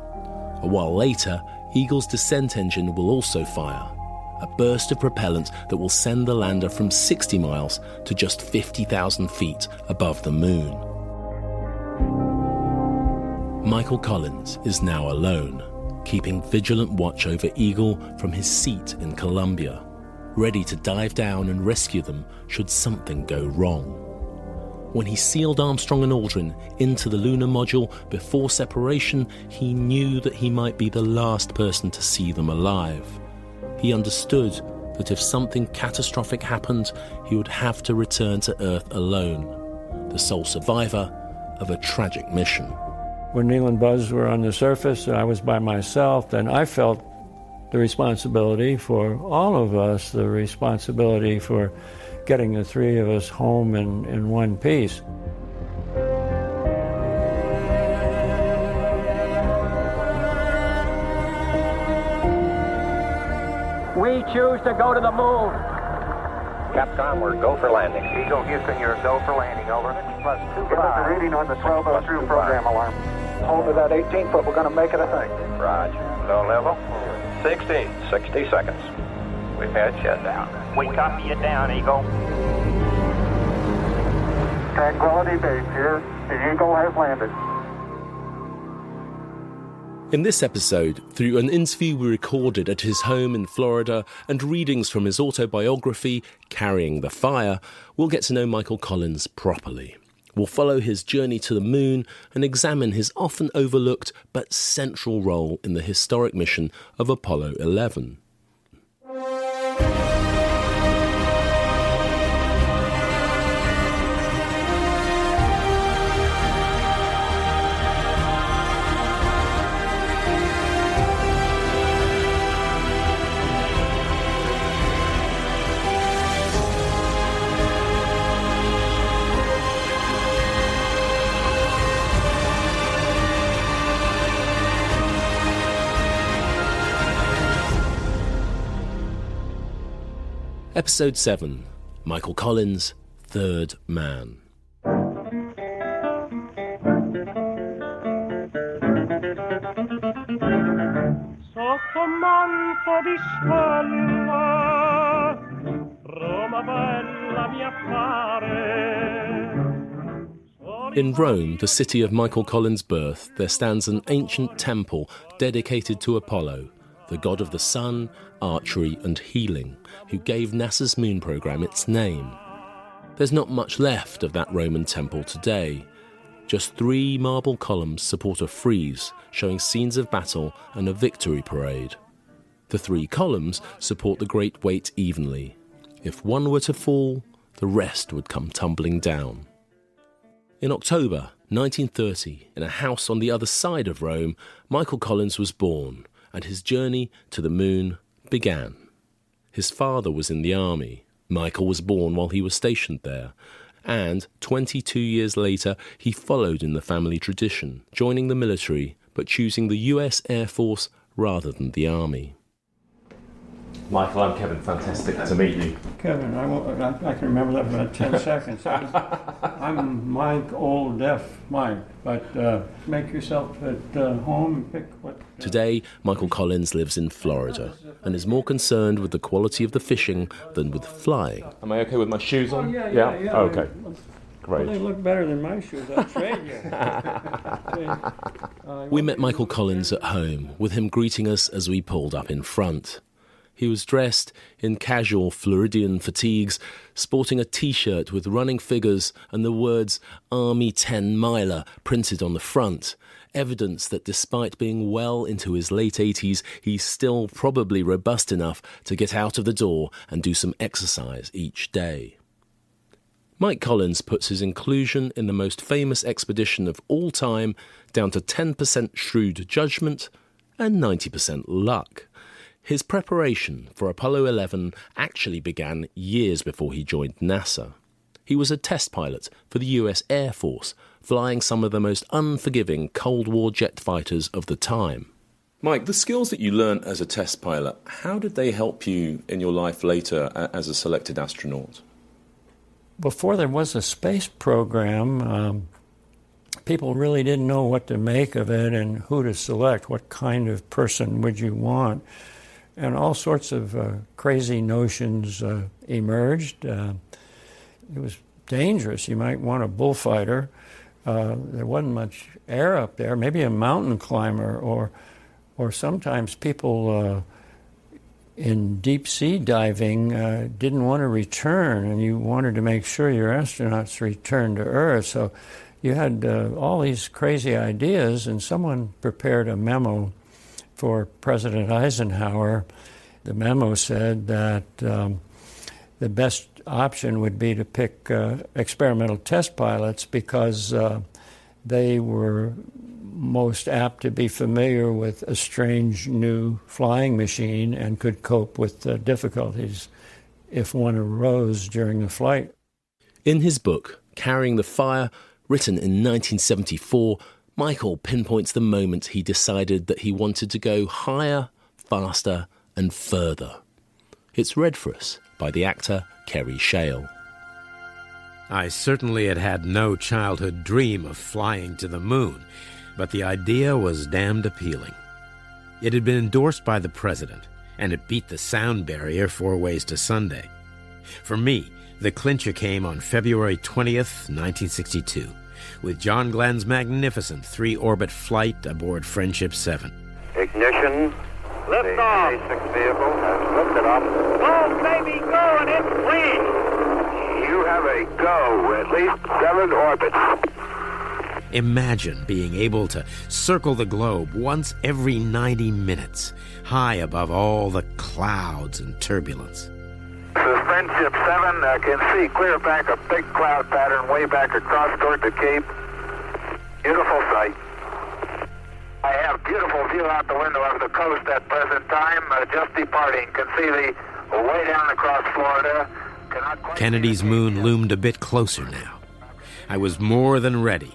A while later, Eagle's descent engine will also fire, a burst of propellant that will send the lander from 60 miles to just 50,000 feet above the moon. Michael Collins is now alone, keeping vigilant watch over Eagle from his seat in Columbia, ready to dive down and rescue them should something go wrong. When he sealed Armstrong and Aldrin into the lunar module before separation, he knew that he might be the last person to see them alive. He understood that if something catastrophic happened, he would have to return to Earth alone, the sole survivor of a tragic mission. When Neil and Buzz were on the surface, I was by myself, and I felt the responsibility for all of us, the responsibility for getting the three of us home in one piece. We choose to go to the moon. Capcom, we're go for landing. Eagle, Houston, you're go for landing, over. Plus 25. Give us a reading on the 1203 program alarm. Hold to that 18 foot, we're going to make it, I think. Roger. Low level. 60 seconds. We've had shutdown. We copy you down, Eagle. Tranquility Base here. The Eagle has landed. In this episode, through an interview we recorded at his home in Florida and readings from his autobiography, Carrying the Fire, we'll get to know Michael Collins properly. We'll follow his journey to the moon and examine his often overlooked but central role in the historic mission of Apollo 11. Episode 7, Michael Collins, Third Man. Sotto manto di stella, Roma bella mi appare. In Rome, the city of Michael Collins' birth, there stands an ancient temple dedicated to Apollo, the god of the sun, archery and healing, who gave NASA's moon program its name. There's not much left of that Roman temple today. Just 3 marble columns support a frieze showing scenes of battle and a victory parade. The 3 columns support the great weight evenly. If one were to fall, the rest would come tumbling down. In October 1930, in a house on the other side of Rome, Michael Collins was born, and his journey to the moon began. His father was in the army. Michael was born while he was stationed there, and 22 years later he followed in the family tradition, joining the military but choosing the US Air Force rather than the Army. Michael, I'm Kevin. Fantastic to meet you. Kevin, I can remember that for about 10 seconds. I'm Mike, old deaf Mike, but make yourself at home and pick what... Today, Michael Collins lives in Florida and is more concerned with the quality of the fishing than with flying. Am I okay with my shoes on? Oh, yeah. Oh, okay. Great. Well, they look better than my shoes. I'll trade you. We met Michael Collins at home, with him greeting us as we pulled up in front. He was dressed in casual Floridian fatigues, sporting a T-shirt with running figures and the words Army 10 Miler printed on the front, evidence that despite being well into his late 80s, he's still probably robust enough to get out of the door and do some exercise each day. Mike Collins puts his inclusion in the most famous expedition of all time down to 10% shrewd judgment and 90% luck. His preparation for Apollo 11 actually began years before he joined NASA. He was a test pilot for the US Air Force, flying some of the most unforgiving Cold War jet fighters of the time. Mike, the skills that you learned as a test pilot, how did they help you in your life later as a selected astronaut? Before there was a space program, people really didn't know what to make of it and who to select, what kind of person would you want. And all sorts of crazy notions emerged. It was dangerous. You might want a bullfighter. There wasn't much air up there. Maybe a mountain climber, or sometimes people in deep sea diving didn't want to return, and you wanted to make sure your astronauts returned to Earth. So you had all these crazy ideas, and someone prepared a memo for President Eisenhower. The memo said that the best option would be to pick experimental test pilots because they were most apt to be familiar with a strange new flying machine and could cope with difficulties if one arose during the flight. In his book, Carrying the Fire, written in 1974, Michael pinpoints the moment he decided that he wanted to go higher, faster, and further. It's read for us by the actor Kerry Shale. I certainly had no childhood dream of flying to the moon, but the idea was damned appealing. It had been endorsed by the president, and it beat the sound barrier 4 ways to Sunday. For me, the clincher came on February 20th, 1962. With John Glenn's magnificent 3-orbit flight aboard Friendship 7. Ignition. Lift off. The A6 vehicle has lifted off. Go, baby, go, and it's clean. You have a go, at least 7 orbits. Imagine being able to circle the globe once every 90 minutes, high above all the clouds and turbulence. This is Friendship 7. Can see clear back a big cloud pattern way back across toward the Cape. Beautiful sight. I have beautiful view out the window of the coast at present time. Just departing. Can see the way down across Florida. Kennedy's moon loomed a bit closer now. I was more than ready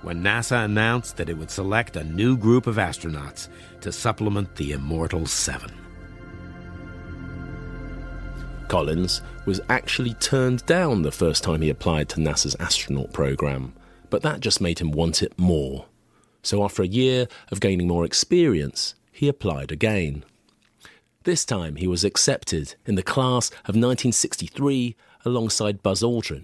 when NASA announced that it would select a new group of astronauts to supplement the immortal 7. Collins was actually turned down the first time he applied to NASA's astronaut program, but that just made him want it more. So after a year of gaining more experience, he applied again. This time he was accepted in the class of 1963 alongside Buzz Aldrin.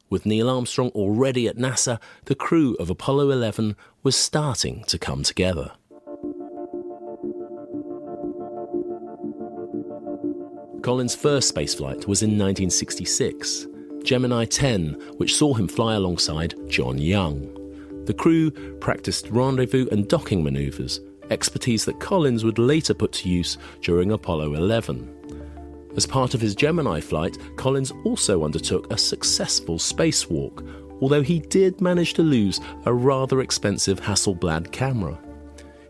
With Neil Armstrong already at NASA, the crew of Apollo 11 was starting to come together. Collins' first spaceflight was in 1966, Gemini 10, which saw him fly alongside John Young. The crew practiced rendezvous and docking manoeuvres, expertise that Collins would later put to use during Apollo 11. As part of his Gemini flight, Collins also undertook a successful spacewalk, although he did manage to lose a rather expensive Hasselblad camera.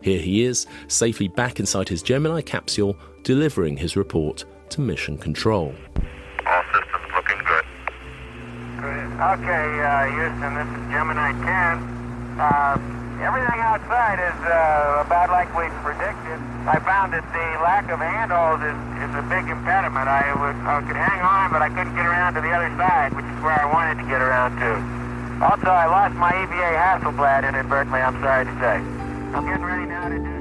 Here he is, safely back inside his Gemini capsule, delivering his report to Mission Control. All systems looking good. Okay, Houston, this is Gemini 10. Everything outside is about like we predicted. I found that the lack of handholds is a big impediment. I could hang on, but I couldn't get around to the other side, which is where I wanted to get around to. Also, I lost my EVA Hasselblad inadvertently, I'm sorry to say. I'm getting ready now to do some...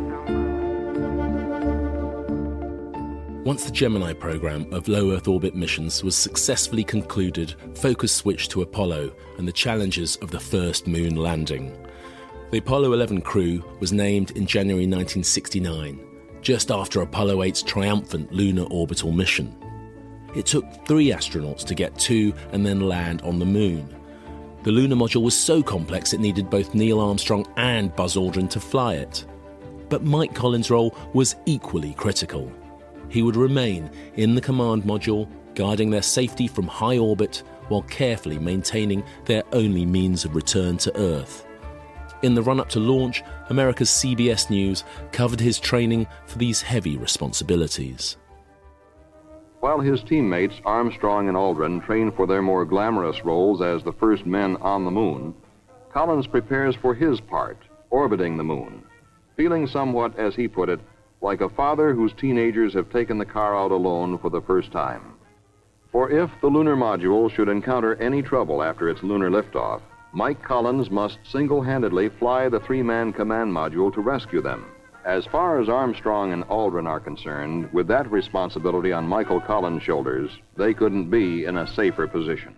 Once the Gemini program of low Earth orbit missions was successfully concluded, focus switched to Apollo and the challenges of the first moon landing. The Apollo 11 crew was named in January 1969, just after Apollo 8's triumphant lunar orbital mission. It took 3 astronauts to get to and then land on the moon. The lunar module was so complex it needed both Neil Armstrong and Buzz Aldrin to fly it. But Mike Collins' role was equally critical. He would remain in the command module, guarding their safety from high orbit while carefully maintaining their only means of return to Earth. In the run-up to launch, America's CBS News covered his training for these heavy responsibilities. While his teammates Armstrong and Aldrin train for their more glamorous roles as the first men on the moon, Collins prepares for his part, orbiting the moon, feeling somewhat, as he put it, like a father whose teenagers have taken the car out alone for the first time. For if the lunar module should encounter any trouble after its lunar liftoff, Mike Collins must single-handedly fly the 3-man command module to rescue them. As far as Armstrong and Aldrin are concerned, with that responsibility on Michael Collins' shoulders, they couldn't be in a safer position.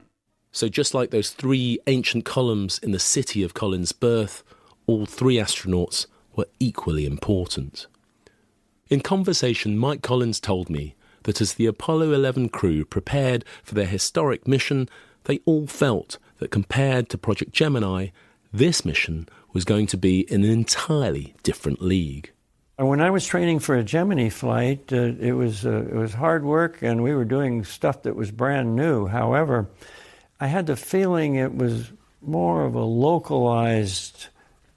So just like those 3 ancient columns in the city of Collins' birth, all 3 astronauts were equally important. In conversation, Mike Collins told me that as the Apollo 11 crew prepared for their historic mission, they all felt that compared to Project Gemini, this mission was going to be in an entirely different league. When I was training for a Gemini flight, it was hard work, and we were doing stuff that was brand new. However, I had the feeling it was more of a localized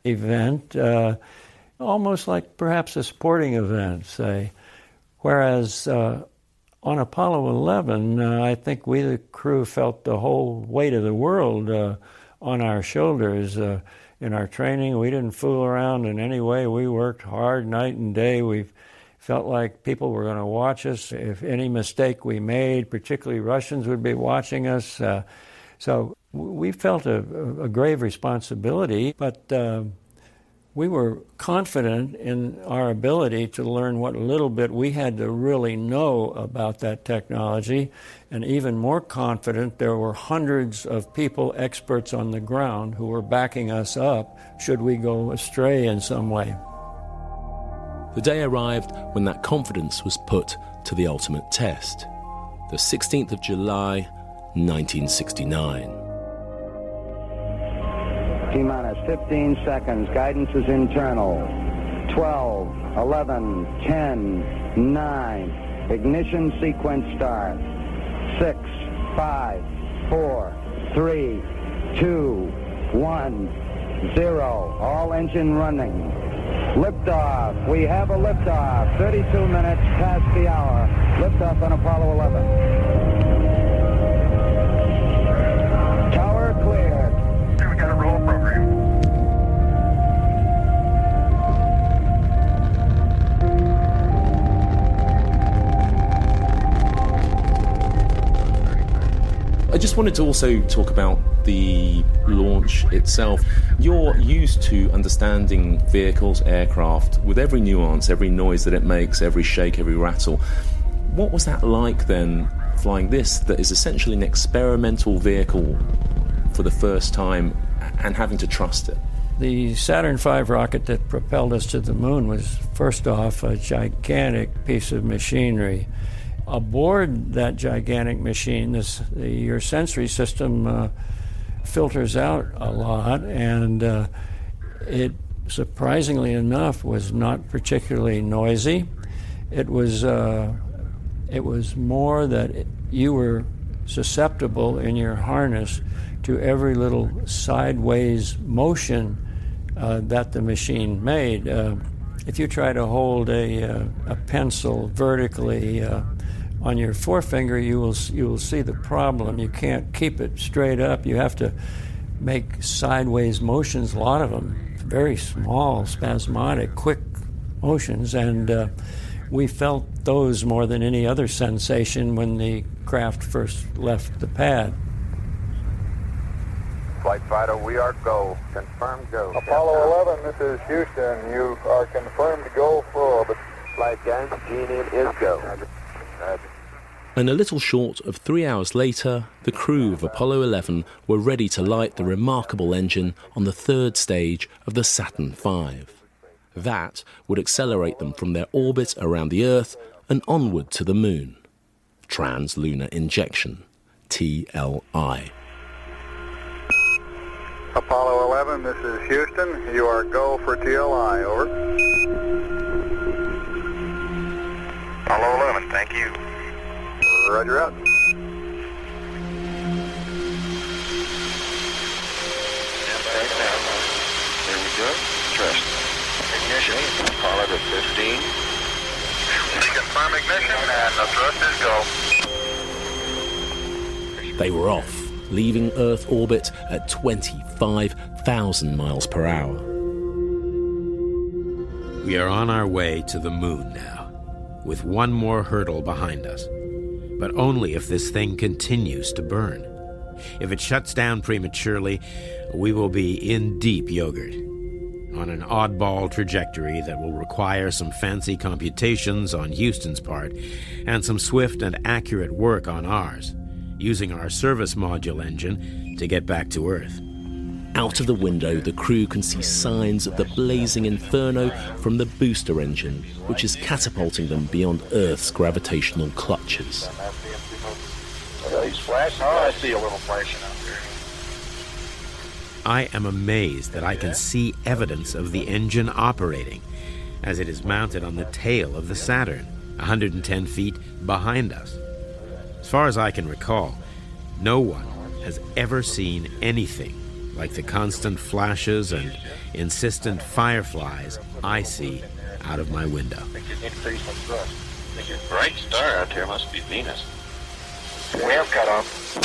event, almost like perhaps a sporting event, say. Whereas on Apollo 11, I think we, the crew, felt the whole weight of the world on our shoulders. In our training, we didn't fool around in any way. We worked hard night and day. We felt like people were going to watch us. If any mistake we made, particularly Russians would be watching us. So we felt a grave responsibility, but we were confident in our ability to learn what little bit we had to really know about that technology, and even more confident there were hundreds of people, experts on the ground, who were backing us up should we go astray in some way. The day arrived when that confidence was put to the ultimate test, the 16th of July, 1969. T-minus 15 seconds. Guidance is internal. 12, 11, 10, 9. Ignition sequence start. 6, 5, 4, 3, 2, 1, 0. All engine running. Liftoff. We have a liftoff. 32 minutes past the hour. Liftoff on Apollo 11. Tower cleared. We got a roll program. just wanted to also talk about the launch itself. You're used to understanding vehicles, aircraft, with every nuance, every noise that it makes, every shake, every rattle. What was that like then, flying this, that is essentially an experimental vehicle for the first time, and having to trust it? The Saturn V rocket that propelled us to the moon was, first off, a gigantic piece of machinery. Aboard that gigantic machine, your sensory system filters out a lot, and it, surprisingly enough, was not particularly noisy. It was more that you were susceptible in your harness to every little sideways motion that the machine made. If you try to hold a pencil vertically on your forefinger, you will see the problem. You can't keep it straight up. You have to make sideways motions, a lot of them, very small, spasmodic, quick motions, and we felt those more than any other sensation when the craft first left the pad. Flight Fighter, we are go. Confirmed go. Apollo 11, this is Houston. You are confirmed go for orbit. Flight guidance, GNN is go. Roger. And a little short of 3 hours later, the crew of Apollo 11 were ready to light the remarkable engine on the third stage of the Saturn V. That would accelerate them from their orbit around the Earth and onward to the Moon. Trans-lunar injection, TLI. Apollo 11, this is Houston. You are go for TLI, over. Apollo 11, thank you. Roger out. Here we go. Trust. Ignition. Apollo to 15. Confirm ignition and the thrust is go. They were off, leaving Earth orbit at 25,000 miles per hour. We are on our way to the moon now, with one more hurdle behind us. But only if this thing continues to burn. If it shuts down prematurely, we will be in deep yogurt, on an oddball trajectory that will require some fancy computations on Houston's part and some swift and accurate work on ours, using our service module engine to get back to Earth. Out of the window, the crew can see signs of the blazing inferno from the booster engine, which is catapulting them beyond Earth's gravitational clutches. He's flashing. Oh, I see a little flashing out there. I am amazed that I can see evidence of the engine operating, as it is mounted on the tail of the Saturn, 110 feet behind us. As far as I can recall, no one has ever seen anything like the constant flashes and insistent fireflies I see out of my window. I think you're increasing thrust. I think your bright star out there must be Venus. We have cut off.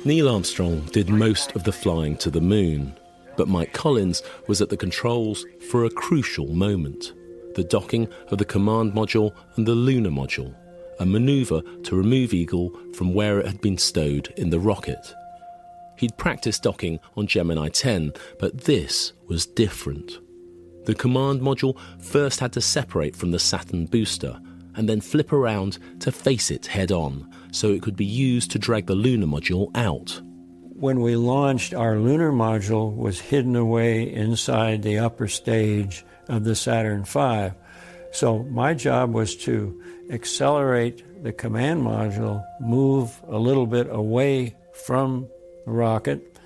Neil Armstrong did most of the flying to the moon, but Mike Collins was at the controls for a crucial moment: the docking of the command module and the lunar module, a maneuver to remove Eagle from where it had been stowed in the rocket. He'd practiced docking on Gemini 10, but this was different. The command module first had to separate from the Saturn booster and then flip around to face it head-on so it could be used to drag the lunar module out. When we launched, our lunar module was hidden away inside the upper stage of the Saturn V. So my job was to accelerate the command module, move a little bit away from the rocket,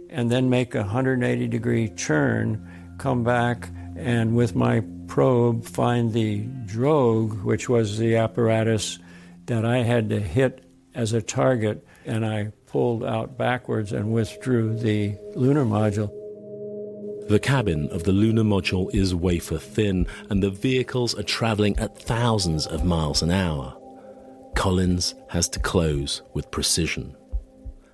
and then make a 180-degree turn, come back, and with my probe find the drogue, which was the apparatus that I had to hit as a target, and I pulled out backwards and withdrew the lunar module. The cabin of the lunar module is wafer thin, and the vehicles are travelling at thousands of miles an hour. Collins has to close with precision.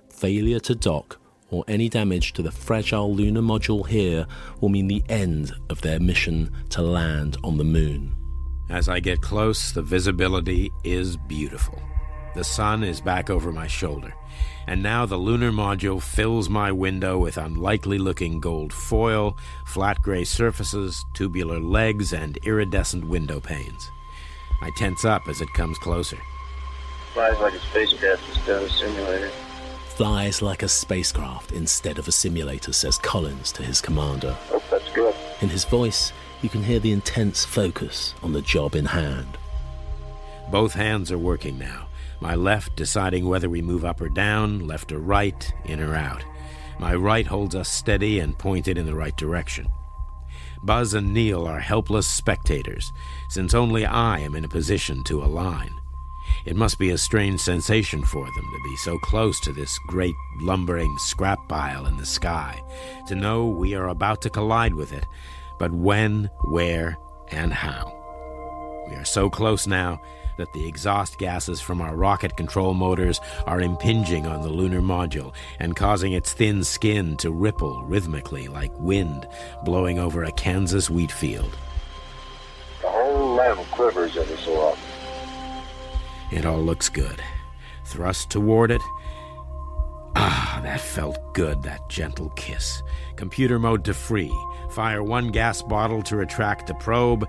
Failure to dock or any damage to the fragile lunar module here will mean the end of their mission to land on the moon. As I get close, the visibility is beautiful. The sun is back over my shoulder, and now the lunar module fills my window with unlikely-looking gold foil, flat gray surfaces, tubular legs, and iridescent window panes. I tense up as it comes closer. Flies like a spacecraft instead of a simulator. Flies like a spacecraft instead of a simulator, says Collins to his commander. Oh, that's good. In his voice, you can hear the intense focus on the job in hand. Both hands are working now. My left deciding whether we move up or down, left or right, in or out. My right holds us steady and pointed in the right direction. Buzz and Neil are helpless spectators, since only I am in a position to align. It must be a strange sensation for them to be so close to this great lumbering scrap pile in the sky, to know we are about to collide with it, but when, where, and how. We are so close now that the exhaust gases from our rocket control motors are impinging on the lunar module and causing its thin skin to ripple rhythmically like wind blowing over a Kansas wheat field. The whole land quivers every so often. It all looks good. Thrust toward it. Ah, that felt good, that gentle kiss. Computer mode to free. Fire one gas bottle to retract the probe.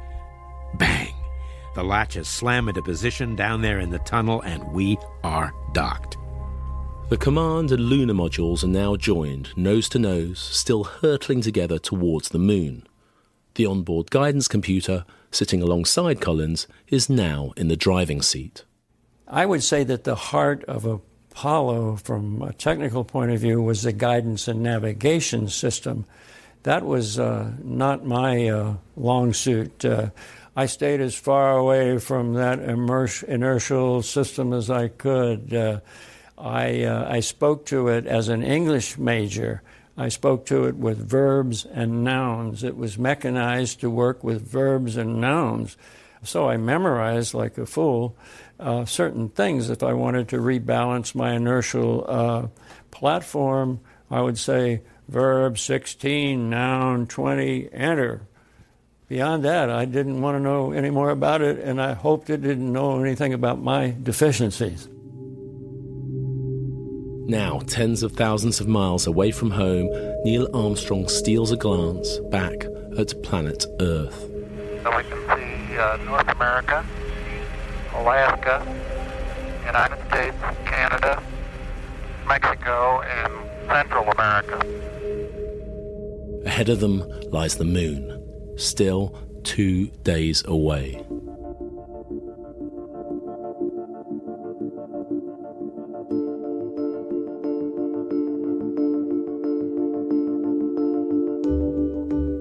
Bang! The latches slam into position down there in the tunnel, and we are docked. The command and lunar modules are now joined, nose to nose, still hurtling together towards the moon. The onboard guidance computer, sitting alongside Collins, is now in the driving seat. I would say that the heart of Apollo, from a technical point of view, was the guidance and navigation system. That was not my long suit. I stayed as far away from that inertial system as I could. I spoke to it as an English major. I spoke to it with verbs and nouns. It was mechanized to work with verbs and nouns. So I memorized like a fool certain things. If I wanted to rebalance my inertial platform, I would say verb 16, noun 20, enter. Beyond that, I didn't want to know any more about it, and I hoped it didn't know anything about my deficiencies. Now, tens of thousands of miles away from home, Neil Armstrong steals a glance back at planet Earth. So we can see North America, Alaska, United States, Canada, Mexico, and Central America. Ahead of them lies the moon, still 2 days away.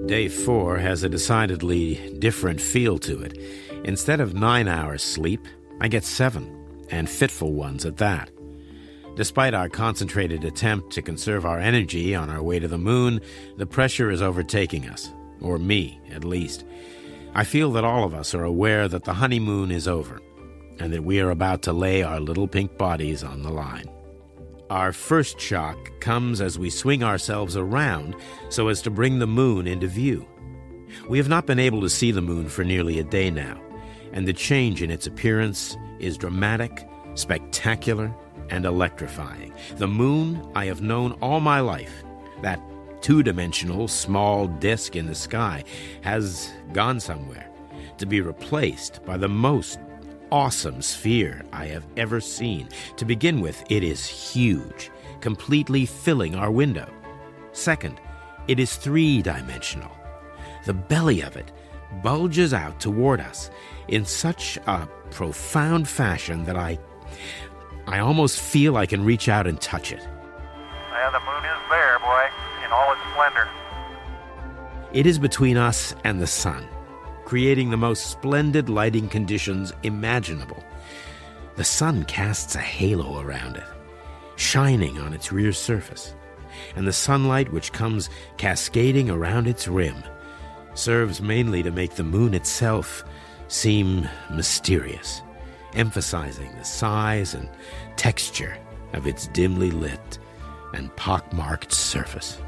Day 4 has a decidedly different feel to it. Instead of 9 hours sleep, I get 7, and fitful ones at that. Despite our concentrated attempt to conserve our energy on our way to the moon, the pressure is overtaking us, or me, at least. I feel that all of us are aware that the honeymoon is over, and that we are about to lay our little pink bodies on the line. Our first shock comes as we swing ourselves around so as to bring the moon into view. We have not been able to see the moon for nearly a day now, and the change in its appearance is dramatic, spectacular, and electrifying. The moon I have known all my life, that two-dimensional small disk in the sky, has gone somewhere to be replaced by the most awesome sphere I have ever seen. To begin with, it is huge, completely filling our window. Second, it is three-dimensional. The belly of it bulges out toward us in such a profound fashion that I almost feel I can reach out and touch it. Yeah, the moon is there, boy, in all its splendor. It is between us and the sun, creating the most splendid lighting conditions imaginable. The sun casts a halo around it, shining on its rear surface, and the sunlight which comes cascading around its rim serves mainly to make the moon itself seem mysterious, emphasizing the size and texture of its dimly lit and pockmarked surface.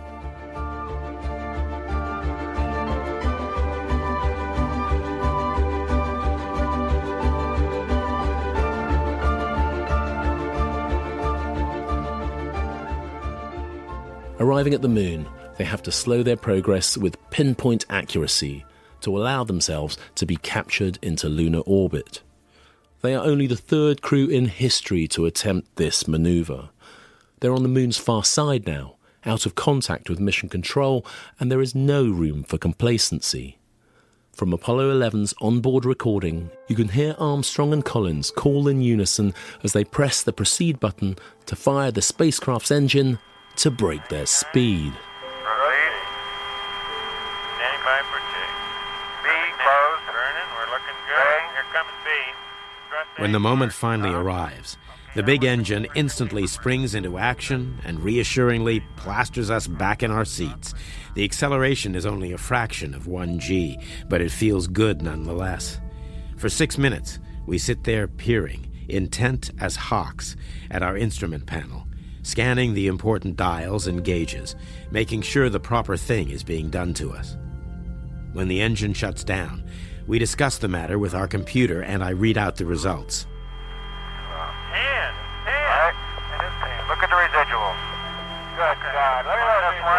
arriving at the moon, they have to slow their progress with pinpoint accuracy to allow themselves to be captured into lunar orbit. They are only the third crew in history to attempt this manoeuvre. They're on the moon's far side now, out of contact with mission control, and there is no room for complacency. From Apollo 11's onboard recording, you can hear Armstrong and Collins call in unison as they press the proceed button to fire the spacecraft's engine to break their speed. Standing by for two. B closed. Burning. We're looking good. Here comes B. When the moment finally arrives, the big engine instantly springs into action and reassuringly plasters us back in our seats. The acceleration is only a fraction of 1 g, but it feels good nonetheless. For 6 minutes, we sit there peering, intent as hawks, at our instrument panel, scanning the important dials and gauges, making sure the proper thing is being done to us. When the engine shuts down, we discuss the matter with our computer and I read out the results. 10. Right. It is 10. Look at the residuals. Good God.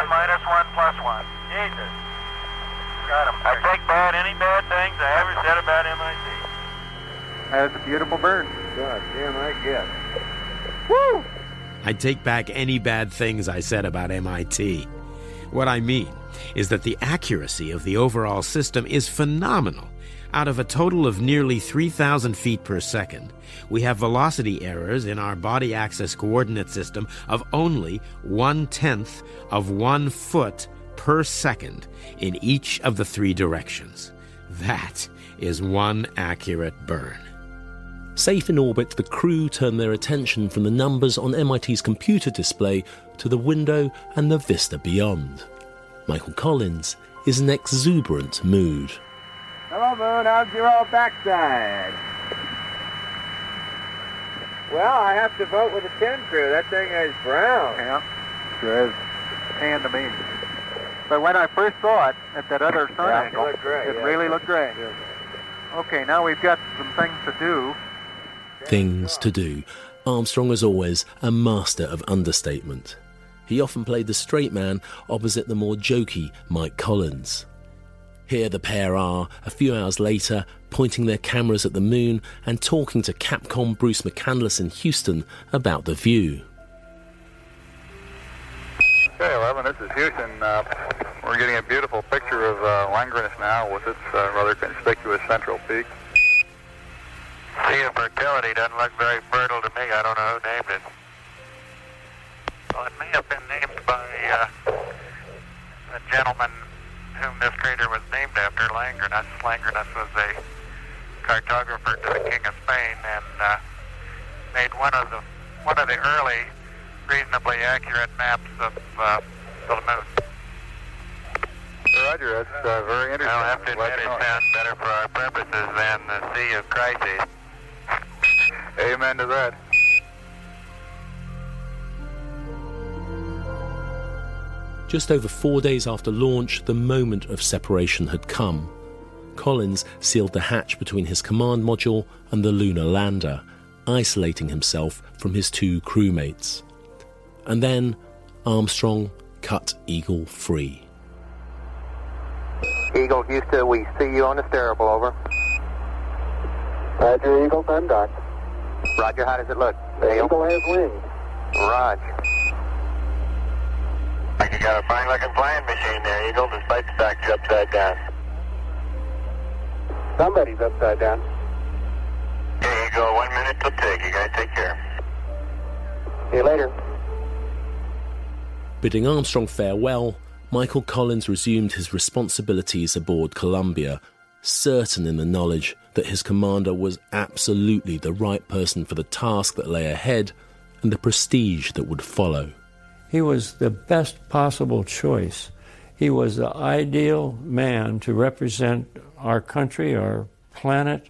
Minus 1, plus 1. Jesus. Got him. I take back any bad things I ever said about MIT. That's a beautiful bird. God damn, I guess. Woo! I take back any bad things I said about MIT. What I mean is that the accuracy of the overall system is phenomenal. Out of a total of nearly 3,000 feet per second, we have velocity errors in our body axis coordinate system of only 1/10 of 1 foot per second in each of the 3 directions. That is one accurate burn. Safe in orbit, the crew turn their attention from the numbers on MIT's computer display to the window and the vista beyond. Michael Collins is in exuberant mood. Hello, Moon. How's your old backside? Well, I have to vote with the 10 crew. That thing is brown. Yeah, sure is. Tan to me. But when I first saw it at that other sun angle, it really looked great. Okay, now we've got some things to do. Things to do. Armstrong, as always, a master of understatement. He often played the straight man opposite the more jokey Mike Collins. Here the pair are, a few hours later, pointing their cameras at the moon and talking to Capcom Bruce McCandless in Houston about the view. Okay, 11, this is Houston. We're getting a beautiful picture of Langrenus now with its rather conspicuous central peak. Sea of Fertility doesn't look very fertile to me. I don't know who named it. Well, it may have been named by the gentleman whom this crater was named after, Langrenus. Langrenus was a cartographer to the King of Spain and made one of the early, reasonably accurate maps of the moon. Roger, that's very interesting. I'll have to admit it sounds better for our purposes than the Sea of Crises. Amen to that. Just over 4 days after launch, the moment of separation had come. Collins sealed the hatch between his command module and the lunar lander, isolating himself from his 2 crewmates. And then Armstrong cut Eagle free. Eagle, Houston, we see you on the steerable, over. Roger, Eagle, I'm docked. Roger, how does it look? The Eagle has wings. Roger. You got a fine looking flying machine there, Eagle, despite the fact you're upside down. Somebody's upside down. Here you go, 1 minute till take. You guys take care. See you later. Bidding Armstrong farewell, Michael Collins resumed his responsibilities aboard Columbia, certain in the knowledge that his commander was absolutely the right person for the task that lay ahead and the prestige that would follow. He was the best possible choice. He was the ideal man to represent our country, our planet,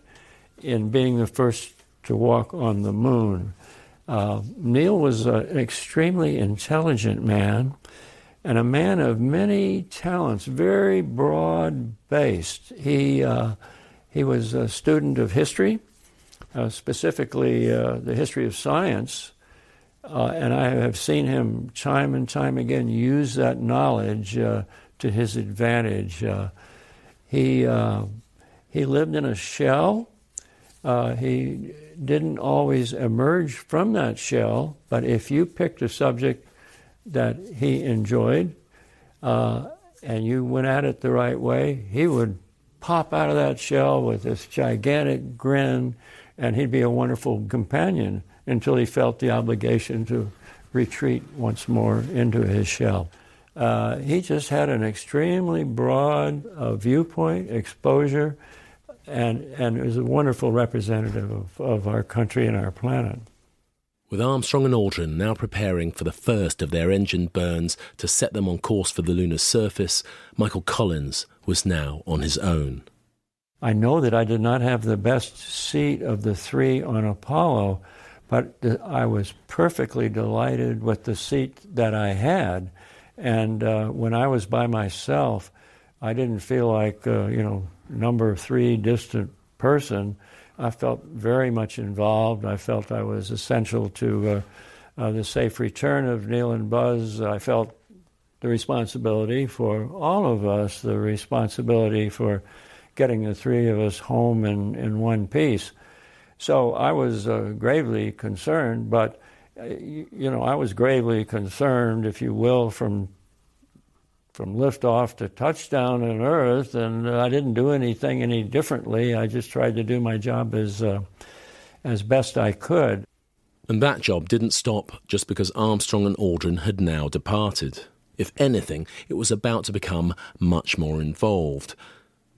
in being the first to walk on the moon. Neil was an extremely intelligent man and a man of many talents, very broad-based. He was a student of history, specifically the history of science, And I have seen him time and time again use that knowledge to his advantage. He lived in a shell. He didn't always emerge from that shell, but if you picked a subject that he enjoyed and you went at it the right way, he would pop out of that shell with this gigantic grin, and he'd be a wonderful companion until he felt the obligation to retreat once more into his shell. He just had an extremely broad viewpoint, exposure, and is a wonderful representative of our country and our planet. With Armstrong and Aldrin now preparing for the first of their engine burns to set them on course for the lunar surface, Michael Collins was now on his own. I know that I did not have the best seat of the three on Apollo, but I was perfectly delighted with the seat that I had. And when I was by myself, I didn't feel like, number three distant person. I felt very much involved. I felt I was essential to the safe return of Neil and Buzz. I felt the responsibility for all of us, the responsibility for getting the three of us home in one piece. So I was gravely concerned, but, I was gravely concerned, if you will, from liftoff to touchdown on Earth, and I didn't do anything any differently. I just tried to do my job as best I could. And that job didn't stop just because Armstrong and Aldrin had now departed. If anything, it was about to become much more involved.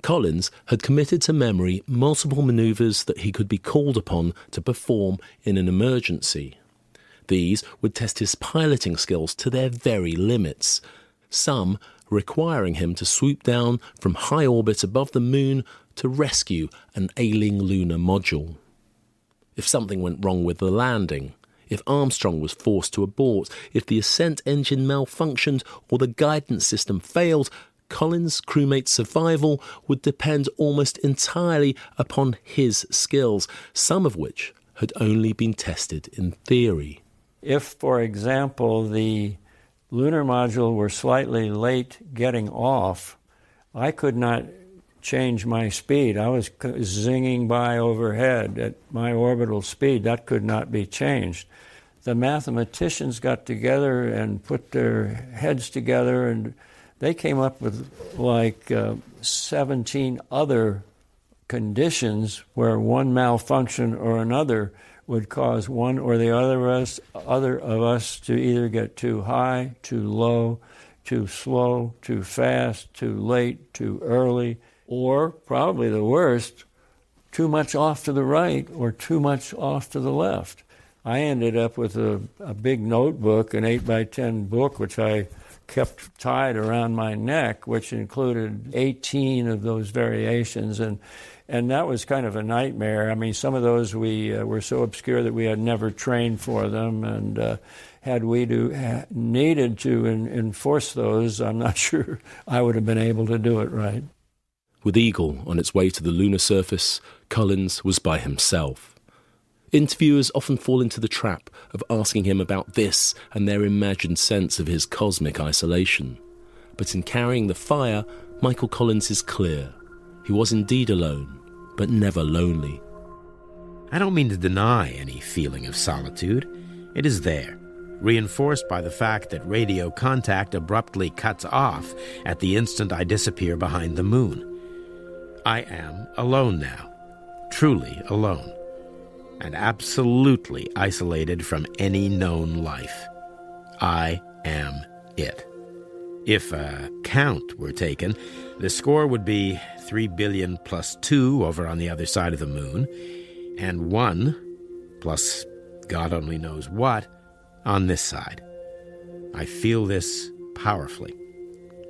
Collins had committed to memory multiple manoeuvres that he could be called upon to perform in an emergency. These would test his piloting skills to their very limits, some requiring him to swoop down from high orbit above the moon to rescue an ailing lunar module. If something went wrong with the landing, if Armstrong was forced to abort, if the ascent engine malfunctioned or the guidance system failed, Collins' crewmate's survival would depend almost entirely upon his skills, some of which had only been tested in theory. If, for example, the lunar module were slightly late getting off, I could not change my speed. I was zinging by overhead at my orbital speed. That could not be changed. The mathematicians got together and put their heads together, and they came up with 17 other conditions where one malfunction or another would cause one or the other of us to either get too high, too low, too slow, too fast, too late, too early, or probably the worst, too much off to the right or too much off to the left. I ended up with a big notebook, an 8x10 book, which I kept tied around my neck, which included 18 of those variations, and that was kind of a nightmare. I mean, some of those we were so obscure that we had never trained for them, and had we needed to enforce those, I'm not sure I would have been able to do it right. With Eagle on its way to the lunar surface, Collins was by himself. Interviewers often fall into the trap of asking him about this and their imagined sense of his cosmic isolation. But in carrying the fire, Michael Collins is clear. He was indeed alone, but never lonely. I don't mean to deny any feeling of solitude. It is there, reinforced by the fact that radio contact abruptly cuts off at the instant I disappear behind the moon. I am alone now, truly alone, and absolutely isolated from any known life. I am it. If a count were taken, the score would be 3 billion plus 2 over on the other side of the moon, and 1 plus God only knows what on this side. I feel this powerfully,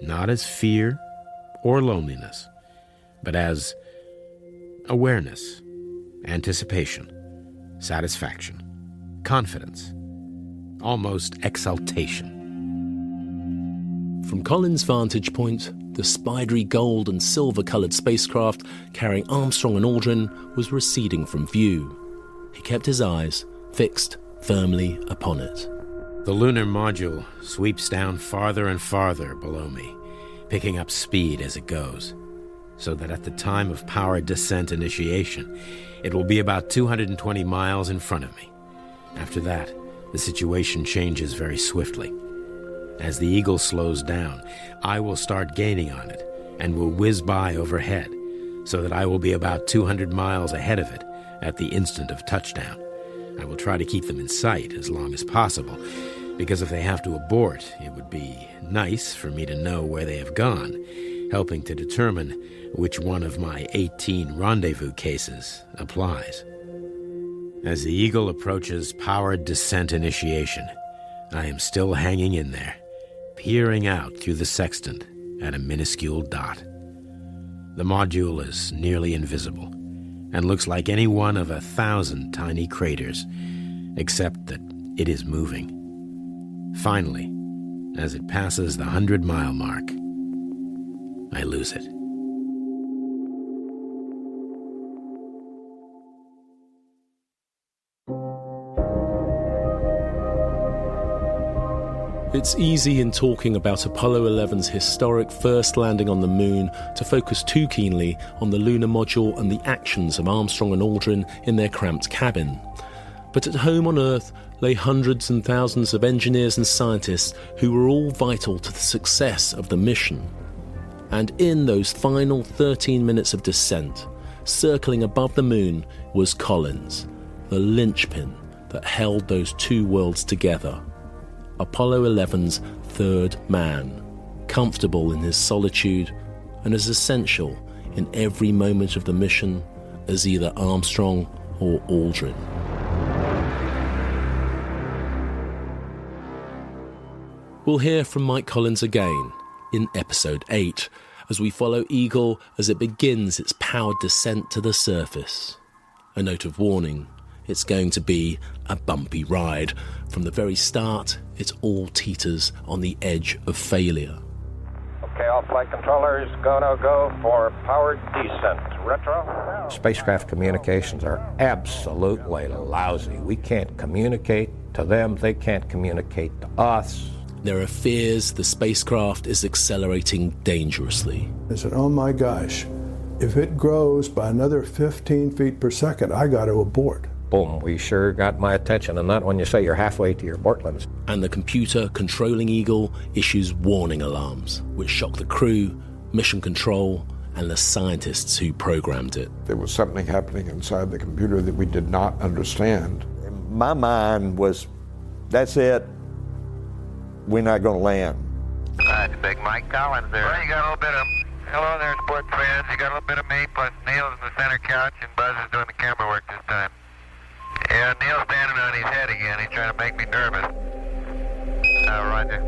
not as fear or loneliness, but as awareness, anticipation, satisfaction, confidence, almost exaltation. From Collins' vantage point, the spidery gold and silver-coloured spacecraft carrying Armstrong and Aldrin was receding from view. He kept his eyes fixed firmly upon it. The lunar module sweeps down farther and farther below me, picking up speed as it goes, so that at the time of powered descent initiation, it will be about 220 miles in front of me. After that, the situation changes very swiftly. As the Eagle slows down, I will start gaining on it and will whiz by overhead, so that I will be about 200 miles ahead of it at the instant of touchdown. I will try to keep them in sight as long as possible, because if they have to abort, it would be nice for me to know where they have gone, helping to determine which one of my 18 rendezvous cases applies. As the Eagle approaches powered descent initiation, I am still hanging in there, peering out through the sextant at a minuscule dot. The module is nearly invisible and looks like any one of 1,000 tiny craters, except that it is moving. Finally, as it passes the 100-mile mark, I lose it. It's easy in talking about Apollo 11's historic first landing on the moon to focus too keenly on the lunar module and the actions of Armstrong and Aldrin in their cramped cabin. But at home on Earth lay hundreds and thousands of engineers and scientists who were all vital to the success of the mission. And in those final 13 minutes of descent, circling above the moon was Collins, the linchpin that held those two worlds together. Apollo 11's third man, comfortable in his solitude and as essential in every moment of the mission as either Armstrong or Aldrin. We'll hear from Mike Collins again in Episode 8 as we follow Eagle as it begins its powered descent to the surface. A note of warning, it's going to be a bumpy ride. From the very start, it all teeters on the edge of failure. Okay, all flight controllers, gonna go for powered descent. Retro. Spacecraft communications are absolutely lousy. We can't communicate to them, they can't communicate to us. There are fears the spacecraft is accelerating dangerously. I said, oh my gosh, if it grows by another 15 feet per second, I got to abort. Boom, we sure got my attention, and not when you say you're halfway to your abort limits. And the computer controlling Eagle issues warning alarms, which shock the crew, mission control, and the scientists who programmed it. There was something happening inside the computer that we did not understand. My mind was, that's it, we're not going to land. It's Big Mike Collins there. Well, you got a little bit of, hello there, sports fans. You got a little bit of me, plus Neil's in the center couch, and Buzz is doing the camera work this time. Yeah, Neil's standing on his head again. He's trying to make me nervous. Roger.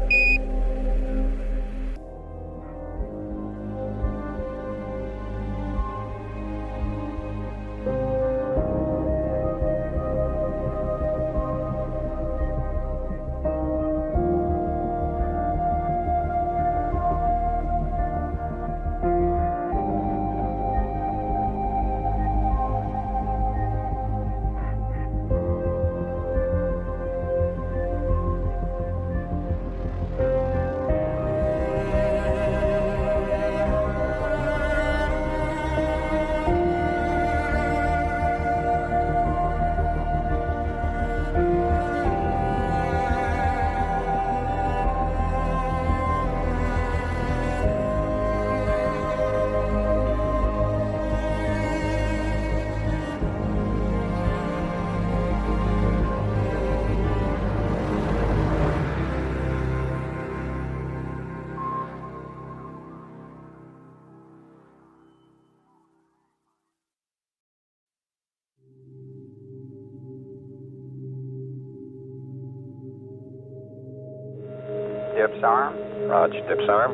Dips arm. Roger, dips arm.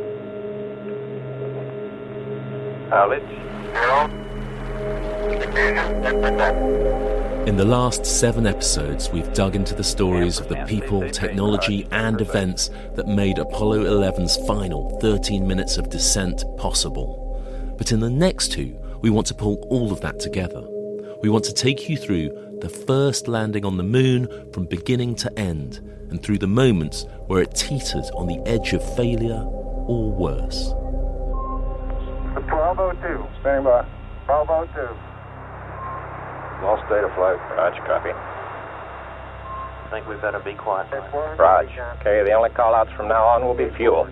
Knowledge. In the last 7 episodes, we've dug into the stories of the people, technology, and events that made Apollo 11's final 13 minutes of descent possible. But in the next 2, we want to pull all of that together. We want to take you through the first landing on the moon from beginning to end, and through the moments where it teetered on the edge of failure or worse. 1202. Standing by. 1202. Lost data flight. Roger, copy. I think we better be quiet. Raj. Okay, the only call-outs from now on will be fuel.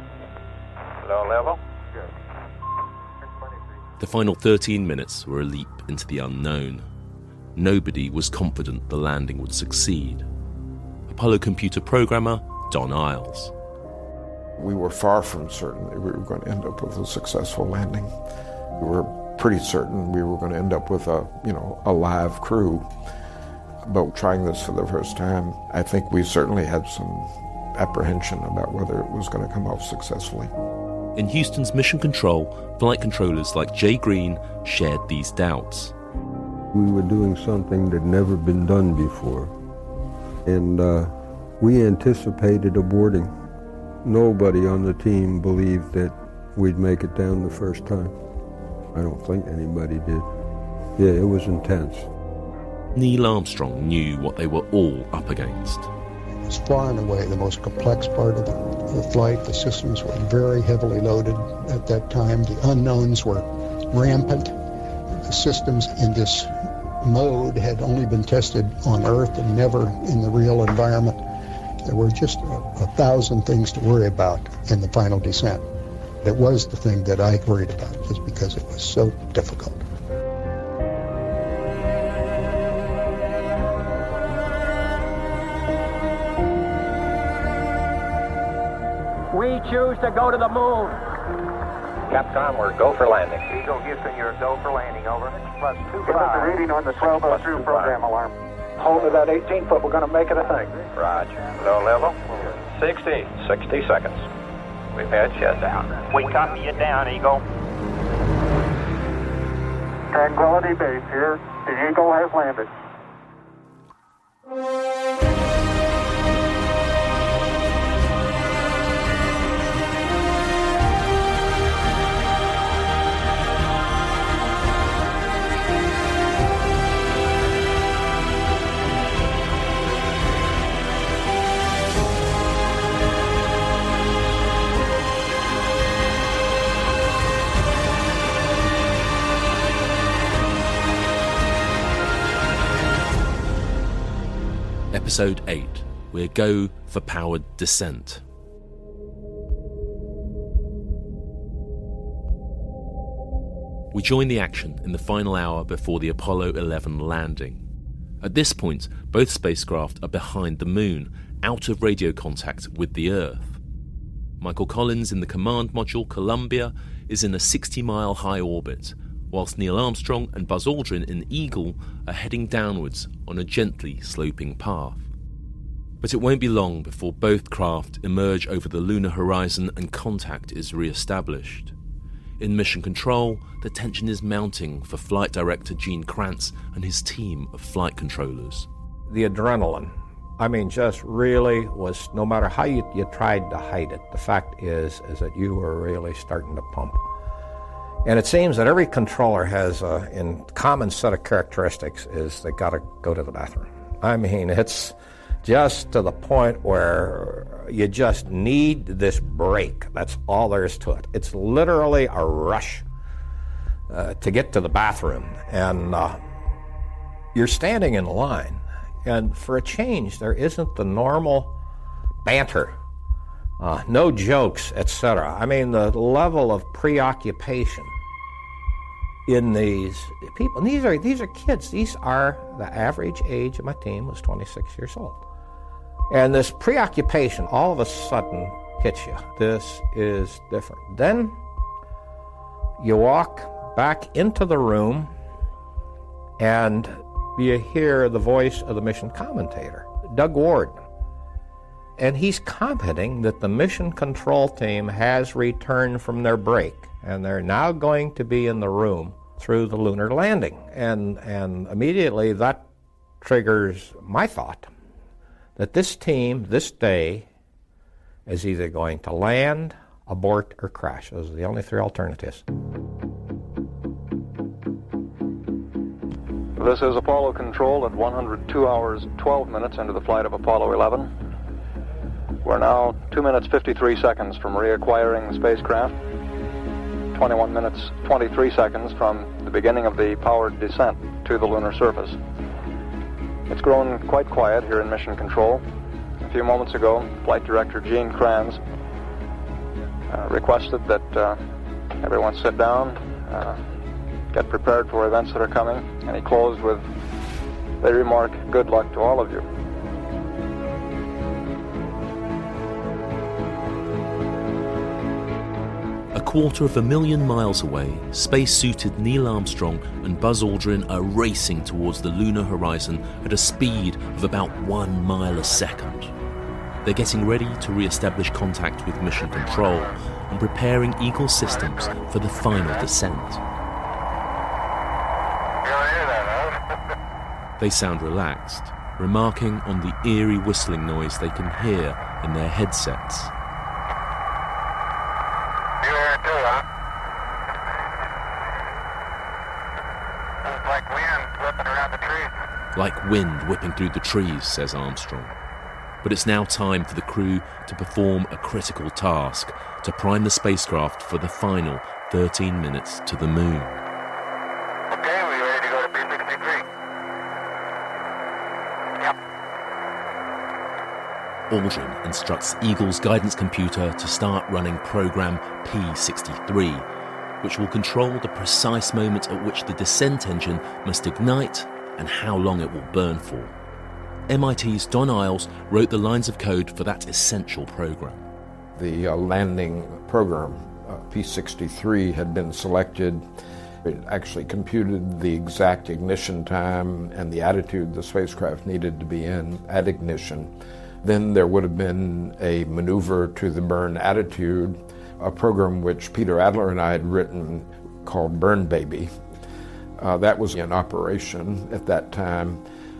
Low level. The final 13 minutes were a leap into the unknown. Nobody was confident the landing would succeed. Apollo computer programmer Don Iles. We were far from certain that we were going to end up with a successful landing. We were pretty certain we were going to end up with a live crew. But trying this for the first time, I think we certainly had some apprehension about whether it was going to come off successfully. In Houston's mission control, flight controllers like Jay Green shared these doubts. We were doing something that had never been done before, and we anticipated aborting. Nobody on the team believed that we'd make it down the first time. I don't think anybody did. Yeah, it was intense. Neil Armstrong knew what they were all up against. It was far and away the most complex part of the flight. The systems were very heavily loaded at that time. The unknowns were rampant. The systems in this mode had only been tested on Earth and never in the real environment. There were just 1,000 things to worry about in the final descent. It was the thing that I worried about just because it was so difficult. We choose to go to the moon. Capcom, we're go for landing. Eagle Houston, you're go for landing, over. Plus 2 Give us a reading on the 1202 program alarm. Hold to that 18 foot, we're going to make it a thing. Roger. Low level. 60 seconds. We've had shutdown. We copy you down, Eagle. Tranquility Base here. The Eagle has landed. Episode 8, we're go for powered descent. We join the action in the final hour before the Apollo 11 landing. At this point, both spacecraft are behind the moon, out of radio contact with the Earth. Michael Collins in the command module Columbia is in a 60-mile high orbit, whilst Neil Armstrong and Buzz Aldrin in Eagle are heading downwards on a gently sloping path. But it won't be long before both craft emerge over the lunar horizon and contact is re-established. In mission control, the tension is mounting for Flight Director Gene Kranz and his team of flight controllers. The adrenaline, just really was, no matter how you tried to hide it, the fact is that you were really starting to pump. And it seems that every controller has in common set of characteristics is they got to go to the bathroom. It's just to the point where you just need this break. That's all there is to it. It's literally a rush to get to the bathroom. And you're standing in line. And for a change, there isn't the normal banter. No jokes, etc. The level of preoccupation in these people, and these are kids. These are, the average age of my team was 26 years old. And this preoccupation all of a sudden hits you. This is different. Then you walk back into the room and you hear the voice of the mission commentator, Doug Ward. And he's commenting that the mission control team has returned from their break, and they're now going to be in the room through the lunar landing. And immediately that triggers my thought that this team, this day, is either going to land, abort, or crash. Those are the only three alternatives. This is Apollo Control at 102 hours, 12 minutes into the flight of Apollo 11. We're now 2 minutes, 53 seconds from reacquiring the spacecraft, 21 minutes, 23 seconds from the beginning of the powered descent to the lunar surface. It's grown quite quiet here in Mission Control. A few moments ago, Flight Director Gene Kranz requested that everyone sit down, get prepared for events that are coming, and he closed with the remark, "Good luck to all of you." A 250,000 miles away, space-suited Neil Armstrong and Buzz Aldrin are racing towards the lunar horizon at a speed of about 1 mile a second. They're getting ready to re-establish contact with Mission Control and preparing Eagle systems for the final descent. They sound relaxed, remarking on the eerie whistling noise they can hear in their headsets. You hear it too, huh? It's like wind whipping around the trees. Like wind whipping through the trees, says Armstrong. But it's now time for the crew to perform a critical task, to prime the spacecraft for the final 13 minutes to the moon. Okay, we ready to go to P63? Yep. Aldrin instructs Eagle's guidance computer to start running program P63, which will control the precise moment at which the descent engine must ignite and how long it will burn for. MIT's Don Iles wrote the lines of code for that essential program. The landing program, P63, had been selected. It actually computed the exact ignition time and the attitude the spacecraft needed to be in at ignition. Then there would have been a maneuver to the burn attitude, a program which Peter Adler and I had written called Burn Baby. That was in operation at that time.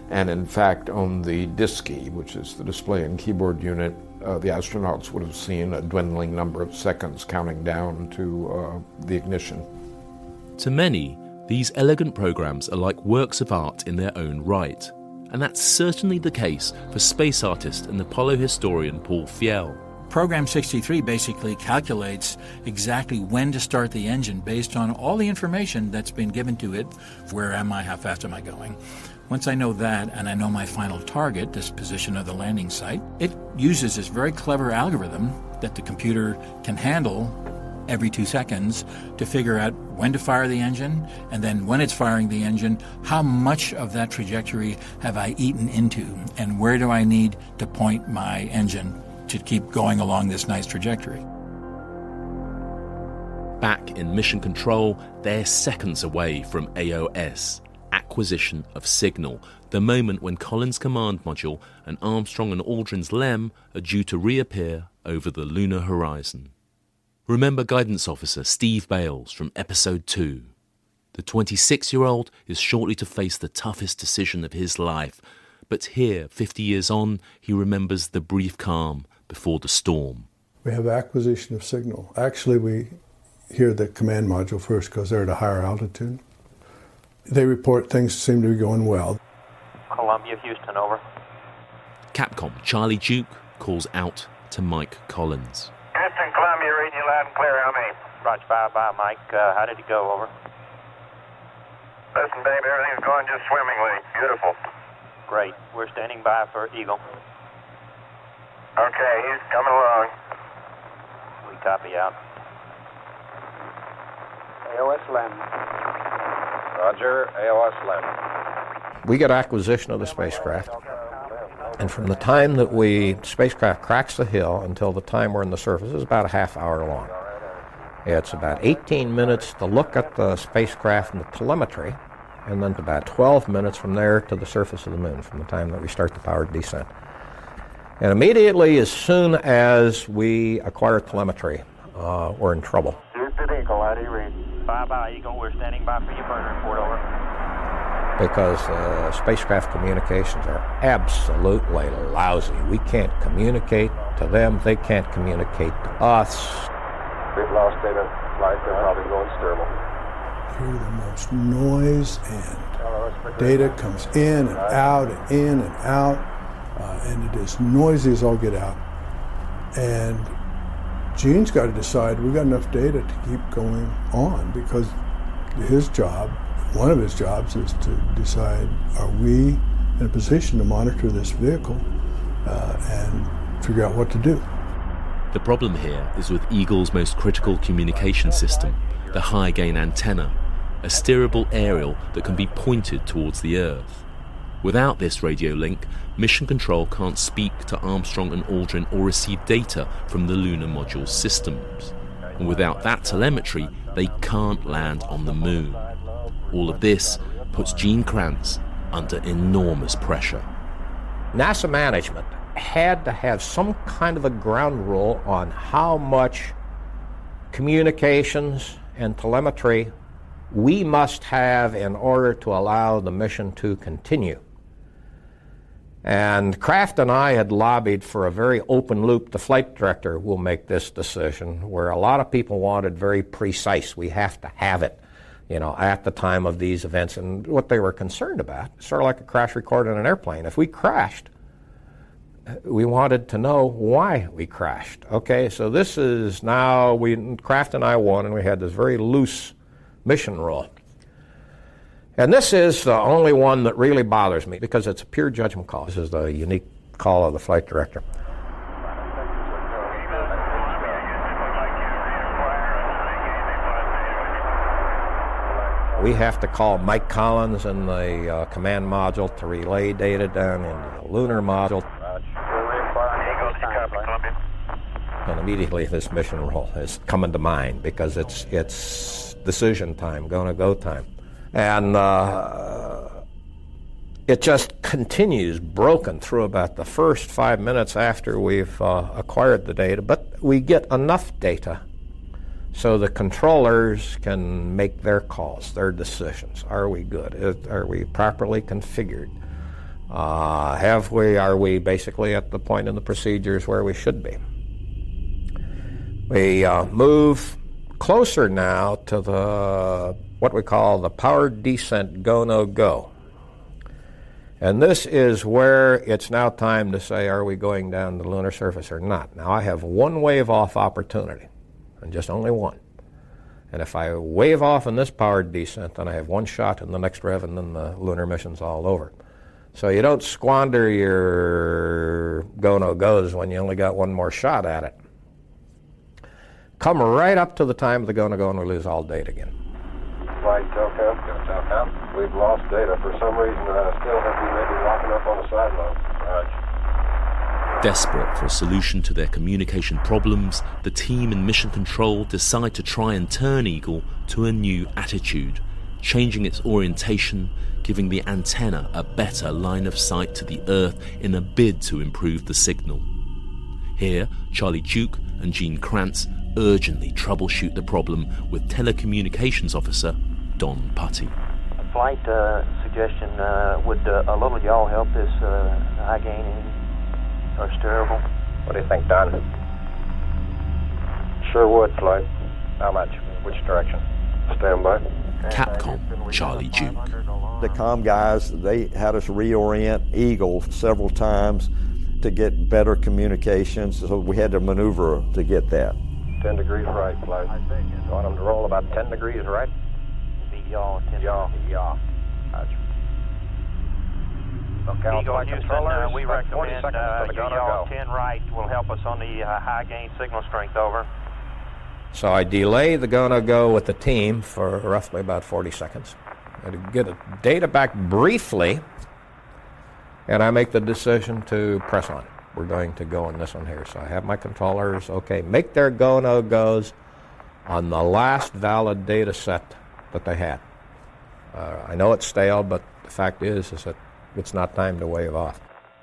And in fact, on the DISCI, which is the display and keyboard unit, the astronauts would have seen a dwindling number of seconds counting down to the ignition. To many, these elegant programs are like works of art in their own right. And that's certainly the case for space artist and Apollo historian Paul Fiel. Program 63 basically calculates exactly when to start the engine based on all the information that's been given to it. Where am I? How fast am I going? Once I know that, and I know my final target, this position of the landing site, it uses this very clever algorithm that the computer can handle every 2 seconds to figure out when to fire the engine, and then when it's firing the engine, how much of that trajectory have I eaten into, and where do I need to point my engine to keep going along this nice trajectory. Back in Mission Control, they're seconds away from AOS, acquisition of signal, the moment when Collins' command module and Armstrong and Aldrin's LEM are due to reappear over the lunar horizon. Remember Guidance Officer Steve Bales from Episode 2. The 26-year-old is shortly to face the toughest decision of his life, but here, 50 years on, he remembers the brief calm before the storm. We have acquisition of signal. Actually, we hear the command module first because they're at a higher altitude. They report things seem to be going well. Columbia, Houston, over. Capcom Charlie Duke calls out to Mike Collins. Houston, Columbia, reading you loud and clear. How many? Roger, bye, Mike. How did it go, over? Listen, babe, everything's going just swimmingly. Beautiful. Great. We're standing by for Eagle. Okay, he's coming along. We copy out. AOS LEM. Roger, AOS LEM. We get acquisition of the spacecraft, and from the time that the spacecraft cracks the hill until the time we're in the surface is about a half hour long. It's about 18 minutes to look at the spacecraft and the telemetry, and then about 12 minutes from there to the surface of the moon, from the time that we start the powered descent. And immediately, as soon as we acquire telemetry, we're in trouble. Houston, Eagle, how do you read? Bye, Eagle. We're standing by for your burn report, over. Because spacecraft communications are absolutely lousy. We can't communicate to them. They can't communicate to us. We've lost data. Flight, they're probably going sterile. Hear the most noise and Data comes in and out and in and out, and it is noisy as all get out. And Gene's got to decide we've got enough data to keep going on, because his job, one of his jobs, is to decide, are we in a position to monitor this vehicle and figure out what to do. The problem here is with Eagle's most critical communication system, the high-gain antenna, a steerable aerial that can be pointed towards the Earth. Without this radio link, Mission Control can't speak to Armstrong and Aldrin or receive data from the lunar module's systems. And without that telemetry, they can't land on the moon. All of this puts Gene Kranz under enormous pressure. NASA management had to have some kind of a ground rule on how much communications and telemetry we must have in order to allow the mission to continue. And Kraft and I had lobbied for a very open loop. The flight director will make this decision, where a lot of people wanted very precise. We have to have it, at the time of these events. And what they were concerned about, sort of like a crash report on an airplane. If we crashed, we wanted to know why we crashed. Okay, so this is now, Kraft and I won, and we had this very loose mission rule. And this is the only one that really bothers me, because it's a pure judgment call. This is the unique call of the flight director. We have to call Mike Collins in the command module to relay data down into the lunar module. And immediately this mission rule is coming to mind, because it's decision time, go time. And it just continues broken through about the first 5 minutes after we've acquired the data, but we get enough data so the controllers can make their calls, their decisions. Are we good? Are we properly configured? Are we basically at the point in the procedures where we should be? We move closer now to what we call the powered descent go-no-go. And this is where it's now time to say, are we going down the lunar surface or not? Now, I have one wave-off opportunity, and just only one. And if I wave off in this powered descent, then I have one shot in the next rev, and then the lunar mission's all over. So you don't squander your go-no-goes when you only got one more shot at it. Come right up to the time of the go-no-go, and we lose all data again. Flight Telcom. We've lost data. For some reason, still have you maybe walking up on the sideline. Roger. Desperate for a solution to their communication problems, the team in Mission Control decide to try and turn Eagle to a new attitude, changing its orientation, giving the antenna a better line of sight to the Earth in a bid to improve the signal. Here, Charlie Duke and Gene Kranz urgently troubleshoot the problem with telecommunications officer Don Putty. A flight suggestion, would a little yaw help this high gain or steerable? What do you think, Don? Sure would, Floyd. How much? Which direction? Stand by. Capcom Charlie Duke. The comm guys, they had us reorient Eagle several times to get better communications, so we had to maneuver to get that. 10 degrees right, Floyd. You want them to roll about 10 degrees right? Yaw, 10 Yaw. Roger. Okay, Eagle Houston, we recommend yaw 10 right will help us on the high gain signal strength, over. So I delay the go-no-go with the team for roughly about 40 seconds. I get the data back briefly, and I make the decision to press on. We're going to go on this one here. So I have my controllers, make their go-no-goes on the last valid data set that they had. I know it's stale, but the fact is that it's not time to wave off.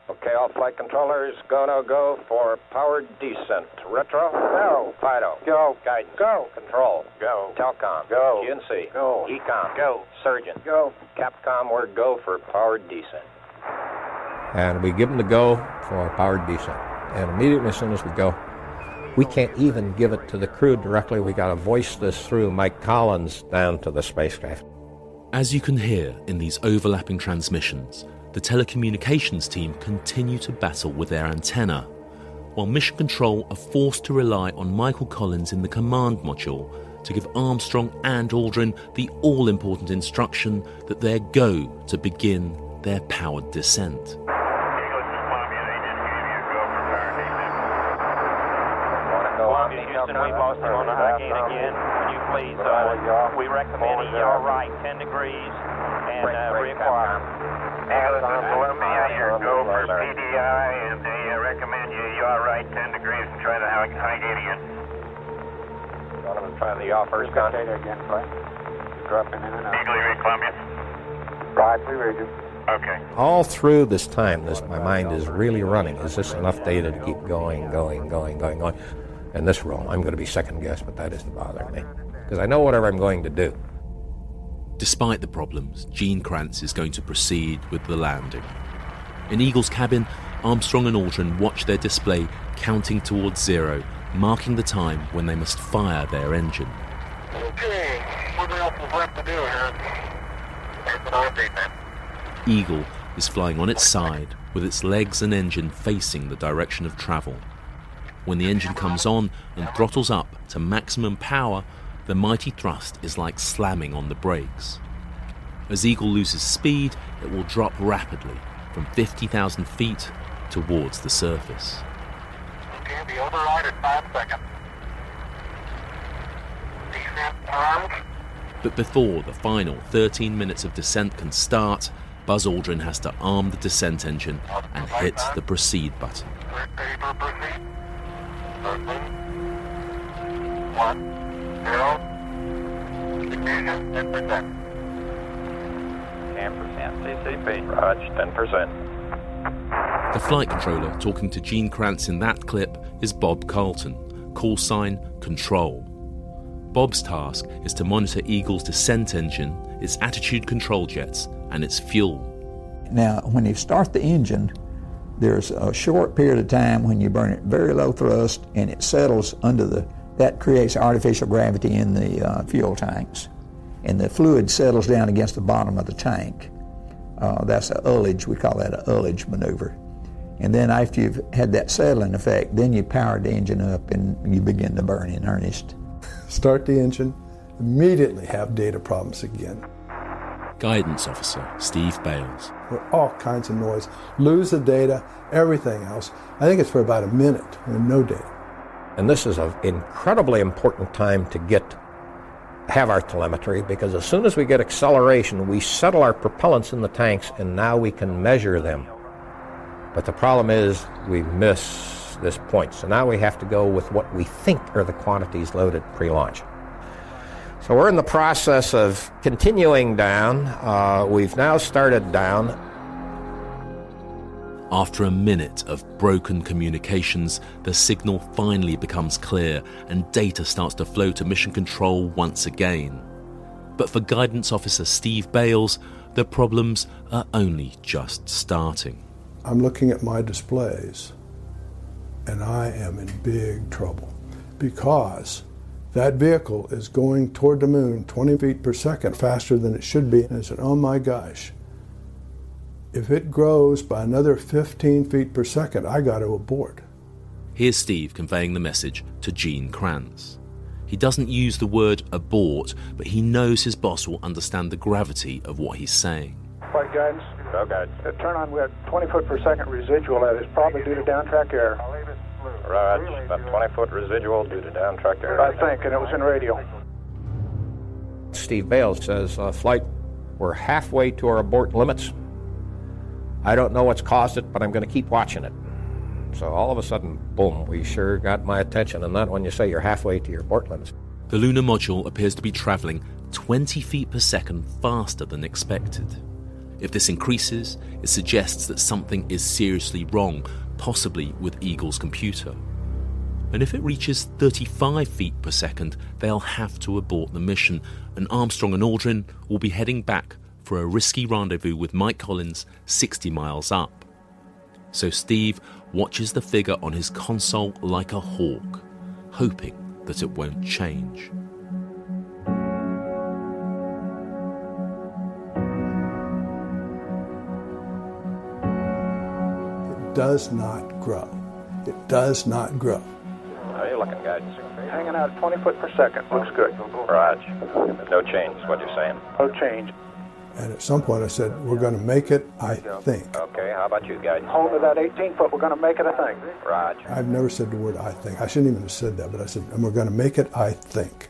Okay, all flight controllers, go for powered descent. Retro, go. FIDO, go. Guidance, go. Control, go. Telcom, go. GNC, go. Ecom, go. Surgeon, go. Capcom, we're go for powered descent. And we give them the go for powered descent. And immediately as soon as we go, we can't even give it to the crew directly. We got to voice this through Mike Collins down to the spacecraft. As you can hear in these overlapping transmissions, the telecommunications team continue to battle with their antenna, while Mission Control are forced to rely on Michael Collins in the command module to give Armstrong and Aldrin the all-important instruction that they're go to begin their powered descent. Houston, we've lost him on the high gain again. Would you please, we recommend ER right 10 degrees and reacquire. Columbia, your go for PDI, and they recommend you ER right 10 degrees and try the high gain again. Want them to try the yaw first, Con? Data again, please. Dropping in and out. Eagle, you read Columbia? Right, we read you. Okay. All through this time, my mind is really running. Is this enough data to keep going? And this roll, I'm going to be second guessed, but that isn't bothering me, because I know whatever I'm going to do. Despite the problems, Gene Kranz is going to proceed with the landing. In Eagle's cabin, Armstrong and Aldrin watch their display counting towards zero, marking the time when they must fire their engine. Okay, what else is left to do here? There's an update then. Eagle is flying on its side, with its legs and engine facing the direction of travel. When the engine comes on and throttles up to maximum power, the mighty thrust is like slamming on the brakes. As Eagle loses speed, it will drop rapidly from 50,000 feet towards the surface. Okay, the override at 5 seconds. Descent armed. But before the final 13 minutes of descent can start, Buzz Aldrin has to arm the descent engine and hit the proceed button. Ready for proceed. 1, 0. Diffusion 10%. 10% CCP. Raj, 10%. The flight controller talking to Gene Kranz in that clip is Bob Carlton, call sign Control. Bob's task is to monitor Eagle's descent engine, its attitude control jets, and its fuel. Now, when you start the engine, there's a short period of time when you burn it very low thrust and it settles under that creates artificial gravity in the fuel tanks. And the fluid settles down against the bottom of the tank. That's a ullage, we call that a ullage maneuver. And then after you've had that settling effect, then you power the engine up and you begin to burn in earnest. Start the engine, immediately have data problems again. Guidance Officer Steve Bales. All kinds of noise, lose the data, everything else. I think it's for about a minute with no data. And this is an incredibly important time to have our telemetry, because as soon as we get acceleration, we settle our propellants in the tanks, and now we can measure them. But the problem is we miss this point. So now we have to go with what we think are the quantities loaded pre-launch. So we're in the process of continuing down. We've now started down. After a minute of broken communications, the signal finally becomes clear and data starts to flow to Mission Control once again. But for Guidance Officer Steve Bales, the problems are only just starting. I'm looking at my displays, and I am in big trouble, because that vehicle is going toward the moon 20 feet per second faster than it should be. And I said, oh my gosh, if it grows by another 15 feet per second, I got to abort. Here's Steve conveying the message to Gene Kranz. He doesn't use the word abort, but he knows his boss will understand the gravity of what he's saying. Flight guidance. Go guidance. Turn on, we have 20 foot per second residual. That is probably due to downtrack error. Raj, about 20 foot residual due to downtrack error. I think, and it was in radio. Steve Bales says, flight, we're halfway to our abort limits. I don't know what's caused it, but I'm going to keep watching it. So all of a sudden, boom, we sure got my attention, and not when you say you're halfway to your abort limits. The lunar module appears to be traveling 20 feet per second faster than expected. If this increases, it suggests that something is seriously wrong, possibly with Eagle's computer. And if it reaches 35 feet per second, they'll have to abort the mission, and Armstrong and Aldrin will be heading back for a risky rendezvous with Mike Collins 60 miles up. So Steve watches the figure on his console like a hawk, hoping that it won't change. does not grow. It does not grow. How are you looking, guys? Hanging out 20 foot per second. Looks good. Raj, no change is what you're saying. No change. And at some point I said, we're going to make it, I think. Okay, how about you guys? Hold to that 18 foot. We're going to make it, I think. Raj. I've never said the word I think. I shouldn't even have said that, but I said, and we're going to make it, I think.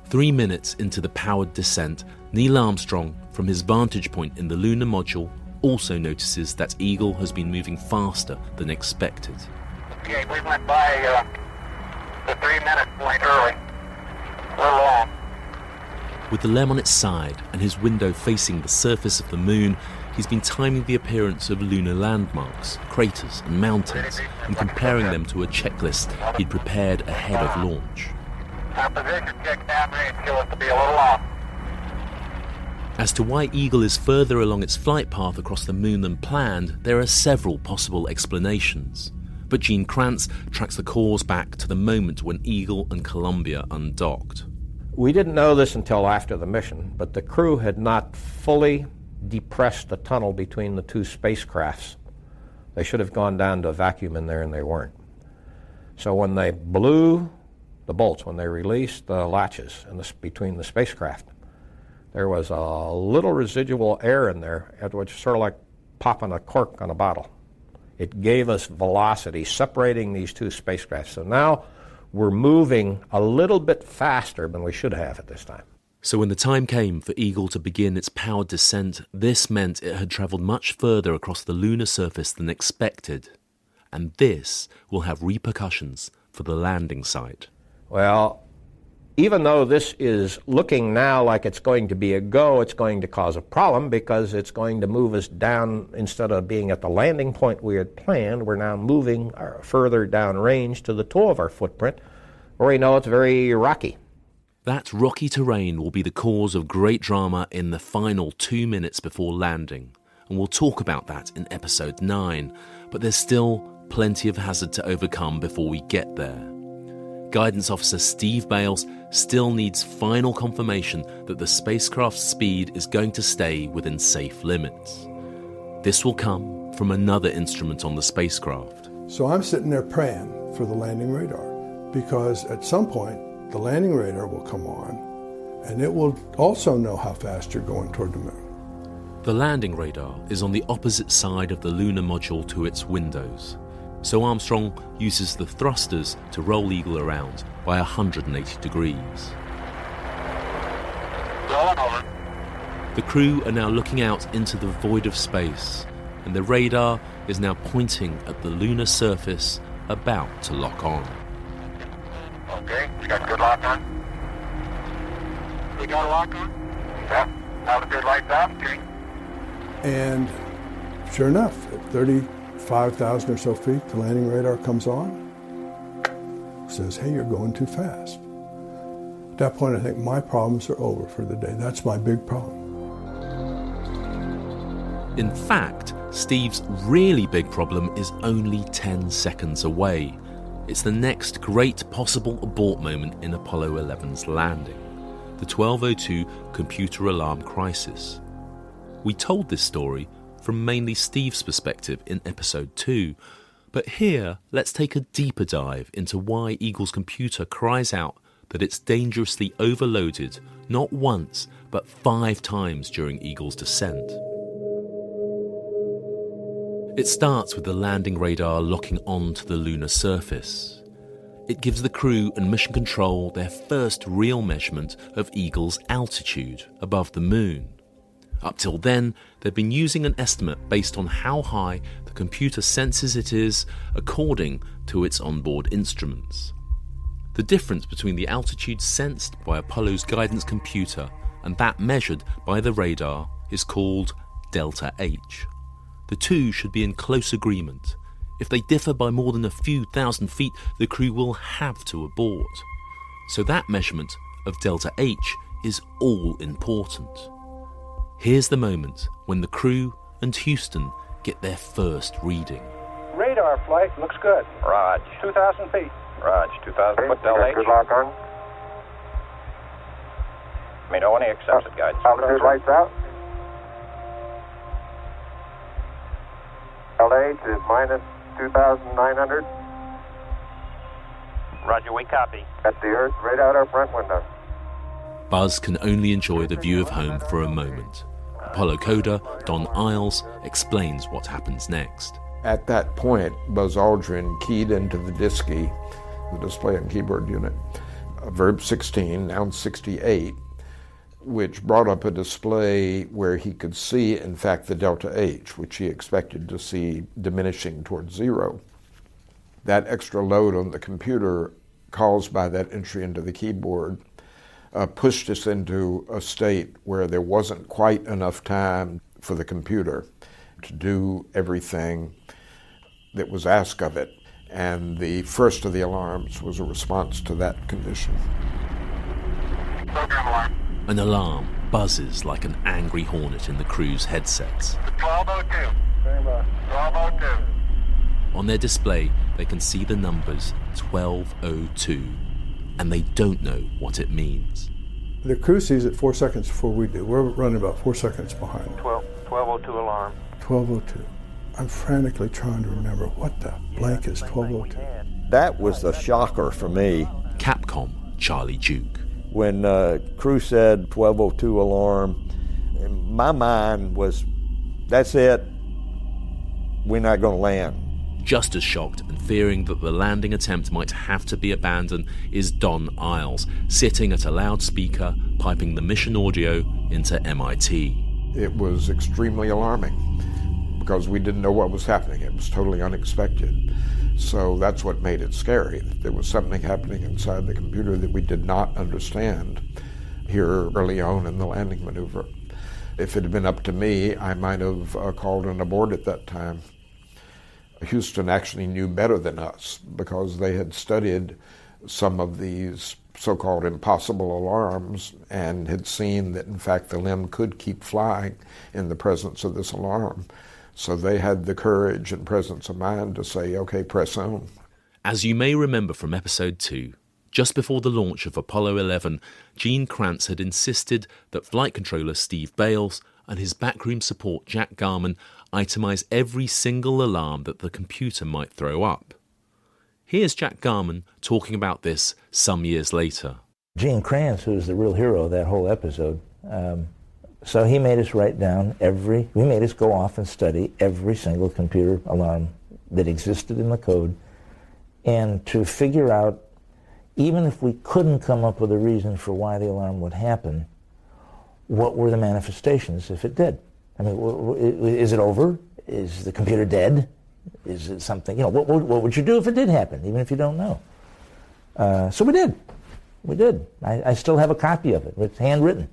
3 minutes into the powered descent, Neil Armstrong, from his vantage point in the lunar module, also notices that Eagle has been moving faster than expected. Okay, we went by the 3 minute point early. A little long. With the LEM on its side and his window facing the surface of the moon, he's been timing the appearance of lunar landmarks, craters and mountains, and comparing them to a checklist he'd prepared ahead of launch. Our position check downrange show us to be a little off. As to why Eagle is further along its flight path across the moon than planned, there are several possible explanations. But Gene Kranz tracks the cause back to the moment when Eagle and Columbia undocked. We didn't know this until after the mission, but the crew had not fully depressed the tunnel between the two spacecrafts. They should have gone down to a vacuum in there, and they weren't. So when they blew the bolts, when they released the latches between the spacecraft, there was a little residual air in there, which is sort of like popping a cork on a bottle. It gave us velocity, separating these two spacecrafts. So now we're moving a little bit faster than we should have at this time. So when the time came for Eagle to begin its powered descent, this meant it had travelled much further across the lunar surface than expected. And this will have repercussions for the landing site. Well, even though this is looking now like it's going to be a go, it's going to cause a problem because it's going to move us down. Instead of being at the landing point we had planned, we're now moving further down range to the toe of our footprint, where we know it's very rocky. That rocky terrain will be the cause of great drama in the final 2 minutes before landing, and we'll talk about that in episode 9, but there's still plenty of hazard to overcome before we get there. Guidance Officer Steve Bales still needs final confirmation that the spacecraft's speed is going to stay within safe limits. This will come from another instrument on the spacecraft. So I'm sitting there praying for the landing radar, because at some point the landing radar will come on and it will also know how fast you're going toward the moon. The landing radar is on the opposite side of the lunar module to its windows. So Armstrong uses the thrusters to roll Eagle around by 180 degrees. The crew are now looking out into the void of space, and the radar is now pointing at the lunar surface about to lock on. Okay, we got good lock on. We got a lock on? Yeah, altitude lights out, okay. And sure enough, at 35,000 or so feet, the landing radar comes on, says, hey, you're going too fast. At that point, I think my problems are over for the day. That's my big problem. In fact, Steve's really big problem is only 10 seconds away. It's the next great possible abort moment in Apollo 11's landing, the 1202 computer alarm crisis. We told this story from mainly Steve's perspective in episode 2, but here let's take a deeper dive into why Eagle's computer cries out that it's dangerously overloaded not once but 5 times during Eagle's descent. It starts with the landing radar locking onto the lunar surface. It gives the crew and mission control their first real measurement of Eagle's altitude above the moon. Up till then, they've been using an estimate based on how high the computer senses it is according to its onboard instruments. The difference between the altitude sensed by Apollo's guidance computer and that measured by the radar is called delta H. The two should be in close agreement. If they differ by more than a few thousand feet, the crew will have to abort. So that measurement of delta H is all important. Here's the moment when the crew and Houston get their first reading. Radar flight looks good. Raj. 2,000 feet. Raj, 2,000 foot delta H. Good lock on. May know any accepted guidance. Altitude lights out. LH is minus 2,900. Roger, we copy. At the Earth, right out our front window. Buzz can only enjoy the view of home for a moment. Apollo coder Don Isles explains what happens next. At that point, Buzz Aldrin keyed into the DSKY, the display and keyboard unit, verb 16, noun 68, which brought up a display where he could see, in fact, the delta H, which he expected to see diminishing towards 0. That extra load on the computer caused by that entry into the keyboard pushed us into a state where there wasn't quite enough time for the computer to do everything that was asked of it. And the first of the alarms was a response to that condition. Program alarm. An alarm buzzes like an angry hornet in the crew's headsets. 1202. Very well. 1202. On their display, they can see the numbers 1202, and they don't know what it means. The crew sees it 4 seconds before we do. We're running about 4 seconds behind. 1202 alarm. 1202. I'm frantically trying to remember what the blank is 1202. That was the shocker for me. Capcom Charlie Duke. When crew said 1202 alarm, my mind was, that's it, we're not going to land. Just as shocked and fearing that the landing attempt might have to be abandoned is Don Isles, sitting at a loudspeaker, piping the mission audio into MIT. It was extremely alarming because we didn't know what was happening. It was totally unexpected. So that's what made it scary. There was something happening inside the computer that we did not understand here early on in the landing maneuver. If it had been up to me, I might have called an abort at that time. Houston actually knew better than us because they had studied some of these so-called impossible alarms and had seen that, in fact, the LEM could keep flying in the presence of this alarm. So they had the courage and presence of mind to say, okay, press on. As you may remember from episode 2, just before the launch of Apollo 11, Gene Kranz had insisted that flight controller Steve Bales and his backroom support Jack Garman itemize every single alarm that the computer might throw up. Here's Jack Garman talking about this some years later. Gene Kranz, who's the real hero of that whole episode, so he made us write down we made us go off and study every single computer alarm that existed in the code, and to figure out, even if we couldn't come up with a reason for why the alarm would happen, what were the manifestations if it did? I mean, is it over? Is the computer dead? Is it something, what would you do if it did happen, even if you don't know? So we did. We did. I still have a copy of it. It's handwritten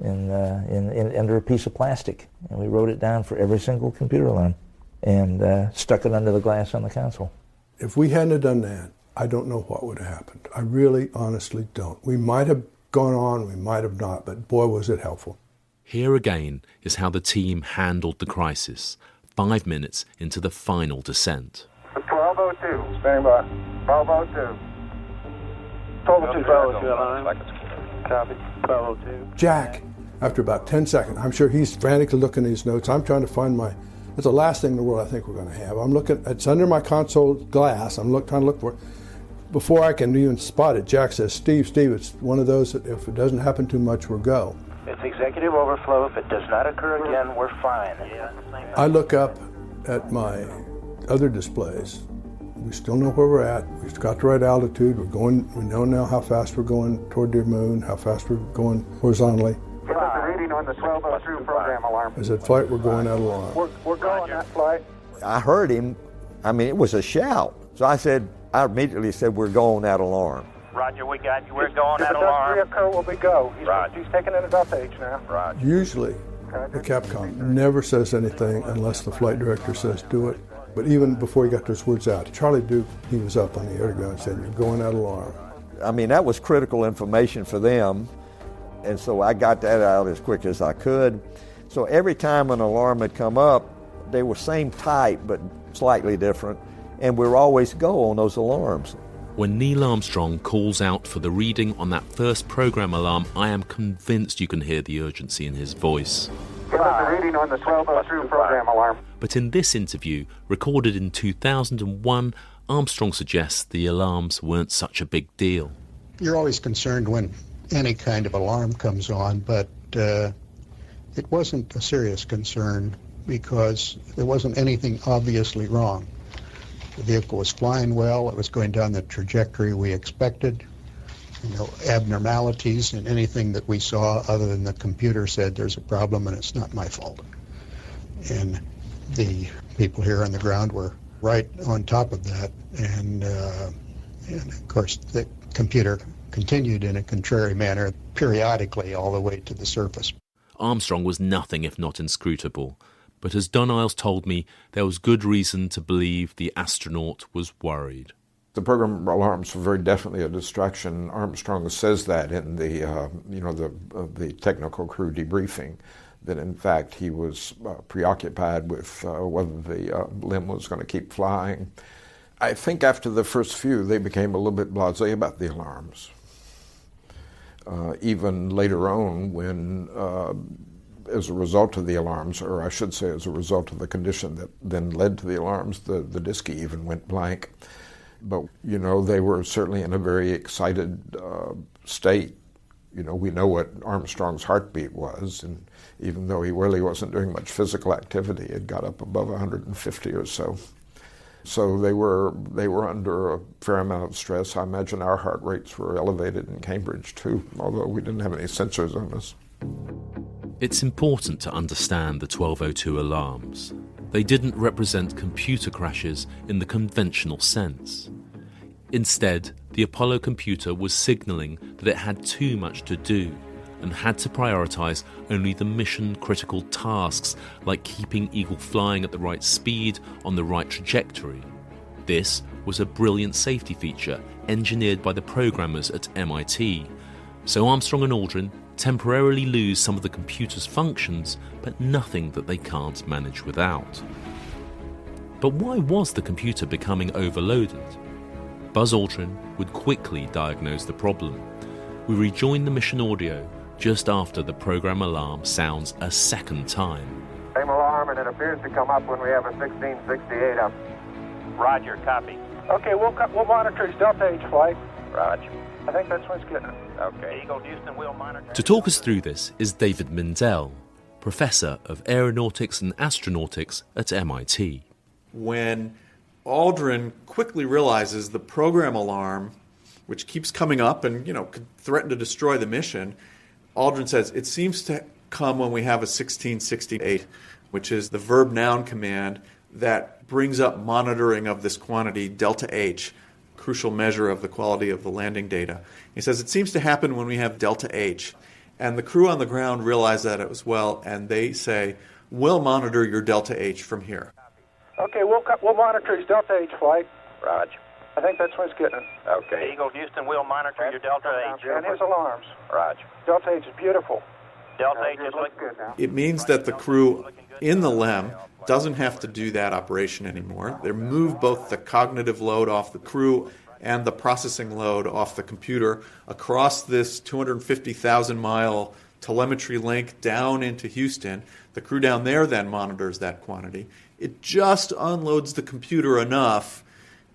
under a piece of plastic. And we wrote it down for every single computer alarm and stuck it under the glass on the console. If we hadn't have done that, I don't know what would have happened. I really, honestly don't. We might have gone on, we might have not, but boy, was it helpful. Here again is how the team handled the crisis, 5 minutes into the final descent. 1202. Standing by. 1202. 1202 alarm. Copy. 1202. Jack, after about 10 seconds, I'm sure he's frantically looking at his notes. I'm trying to find it's the last thing in the world I think we're going to have. I'm looking, it's under my console glass. I'm trying to look for it. Before I can even spot it, Jack says, Steve, it's one of those that if it doesn't happen too much, we'll go. It's executive overflow. If it does not occur again, we're fine. I look up at my other displays. We still know where we're at. We've got the right altitude. We know now how fast we're going toward the moon, how fast we're going horizontally. Give us a reading on the 1202 program alarm. As that flight, we're going out of alarm. We're going that flight. I heard him. I mean, it was a shout. So I immediately said, we're going that alarm. Roger, we got you. We're going that If alarm. it does reoccur, will we go? He's taking it at H now. Roger. Usually, the Capcom never says anything unless the flight director says do it. But even before he got those words out, Charlie Duke, he was up on the air ground and said, you're going that alarm. I mean, that was critical information for them. And so I got that out as quick as I could. So every time an alarm had come up, they were same type, but slightly different. And we were always go on those alarms. When Neil Armstrong calls out for the reading on that first program alarm, I am convinced you can hear the urgency in his voice. Give us a reading on the 1202 program alarm. But in this interview, recorded in 2001, Armstrong suggests the alarms weren't such a big deal. You're always concerned when any kind of alarm comes on, but it wasn't a serious concern because there wasn't anything obviously wrong. The vehicle was flying well. It was going down the trajectory we expected. No abnormalities in anything that we saw other than the computer said there's a problem and it's not my fault. And the people here on the ground were right on top of that. And of course, the computer continued in a contrary manner periodically all the way to the surface. Armstrong was nothing if not inscrutable. But as Don Iles told me, there was good reason to believe the astronaut was worried. The program alarms were very definitely a distraction. Armstrong says that in the technical crew debriefing, that in fact he was preoccupied with whether the LEM was going to keep flying. I think after the first few, they became a little bit blasé about the alarms. Even later on, when as a result of the alarms, or I should say as a result of the condition that then led to the alarms, the disk even went blank. But, they were certainly in a very excited state. We know what Armstrong's heartbeat was, and even though he really wasn't doing much physical activity, it got up above 150 or so. So they were under a fair amount of stress. I imagine our heart rates were elevated in Cambridge too, although we didn't have any sensors on us. It's important to understand the 1202 alarms. They didn't represent computer crashes in the conventional sense. Instead, the Apollo computer was signaling that it had too much to do and had to prioritize only the mission-critical tasks like keeping Eagle flying at the right speed on the right trajectory. This was a brilliant safety feature engineered by the programmers at MIT. So Armstrong and Aldrin temporarily lose some of the computer's functions, but nothing that they can't manage without. But why was the computer becoming overloaded? Buzz Aldrin would quickly diagnose the problem. We rejoin the mission audio just after the program alarm sounds a second time. Same alarm, and it appears to come up when we have a 1668 up. Roger, copy. Okay, we'll monitor his Delta H flight. Roger. I think that's what it's getting. Okay. Eagle Houston, we'll monitor. To talk us through this is David Mindell, Professor of Aeronautics and Astronautics at MIT. When Aldrin quickly realizes the program alarm, which keeps coming up and, could threaten to destroy the mission, Aldrin says it seems to come when we have a 1668, which is the verb-noun command that brings up monitoring of this quantity, delta H, crucial measure of the quality of the landing data. He says it seems to happen when we have delta H. And the crew on the ground realize that as well, and they say, we'll monitor your delta H from here. Okay, we'll monitor his Delta H flight. Roger. I think that's what it's getting. Okay. Eagle Houston, we'll monitor your Delta H. And his alarms. Roger. Delta H is beautiful. Delta H is looking good now. It means that the crew in the LEM doesn't have to do that operation anymore. They remove both the cognitive load off the crew and the processing load off the computer across this 250,000-mile telemetry link down into Houston. The crew down there then monitors that quantity. It just unloads the computer enough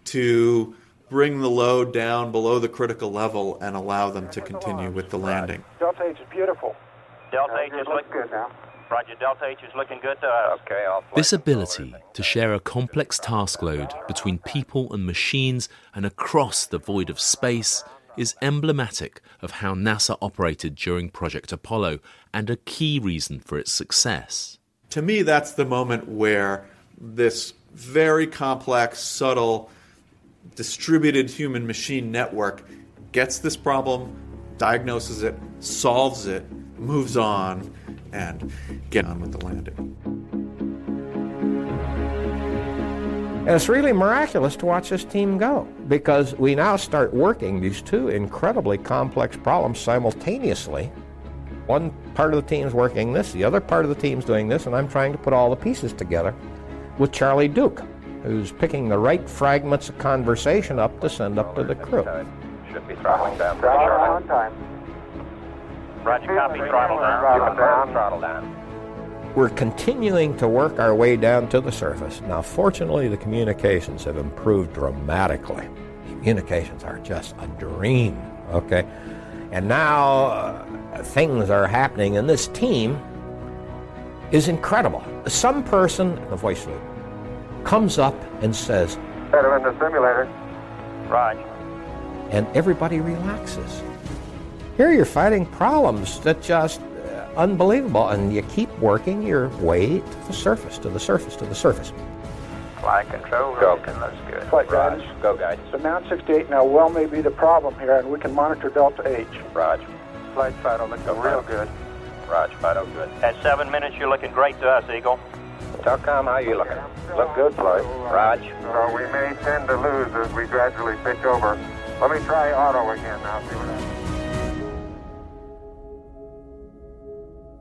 to bring the load down below the critical level and allow them to continue with the landing. Delta H is beautiful. Delta H is looking good now. Roger, Delta H is looking good to us. Okay, I'll fly. This ability to share a complex task load between people and machines and across the void of space is emblematic of how NASA operated during Project Apollo and a key reason for its success. To me, that's the moment where this very complex, subtle, distributed human-machine network gets this problem, diagnoses it, solves it, moves on, and get on with the landing. And it's really miraculous to watch this team go, because we now start working these two incredibly complex problems simultaneously. One part of the team's working this, the other part of the team's doing this, and I'm trying to put all the pieces together with Charlie Duke, who's picking the right fragments of conversation up to send up to the crew. Should be throttling down. Pressure on time. Roger, copy, throttle down. Throttle down. We're continuing to work our way down to the surface. Now, fortunately, the communications have improved dramatically. Communications are just a dream, okay? And now things are happening, and this team is incredible. Some person, the voice loop, comes up and says, Better in the simulator. Right. And everybody relaxes. Here you're fighting problems that just unbelievable, and you keep working your way to the surface, to the surface, to the surface. Flight control, go. That's good. Flight Raj, guidance. go guidance. So Mount 68 now well may be the problem here, and we can monitor Delta H. Raj. Flight Fido looking real good. Raj, Fido, good. At 7 minutes, you're looking great to us, Eagle. Telcom, how you looking? Look good, Flight. Raj. So we may tend to lose as we gradually pitch over. Let me try auto again now, see what happens.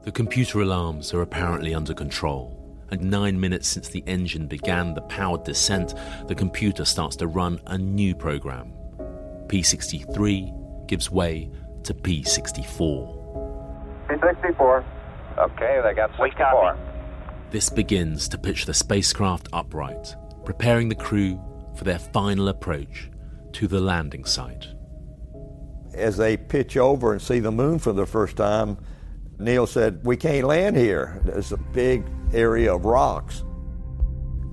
The computer alarms are apparently under control, and 9 minutes since the engine began the powered descent, the computer starts to run a new program. P63 gives way to P64. P64. Okay, they got 64. This begins to pitch the spacecraft upright, preparing the crew for their final approach to the landing site. As they pitch over and see the moon for the first time, Neil said, "We can't land here. There's a big area of rocks."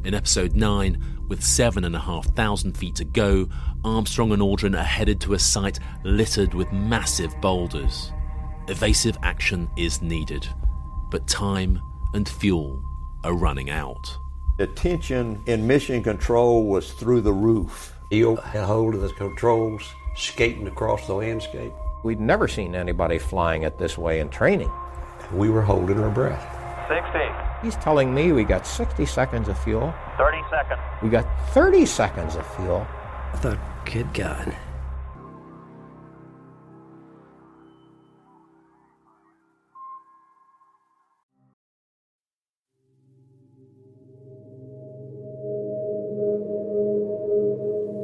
In episode 9, with 7,500 feet to go, Armstrong and Aldrin are headed to a site littered with massive boulders. Evasive action is needed, but time and fuel are running out. The tension in mission control was through the roof. Neil had hold of the controls, skating across the landscape. We'd never seen anybody flying it this way in training. We were holding our breath. 60. He's telling me we got 60 seconds of fuel. 30 seconds. We got 30 seconds of fuel. I thought, good God.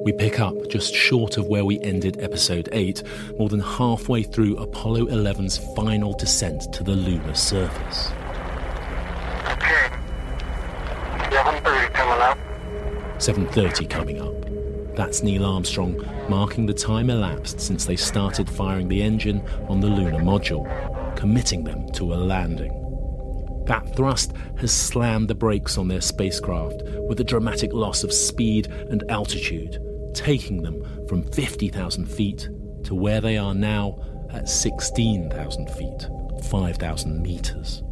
We pick up just short of where we ended episode 8, more than halfway through Apollo 11's final descent to the lunar surface. Okay. 7:30 coming up. 7:30 coming up. That's Neil Armstrong marking the time elapsed since they started firing the engine on the lunar module, committing them to a landing. That thrust has slammed the brakes on their spacecraft with a dramatic loss of speed and altitude, taking them from 50,000 feet to where they are now at 16,000 feet, 5,000 meters.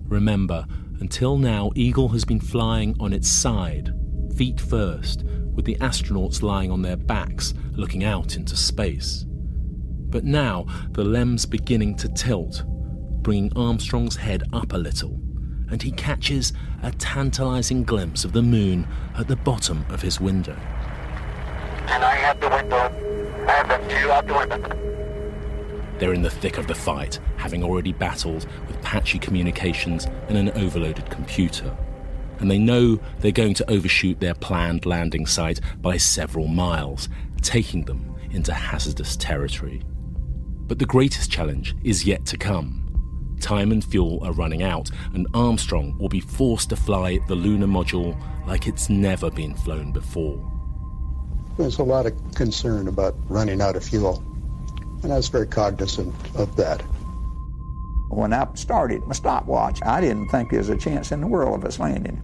Remember, until now, Eagle has been flying on its side, feet first, with the astronauts lying on their backs, looking out into space. But now, the LEM's beginning to tilt, bringing Armstrong's head up a little, and he catches a tantalizing glimpse of the moon at the bottom of his window. And I have the window. I have them two out the window. They're in the thick of the fight, having already battled with patchy communications and an overloaded computer. And they know they're going to overshoot their planned landing site by several miles, taking them into hazardous territory. But the greatest challenge is yet to come. Time and fuel are running out, and Armstrong will be forced to fly the lunar module like it's never been flown before. There's a lot of concern about running out of fuel, and I was very cognizant of that. When I started my stopwatch, I didn't think there was a chance in the world of us landing.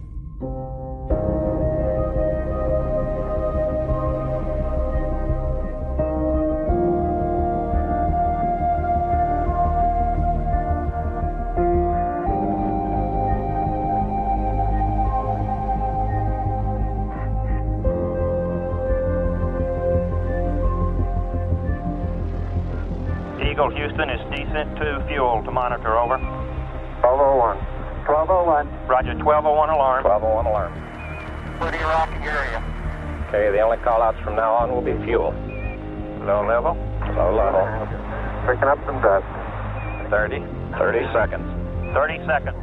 Houston is decent to fuel to monitor, over. 1201. 1201. Roger, 1201 alarm. 1201 alarm. Pretty rocky area. Okay, the only call-outs from now on will be fuel. Low level. Low level. Picking up some dust. 30 seconds. 30 seconds.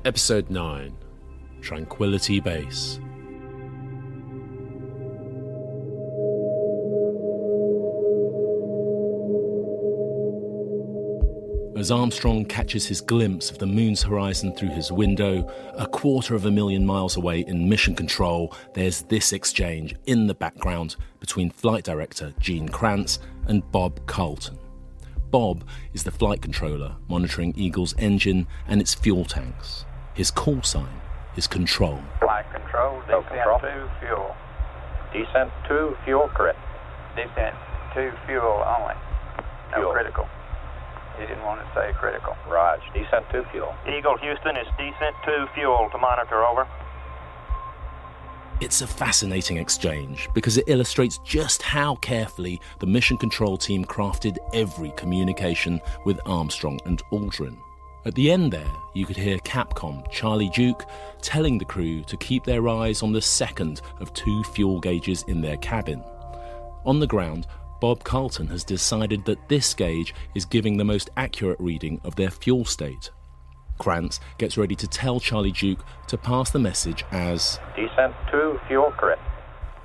Episode 9, Tranquility Base. As Armstrong catches his glimpse of the moon's horizon through his window, 250,000 miles away in Mission Control, there's this exchange in the background between Flight Director Gene Kranz and Bob Carlton. Bob is the flight controller monitoring Eagle's engine and its fuel tanks. His call sign is Control. Flight control, descent to fuel. Descent to fuel, correct. Descent to fuel only. No Fuel. critical. He didn't want to say critical. Raj, descent to fuel. Eagle Houston is descent to fuel to monitor, over. It's a fascinating exchange because it illustrates just how carefully the mission control team crafted every communication with Armstrong and Aldrin. At the end there, you could hear Capcom Charlie Duke telling the crew to keep their eyes on the second of 2 fuel gauges in their cabin. On the ground, Bob Carlton has decided that this gauge is giving the most accurate reading of their fuel state. Krantz gets ready to tell Charlie Duke to pass the message as Descent to fuel, correct.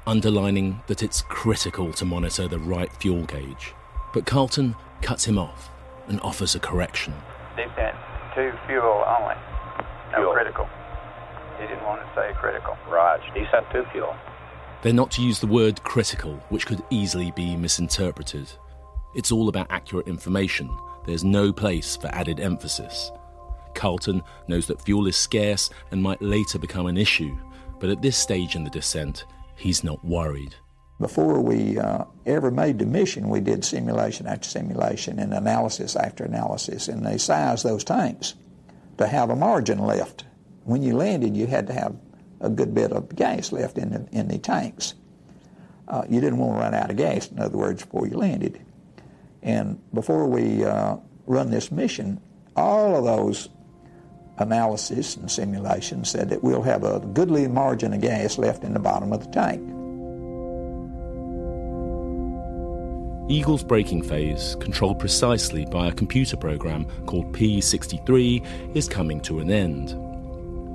underlining that it's critical to monitor the right fuel gauge. But Carlton cuts him off and offers a correction. Descent to fuel only. No Fuel. critical. He didn't want to say critical. Raj, descent to fuel. They're not to use the word critical, which could easily be misinterpreted. It's all about accurate information. There's no place for added emphasis. Carlton knows that fuel is scarce and might later become an issue, but at this stage in the descent, he's not worried. Before we ever made the mission, we did simulation after simulation and analysis after analysis, and they sized those tanks to have a margin left. When you landed, you had to have a good bit of gas left in the tanks. You didn't want to run out of gas, in other words, before you landed. And before we run this mission, all of those analysis and simulations said that we'll have a goodly margin of gas left in the bottom of the tank. Eagle's braking phase, controlled precisely by a computer program called P63, is coming to an end.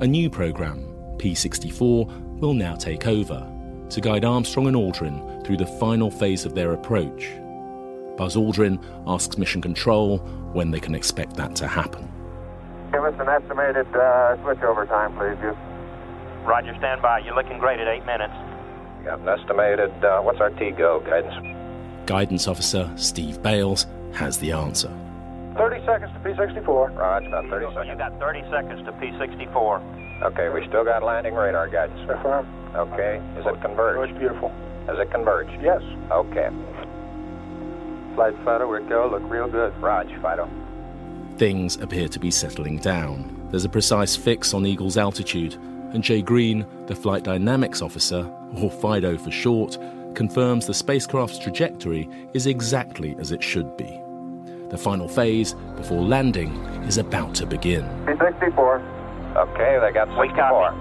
A new program, P64, will now take over to guide Armstrong and Aldrin through the final phase of their approach. Buzz Aldrin asks Mission Control when they can expect that to happen. Give us an estimated switchover time, please, Houston. Roger, stand by. You're looking great at 8 minutes. Got an estimated, what's our T-go, guidance? Guidance Officer Steve Bales has the answer. 30 seconds to P64. Raj, about 30 seconds. You got 30 seconds to P64. Okay, we still got landing radar guidance. Affirm. Okay, is it converged? Looks beautiful. Is it converged? Yes. Okay. Flight Fido, we go. Look real good. Raj, Fido. Things appear to be settling down. There's a precise fix on Eagle's altitude, and Jay Green, the Flight Dynamics Officer, or FIDO for short, confirms the spacecraft's trajectory is exactly as it should be. The final phase, before landing, is about to begin. P64. Okay, they got 64.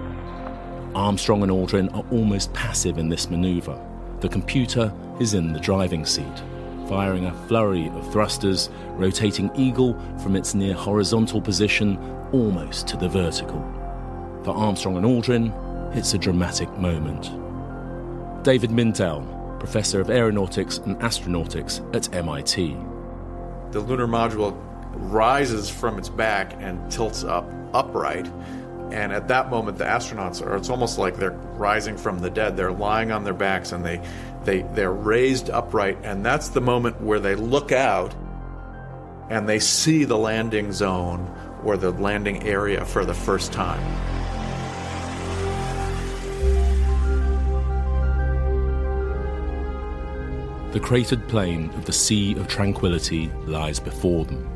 Armstrong and Aldrin are almost passive in this maneuver. The computer is in the driving seat, firing a flurry of thrusters, rotating Eagle from its near horizontal position almost to the vertical. For Armstrong and Aldrin, it's a dramatic moment. David Mintel, Professor of Aeronautics and Astronautics at MIT. The lunar module rises from its back and tilts upright. And at that moment, the astronauts it's almost like they're rising from the dead. They're lying on their backs and they're raised upright. And that's the moment where they look out and they see the landing zone or the landing area for the first time. The cratered plain of the Sea of Tranquility lies before them.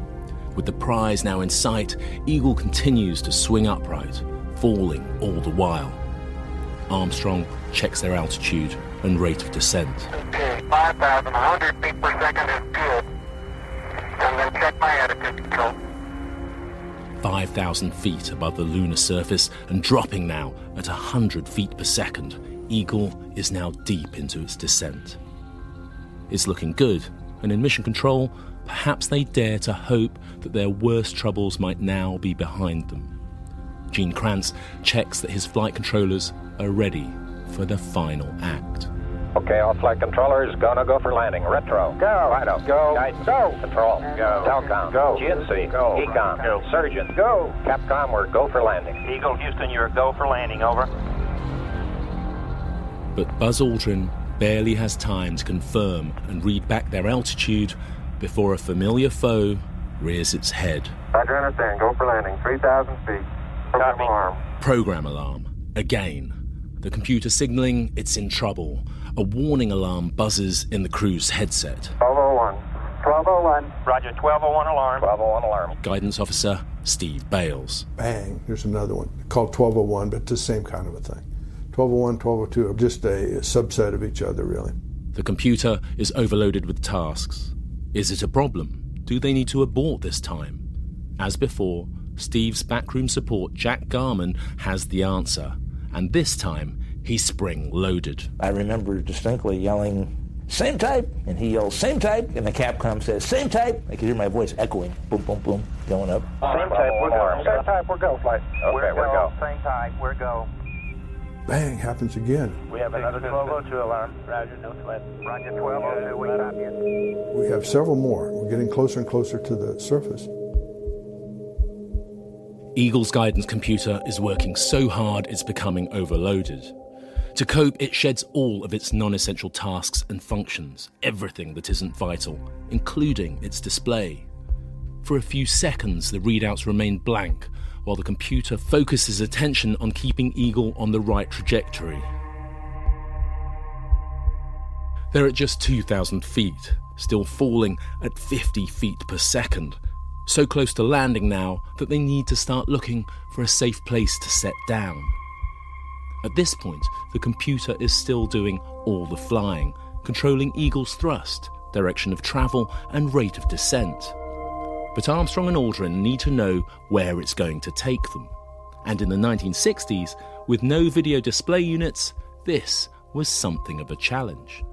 With the prize now in sight, Eagle continues to swing upright, falling all the while. Armstrong checks their altitude and rate of descent. Okay, 5,100 feet per second is good. And then check my attitude control. 5,000 feet above the lunar surface and dropping now at 100 feet per second, Eagle is now deep into its descent. It's looking good, and in Mission Control, perhaps they dare to hope that their worst troubles might now be behind them. Gene Kranz checks that his flight controllers are ready for the final act. Okay, all flight controllers, go for landing. Retro. Go. Fido. Go. Guidance. Go. Control. Go. Telcom. Go. GNC. Go. Ecom. Go. Surgeon. Go. Capcom, we're go for landing. Eagle, Houston, you're go for landing, over. But Buzz Aldrin barely has time to confirm and read back their altitude before a familiar foe rears its head. Roger, understand. Go for landing. 3,000 feet. Program alarm. Program alarm. Again. The computer signaling it's in trouble. A warning alarm buzzes in the crew's headset. 1201. 1201. Roger, 1201 alarm. 1201 alarm. Guidance officer Steve Bales. Bang, there's another one called 1201, but it's the same kind of a thing. 1201, 1202 are just a subset of each other, really. The computer is overloaded with tasks. Is it a problem? Do they need to abort this time? As before, Steve's backroom support, Jack Garman, has the answer. And this time, he's spring-loaded. I remember distinctly yelling, "Same type!" And he yells, "Same type!" And the Capcom says, "Same type!" I could hear my voice echoing, boom, boom, boom, going up. Same type, we're go. Same type, we're go, flight. Okay, we're go. Same type, we're go. Bang, happens again. We have another 1202 alarm. Roger, no sweat. Roger, 1202, we copy it. We have several more. We're getting closer and closer to the surface. Eagle's guidance computer is working so hard it's becoming overloaded. To cope, it sheds all of its non-essential tasks and functions, everything that isn't vital, including its display. For a few seconds, the readouts remain blank, while the computer focuses attention on keeping Eagle on the right trajectory. They're at just 2,000 feet, still falling at 50 feet per second, so close to landing now that they need to start looking for a safe place to set down. At this point, the computer is still doing all the flying, controlling Eagle's thrust, direction of travel, and rate of descent. But Armstrong and Aldrin need to know where it's going to take them. And in the 1960s, with no video display units, this was something of a challenge.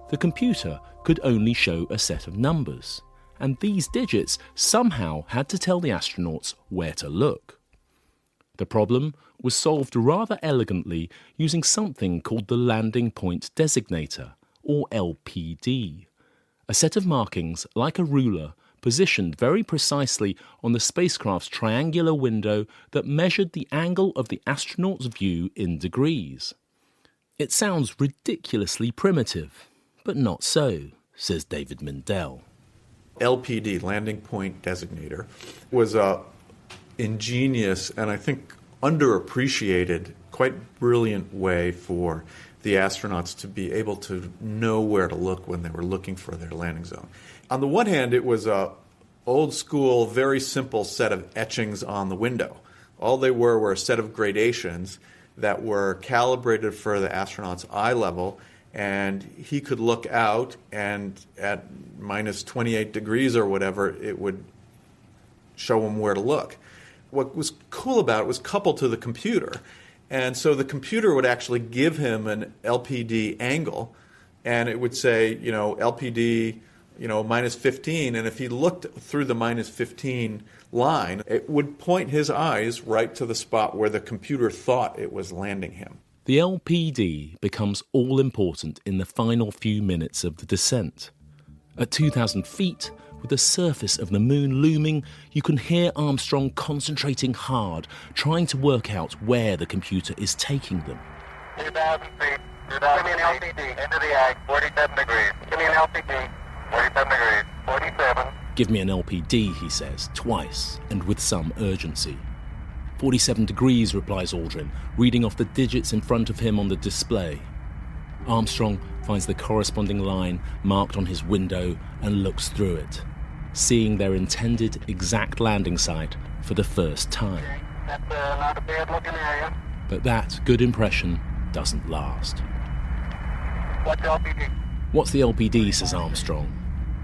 The computer could only show a set of numbers, and these digits somehow had to tell the astronauts where to look. The problem was solved rather elegantly using something called the Landing Point Designator, or LPD, a set of markings like a ruler positioned very precisely on the spacecraft's triangular window that measured the angle of the astronaut's view in degrees. It sounds ridiculously primitive, but not so, says David Mindell. LPD, Landing Point Designator, was a ingenious and I think underappreciated, quite brilliant way for the astronauts to be able to know where to look when they were looking for their landing zone. On the one hand, it was a old school, very simple set of etchings on the window. All they were a set of gradations that were calibrated for the astronaut's eye level, and he could look out, and at minus 28 degrees or whatever, it would show him where to look. What was cool about it was coupled to the computer. And so the computer would actually give him an LPD angle, and it would say, LPD, minus 15. And if he looked through the minus 15 line, it would point his eyes right to the spot where the computer thought it was landing him. The LPD becomes all-important in the final few minutes of the descent. At 2,000 feet, with the surface of the moon looming, you can hear Armstrong concentrating hard, trying to work out where the computer is taking them. 2,000 feet. 2,000 feet. LPD. Into the ag. 47 degrees. Give me an LPD. 47 degrees. 47. Give me an LPD, he says, twice, and with some urgency. 47 degrees, replies Aldrin, reading off the digits in front of him on the display. Armstrong finds the corresponding line marked on his window and looks through it, seeing their intended exact landing site for the first time. That's not a bad-looking area. But that good impression doesn't last. What's LPD? What's the LPD, says Armstrong.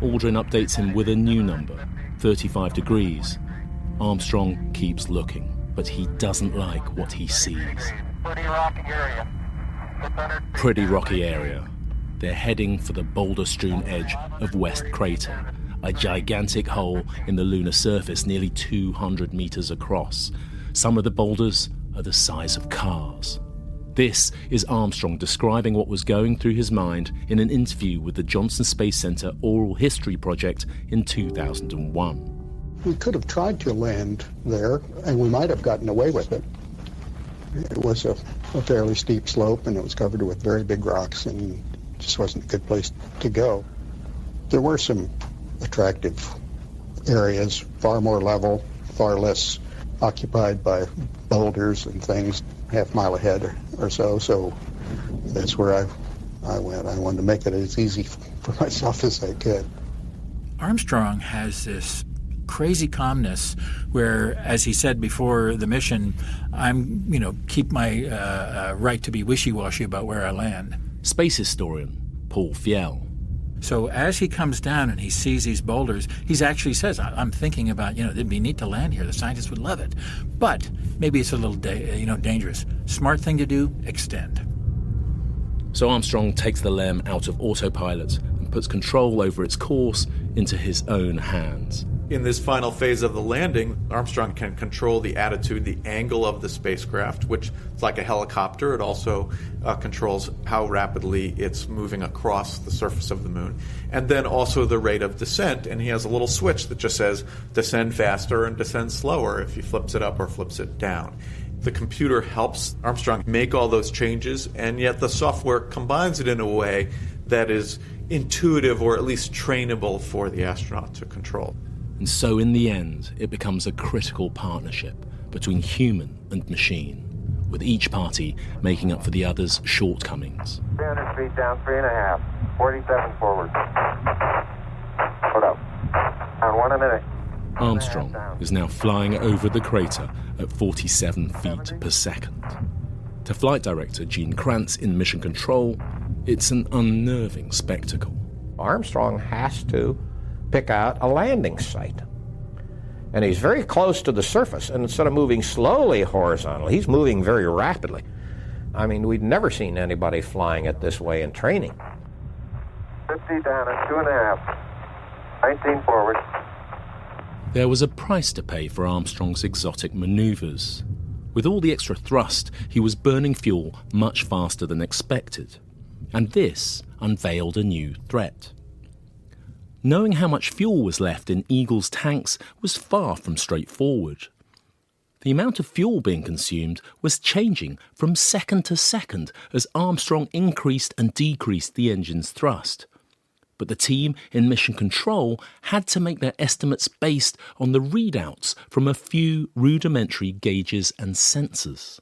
Aldrin updates him with a new number, 35 degrees. Armstrong keeps looking, but he doesn't like what he sees. Pretty rocky area. Pretty rocky area. They're heading for the boulder-strewn edge of West Crater, a gigantic hole in the lunar surface nearly 200 meters across, Some of the boulders are the size of cars. This is Armstrong describing what was going through his mind in an interview with the Johnson Space Center Oral History Project in 2001. We could have tried to land there, and we might have gotten away with it. It was a fairly steep slope, and it was covered with very big rocks, and it just wasn't a good place to go. There were some attractive areas, far more level, far less occupied by boulders and things, half mile ahead or so. So that's where I went. I wanted to make it as easy for myself as I could. Armstrong has this crazy calmness where, as he said before the mission, I'm, keep my right to be wishy-washy about where I land. Space historian Paul Fiel. So as he comes down and he sees these boulders, he actually says, I'm thinking about, it'd be neat to land here. The scientists would love it. But maybe it's a little, dangerous. Smart thing to do, extend. So Armstrong takes the LEM out of autopilot and puts control over its course into his own hands. In this final phase of the landing, Armstrong can control the attitude, the angle of the spacecraft, which is like a helicopter. It also controls how rapidly it's moving across the surface of the moon. And then also the rate of descent. And he has a little switch that just says descend faster and descend slower if he flips it up or flips it down. The computer helps Armstrong make all those changes, and yet the software combines it in a way that is intuitive or at least trainable for the astronaut to control. And so in the end, it becomes a critical partnership between human and machine, with each party making up for the other's shortcomings. 300 feet down, 3.5, 47 forward. Hold up. Down 1 a minute. Armstrong is now flying over the crater at 47 feet per second. To flight director Gene Kranz in Mission Control, it's an unnerving spectacle. Armstrong has to pick out a landing site. And he's very close to the surface, and instead of moving slowly horizontally, he's moving very rapidly. I mean, we'd never seen anybody flying it this way in training. 50 down and 2.5. 19 forward. There was a price to pay for Armstrong's exotic maneuvers. With all the extra thrust, he was burning fuel much faster than expected. And this unveiled a new threat. Knowing how much fuel was left in Eagle's tanks was far from straightforward. The amount of fuel being consumed was changing from second to second as Armstrong increased and decreased the engine's thrust. But the team in Mission Control had to make their estimates based on the readouts from a few rudimentary gauges and sensors.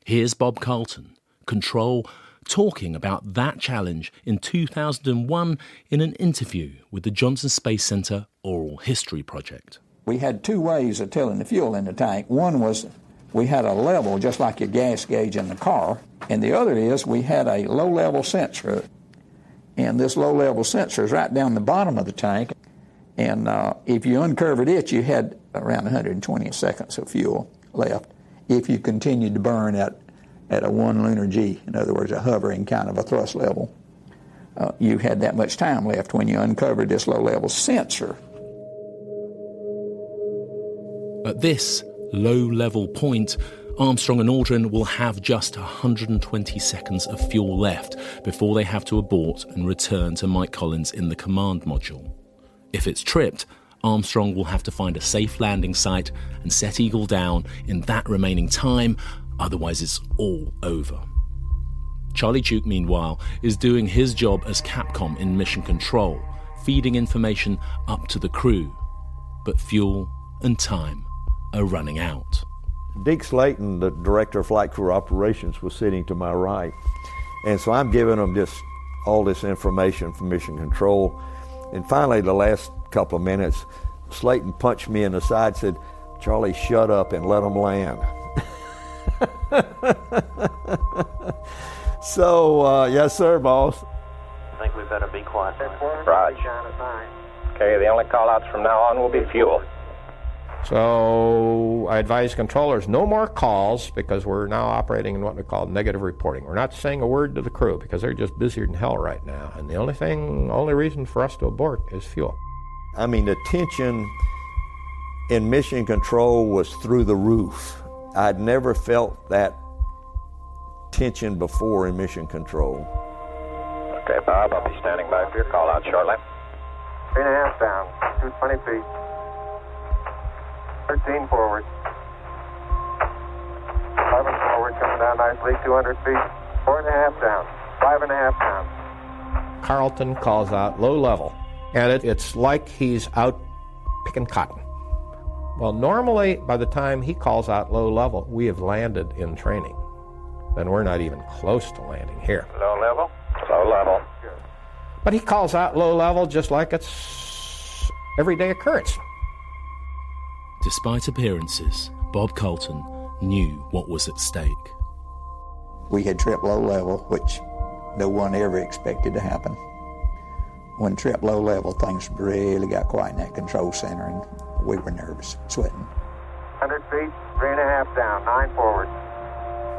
Here's Bob Carlton, Control, talking about that challenge in 2001 in an interview with the Johnson Space Center Oral History Project. We had two ways of telling the fuel in the tank. One was we had a level, just like your gas gauge in the car, and the other is we had a low-level sensor. And this low-level sensor is right down the bottom of the tank, and if you uncovered it, you had around 120 seconds of fuel left if you continued to burn at a 1 lunar G, in other words, a hovering kind of a thrust level. You had that much time left when you uncovered this low-level sensor. At this low-level point, Armstrong and Aldrin will have just 120 seconds of fuel left before they have to abort and return to Mike Collins in the command module. If it's tripped, Armstrong will have to find a safe landing site and set Eagle down in that remaining time, otherwise it's all over. Charlie Duke, meanwhile, is doing his job as Capcom in Mission Control, feeding information up to the crew. But fuel and time are running out. Deke Slayton, the director of flight crew operations, was sitting to my right. And so I'm giving them just all this information from Mission Control. And finally, the last couple of minutes, Slayton punched me in the side and said, "Charlie, shut up and let them land." So, yes, sir, boss. I think we better be quiet. Raj. Okay, the only call-outs from now on will be fuel. So I advise controllers no more calls because we're now operating in what we call negative reporting. We're not saying a word to the crew because they're just busier than hell right now. And the only reason for us to abort is fuel. I mean, the tension in Mission Control was through the roof. I'd never felt that tension before in mission control. Okay, Bob, I'll be standing by for your call out shortly. 3.5 down, 220 feet. 13 forward. 11 forward, coming down nicely, 200 feet. 4.5 down, 5.5 down. Carlton calls out low level, and it's like he's out picking cotton. Well, normally, by the time he calls out low level, we have landed in training. Then we're not even close to landing here. Low level? Low level. But he calls out low level just like it's everyday occurrence. Despite appearances, Bob Carlton knew what was at stake. We had tripped low level, which no one ever expected to happen. When tripped low level, things really got quiet in that control center, and we were nervous, sweating. 100 feet, 3.5 down, 9 forward.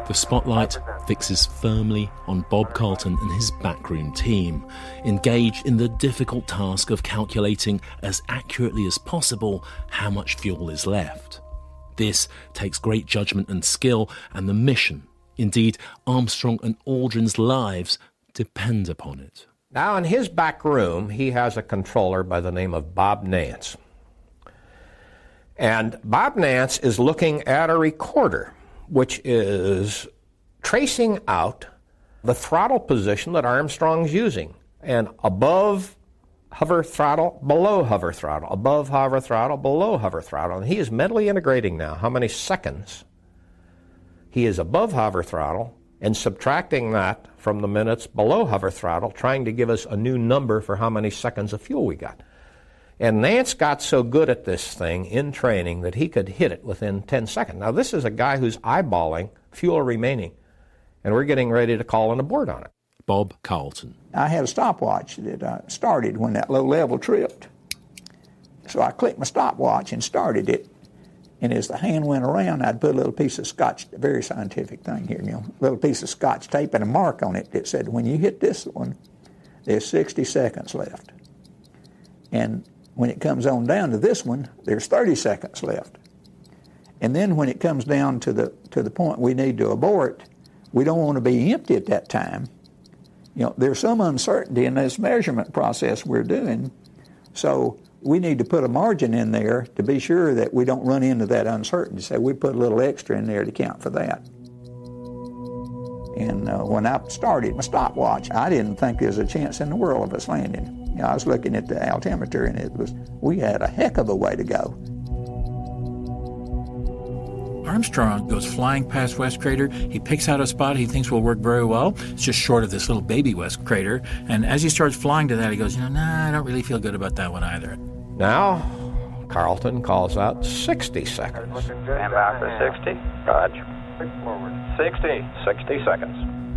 The spotlight fixes firmly on Bob Carlton and his backroom team, engaged in the difficult task of calculating as accurately as possible how much fuel is left. This takes great judgment and skill, and the mission, indeed Armstrong and Aldrin's lives, depend upon it. Now, in his back room, he has a controller by the name of Bob Nance. And Bob Nance is looking at a recorder, which is tracing out the throttle position that Armstrong's using. And above hover throttle, below hover throttle, above hover throttle, below hover throttle. And he is mentally integrating now how many seconds he is above hover throttle and subtracting that from the minutes below hover throttle, trying to give us a new number for how many seconds of fuel we got. And Nance got so good at this thing in training that he could hit it within 10 seconds. Now, this is a guy who's eyeballing fuel remaining, and we're getting ready to call an abort on it. Bob Carlton. I had a stopwatch that started when that low level tripped. So I clicked my stopwatch and started it. And as the hand went around, I'd put a little piece of scotch, a very scientific thing here, a little piece of scotch tape and a mark on it that said, when you hit this one, there's 60 seconds left. And when it comes on down to this one, there's 30 seconds left. And then when it comes down to the point we need to abort, we don't want to be empty at that time. There's some uncertainty in this measurement process we're doing, so we need to put a margin in there to be sure that we don't run into that uncertainty. So we put a little extra in there to account for that. And when I started my stopwatch, I didn't think there was a chance in the world of us landing. I was looking at the altimeter, and we had a heck of a way to go. Armstrong goes flying past West Crater. He picks out a spot he thinks will work very well. It's just short of this little baby West Crater. And as he starts flying to that, he goes, nah, I don't really feel good about that one either. Now, Carlton calls out 60 seconds. Stand by for 60. Roger. 60 seconds.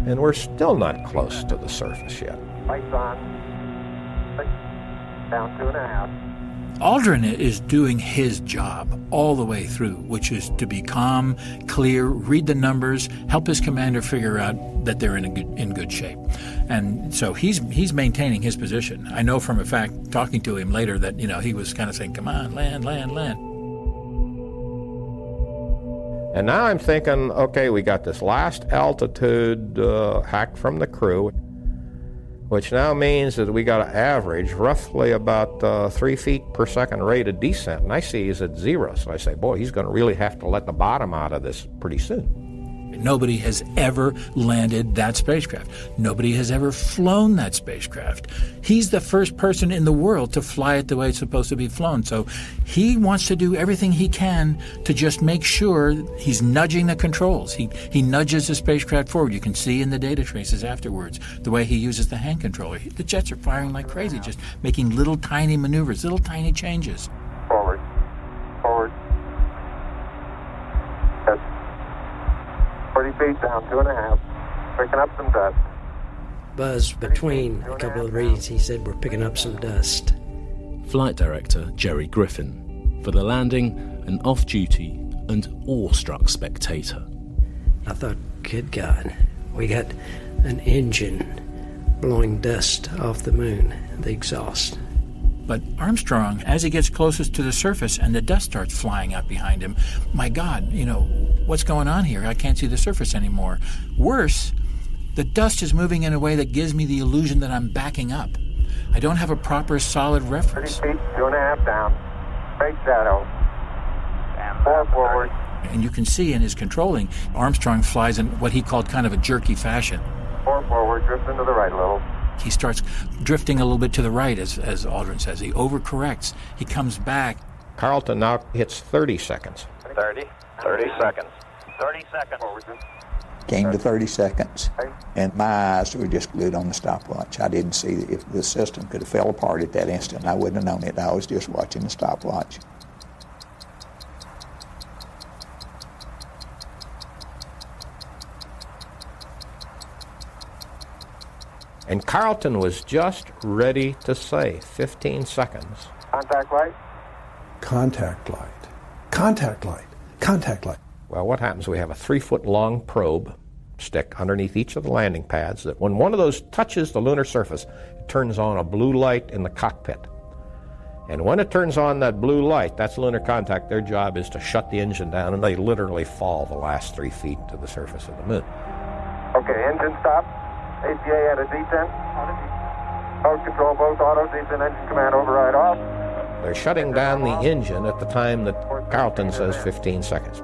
And we're still not close to the surface yet. Lights on. Down 2.5. Aldrin is doing his job all the way through, which is to be calm, clear, read the numbers, help his commander figure out that they're in good shape. And so he's maintaining his position. I know from a fact, talking to him later, that he was kind of saying, come on, land. And now I'm thinking, okay, we got this last altitude hack from the crew, which now means that we got to average roughly about 3 feet per second rate of descent. And I see he's at 0. So I say, boy, he's going to really have to let the bottom out of this pretty soon. Nobody has ever landed that spacecraft. Nobody has ever flown that spacecraft. He's the first person in the world to fly it the way it's supposed to be flown. So he wants to do everything he can to just make sure he's nudging the controls. He nudges the spacecraft forward. You can see in the data traces afterwards the way he uses the hand controller. The jets are firing like crazy, just making little tiny maneuvers, little tiny changes. Forward. 40 feet down, 2.5. Picking up some dust. Buzz between a couple of readings, he said we're picking up some dust. Flight Director Jerry Griffin. For the landing, an off-duty and awestruck spectator. I thought, good God, we got an engine blowing dust off the moon, the exhaust. But Armstrong, as he gets closest to the surface and the dust starts flying out behind him, my God, what's going on here? I can't see the surface anymore. Worse, the dust is moving in a way that gives me the illusion that I'm backing up. I don't have a proper solid reference. 30 feet, 2.5 down. Straight shadow. And 4 forward. And you can see in his controlling, Armstrong flies in what he called kind of a jerky fashion. 4 forward, drifting to the right a little. He starts drifting a little bit to the right, as Aldrin says. He overcorrects. He comes back. Carlton now hits 30 seconds. 30 seconds. 30 seconds. Came to 30 seconds, and my eyes were just glued on the stopwatch. I didn't see if the system could have fell apart at that instant. I wouldn't have known it. I was just watching the stopwatch. And Carlton was just ready to say 15 seconds. Contact light. Contact light. Contact light. Contact light. Well, what happens? We have a 3-foot-long probe stick underneath each of the landing pads that when one of those touches the lunar surface, it turns on a blue light in the cockpit. And when it turns on that blue light, that's lunar contact. Their job is to shut the engine down, and they literally fall the last 3 feet to the surface of the moon. Okay, engine stop. APA at a descent. Mode control, both auto, descent, engine command override off. They're shutting down the engine at the time that Carlton says 15 seconds.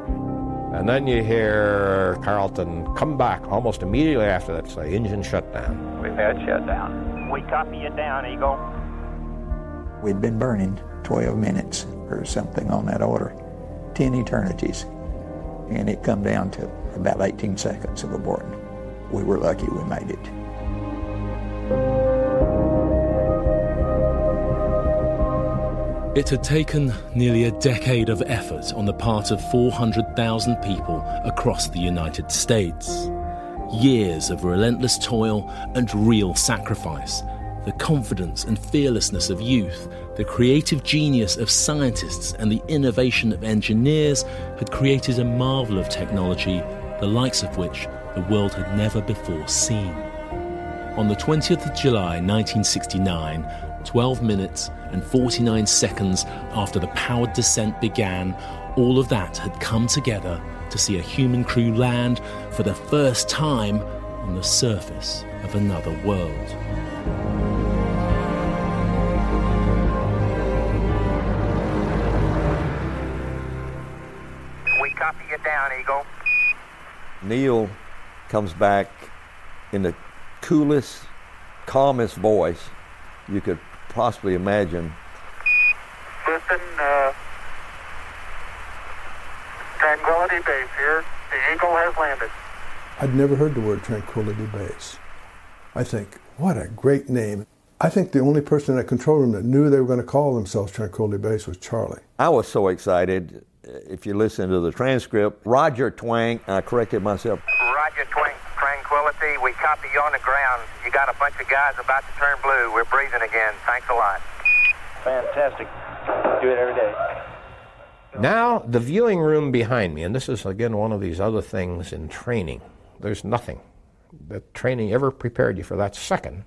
And then you hear Carlton come back almost immediately after that, say, engine shut down. We've had shut down. We copy you down, Eagle. We'd been burning 12 minutes or something on that order, 10 eternities. And it come down to about 18 seconds of aborting. We were lucky we made it. It had taken nearly a decade of effort on the part of 400,000 people across the United States. Years of relentless toil and real sacrifice. The confidence and fearlessness of youth, the creative genius of scientists, and the innovation of engineers had created a marvel of technology, the likes of which the world had never before seen. On the 20th of July 1969, 12 minutes and 49 seconds after the powered descent began, all of that had come together to see a human crew land for the first time on the surface of another world. We copy you down, Eagle. Neil comes back in the coolest, calmest voice you could possibly imagine. Listen, Tranquility Base here. The Eagle has landed. I'd never heard the word Tranquility Base. I think, what a great name. I think the only person in that control room that knew they were going to call themselves Tranquility Base was Charlie. I was so excited. If you listen to the transcript, Roger Twang, I corrected myself. Roger Twang, Tranquility, we copy you on the ground. You got a bunch of guys about to turn blue. We're breathing again. Thanks a lot. Fantastic. Do it every day. Now, the viewing room behind me, and this is, again, one of these other things in training. There's nothing that training ever prepared you for that second,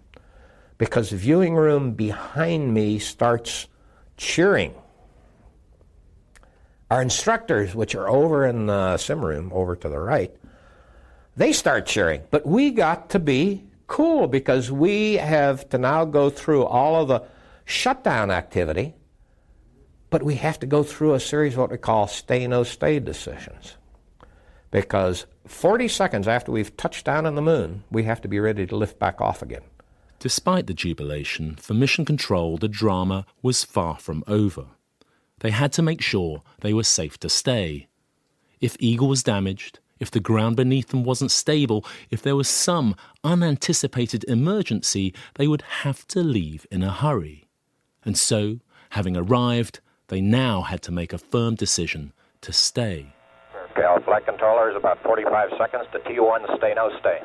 because the viewing room behind me starts cheering. Our instructors, which are over in the sim room, over to the right, they start cheering. But we got to be cool because we have to now go through all of the shutdown activity, but we have to go through a series of what we call stay-no-stay decisions. Because 40 seconds after we've touched down on the moon, we have to be ready to lift back off again. Despite the jubilation, for Mission Control, the drama was far from over. They had to make sure they were safe to stay. If Eagle was damaged, if the ground beneath them wasn't stable, if there was some unanticipated emergency, they would have to leave in a hurry. And so, having arrived, they now had to make a firm decision to stay. Okay, all flight controllers, about 45 seconds to T1, stay, no stay.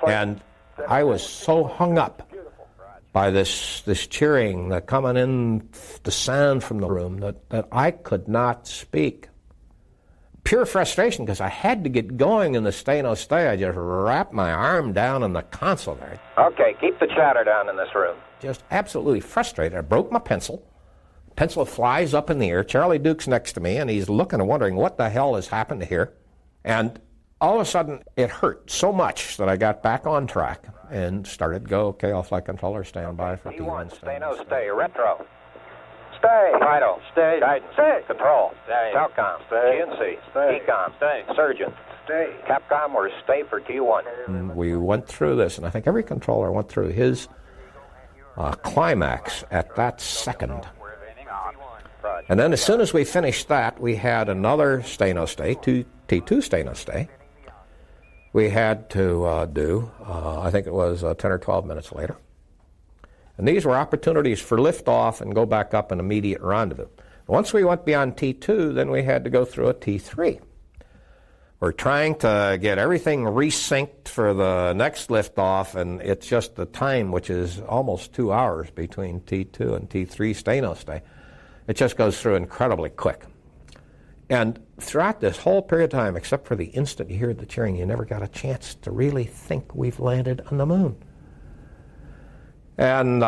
And I was so hung up by this cheering, the coming in, the sound from the room, that I could not speak. Pure frustration, because I had to get going in the stay, no stay. I just wrapped my arm down in the console there. Okay, keep the chatter down in this room. just absolutely frustrated. I broke my pencil. Pencil flies up in the air. Charlie Duke's next to me, and he's looking and wondering what the hell has happened here. And all of a sudden, it hurt so much that I got back on track and started to go, okay, all flight controllers stand by for T1. Stay, no, stay. Retro. Stay. Vital. Stay. Guidance. Stay. Control. Stay. Telcom. Stay. GNC. Stay. Ecom. Stay. Surgeon. Stay. Capcom, or stay for T1. And we went through this, and I think every controller went through his climax at that second. And then as soon as we finished that, we had another stay, no stay, T2 stay, no stay. We had to do, I think it was 10 or 12 minutes later. And these were opportunities for liftoff and go back up an immediate rendezvous. Once we went beyond T2, then we had to go through a T3. We're trying to get everything resynced for the next liftoff, and it's just the time, which is almost 2 hours between T2 and T3 stay, no stay. It just goes through incredibly quick. And throughout this whole period of time, except for the instant you hear the cheering, you never got a chance to really think we've landed on the moon. And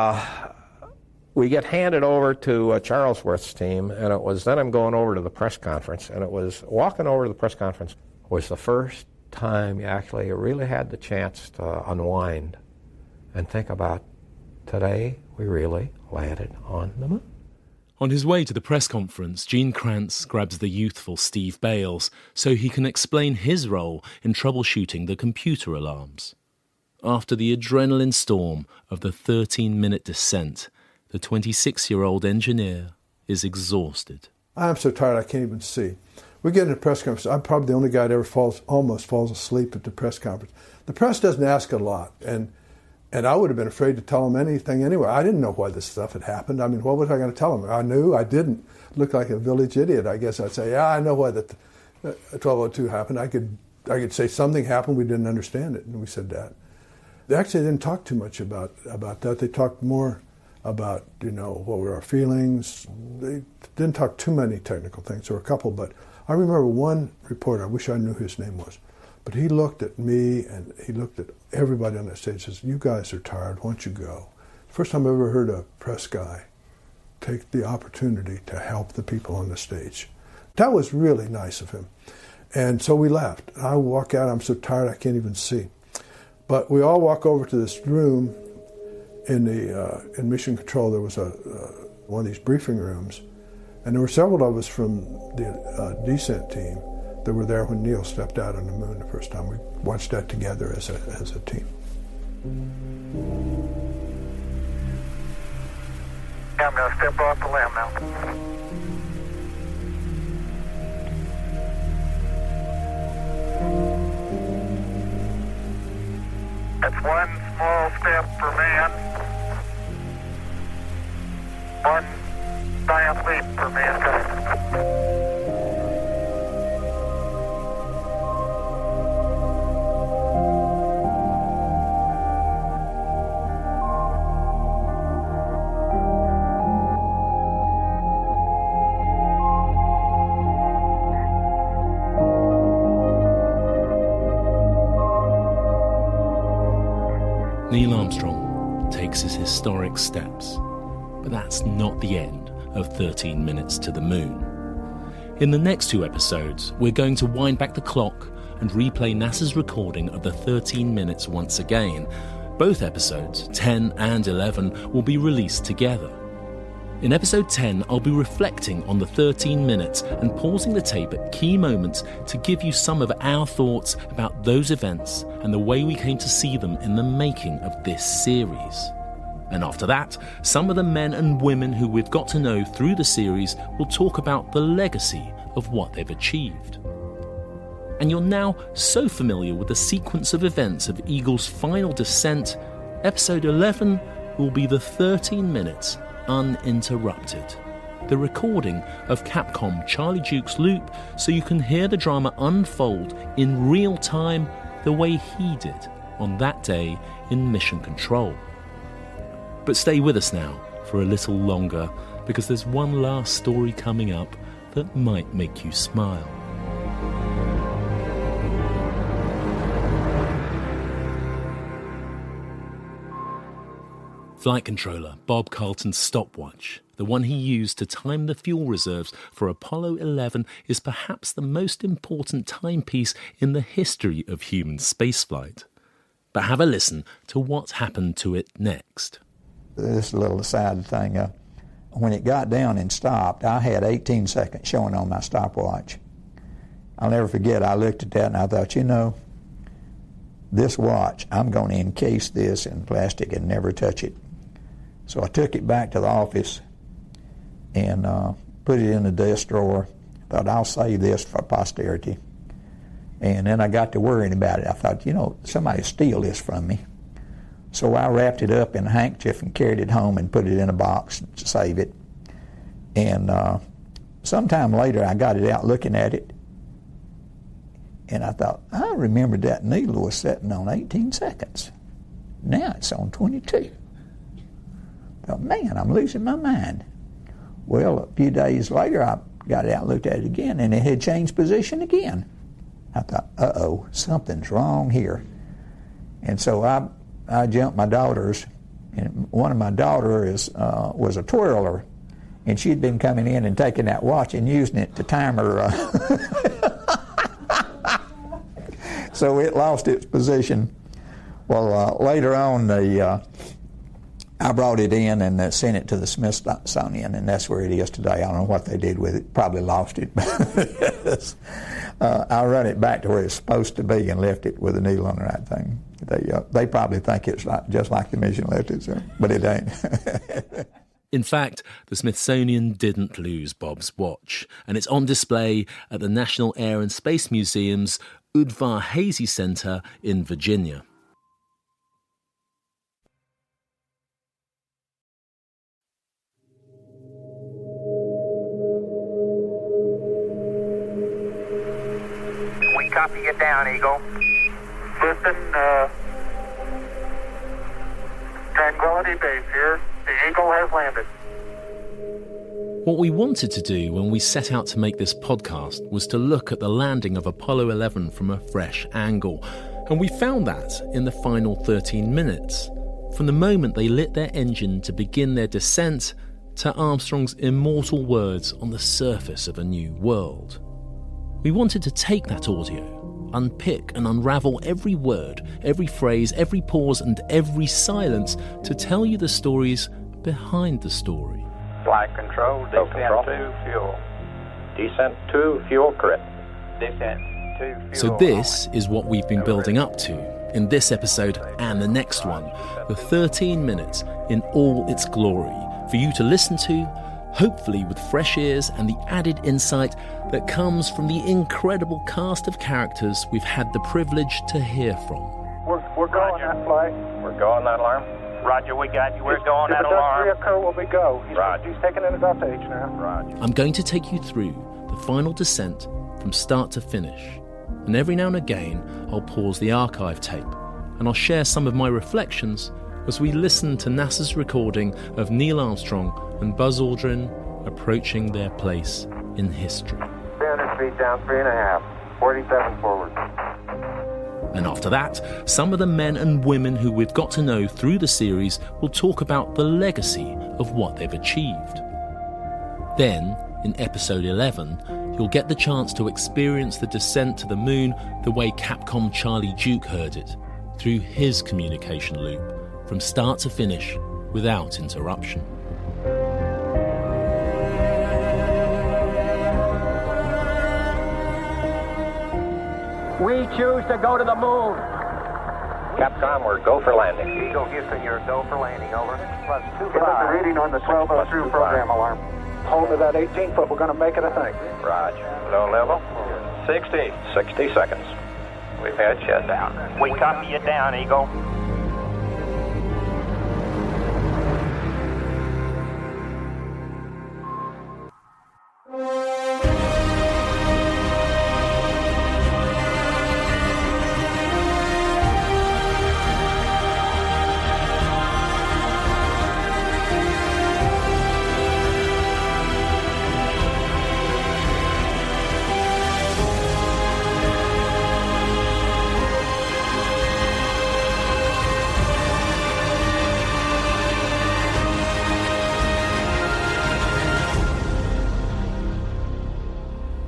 we get handed over to Charlesworth's team, and it was then I'm going over to the press conference, and it was walking over to the press conference was the first time you actually really had the chance to unwind and think about, today we really landed on the moon. On his way to the press conference, Gene Kranz grabs the youthful Steve Bales so he can explain his role in troubleshooting the computer alarms. After the adrenaline storm of the 13-minute descent, the 26-year-old engineer is exhausted. I'm so tired I can't even see. We get in a press conference. I'm probably the only guy that ever almost falls asleep at the press conference. The press doesn't ask a lot, and I would have been afraid to tell them anything anyway. I didn't know why this stuff had happened. I mean, what was I going to tell them? I knew, I didn't. Look like a village idiot. I guess I'd say, yeah, I know why the 1202 happened. I could say something happened, we didn't understand it, and we said that. They actually didn't talk too much about that. They talked more about, what were our feelings. They didn't talk too many technical things. There were a couple, but I remember one reporter, I wish I knew his name was, but he looked at me and he looked at everybody on that stage and says, you guys are tired, why don't you go? First time I ever heard a press guy take the opportunity to help the people on the stage. That was really nice of him. And so we left. I walk out, I'm so tired I can't even see. But we all walk over to this room in Mission Control. There was one of these briefing rooms, and there were several of us from the descent team that were there when Neil stepped out on the moon the first time. We watched that together as a team. Yeah, I'm going to step off the limb now. That's one small step for man, one giant leap for mankind. Neil Armstrong takes his historic steps, but that's not the end of 13 minutes to the moon. In the next 2 episodes, we're going to wind back the clock and replay NASA's recording of the 13 minutes once again. Both episodes, 10 and 11, will be released together. In episode 10, I'll be reflecting on the 13 minutes and pausing the tape at key moments to give you some of our thoughts about those events and the way we came to see them in the making of this series. And after that, some of the men and women who we've got to know through the series will talk about the legacy of what they've achieved. And you're now so familiar with the sequence of events of Eagle's final descent, episode 11 will be the 13 minutes uninterrupted. The recording of Capcom Charlie Duke's loop so you can hear the drama unfold in real time the way he did on that day in Mission Control. But stay with us now for a little longer, because there's one last story coming up that might make you smile. Flight controller Bob Carlton's stopwatch, the one he used to time the fuel reserves for Apollo 11, is perhaps the most important timepiece in the history of human spaceflight. But have a listen to what happened to it next. This little aside thing, when it got down and stopped, I had 18 seconds showing on my stopwatch. I'll never forget, I looked at that and I thought, you know, this watch, I'm going to encase this in plastic and never touch it. So I took it back to the office and put it in the desk drawer. Thought, I'll save this for posterity. And then I got to worrying about it. I thought, you know, somebody steal this from me. So I wrapped it up in a handkerchief and carried it home and put it in a box to save it. And sometime later I got it out looking at it, and I thought, I remembered that needle was sitting on 18 seconds. Now it's on 22. I thought, man, I'm losing my mind. Well, a few days later I got it out and looked at it again, and it had changed position again. I thought, uh-oh, something's wrong here. And so I jumped my daughters, and one of my daughters was a twirler, and she'd been coming in and taking that watch and using it to time her. So it lost its position. Well, later on, I brought it in and sent it to the Smithsonian, and that's where it is today. I don't know what they did with it. Probably lost it. I run it back to where it's supposed to be and left it with a needle on the right thing. They probably think it's just like the mission left it, so, but it ain't. In fact, the Smithsonian didn't lose Bob's watch, and it's on display at the National Air and Space Museum's Udvar-Hazy Center in Virginia. We copy you down, Eagle. Listen, Tranquility Base here. The Eagle has landed. What we wanted to do when we set out to make this podcast was to look at the landing of Apollo 11 from a fresh angle. And we found that in the final 13 minutes. From the moment they lit their engine to begin their descent to Armstrong's immortal words on the surface of a new world. We wanted to take that audio, unpick and unravel every word, every phrase, every pause and every silence to tell you the stories behind the story. Flight control, descent to fuel. Descent to fuel correct. Descent to fuel. So this is what we've been building up to in this episode and the next one, the 13 minutes in all its glory, for you to listen to, hopefully with fresh ears and the added insight that comes from the incredible cast of characters we've had the privilege to hear from. We're going that flight. We're going that alarm. Roger, we got you. We're going that alarm. If it does reoccur, will we go? He's taking it about to H now. Roger. I'm going to take you through the final descent from start to finish. And every now and again, I'll pause the archive tape and I'll share some of my reflections as we listen to NASA's recording of Neil Armstrong and Buzz Aldrin approaching their place in history. 300 feet down, 3.5. 47 forward. And after that, some of the men and women who we've got to know through the series will talk about the legacy of what they've achieved. Then, in episode 11, you'll get the chance to experience the descent to the moon the way Capcom Charlie Duke heard it, through his communication loop, from start to finish, without interruption. We choose to go to the moon. Capcom, we're go for landing. Eagle Houston, you're go for landing, over. Plus 25. Give us a reading on the 1202 program alarm. Hold to that 18 foot. We're going to make it, I think. Roger. Low level. 60 seconds. We've had shutdown. We copy you down, Eagle.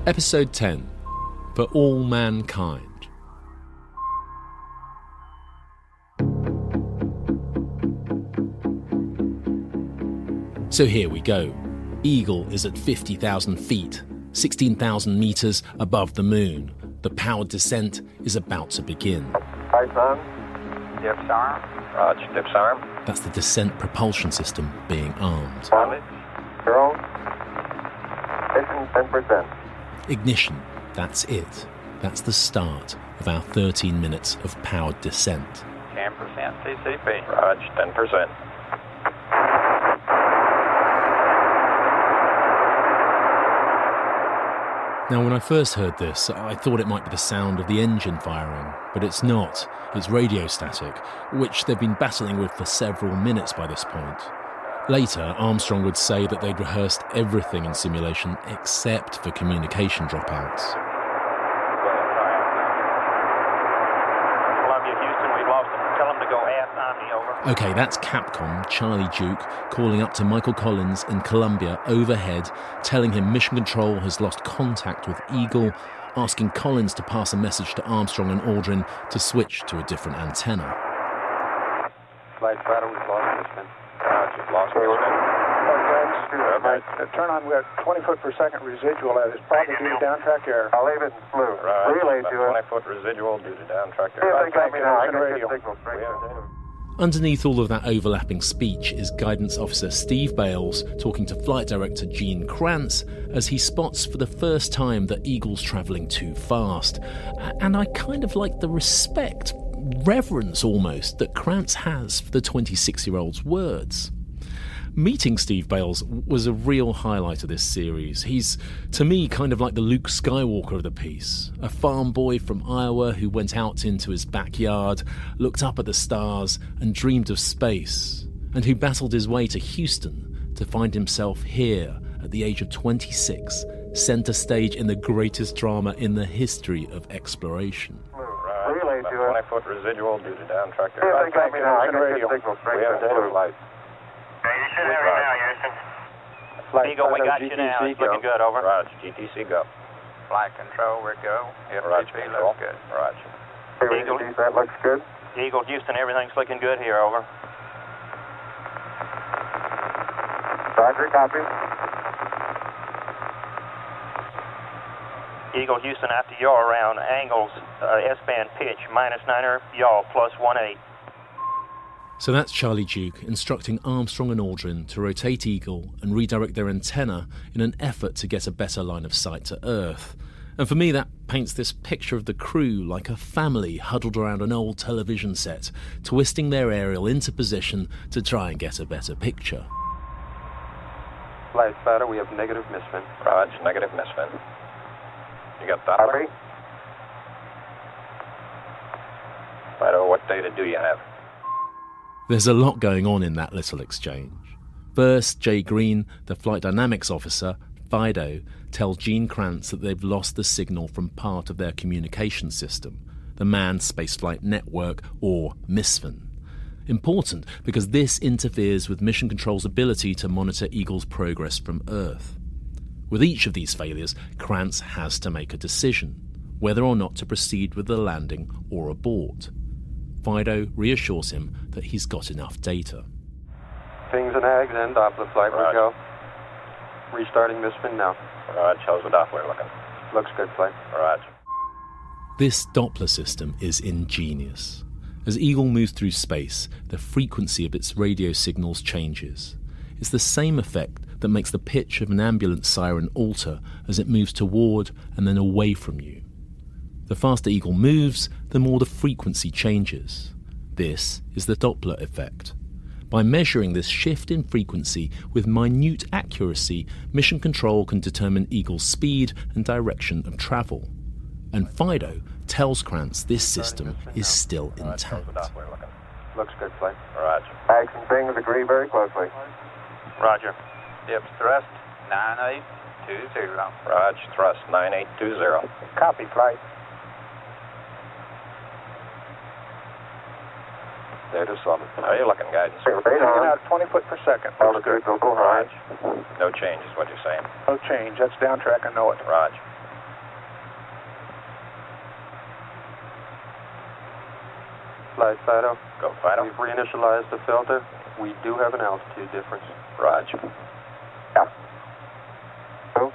Episode 10, For All Mankind. So here we go. Eagle is at 50,000 feet, 16,000 meters above the moon. The powered descent is about to begin. Lights on. Dips arm. Roger, dips arm. That's the descent propulsion system being armed. Zero. 10%. Ignition, that's it. That's the start of our 13 minutes of powered descent. 10% TCP. Roger, 10%. Now, when I first heard this, I thought it might be the sound of the engine firing, but it's not. It's radio static, which they've been battling with for several minutes by this point. Later, Armstrong would say that they'd rehearsed everything in simulation except for communication dropouts. Columbia, Houston, we've lost them. Tell them to go ask Omni, over. Okay, that's Capcom, Charlie Duke, calling up to Michael Collins in Columbia overhead, telling him Mission Control has lost contact with Eagle, asking Collins to pass a message to Armstrong and Aldrin to switch to a different antenna. Flight Fighter, we've lost Mission. Roger, lost Mission. Turn on, we have 20 foot per second residual. That is probably due to downtrack error. I'll leave it in blue. Relay to it. 20-foot residual due to downtrack See if error. they got me now. I can get signal straight to Underneath all of that overlapping speech is Guidance Officer Steve Bales talking to Flight Director Gene Kranz as he spots for the first time that Eagle's travelling too fast. And I kind of like the respect, reverence almost, that Kranz has for the 26-year-old's words. Meeting Steve Bales was a real highlight of this series. He's, to me, kind of like the Luke Skywalker of the piece. A farm boy from Iowa who went out into his backyard, looked up at the stars and dreamed of space, and who battled his way to Houston to find himself here at the age of 26, centre stage in the greatest drama in the history of exploration. Relay to it. 20-foot residual due to downtrack See if they got me now. I can get signal straight We have data lights. You should have it now, Houston. Eagle, we got you now. It's looking good, over. Roger, GTC go. Flight control, we're go. FTP looks good. Roger. Eagle, that looks good. Eagle, Houston, everything's looking good here, over. Roger, copy. Eagle, Houston, after yaw around angles, S-band pitch, -9er, yaw, +18. So that's Charlie Duke instructing Armstrong and Aldrin to rotate Eagle and redirect their antenna in an effort to get a better line of sight to Earth. And for me, that paints this picture of the crew like a family huddled around an old television set, twisting their aerial into position to try and get a better picture. Flight Fighter, we have negative misfin. Roger, negative misfin. You got that? Copy. Fido, what data do you have? There's a lot going on in that little exchange. First, Jay Green, the flight dynamics officer, Fido, tells Gene Kranz that they've lost the signal from part of their communication system, the Manned Spaceflight Network, or MISFN. Important because this interferes with Mission Control's ability to monitor Eagle's progress from Earth. With each of these failures, Kranz has to make a decision, whether or not to proceed with the landing or abort. Fido reassures him that he's got enough data. Things and Ags and Doppler flight, we go. Restarting misfin now. Roger, how's the Doppler looking? Looks good, flight. Roger. This Doppler system is ingenious. As Eagle moves through space, the frequency of its radio signals changes. It's the same effect that makes the pitch of an ambulance siren alter as it moves toward and then away from you. The faster Eagle moves, the more the frequency changes. This is the Doppler effect. By measuring this shift in frequency with minute accuracy, Mission Control can determine Eagle's speed and direction of travel. And Fido tells Kranz this system is still intact. Looks good, flight. Roger. Ags and things agree very closely. Roger. Dips thrust 9820. Roger, thrust 9820. Copy, flight. Data solid. How are you looking, guidance? Out 20 foot per second. Altitude will go high. No change is what you're saying. No change. That's downtrack, I know it. Roger. Flight Fido. Go, Fido. We've reinitialized the filter. We do have an altitude difference. Roger. Yeah. Go.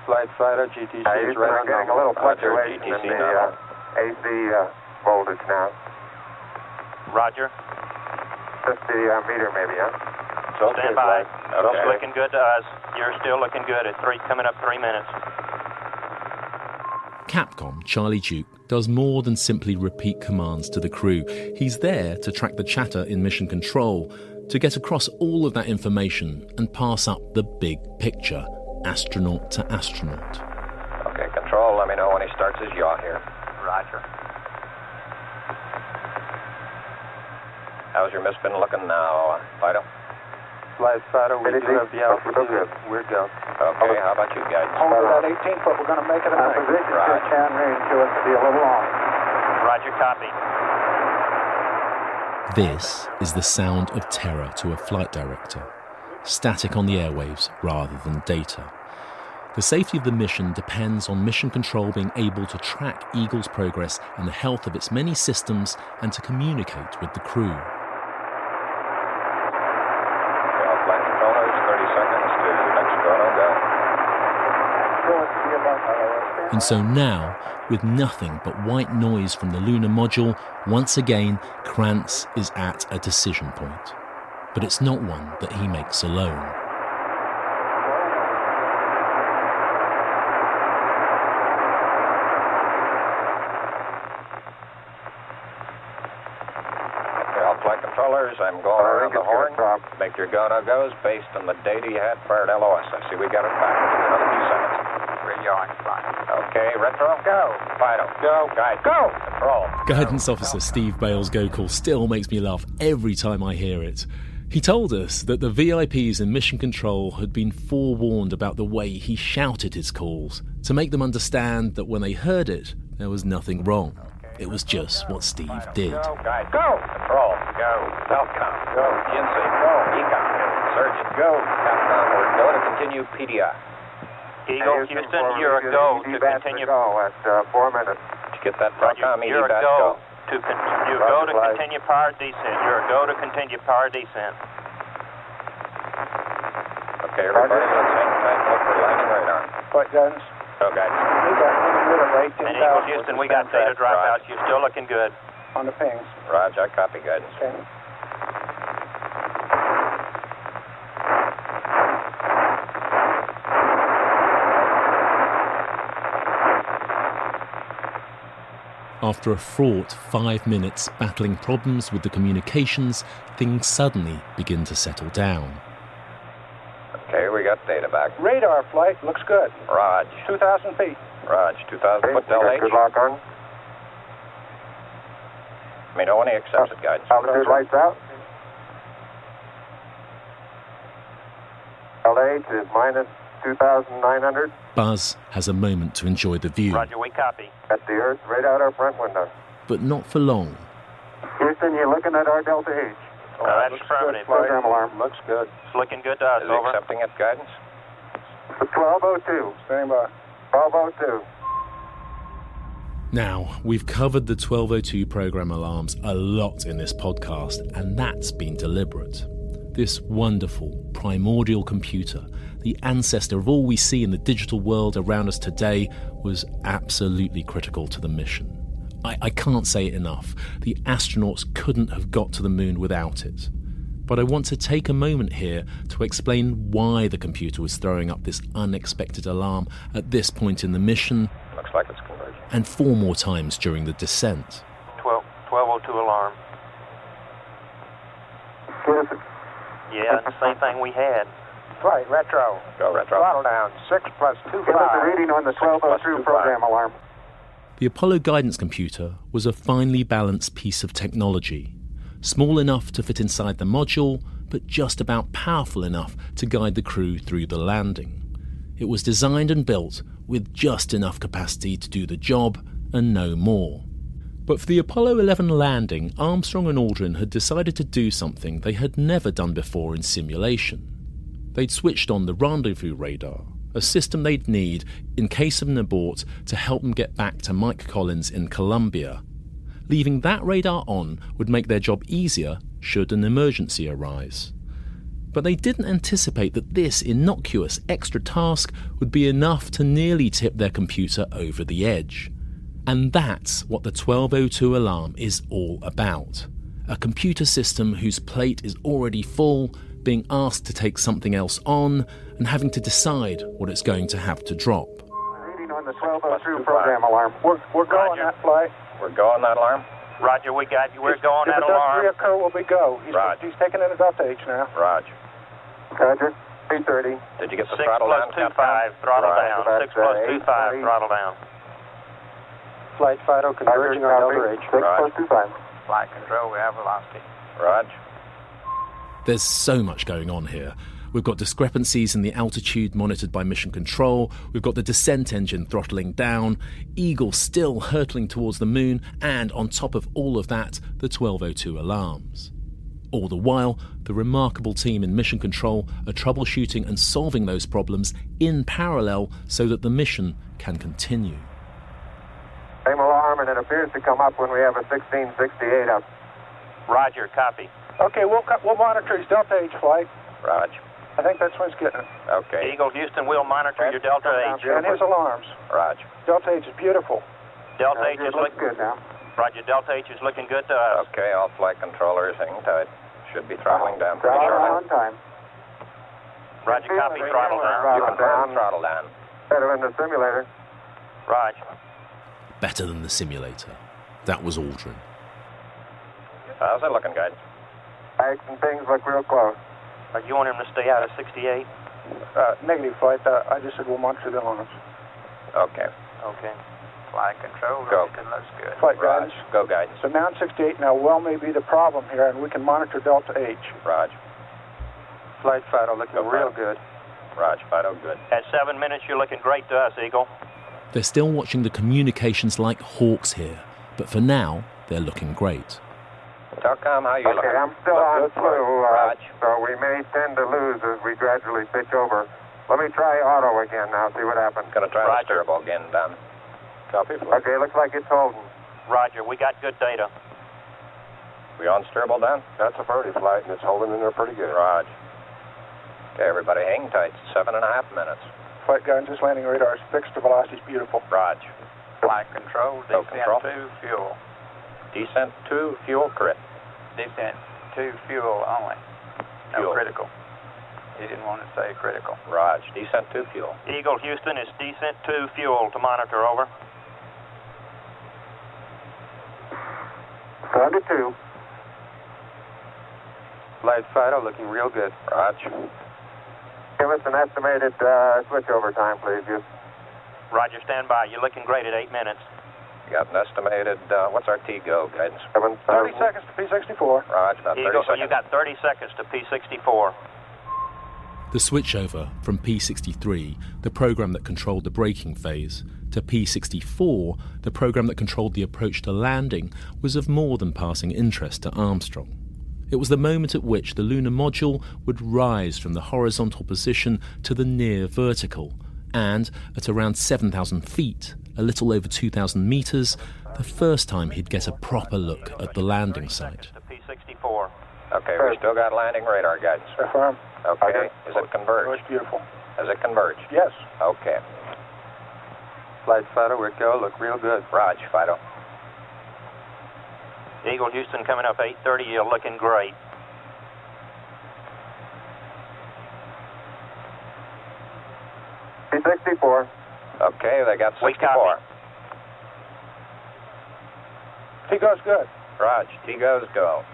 Flight Fido, GTC is right on getting a little fluctuation in the AC voltage now. Roger. 50 meter maybe, huh? Stand by. Okay. It's looking good to us. You're still looking good at coming up 3 minutes. Capcom Charlie Duke does more than simply repeat commands to the crew. He's there to track the chatter in mission control, to get across all of that information and pass up the big picture, astronaut to astronaut. Okay, control, let me know when he starts his yaw here. Roger. How's your miss been looking now, Fido? Flight Fido, we do have the altitude. We're go. Okay, how about you guys? Hold that 18 foot. We're going to make it a position Right. can range to it to be a little long. Roger, copy. This is the sound of terror to a flight director. Static on the airwaves rather than data. The safety of the mission depends on mission control being able to track Eagle's progress and the health of its many systems and to communicate with the crew. Flight controllers, 30 seconds to next go, no go. And so now, with nothing but white noise from the lunar module, once again, Krantz is at a decision point. But it's not one that he makes alone. Flight controllers, I'm going around the horn. Make your go-no-goes based on the data you had prior to LOS. I see we got it back. Another few seconds. We're yawing. Okay, retro. Go. Fido. Go. Guide. Go. Control. Guidance Officer Steve Bale's go call still makes me laugh every time I hear it. He told us that the VIPs in Mission Control had been forewarned about the way he shouted his calls to make them understand that when they heard it, there was nothing wrong. It was just what Steve did. Go. Guide. Go. Control. Go. Telcom. Go. GNC. Go. Econ. Surgeon. Go. Capcom. We're go to continue PDI. Eagle, Houston, you're a go to continue. Go at 4 minutes. Did you get that, Telcom? You're a go. You're a go to continue power descent. You're a go to continue power descent. Okay, everybody, let's hang tight and look for landing radar. Flight guidance. Go, guys. And Eagle, Houston, we got data dropouts. You're still looking good. On the pings. Roger, I copy guidance. Okay. After a fraught 5 minutes battling problems with the communications, things suddenly begin to settle down. Okay, we got data back. Radar flight looks good. Raj. 2,000 feet. Raj, 2,000 foot Del H. Good lock on. Let me know when he accepts it, guidance. Altitude lights out. LH is minus 2,900. Buzz has a moment to enjoy the view. Roger, we copy. At the Earth, right out our front window. But not for long. Houston, you're looking at our Delta H. That's affirmative. Program alarm. Looks good. It's looking good to us, Is he over. accepting it, guidance? 1202. Stand by. 1202. Now, we've covered the 1202 program alarms a lot in this podcast, and that's been deliberate. This wonderful, primordial computer, the ancestor of all we see in the digital world around us today, was absolutely critical to the mission. I can't say it enough. The astronauts couldn't have got to the moon without it. But I want to take a moment here to explain why the computer was throwing up this unexpected alarm at this point in the mission. Looks like it's converging. And 4 more times during the descent. 1202 alarm. Yeah, the same thing we had. Flight, retro. Go, retro. Throttle down. 6 plus 2, Give us a 5. reading on the 1202 program alarm. The Apollo guidance computer was a finely balanced piece of technology, small enough to fit inside the module, but just about powerful enough to guide the crew through the landing. It was designed and built with just enough capacity to do the job and no more. But for the Apollo 11 landing, Armstrong and Aldrin had decided to do something they had never done before in simulation. they'd switched on the rendezvous radar, a system they'd need in case of an abort to help them get back to Mike Collins in Colombia. Leaving that radar on would make their job easier should an emergency arise. But they didn't anticipate that this innocuous extra task would be enough to nearly tip their computer over the edge. And that's what the 1202 alarm is all about. A computer system whose plate is already full, being asked to take something else on, and having to decide what it's going to have to drop. Reading on the 1202 program alarm. We're going that flight. We're going that alarm. Roger, we got you. We're going that alarm. If it does reoccur, will we go? He's taking it at Delta H now. Roger. Roger. 8:30. Did you get the throttle down? 6 plus 25, throttle down. 6 plus 25, throttle down. Flight Fido converging on Delta H. 6 plus 25. Flight control, we have velocity. Roger. There's so much going on here. We've got discrepancies in the altitude monitored by Mission Control, we've got the descent engine throttling down, Eagle still hurtling towards the moon, and on top of all of that, the 1202 alarms. All the while, the remarkable team in Mission Control are troubleshooting and solving those problems in parallel so that the mission can continue. Same alarm, and it appears to come up when we have a 1668 up. Roger, copy. Okay, we'll monitor his Delta H flight. Roger. I think that's when it's getting it. Okay. Eagle Houston, we'll monitor your Delta H. And his alarms. Roger. Delta H is beautiful. Delta H is looking good now. Roger, Delta H is looking good to us. Okay, all flight controllers hang tight. Should be throttling down pretty Throttle shortly. on time. Roger, copy, throttle down. Throttle down. Better than the simulator. Roger. Better than the simulator. That was Aldrin. How's it looking, guys? Bags and things look real close. You want him to stay out of 68? Negative flight. I just said we'll monitor the alarms. Okay. Okay. Flight control, go. Looks good. Flight guidance. Go guidance. So now 68 now well may be the problem here, and we can monitor Delta H. Roger. Flight Fido looking real good. Roger, Fido, good. At 7 minutes, you're looking great to us, Eagle. They're still watching the communications like hawks here, but for now, they're looking great. Telcom, how you looking? Okay, I'm still on flu, so we may tend to lose as we gradually pitch over. Let me try auto again now, see what happens. Gonna try the steerable again, Dan. Copy. Okay, looks like it's holding. Roger, we got good data. We on steerable, Dan? That's a birdie flight, and it's holding in there pretty good. Roger. Okay, everybody hang tight. 7.5 minutes. Flight guidance, landing radar is fixed. The velocity's beautiful. Roger. Flight control, descent to fuel. Descent to fuel, correct. Descent to fuel only. No Fuel. critical. He didn't want to say critical. Roger. Descent to fuel. Eagle Houston, is descent to fuel to monitor, over. Down to 2. Flight Fido looking real good. Roger. Give us an estimated switchover time, please, Houston. Roger, stand by. You're looking great at 8 minutes. You got an estimated, what's our T-go guidance? 30 seconds to P64. Roger, about 30 Eagle, seconds. you got 30 seconds to P64. The switchover from P63, the program that controlled the braking phase, to P64, the program that controlled the approach to landing, was of more than passing interest to Armstrong. It was the moment at which the lunar module would rise from the horizontal position to the near vertical, and at around 7,000 feet, a little over 2,000 meters, the first time he'd get a proper look at the landing site. P64. Okay, we still got landing radar guidance. Affirm. Okay, is it converged? It's beautiful. Is it converged? Yes. Okay. Flight Fido, we're go. Look real good. Roger, Fido. Eagle Houston coming up 8:30. You're looking great. P64. Okay, they got 64. We copy. T-go's good. Roger, T-go's go.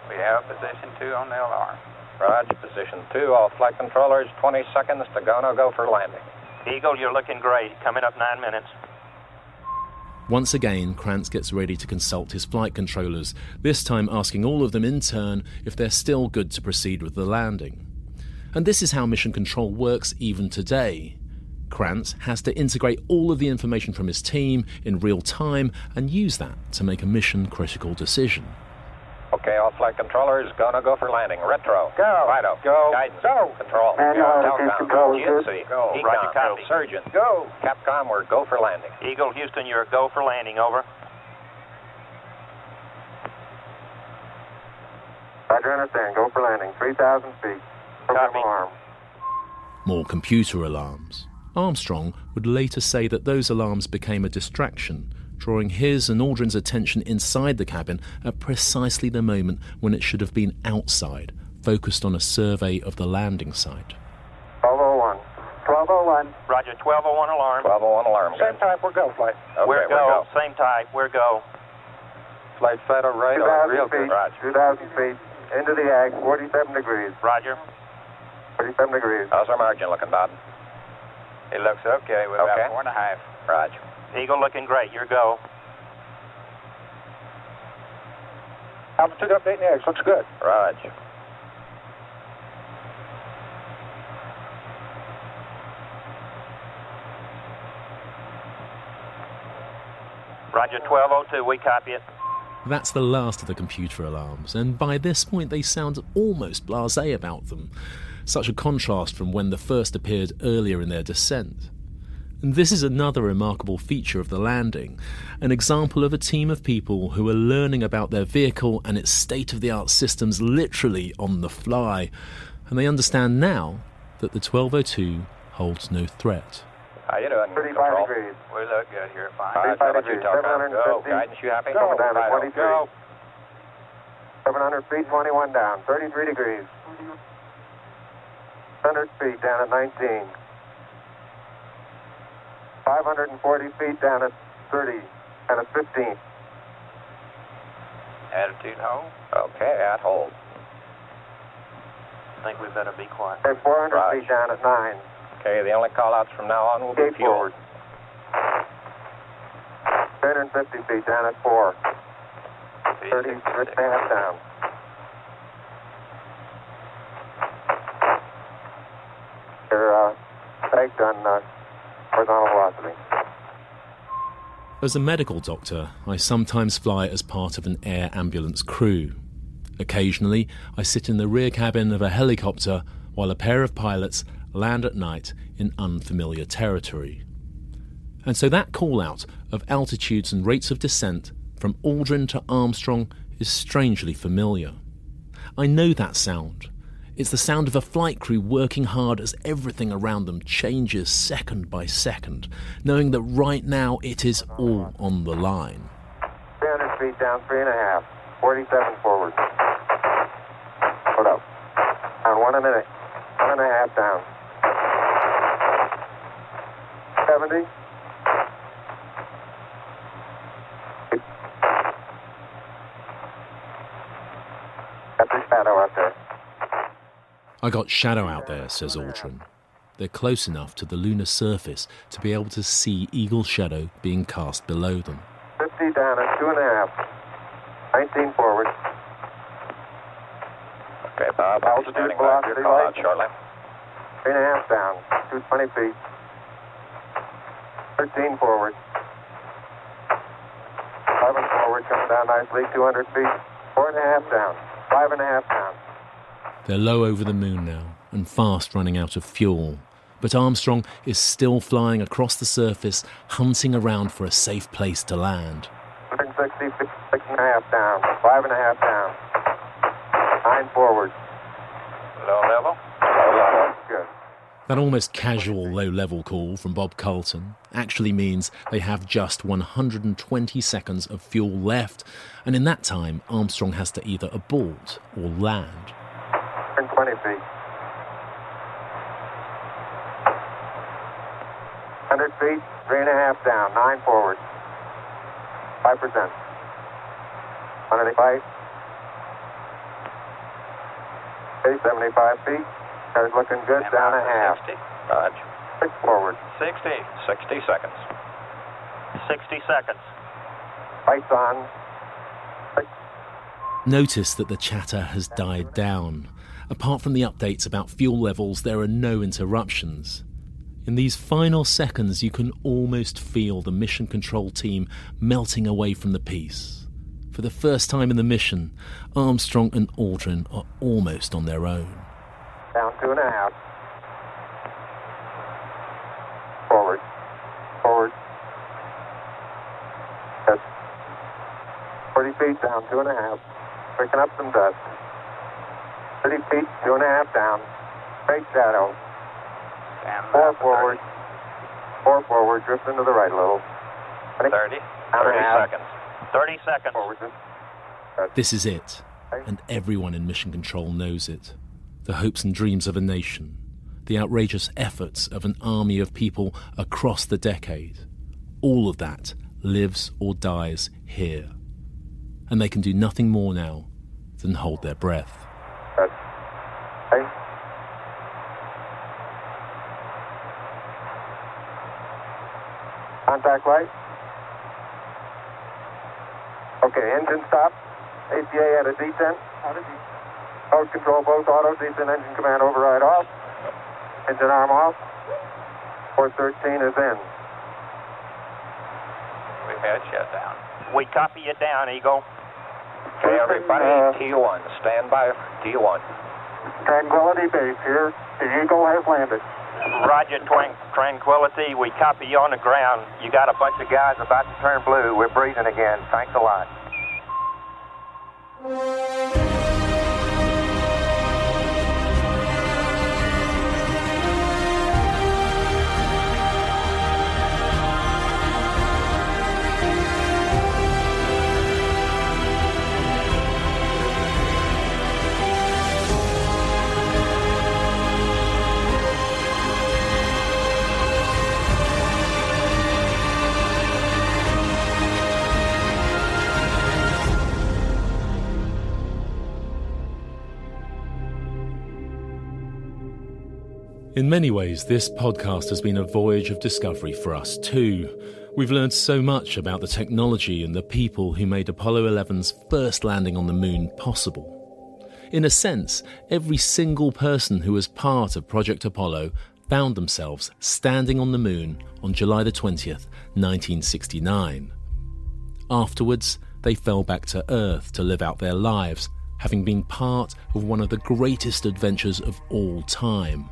We have position 2 on the alarm. Roger, position 2. All flight controllers, 20 seconds to go, no go for landing. Eagle, you're looking great. Coming up 9 minutes. Once again, Krantz gets ready to consult his flight controllers, this time asking all of them in turn if they're still good to proceed with the landing. And this is how Mission Control works even today. Krantz has to integrate all of the information from his team in real time and use that to make a mission-critical decision. Okay, Okay, all flight controllers, go for landing. Retro. Go. Fido. Go. Guidance. Go. Control. Manual Go. attitude Telcom. control is good. GNC. Go. Roger, Econ. copy. Go. Surgeon. Go. Capcom, we're go for landing. Eagle, Houston, you're a go for landing, over. Roger, understand. Go for landing. 3,000 feet. Program Copy. alarm. More computer alarms. Armstrong would later say that those alarms became a distraction, drawing his and Aldrin's attention inside the cabin at precisely the moment when it should have been outside, focused on a survey of the landing site. 1201. 1201. Roger, 1201 alarm. 1201 alarm. Same type, we're go, flight. Okay, We're go. Same type, we're go. Flight Fido right on, real good. 2,000 feet. Into the ag, 47 degrees. Roger. 47 degrees. How's our margin looking, Bob? It looks okay. We're Okay. about 4.5. Roger. Eagle looking great, you're go. Altitude update in the eggs, looks good. Roger. Roger, 1202, we copy it. That's the last of the computer alarms, and by this point they sound almost blasé about them. Such a contrast from when they first appeared earlier in their descent. And this is another remarkable feature of the landing, an example of a team of people who are learning about their vehicle and its state-of-the-art systems literally on the fly, and they understand now that the 1202 holds no threat. How you doing? 35 Control. degrees. We look good here, fine. 35 degrees. 750. Go. Guidance, you happy? Go down to Fido. 23. Go. 700 feet, 21 down. 33 degrees. 100 feet down at 19. 540 feet down at 30 and at 15. Attitude hold. Okay, at hold. I think we better be quiet. Okay, 400 Roger. feet down at 9. Okay, the only call-outs from now on will be Gate fuel. forward. 350 feet down at 4. 30 and a half down. You're baked on horizontal velocity. As a medical doctor, I sometimes fly as part of an air ambulance crew. Occasionally, I sit in the rear cabin of a helicopter while a pair of pilots land at night in unfamiliar territory. And so that call-out of altitudes and rates of descent from Aldrin to Armstrong is strangely familiar. I know that sound. It's the sound of a flight crew working hard as everything around them changes second by second, knowing that right now it is all on the line. 300 feet down, 3.5. 47 forward. Hold up. Down 1 a minute. 1.5 down. 70. Got the shadow out there. I got shadow out there, says Aldrin. They're close enough to the lunar surface to be able to see Eagle's shadow being cast below them. 50 down at 2.5. 19 forward. Okay, Bob, Altitude standing by for your call-out velocity shortly. 3.5 down. 220 feet. 13 forward. 11 forward, coming down nicely. 200 feet. 4.5 down. 5.5 down. They're low over the moon now and fast running out of fuel. But Armstrong is still flying across the surface, hunting around for a safe place to land. 160 feet. 6.5 down. 5.5 down. 9 forward. Low level. Low level. Good. That almost casual low-level call from Bob Carlton actually means they have just 120 seconds of fuel left, and in that time, Armstrong has to either abort or land. 120 feet. 100 feet, 3.5 down, 9 forward. 5%. 185. Okay, 75 feet. Car's looking good, down a half. 60. Roger. 6 forward. 60. 60 seconds. 60 seconds. Lights on. 6. Notice that the chatter has died down. Apart from the updates about fuel levels, there are no interruptions. In these final seconds, you can almost feel the mission control team melting away from the piece. For the first time in the mission, Armstrong and Aldrin are almost on their own. Down 2.5. Forward. Forward. Yes. 40 feet down, 2.5. Picking up some dust. 30 feet, 2.5 down. Straight shadow. 4 forward. 4 forward. Drift into the right a little. 30 seconds. 30 seconds. Forward. This is it, and everyone in Mission Control knows it. The hopes and dreams of a nation, the outrageous efforts of an army of people across the decade, all of that lives or dies here. And they can do nothing more now than hold their breath. Contact light. Okay, engine stop. APA at a descent. Mode control both auto. Descent engine command override off. Engine arm off. 413 is in. We've had shutdown. We copy you down, Eagle. Okay, everybody, T1. Stand by for T1. Tranquility Base here. The Eagle has landed. Roger, Tranquility. We copy you on the ground. You got a bunch of guys about to turn blue. We're breathing again. Thanks a lot. In many ways, this podcast has been a voyage of discovery for us too. We've learned so much about the technology and the people who made Apollo 11's first landing on the moon possible. In a sense, every single person who was part of Project Apollo found themselves standing on the moon on July the 20th, 1969. Afterwards, they fell back to Earth to live out their lives, having been part of one of the greatest adventures of all time.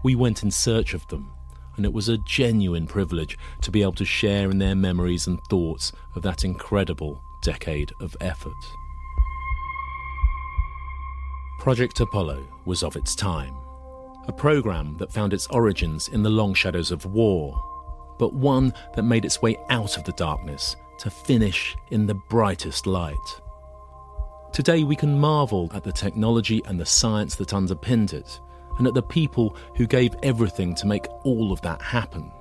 We went in search of them, and it was a genuine privilege to be able to share in their memories and thoughts of that incredible decade of effort. Project Apollo was of its time, a program that found its origins in the long shadows of war, but one that made its way out of the darkness to finish in the brightest light. Today we can marvel at the technology and the science that underpinned it, and at the people who gave everything to make all of that happen.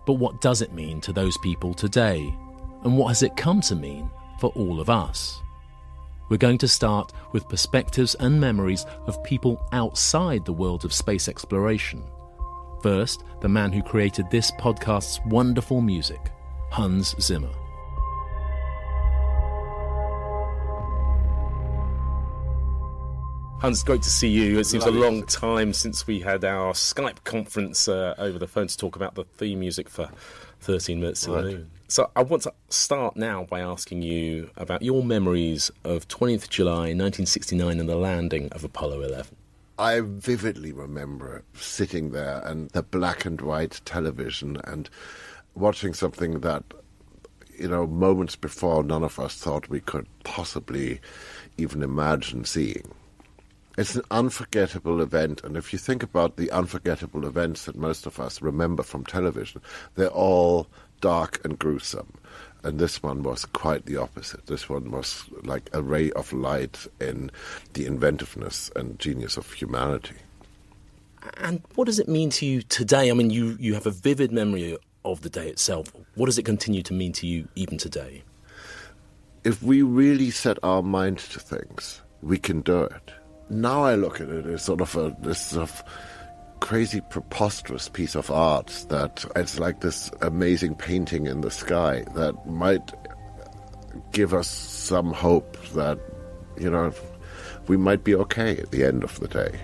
But what does it mean to those people today? And what has it come to mean for all of us? We're going to start with perspectives and memories of people outside the world of space exploration. First, the man who created this podcast's wonderful music, Hans Zimmer. Hans, great to see you. It seems a long time since we had our Skype conference over the phone to talk about the theme music for 13 Minutes to the Moon. So I want to start now by asking you about your memories of 20th July 1969 and the landing of Apollo 11. I vividly remember sitting there and the black and white television and watching something that, moments before none of us thought we could possibly even imagine seeing. It's an unforgettable event, and if you think about the unforgettable events that most of us remember from television, they're all dark and gruesome. And this one was quite the opposite. This one was like a ray of light in the inventiveness and genius of humanity. And what does it mean to you today? I mean, you have a vivid memory of the day itself. What does it continue to mean to you even today? If we really set our mind to things, we can do it. Now I look at it as this sort of crazy, preposterous piece of art that it's like this amazing painting in the sky that might give us some hope that, we might be okay at the end of the day.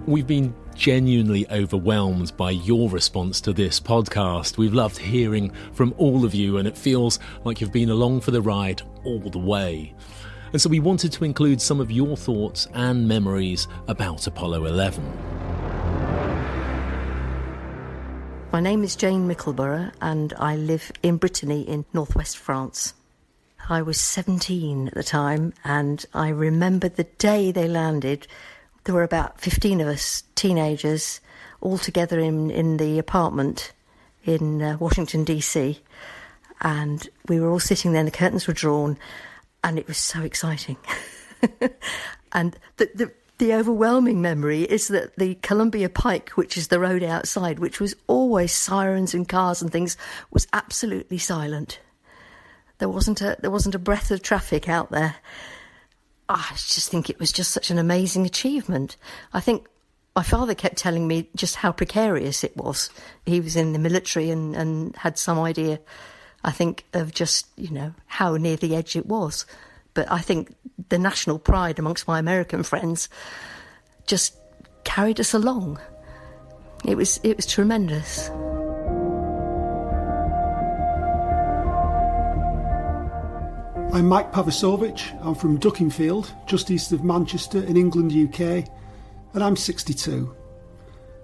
We've been genuinely overwhelmed by your response to this podcast. We've loved hearing from all of you, and it feels like you've been along for the ride all the way. And so we wanted to include some of your thoughts and memories about Apollo 11. My name is Jane Mickleborough, and I live in Brittany in northwest France. I was 17 at the time, and I remember the day they landed. There were about 15 of us, teenagers, all together in the apartment in Washington, D.C. And we were all sitting there, and the curtains were drawn, and it was so exciting. And the overwhelming memory is that the Columbia Pike, which is the road outside, which was always sirens and cars and things, was absolutely silent. There wasn't a breath of traffic out there. I just think it was just such an amazing achievement. I think my father kept telling me just how precarious it was. He was in the military and had some idea, I think, of just, how near the edge it was. But I think the national pride amongst my American friends just carried us along. It was tremendous. I'm Mike Pavasovich. I'm from Duckingfield, just east of Manchester in England, UK, and I'm 62.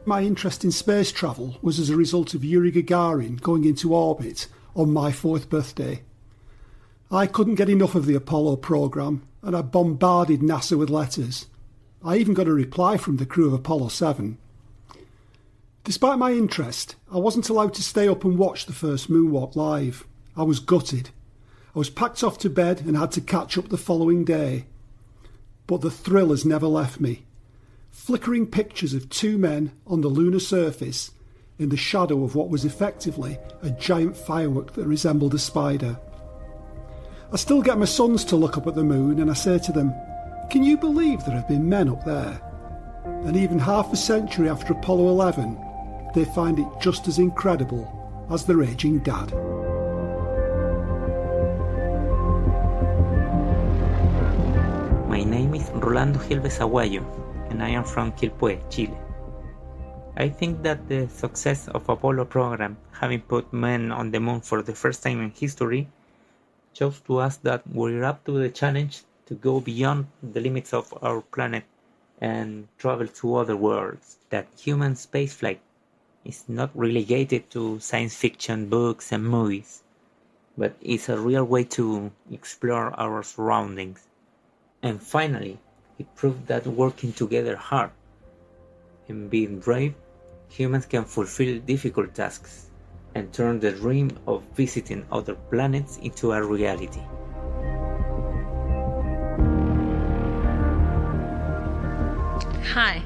My interest in space travel was as a result of Yuri Gagarin going into orbit on my 4th birthday. I couldn't get enough of the Apollo program, and I bombarded NASA with letters. I even got a reply from the crew of Apollo 7. Despite my interest, I wasn't allowed to stay up and watch the first moonwalk live. I was gutted. I was packed off to bed and had to catch up the following day. But the thrill has never left me. Flickering pictures of 2 men on the lunar surface in the shadow of what was effectively a giant firework that resembled a spider. I still get my sons to look up at the moon, and I say to them, "Can you believe there have been men up there?" And even half a century after Apollo 11, they find it just as incredible as their aging dad. My name is Rolando Gilves Aguayo, and I am from Quilpué, Chile. I think that the success of Apollo program, having put men on the moon for the first time in history, shows to us that we're up to the challenge to go beyond the limits of our planet and travel to other worlds, that human spaceflight is not relegated to science fiction books and movies, but is a real way to explore our surroundings. And finally, it proved that working together hard and being brave, humans can fulfill difficult tasks and turn the dream of visiting other planets into a reality. Hi,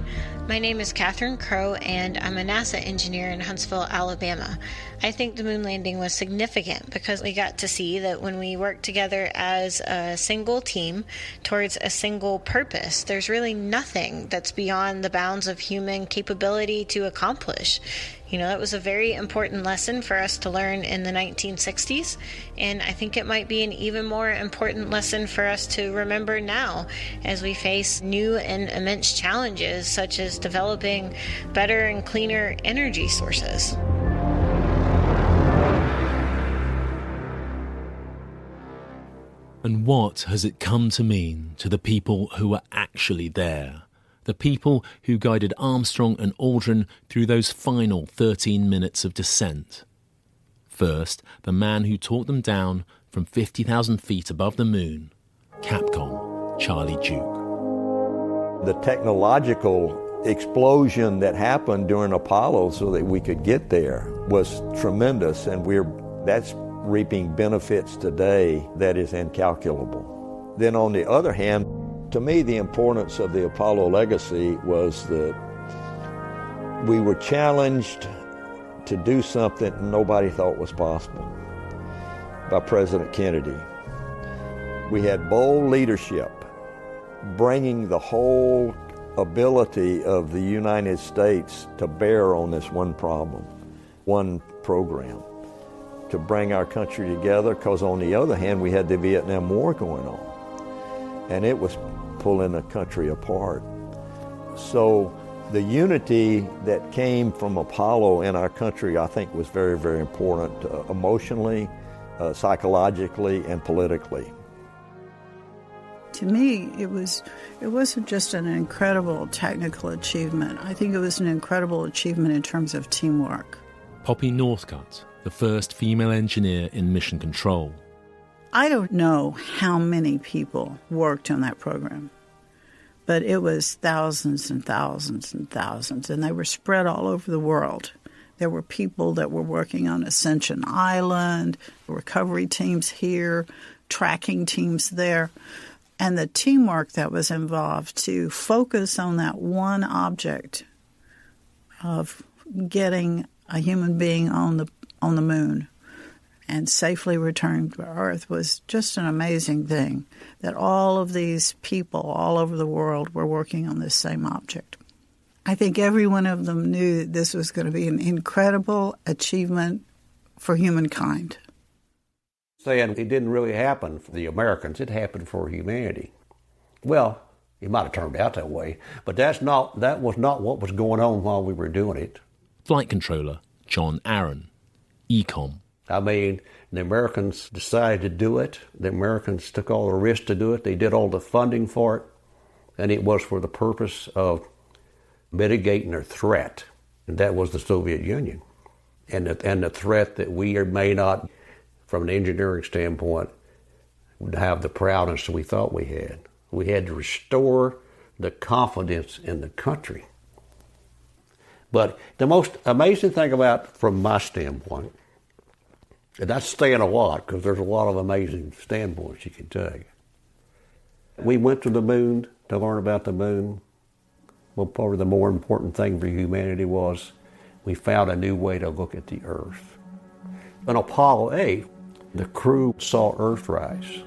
my name is Catherine Crow, and I'm a NASA engineer in Huntsville, Alabama. I think the moon landing was significant because we got to see that when we work together as a single team towards a single purpose, there's really nothing that's beyond the bounds of human capability to accomplish. That was a very important lesson for us to learn in the 1960s, and I think it might be an even more important lesson for us to remember now as we face new and immense challenges such as developing better and cleaner energy sources. And what has it come to mean to the people who were actually there? The people who guided Armstrong and Aldrin through those final 13 minutes of descent. First, the man who taught them down from 50,000 feet above the moon, Capcom Charlie Duke. The technological explosion that happened during Apollo so that we could get there was tremendous, and that's reaping benefits today that is incalculable. Then on the other hand, to me, the importance of the Apollo legacy was that we were challenged to do something nobody thought was possible by President Kennedy. We had bold leadership, bringing the whole ability of the United States to bear on this one problem, one program, to bring our country together, because on the other hand, we had the Vietnam War going on, and it was pulling the country apart. So The unity that came from Apollo in our country, I think, was very, very important emotionally, psychologically, and politically. To me, it wasn't just an incredible technical achievement. I think it was an incredible achievement in terms of teamwork. Poppy Northcutt, the first female engineer in mission control. I don't know how many people worked on that program, but it was thousands and thousands and thousands, and they were spread all over the world. There were people that were working on Ascension Island, recovery teams here, tracking teams there. And the teamwork that was involved to focus on that one object of getting a human being on the moon and safely returning to Earth was just an amazing thing, that all of these people all over the world were working on this same object. I think every one of them knew that this was going to be an incredible achievement for humankind. Saying it didn't really happen for the Americans, it happened for humanity. Well, it might have turned out that way, but that was not what was going on while we were doing it. Flight controller John Aaron, ECOM. I mean, the Americans decided to do it. The Americans took all the risk to do it. They did all the funding for it, and it was for the purpose of mitigating their threat, and that was the Soviet Union. And the threat that we may not, from an engineering standpoint, would have the prowess we thought we had. We had to restore the confidence in the country. But the most amazing thing from my standpoint, and that's saying a lot because there's a lot of amazing standpoints you can take. We went to the moon to learn about the moon. Well, probably the more important thing for humanity was we found a new way to look at the Earth. On Apollo 8, the crew saw Earthrise.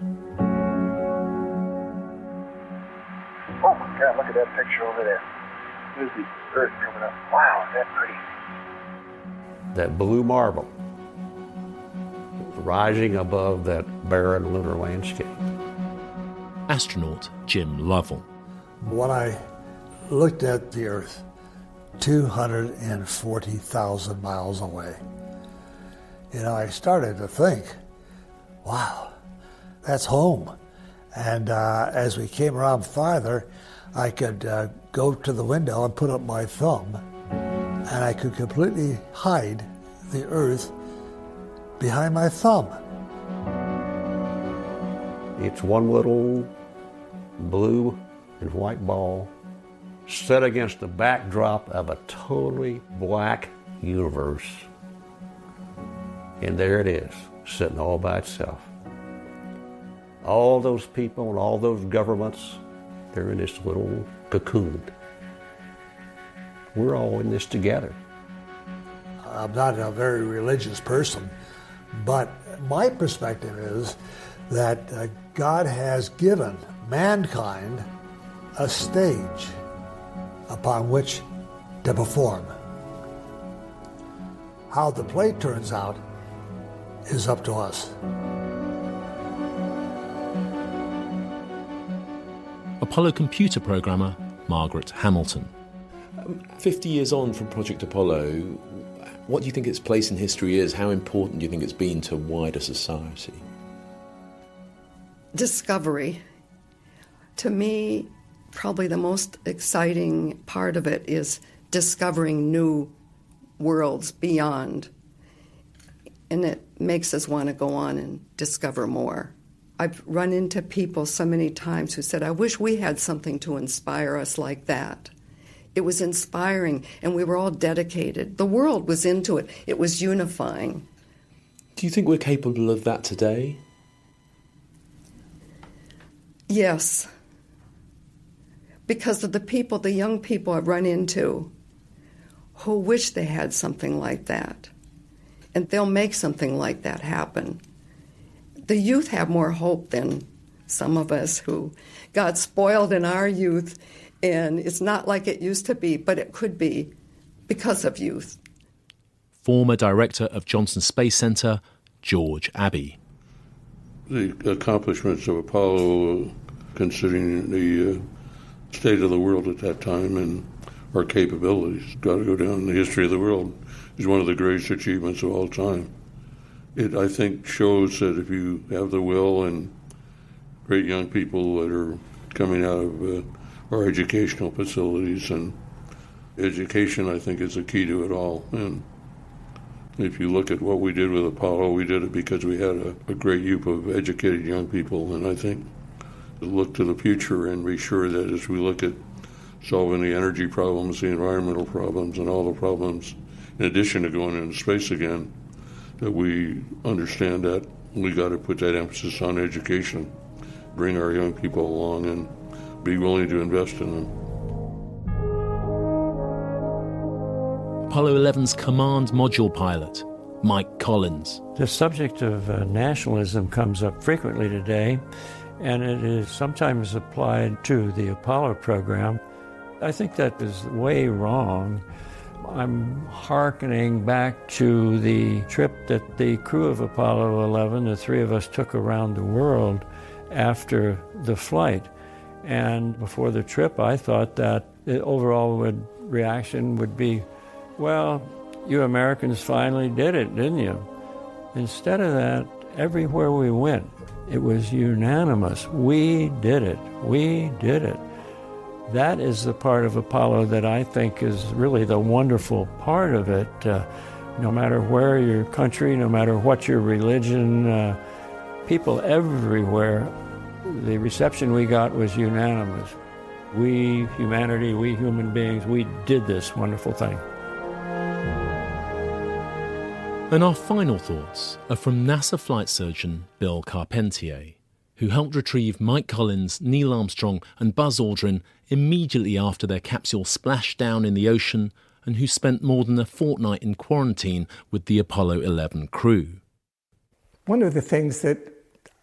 Oh my God, look at that picture over there. There's the Earth coming up. Wow, is that pretty? That blue marble rising above that barren lunar landscape. Astronaut Jim Lovell. When I looked at the Earth, 240,000 miles away, I started to think, wow, that's home. And as we came around farther, I could go to the window and put up my thumb, and I could completely hide the Earth behind my thumb. It's one little blue and white ball set against the backdrop of a totally black universe. And there it is, sitting all by itself. All those people and all those governments, they're in this little cocoon. We're all in this together. I'm not a very religious person, but my perspective is that God has given mankind a stage upon which to perform. How the play turns out is up to us. Apollo computer programmer Margaret Hamilton. 50 years on from Project Apollo, what do you think its place in history is? How important do you think it's been to wider society? Discovery. To me, probably the most exciting part of it is discovering new worlds beyond. And it makes us want to go on and discover more. I've run into people so many times who said, I wish we had something to inspire us like that. It was inspiring, and we were all dedicated. The world was into it. It was unifying. Do you think we're capable of that today? Yes. Because of the people, the young people I've run into who wish they had something like that. And they'll make something like that happen. The youth have more hope than some of us who got spoiled in our youth, and it's not like it used to be, but it could be because of youth. Former director of Johnson Space Center, George Abbey. The accomplishments of Apollo, considering the state of the world at that time and our capabilities. Got to go down in the history of the world. It's one of the greatest achievements of all time. It, I think, shows that if you have the will and great young people that are coming out of our educational facilities, and education, I think, is the key to it all. And if you look at what we did with Apollo, we did it because we had a great group of educated young people. And I think to look to the future and be sure that as we look at solving the energy problems, the environmental problems, and all the problems, in addition to going into space again, that we understand that we got to put that emphasis on education, bring our young people along, and be willing to invest in them. Apollo 11's command module pilot, Mike Collins. The subject of nationalism comes up frequently today, and it is sometimes applied to the Apollo program. I think that is way wrong. I'm hearkening back to the trip that the crew of Apollo 11, the three of us, took around the world after the flight. And before the trip, I thought that the overall reaction would be, well, you Americans finally did it, didn't you? Instead of that, everywhere we went, it was unanimous. We did it. We did it. That is the part of Apollo that I think is really the wonderful part of it. No matter where your country, no matter what your religion, people everywhere, the reception we got was unanimous. We, humanity, we human beings, we did this wonderful thing. And our final thoughts are from NASA flight surgeon Bill Carpentier, who helped retrieve Mike Collins, Neil Armstrong and Buzz Aldrin immediately after their capsule splashed down in the ocean, and who spent more than a fortnight in quarantine with the Apollo 11 crew. One of the things that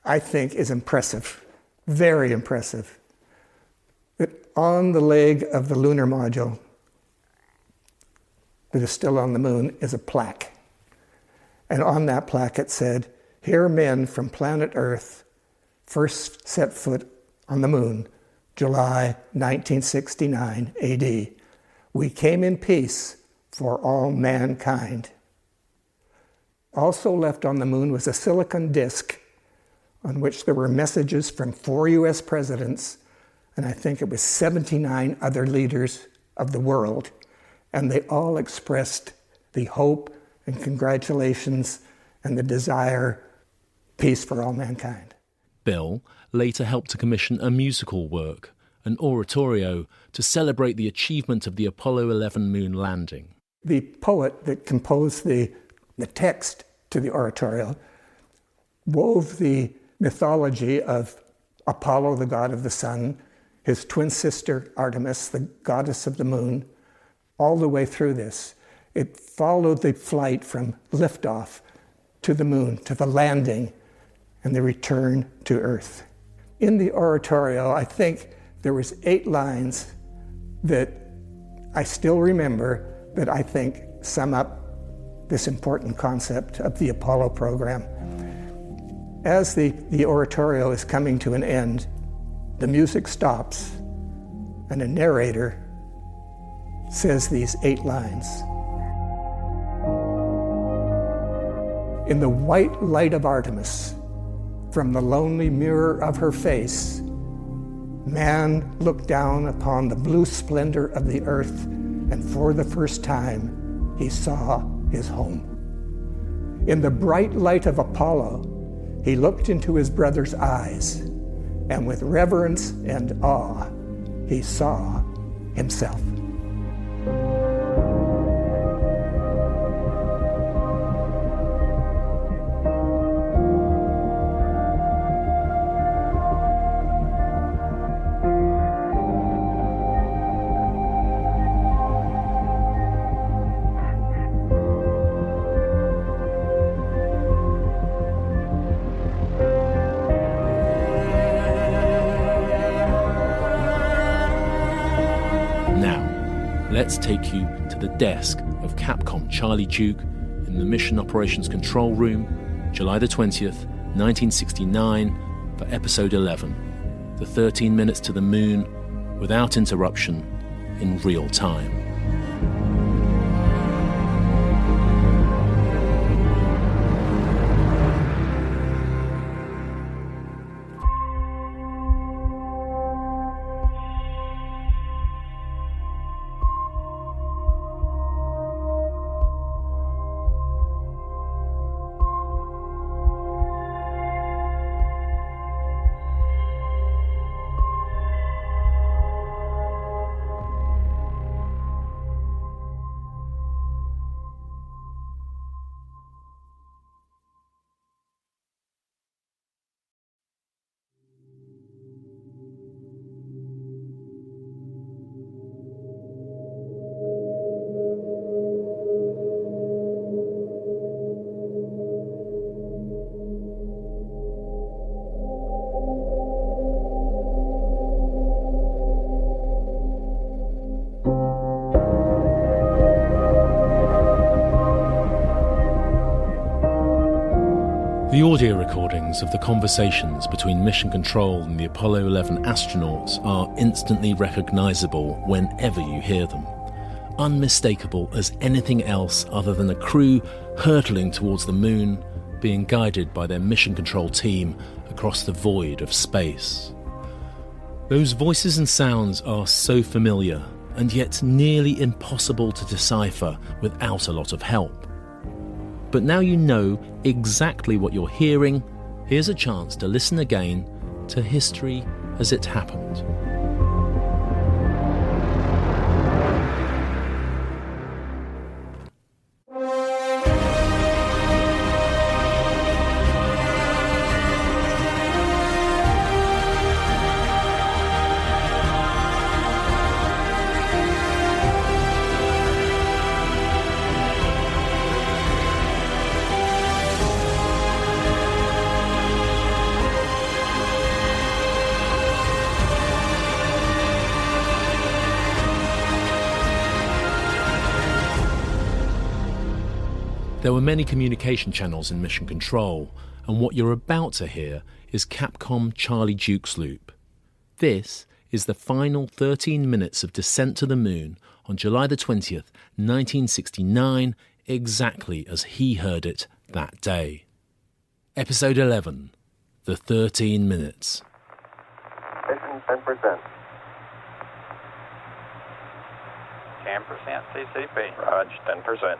I think is impressive, very impressive, that on the leg of the lunar module that is still on the moon is a plaque. And on that plaque it said, "Here men from planet Earth first set foot on the moon, July 1969 AD. We came in peace for all mankind." Also left on the moon was a silicon disk on which there were messages from 4 U.S. presidents, and I think it was 79 other leaders of the world, and they all expressed the hope and congratulations and the desire, peace for all mankind. Bill later helped to commission a musical work, an oratorio, to celebrate the achievement of the Apollo 11 moon landing. The poet that composed the text to the oratorio wove the mythology of Apollo, the god of the sun, his twin sister Artemis, the goddess of the moon, all the way through this. It followed the flight from liftoff to the moon, to the landing, and the return to Earth. In the oratorio, I think there was 8 lines that I still remember that I think sum up this important concept of the Apollo program. As the oratorio is coming to an end, the music stops and a narrator says these 8 lines. In the white light of Artemis, from the lonely mirror of her face, man looked down upon the blue splendor of the earth, and for the first time he saw his home. In the bright light of Apollo, he looked into his brother's eyes, and with reverence and awe, he saw himself. Let's take you to the desk of Capcom Charlie Duke in the Mission Operations Control Room, July the 20th, 1969, for Episode 11, the 13 minutes to the moon, without interruption, in real time. The audio recordings of the conversations between Mission Control and the Apollo 11 astronauts are instantly recognisable whenever you hear them. Unmistakable as anything else other than a crew hurtling towards the moon, being guided by their Mission Control team across the void of space. Those voices and sounds are so familiar, and yet nearly impossible to decipher without a lot of help. But now you know exactly what you're hearing, here's a chance to listen again to history as it happened. There were many communication channels in Mission Control, and what you're about to hear is Capcom Charlie Duke's loop. This is the final 13 minutes of descent to the moon on July the 20th, 1969, exactly as he heard it that day. Episode 11, The 13 Minutes. Mission 10%. 10% CCP. Roger, 10%.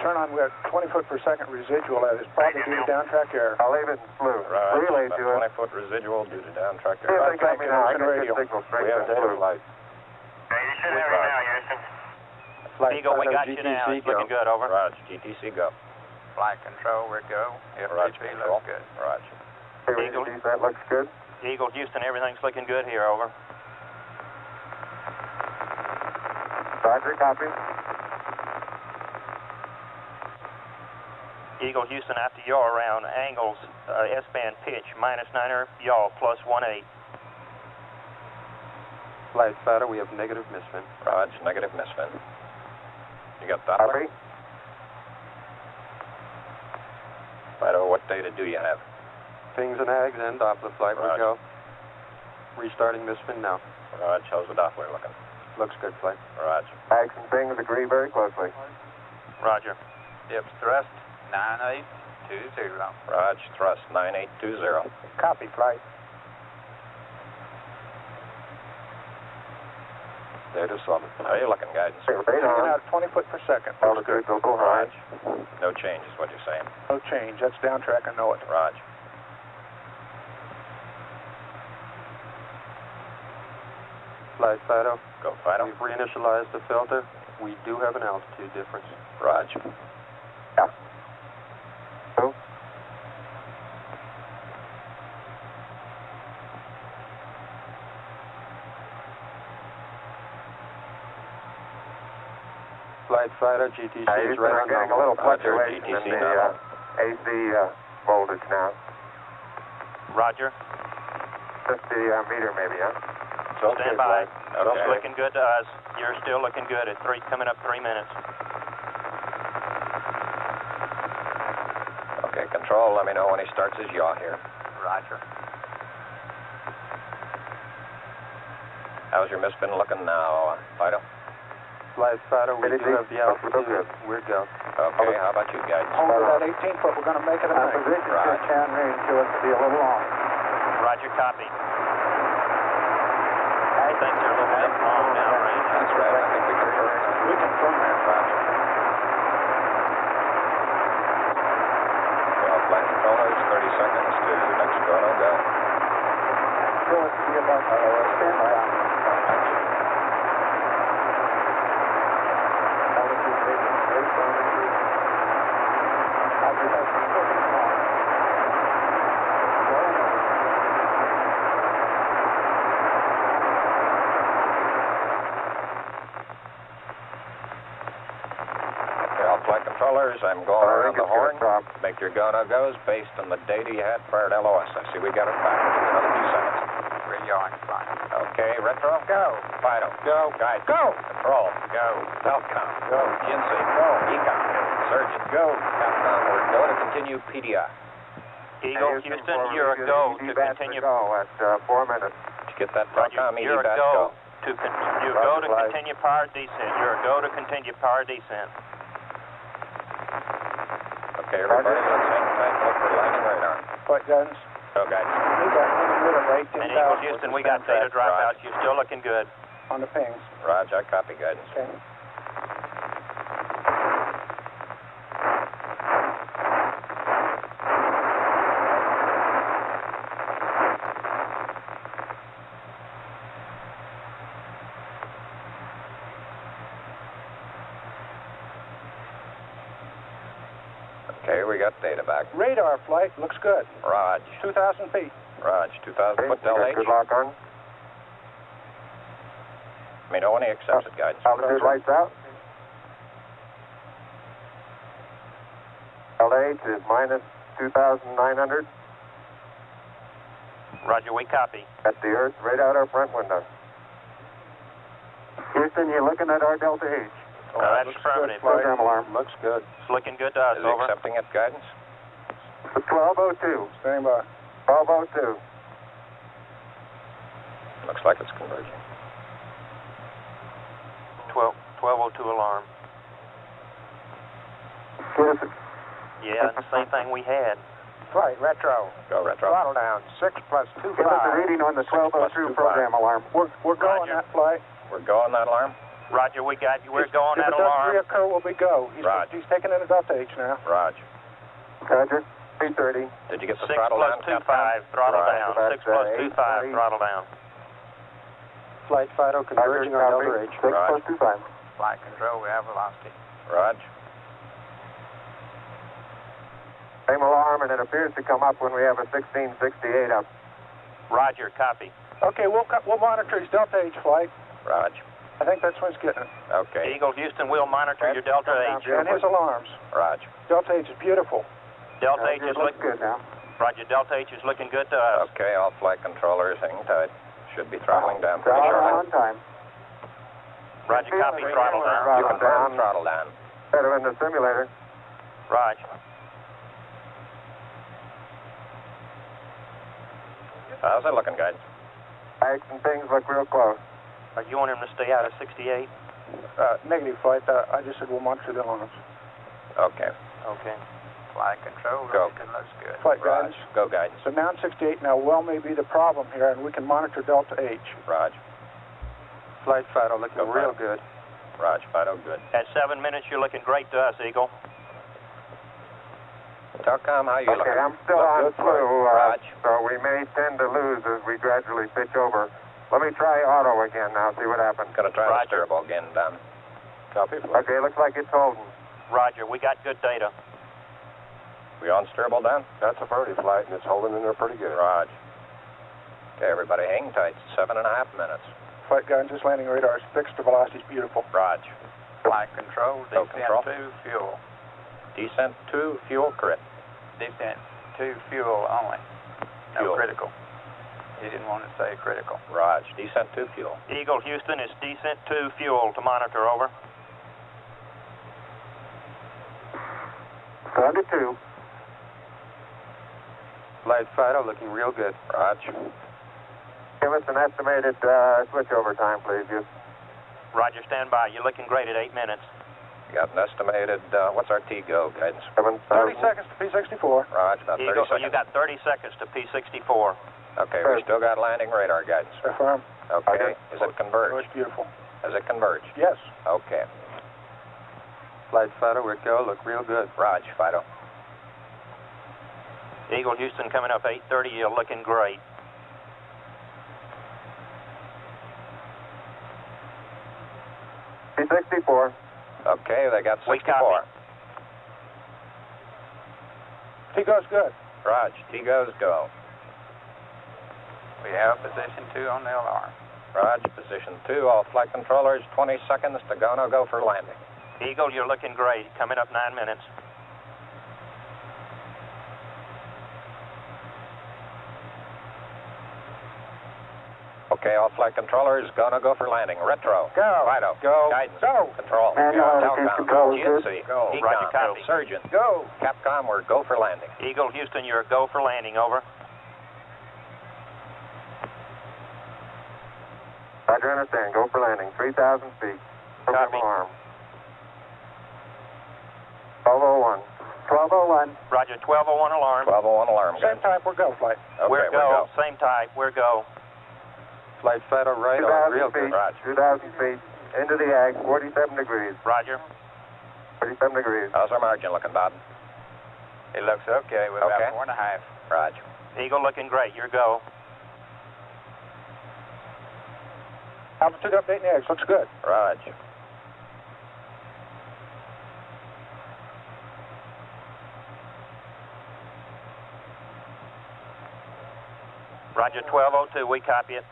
Turn on, we have 20 foot per second residual. That is probably due to downtrack error. I'll leave it in blue. Right. Relay to it. 20 foot residual due to downtrack See if error. they got me now. I can see a signal straight We have to data blue. lights. You should have it now, Houston. Eagle, we got GTC you now. It's looking good, over. Roger, GTC go. Flight control, we're go. FTP looks good. Roger. Eagle, that looks good. Eagle, Houston, everything's looking good here, over. Roger, copy. Eagle, Houston, after yaw around angles, S-band pitch, -9er, yaw, +18. Flight Fighter, we have negative misspin. Roger, negative misspin. You got that? Copy. Fighter, what data do you have? Pings and Ags and Doppler flight, we go. Restarting misspin now. Roger, how's the Doppler looking? Looks good, flight. Roger. Ags and things agree very closely. Roger. Dips thrust. 9820. Roger, thrust 9820. Copy, flight. Data solid. How are you looking, guidance? Coming out 20 foot per second. Altitude will go high. No change is what you're saying. No change. That's downtrack, I know it. Roger. Flight Fido. Go, Fido. We've reinitialized the filter. We do have an altitude difference. Roger. Yeah. Go. Flight Fido, GTC is right on getting a little fluctuation in the AC voltage now. Roger. 50 meter maybe, huh? Stand by. Okay. It's looking good to us. You're still looking good at coming up 3 minutes. Okay, control, let me know when he starts his yaw here. Roger. How's your misspin looking now, Fido? Flight Fido, we do have the altitude. We're go. Okay, how about you guys? Hold that 18 foot. We're going to make it a night. Right. Can range to it to be a little long. Roger, copy. I think they're a little bit long downrange. That's right. I think we confirm that. We confirm that, Roger. Well, flight controllers, 30 seconds to next go, no go. Go and see about standby on. Controllers, I'm going around the horn. Make your go-no-goes based on the data you had prior to LOS. I see we got it back. Give me another few seconds. We're yawing fine. Okay, retro. Go. Fido. Go. Guide. Go. Control. Go. Telcom. Go. GNC. Go. Econ. Surgeon. Go. Capcom. We're go to continue PDI. Eagle, Houston, you're a go to continue. Go at 4 minutes. Did you get that, Telcom? You're a go. You're a go to continue power descent. You're a go to continue power descent. Okay, everybody, let's hang tight and look for landing radar. Flight guidance. Go, guys. We got one And Eagle Houston, we got data dropouts. You're still looking good. on the pings. Roger, I copy guidance. Okay. Okay, we got data back. Radar flight looks good. Raj. 2,000 feet. Raj, 2,000 foot Delta H. Good lock on. Let me know when he accepts it, guidance. Altitude lights out. Delta H is minus 2,900. Roger, we copy. At the Earth, right out our front window. Houston, you're looking at our Delta H. That's affirmative. Program alarm. Looks good. It's looking good to us, Is he over. accepting it, guidance? 1202. Standing by. 1202. Looks like it's converging. 1202 alarm. Yeah, the same thing we had. Flight, retro. Go, retro. Throttle down. 6 plus 2, 5. Give us a reading on the 1202 program alarm. We're going that flight. We're going that alarm? Roger, we got you. We're going that If it doesn't alarm. reoccur, we'll be go. He's taking it at Delta H now. Raj. Roger. 330. Did you get the 6 throttle plus down? 2.5, throttle Right. down. That's 6 plus 2.5, 8:20. throttle down. Flight Fido converging on Delta H. 6 plus 25. Flight control, we have velocity. Raj. Same alarm, and it appears to come up when we have a 1668 up. Roger, copy. Okay, we'll monitor his Delta H flight. Raj. I think that's when it's getting it. Okay. Eagle Houston, we'll monitor your Delta H. And his alarms. Raj. Delta H is beautiful. Delta H is looking good now. Roger, Delta H is looking good to us. Okay, all flight controllers, hang tight. Should be throttling down pretty Throttle shortly. on time. Roger, copy, throttle down. You can burn throttle down. Better in the simulator. Roger. How's it looking, guys? Bags and things look real close. You want him to stay out of 68? Negative flight. I just said we'll monitor the alarms. Okay. Okay. Flight control, go. Looks good. Flight Raj. guidance. Go, guidance. So now in 68, now well may be the problem here, and we can monitor Delta H. Raj. Flight Fido looking Go, real Fido. good. Raj, Fido, good. At 7 minutes, you're looking great to us, Eagle. Telcom, how you looking? Okay, I'm still Look on good, flu, Raj. so we may tend to lose as we gradually pitch over. Let me try auto again now, see what happens. Gonna try the steerable again, Don. Copy. Okay, looks like it's holding. Roger, we got good data. We on steerable, Don? That's a birdie flight, and it's holding in there pretty good. Raj. Okay, everybody hang tight. 7.5 minutes. Flight guidance, this landing radar is fixed to velocity. Beautiful. Raj. Flight control, descent control. 2, fuel. Descent 2, fuel crit. Descent 2, fuel only. No Fuel. critical. He didn't want to say critical. Raj. Descent 2, fuel. Eagle Houston, is descent 2 fuel to monitor, over. Down to 2. Flight Fido looking real good. Raj. Give us an estimated switchover time, please, Houston. Roger, stand by. You're looking great at 8 minutes. You got an estimated, what's our T-go guidance? 30 seconds to P64. Raj, about 30 Eagle, so seconds. you got 30 seconds to P64. Okay, we still got landing radar guidance. Affirm. Okay, is it converged? Oh, it's beautiful. Is it converged? Yes. Okay. Flight Fido, we're go. Look real good. Raj, Fido. Eagle Houston coming up 8:30. You're looking great. P64. Okay, they got We 64. copy. T-go's good. Raj, T-goes go. We have position 2 on the alarm. Raj, position 2. All flight controllers, 20 seconds to go, no go for landing. Eagle, you're looking great. Coming up 9 minutes. Okay, all flight controllers, go, no go for landing. Retro. Go. Fido. Go. Guidance. Go. Control. Manual Telcom. control is good. GNC. Go. Econ. Roger, copy. Surgeon. Go. Capcom, we're go for landing. Eagle Houston, you're a go for landing, over. Roger, understand. Go for landing. 3,000 feet. Program Copy. alarm. 1201. 1201. Roger, 1201 alarm. 1201 alarm. Same type, we're go flight. Okay, We're go. Same type, we're go. Flight Fido right 2,000 on, real feet. good. 2,000 feet. Into the ag. 47 degrees. Roger. 47 degrees. How's our margin looking, Bob? It looks okay. We're Okay. about 4.5. Raj. Eagle looking great, you're go. Altitude update in the eggs. Looks good. Raj. Roger, 1202, we copy it.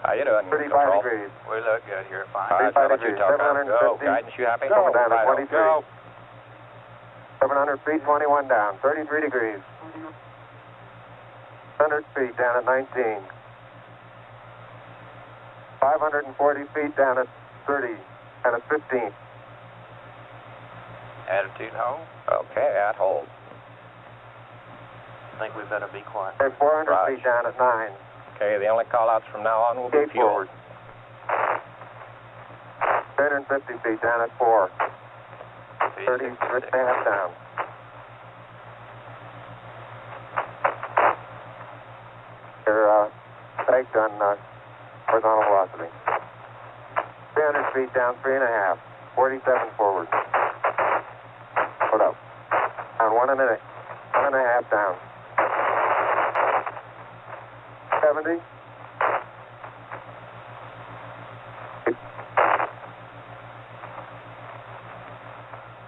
How you doing? 35 Control? degrees. We look good here, fine. Raj, 35 how about you, degrees. Telcom? Go. 750. Guidance, you happy? Go. Down to Fido. 23. Go. 700 feet, 21 down. 33 degrees. 100 feet down at 19. 540 feet down at 30 and at 15. Attitude hold. Okay, at hold. I think we better be quiet. And 400 Raj. feet down at 9. Okay, the only call-outs from now on will be Gate fuel. forward. 350 feet down at 4. 30 and a half down. Your brake on horizontal velocity. 300 feet down, 3.5. 47 forward. Hold up. Down 1.5 down. 70.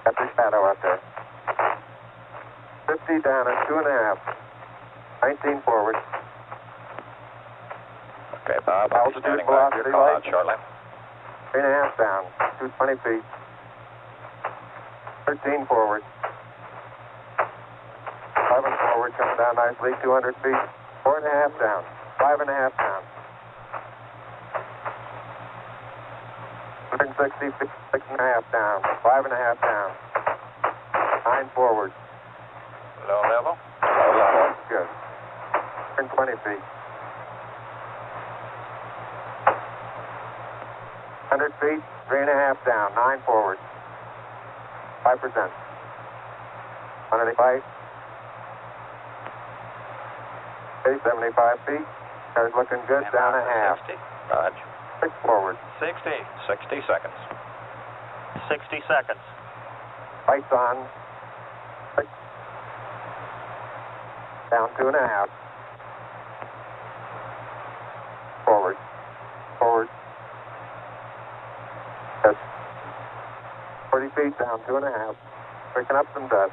Got the shadow up there. 50 down at 2.5. 19 forward. Okay, Bob, I'll be Altitude, standing by for your velocity, call-out light. shortly. 3.5 down. 220 feet. 13 forward. 11 forward, coming down nicely. 200 feet. 4.5 down. 5.5 down. 160 feet. 6.5 down. 5.5 down. 9 forward. Low level. Low level. Good. 120 feet. 100 feet. 3.5 down. 9 forward. 5%. 185. Okay, 75 feet. Car's looking good. Down a half. 60. Raj. 6 forward. 60. 60 seconds. 60 seconds. Lights on. 6. Down 2.5. Forward. 40 feet down, 2.5. Picking up some dust.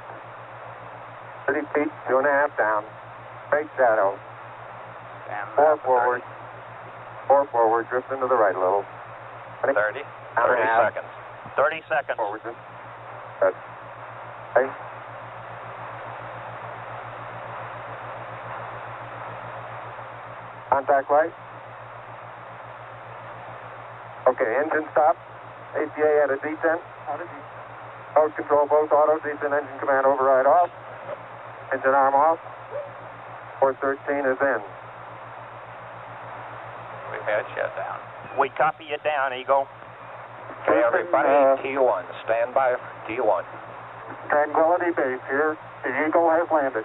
30 feet, 2.5 down. Straight shadow. 4 forward. 4 forward, drift into the right a little. 30 seconds. 30 seconds. Forward. Good. Okay. Contact light. Okay, engine stop. APA at a descent. Mode control both auto, descent engine command override off. Engine arm off. 413 is in. We've had shutdown. We copy you down, Eagle. Okay, everybody, T1. Stand by for T1. Tranquility Base here. The Eagle has landed.